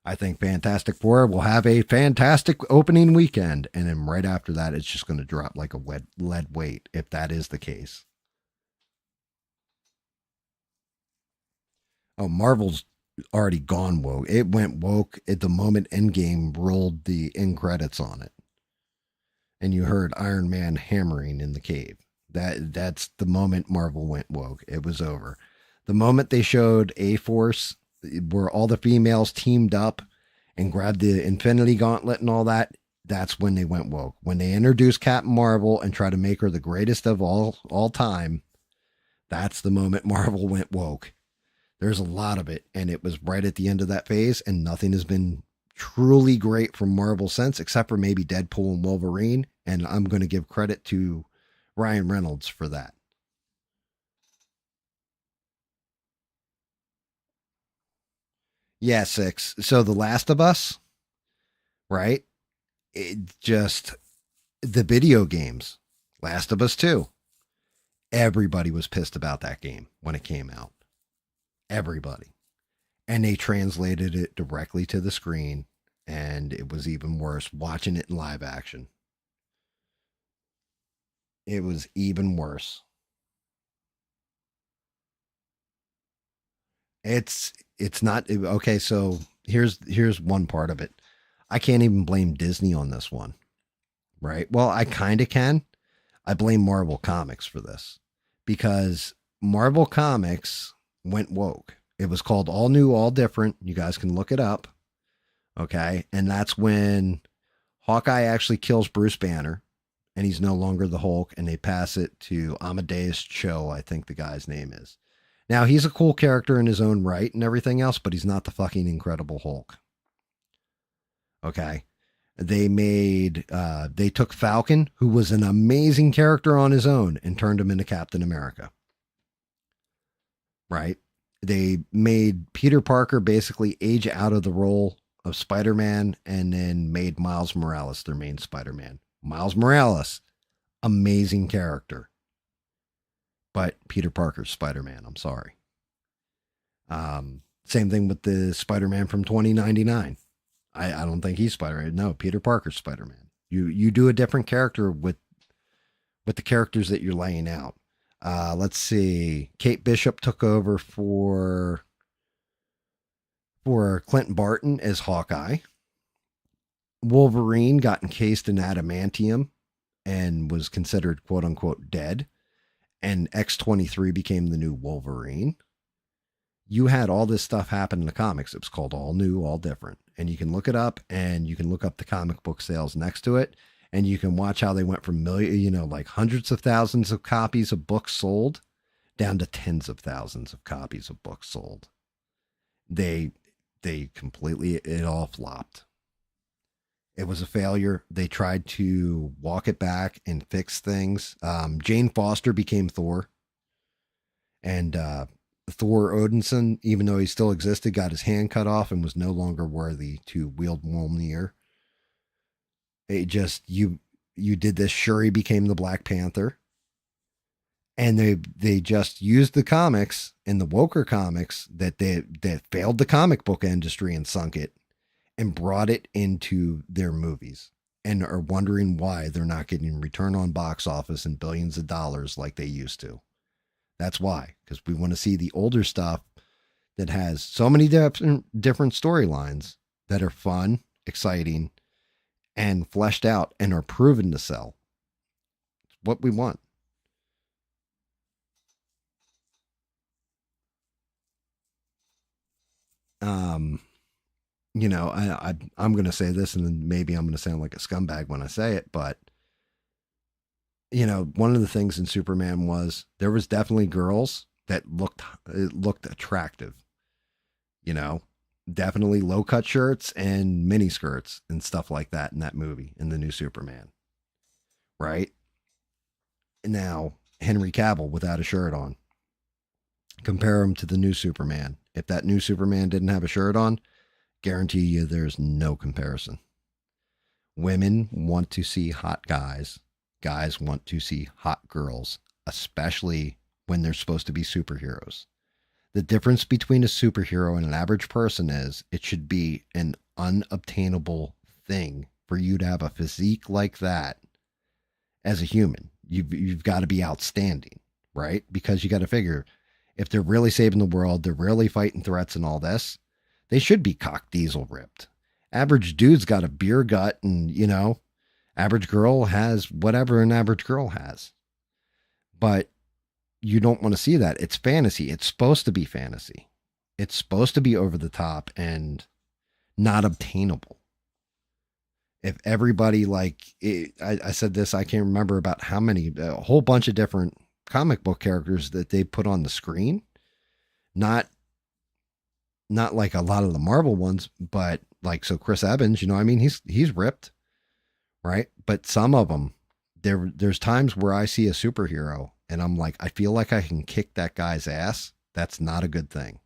I think Fantastic Four will have a fantastic opening weekend. And then right after that, it's just going to drop like a lead weight if that is the case. Oh, Marvel's already gone woke. It went woke at the moment Endgame rolled the end credits on it. And you heard Iron Man hammering in the cave. That's the moment Marvel went woke. It was over. The moment they showed A-Force, where all the females teamed up and grabbed the Infinity Gauntlet and all that, that's when they went woke. When they introduced Captain Marvel and tried to make her the greatest of all time, that's the moment Marvel went woke. There's a lot of it, and it was right at the end of that phase, and nothing has been truly great from Marvel since, except for maybe Deadpool and Wolverine, and I'm going to give credit to Ryan Reynolds for that. Yeah, 6. So The Last of Us, right? It just, the video games, Last of Us 2. Everybody was pissed about that game when it came out. Everybody. And they translated it directly to the screen, and it was even worse watching it in live action. It was even worse. It's not okay. So here's one part of it. I can't even blame Disney on this one, right? Well, I kind of can. I blame Marvel Comics for this because Marvel Comics went woke. It was called All New, All Different. You guys can look it up. Okay. And that's when Hawkeye actually kills Bruce Banner and he's no longer the Hulk, and they pass it to Amadeus Cho, I think the guy's name is. Now, he's a cool character in his own right and everything else, but he's not the fucking Incredible Hulk. Okay. They took Falcon, who was an amazing character on his own, and turned him into Captain America. Right? They made Peter Parker basically age out of the role of Spider-Man and then made Miles Morales their main Spider-Man. Miles Morales, amazing character. But Peter Parker's Spider-Man, I'm sorry. Same thing with the Spider-Man from 2099. I don't think he's Spider-Man. No, Peter Parker's Spider-Man. You do a different character with the characters that you're laying out. Let's see. Kate Bishop took over for Clinton Barton as Hawkeye. Wolverine got encased in adamantium and was considered quote unquote dead. And X-23 became the new Wolverine. You had all this stuff happen in the comics. It was called All New, All Different. And you can look it up, and you can look up the comic book sales next to it, and you can watch how they went from like hundreds of thousands of copies of books sold down to tens of thousands of copies of books sold. They completely, it all flopped. It was a failure. They tried to walk it back and fix things. Jane Foster became Thor. And Thor Odinson, even though he still existed, got his hand cut off and was no longer worthy to wield Mjolnir. It just, you did this. Shuri became the Black Panther. And they just used the comics and the woker comics that failed the comic book industry and sunk it, and brought it into their movies, and are wondering why they're not getting return on box office and billions of dollars like they used to. That's why, because we want to see the older stuff that has so many different storylines that are fun, exciting, and fleshed out and are proven to sell. It's what we want. Um, I'm going to say this, and then maybe I'm going to sound like a scumbag when I say it, but one of the things in Superman was there was definitely girls that looked attractive. You know, definitely low cut shirts and mini skirts and stuff like that in that movie in the new Superman. Right now, Henry Cavill without a shirt on. Compare him to the new Superman. If that new Superman didn't have a shirt on, guarantee you there's no comparison. Women want to see hot guys. Guys want to see hot girls, especially when they're supposed to be superheroes. The difference between a superhero and an average person is it should be an unobtainable thing for you to have a physique like that as a human. You've got to be outstanding, right? Because you got to figure if they're really saving the world, they're really fighting threats and all this, they should be cock diesel ripped. Average dude's got a beer gut, and average girl has whatever an average girl has. But you don't want to see that. It's fantasy. It's supposed to be fantasy. It's supposed to be over the top and not obtainable. If everybody I said this, I can't remember about how many, a whole bunch of different comic book characters that they put on the screen. Not like a lot of the Marvel ones, but so Chris Evans, I mean, he's ripped, right? But some of them, there's times where I see a superhero and I'm like, I feel like I can kick that guy's ass. That's not a good thing.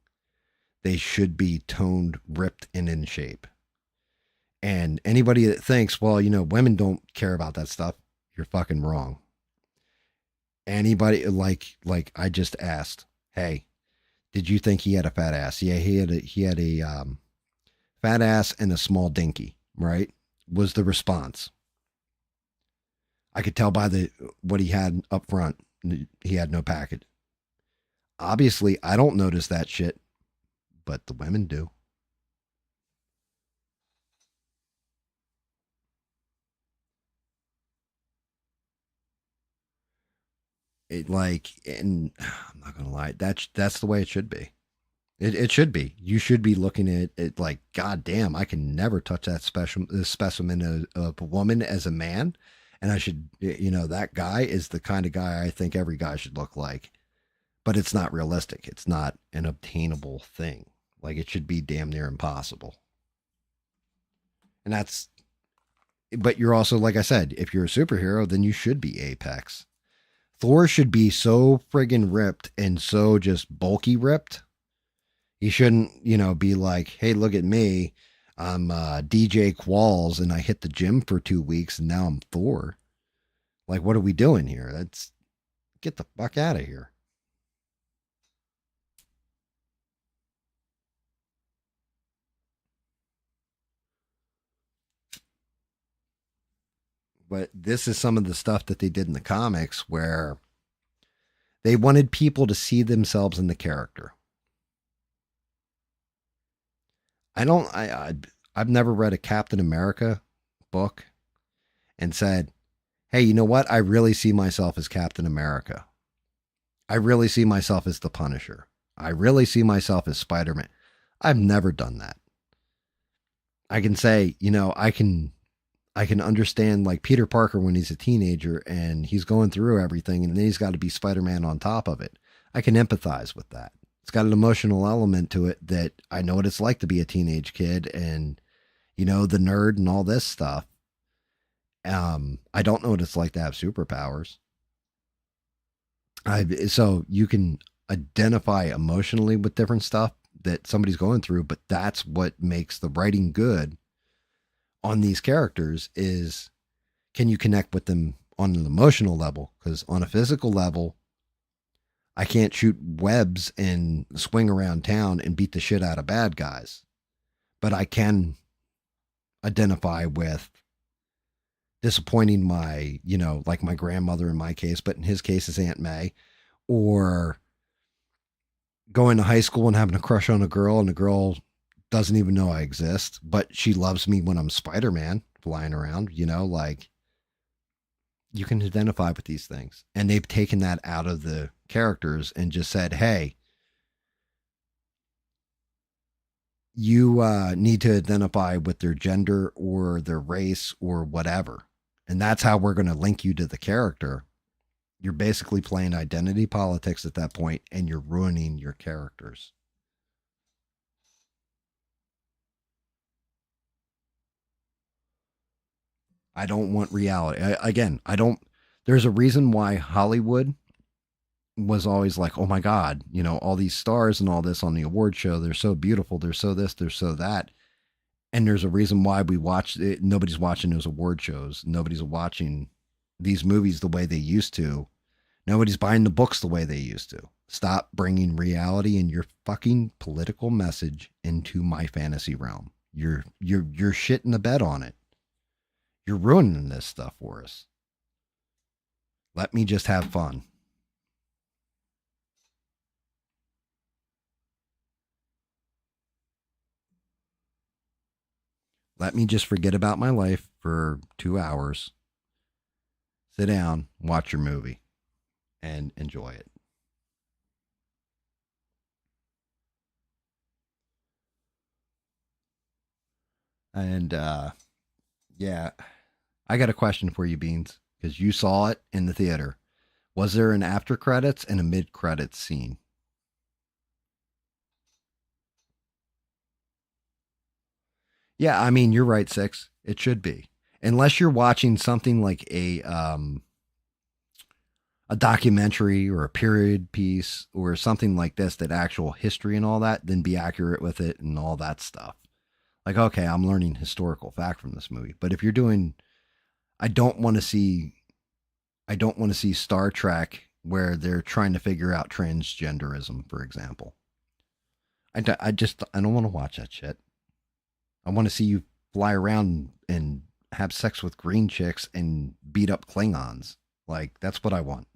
They should be toned, ripped, and in shape. And anybody that thinks, well, women don't care about that stuff, you're fucking wrong. Anybody like I just asked, hey, did you think he had a fat ass? Yeah, he had a fat ass and a small dinky, right? Was the response. I could tell by what he had up front. He had no package. Obviously, I don't notice that shit, but the women do. And I'm not gonna lie, that's the way it should be. It should be. You should be looking at it like, God damn, I can never touch that specimen of a woman as a man. And I should, that guy is the kind of guy I think every guy should look like. But it's not realistic. It's not an obtainable thing. Like, it should be damn near impossible. And but you're also, like I said, if you're a superhero, then you should be Apex. Thor should be so friggin' ripped and so just bulky ripped. He shouldn't, be like, hey, look at me. I'm DJ Qualls and I hit the gym for 2 weeks and now I'm Thor. Like, what are we doing here? Get the fuck out of here. But this is some of the stuff that they did in the comics where they wanted people to see themselves in the character. I've never read a Captain America book and said, hey, you know what? I really see myself as Captain America. I really see myself as the Punisher. I really see myself as Spider-Man. I've never done that. I can say, I can understand like Peter Parker when he's a teenager and he's going through everything and then he's got to be Spider-Man on top of it. I can empathize with that. It's got an emotional element to it that I know what it's like to be a teenage kid and, the nerd and all this stuff. I don't know what it's like to have superpowers. So you can identify emotionally with different stuff that somebody's going through, but that's what makes the writing good on these characters is can you connect with them on an emotional level? Because on a physical level, I can't shoot webs and swing around town and beat the shit out of bad guys. But I can identify with disappointing my, like my grandmother in my case, but in his case is Aunt May, or going to high school and having a crush on a girl and the girl doesn't even know I exist, but she loves me when I'm Spider-Man flying around, like you can identify with these things. And they've taken that out of the characters and just said, hey, you need to identify with their gender or their race or whatever. And that's how we're going to link you to the character. You're basically playing identity politics at that point, and you're ruining your characters. I don't want reality. I don't. There's a reason why Hollywood was always like, oh my God, all these stars and all this on the award show. They're so beautiful. They're so this, they're so that. And there's a reason why we watch it. Nobody's watching those award shows. Nobody's watching these movies the way they used to. Nobody's buying the books the way they used to. Stop bringing reality and your fucking political message into my fantasy realm. You're shitting the bed on it. You're ruining this stuff for us. Let me just have fun. Let me just forget about my life for 2 hours. Sit down, watch your movie, and enjoy it. And yeah, I got a question for you, Beans, because you saw it in the theater. Was there an after credits and a mid credits scene? Yeah, I mean, you're right, Six. It should be. Unless you're watching something like a documentary or a period piece or something like this, that actual history and all that, then be accurate with it and all that stuff. Like, okay, I'm learning historical fact from this movie. But if you're doing, I don't want to see, I don't want to see Star Trek where they're trying to figure out transgenderism, for example. I don't want to watch that shit. I want to see you fly around and have sex with green chicks and beat up Klingons. Like, that's what I want.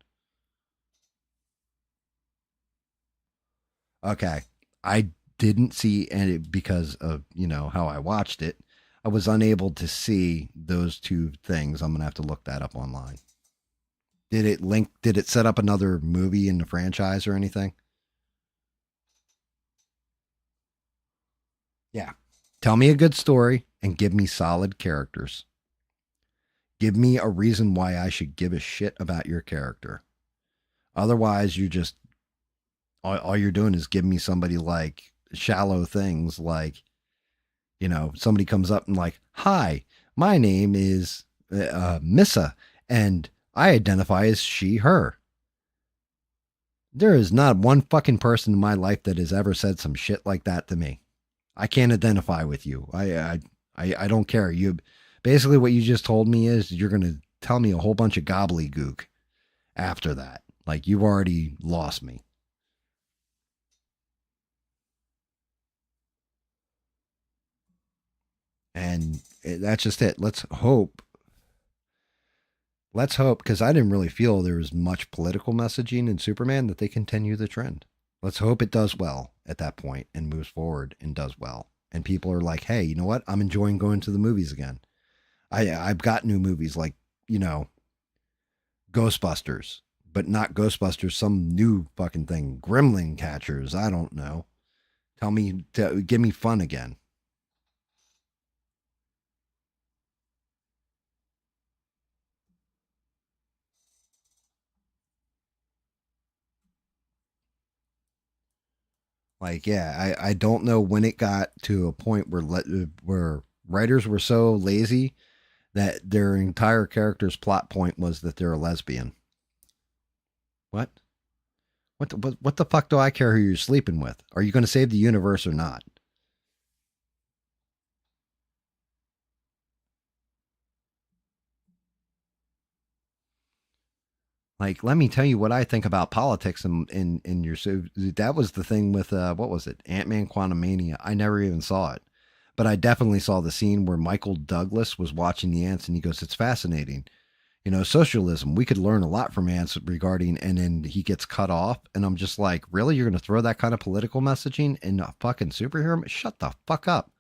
Okay. I didn't see any because of, how I watched it. I was unable to see those two things. I'm going to have to look that up online. Did it set up another movie in the franchise or anything? Yeah. Tell me a good story and give me solid characters. Give me a reason why I should give a shit about your character. Otherwise, all you're doing is giving me somebody like shallow things like, somebody comes up and like, hi, my name is Missa, and I identify as she, her. There is not one fucking person in my life that has ever said some shit like that to me. I can't identify with you. I don't care. You basically what you just told me is you're gonna tell me a whole bunch of gobbledygook after that. Like you've already lost me. And that's just it. Let's hope, because I didn't really feel there was much political messaging in Superman, that they continue the trend. Let's hope it does well at that point and moves forward and does well. And people are like, hey, you know what? I'm enjoying going to the movies again. I've got new movies like, you know, Ghostbusters, but not Ghostbusters, some new fucking thing. Gremlin Catchers. I don't know. Give me fun again. Like, yeah, I don't know when it got to a point where writers were so lazy that their entire character's plot point was that they're a lesbian. What? What the fuck do I care who you're sleeping with? Are you going to save the universe or not? Like, let me tell you what I think about politics in your. So that was the thing with what was it? Ant-Man Quantumania. I never even saw it, but I definitely saw the scene where Michael Douglas was watching the ants and he goes, "It's fascinating. Socialism. We could learn a lot from ants regarding." And then he gets cut off, and I'm just like, really? You're going to throw that kind of political messaging in a fucking superhero? Shut the fuck up.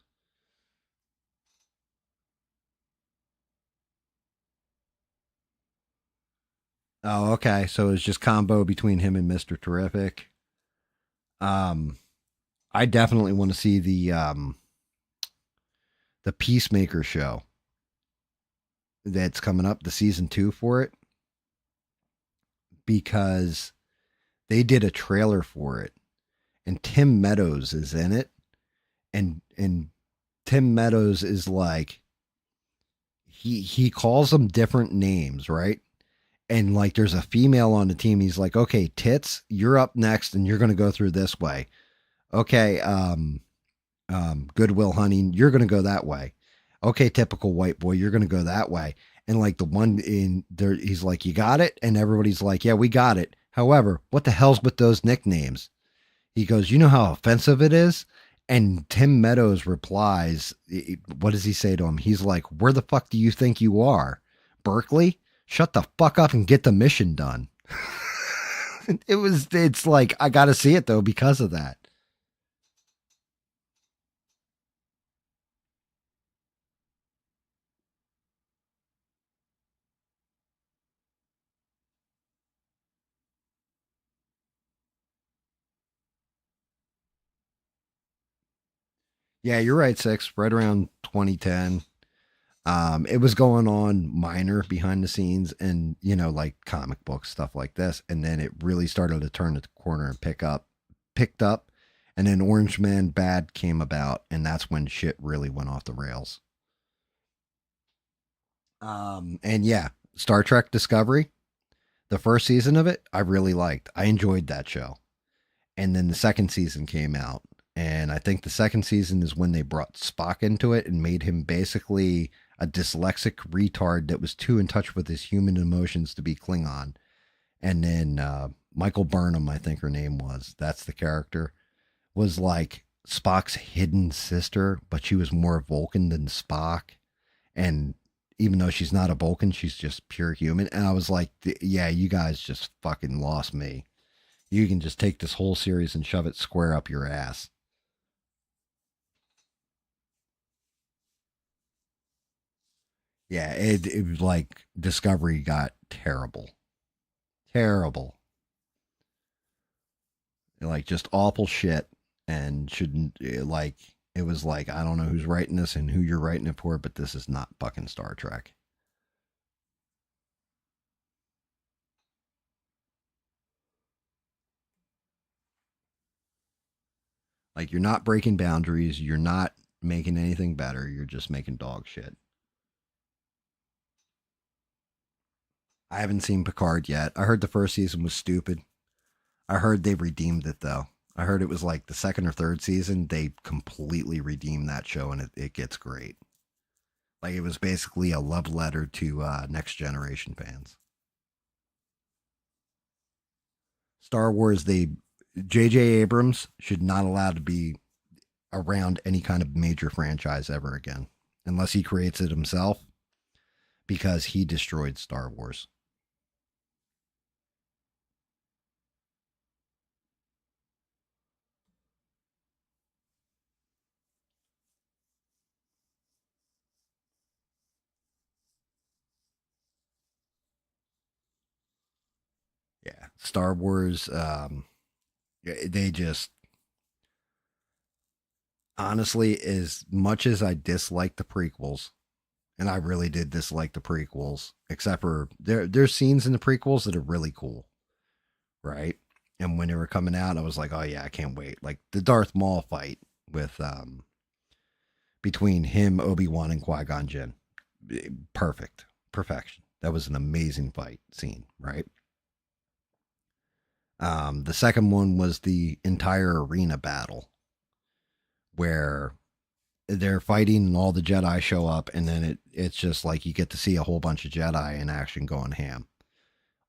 Oh, okay. So it's just combo between him and Mr. Terrific. Um, I definitely want to see the Peacemaker show that's coming up, the season 2 for it, because they did a trailer for it, and Tim Meadows is in it, and Tim Meadows is like he calls them different names, right? And like there's a female on the team. He's like, okay, tits, you're up next, and you're gonna go through this way. Okay, Goodwill Hunting, you're gonna go that way. Okay, typical white boy, you're gonna go that way. And like the one in there, he's like, you got it, and everybody's like, yeah, we got it. However, what the hell's with those nicknames? He goes, you know how offensive it is? And Tim Meadows replies, what does he say to him? He's like, where the fuck do you think you are? Berkeley? Shut the fuck up and get the mission done. It's like, I got to see it though because of that. Yeah, you're right, Six. Right around 2010. It was going on minor behind the scenes and, like comic books, stuff like this. And then it really started to turn the corner and picked up. And then Orange Man Bad came about. And that's when shit really went off the rails. And yeah, Star Trek Discovery, the first season of it, I really liked. I enjoyed that show. And then the second season came out. And I think the second season is when they brought Spock into it and made him basically a dyslexic retard that was too in touch with his human emotions to be Klingon. And then Michael Burnham, I think her name was, that's the character, was like Spock's hidden sister, but she was more Vulcan than Spock. And even though she's not a Vulcan, she's just pure human. And I was like, yeah, you guys just fucking lost me. You can just take this whole series and shove it square up your ass. Yeah, it was like Discovery got terrible. Terrible. Like just awful shit and shouldn't like it was like I don't know who's writing this and who you're writing it for, but this is not fucking Star Trek. Like you're not breaking boundaries, you're not making anything better, you're just making dog shit. I haven't seen Picard yet. I heard the first season was stupid. I heard they redeemed it though. I heard it was like the second or third season they completely redeemed that show and it gets great. Like it was basically a love letter to next generation fans. Star Wars, they J.J. Abrams should not allow to be around any kind of major franchise ever again, unless he creates it himself, because he destroyed Star Wars. Yeah, Star Wars. They just honestly, as much as I dislike the prequels, and I really did dislike the prequels, except for there's scenes in the prequels that are really cool, right? And when they were coming out, I was like, oh yeah, I can't wait. Like the Darth Maul fight with between him, Obi-Wan, and Qui-Gon Jinn. Perfect. Perfection. That was an amazing fight scene, right? The second one was the entire arena battle where they're fighting and all the Jedi show up, and then it's just like you get to see a whole bunch of Jedi in action going ham.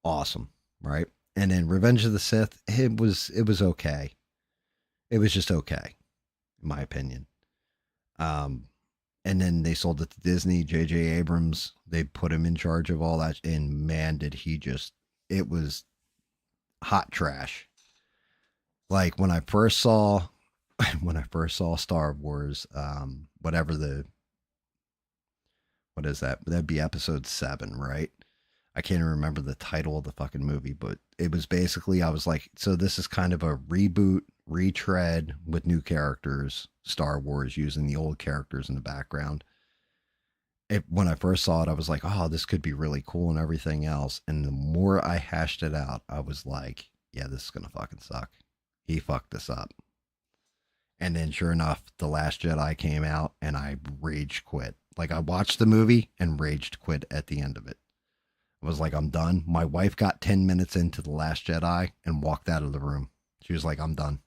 Awesome, right? And then Revenge of the Sith, it was okay. It was just okay, in my opinion. Um, and then they sold it to Disney. J.J. Abrams, they put him in charge of all that, and man, did he just! It was hot trash. Like when I first saw Star Wars, whatever what is that? That'd be episode 7, right? I can't even remember the title of the fucking movie, but it was basically I was like, so this is kind of a reboot retread with new characters Star Wars using the old characters in the background. When I first saw it, I was like, oh, this could be really cool and everything else. And the more I hashed it out, I was like, yeah, this is going to fucking suck. He fucked this up. And then sure enough, The Last Jedi came out and I rage quit. Like I watched the movie and raged quit at the end of it. I was like, I'm done. My wife got 10 minutes into The Last Jedi and walked out of the room. She was like, I'm done.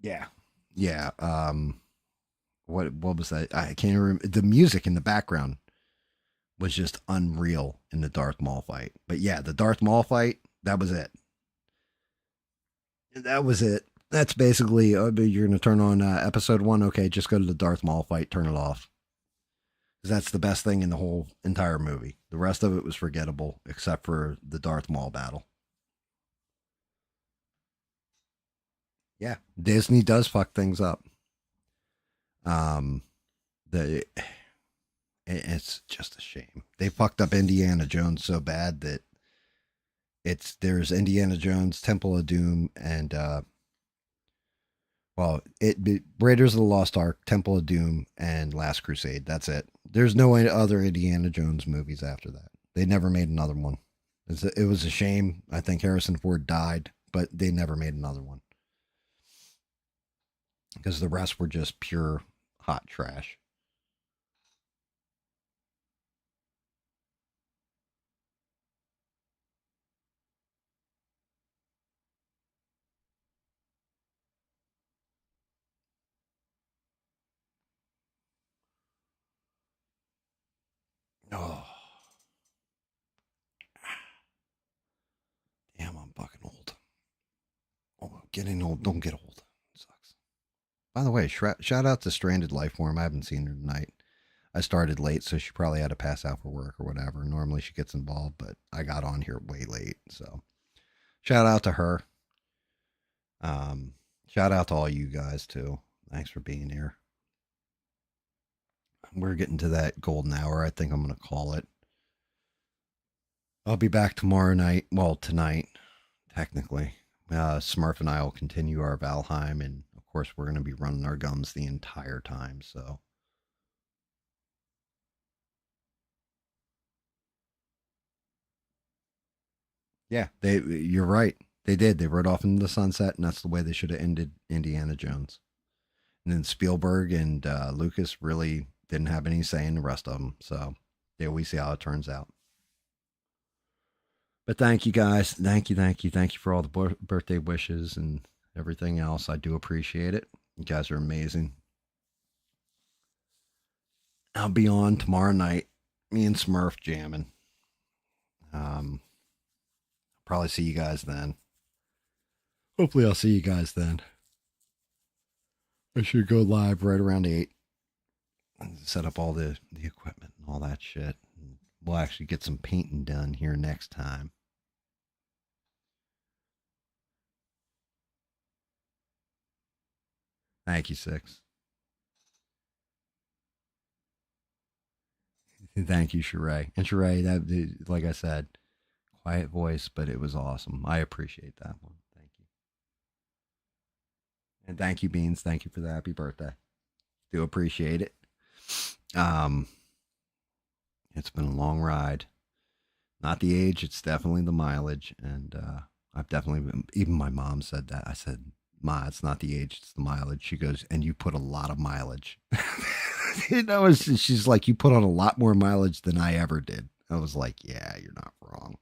Yeah. Yeah. What was that? I can't remember. The music in the background was just unreal in the Darth Maul fight. But yeah, the Darth Maul fight, that was it. That was it. That's basically, you're going to turn on episode one. Okay, just go to the Darth Maul fight, turn it off. That's the best thing in the whole entire movie. The rest of it was forgettable, except for the Darth Maul battle. Yeah, Disney does fuck things up. Um, the it's just a shame. They fucked up Indiana Jones so bad that there's Indiana Jones, Temple of Doom, and Raiders of the Lost Ark, Temple of Doom, and Last Crusade. That's it. There's no other Indiana Jones movies after that. They never made another one. It was a shame. I think Harrison Ford died, but they never made another one because the rest were just pure hot trash. Oh, damn, I'm fucking old. Oh, getting old. Don't get old. It sucks. By the way, shout out to Stranded Lifeform. I haven't seen her tonight. I started late, so she probably had to pass out for work or whatever. Normally she gets involved, but I got on here way late. So shout out to her. Um, Shout out to all you guys too. Thanks for being here. We're getting to that golden hour. I think I'm going to call it. I'll be back tomorrow night. Well, tonight, technically. Smurf and I will continue our Valheim, and of course, we're going to be running our gums the entire time. So, yeah, you're right. They did. They rode off into the sunset, and that's the way they should have ended Indiana Jones. And then Spielberg and Lucas really didn't have any say in the rest of them. So, yeah, we see how it turns out. But thank you guys. Thank you for all the birthday wishes and everything else. I do appreciate it. You guys are amazing. I'll be on tomorrow night. Me and Smurf jamming. Um, Probably see you guys then. Hopefully, I'll see you guys then. I should go live right around 8 and set up all the equipment and all that shit. We'll actually get some painting done here next time. Thank you, Six. Thank you, Sheree. And Sheree, that, like I said, quiet voice, but it was awesome. I appreciate that one. Thank you. And thank you, Beans. Thank you for the happy birthday. Do appreciate it. Um, it's been a long ride. Not the age, it's definitely the mileage. And I've definitely been, even my mom said that. I said, Ma, it's not the age, it's the mileage. She goes, and you put a lot of mileage. She's like, you put on a lot more mileage than I ever did. I was like, yeah, you're not wrong.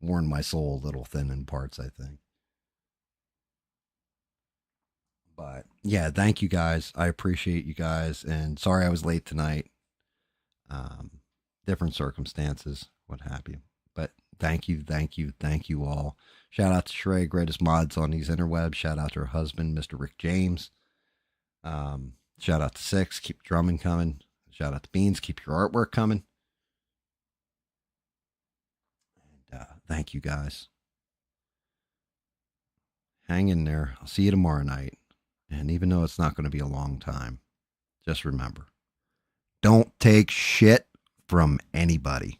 Worn my soul a little thin in parts, I think. But yeah, thank you guys. I appreciate you guys. And sorry I was late tonight. Um, Different circumstances, what have you. But thank you all. Shout out to Shrey, greatest mods on these interwebs. Shout out to her husband, Mr. Rick James. Shout out to Six, keep drumming coming. Shout out to Beans, keep your artwork coming. And thank you guys. Hang in there. I'll see you tomorrow night. And even though it's not going to be a long time, just remember, don't take shit from anybody.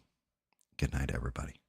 Good night, everybody.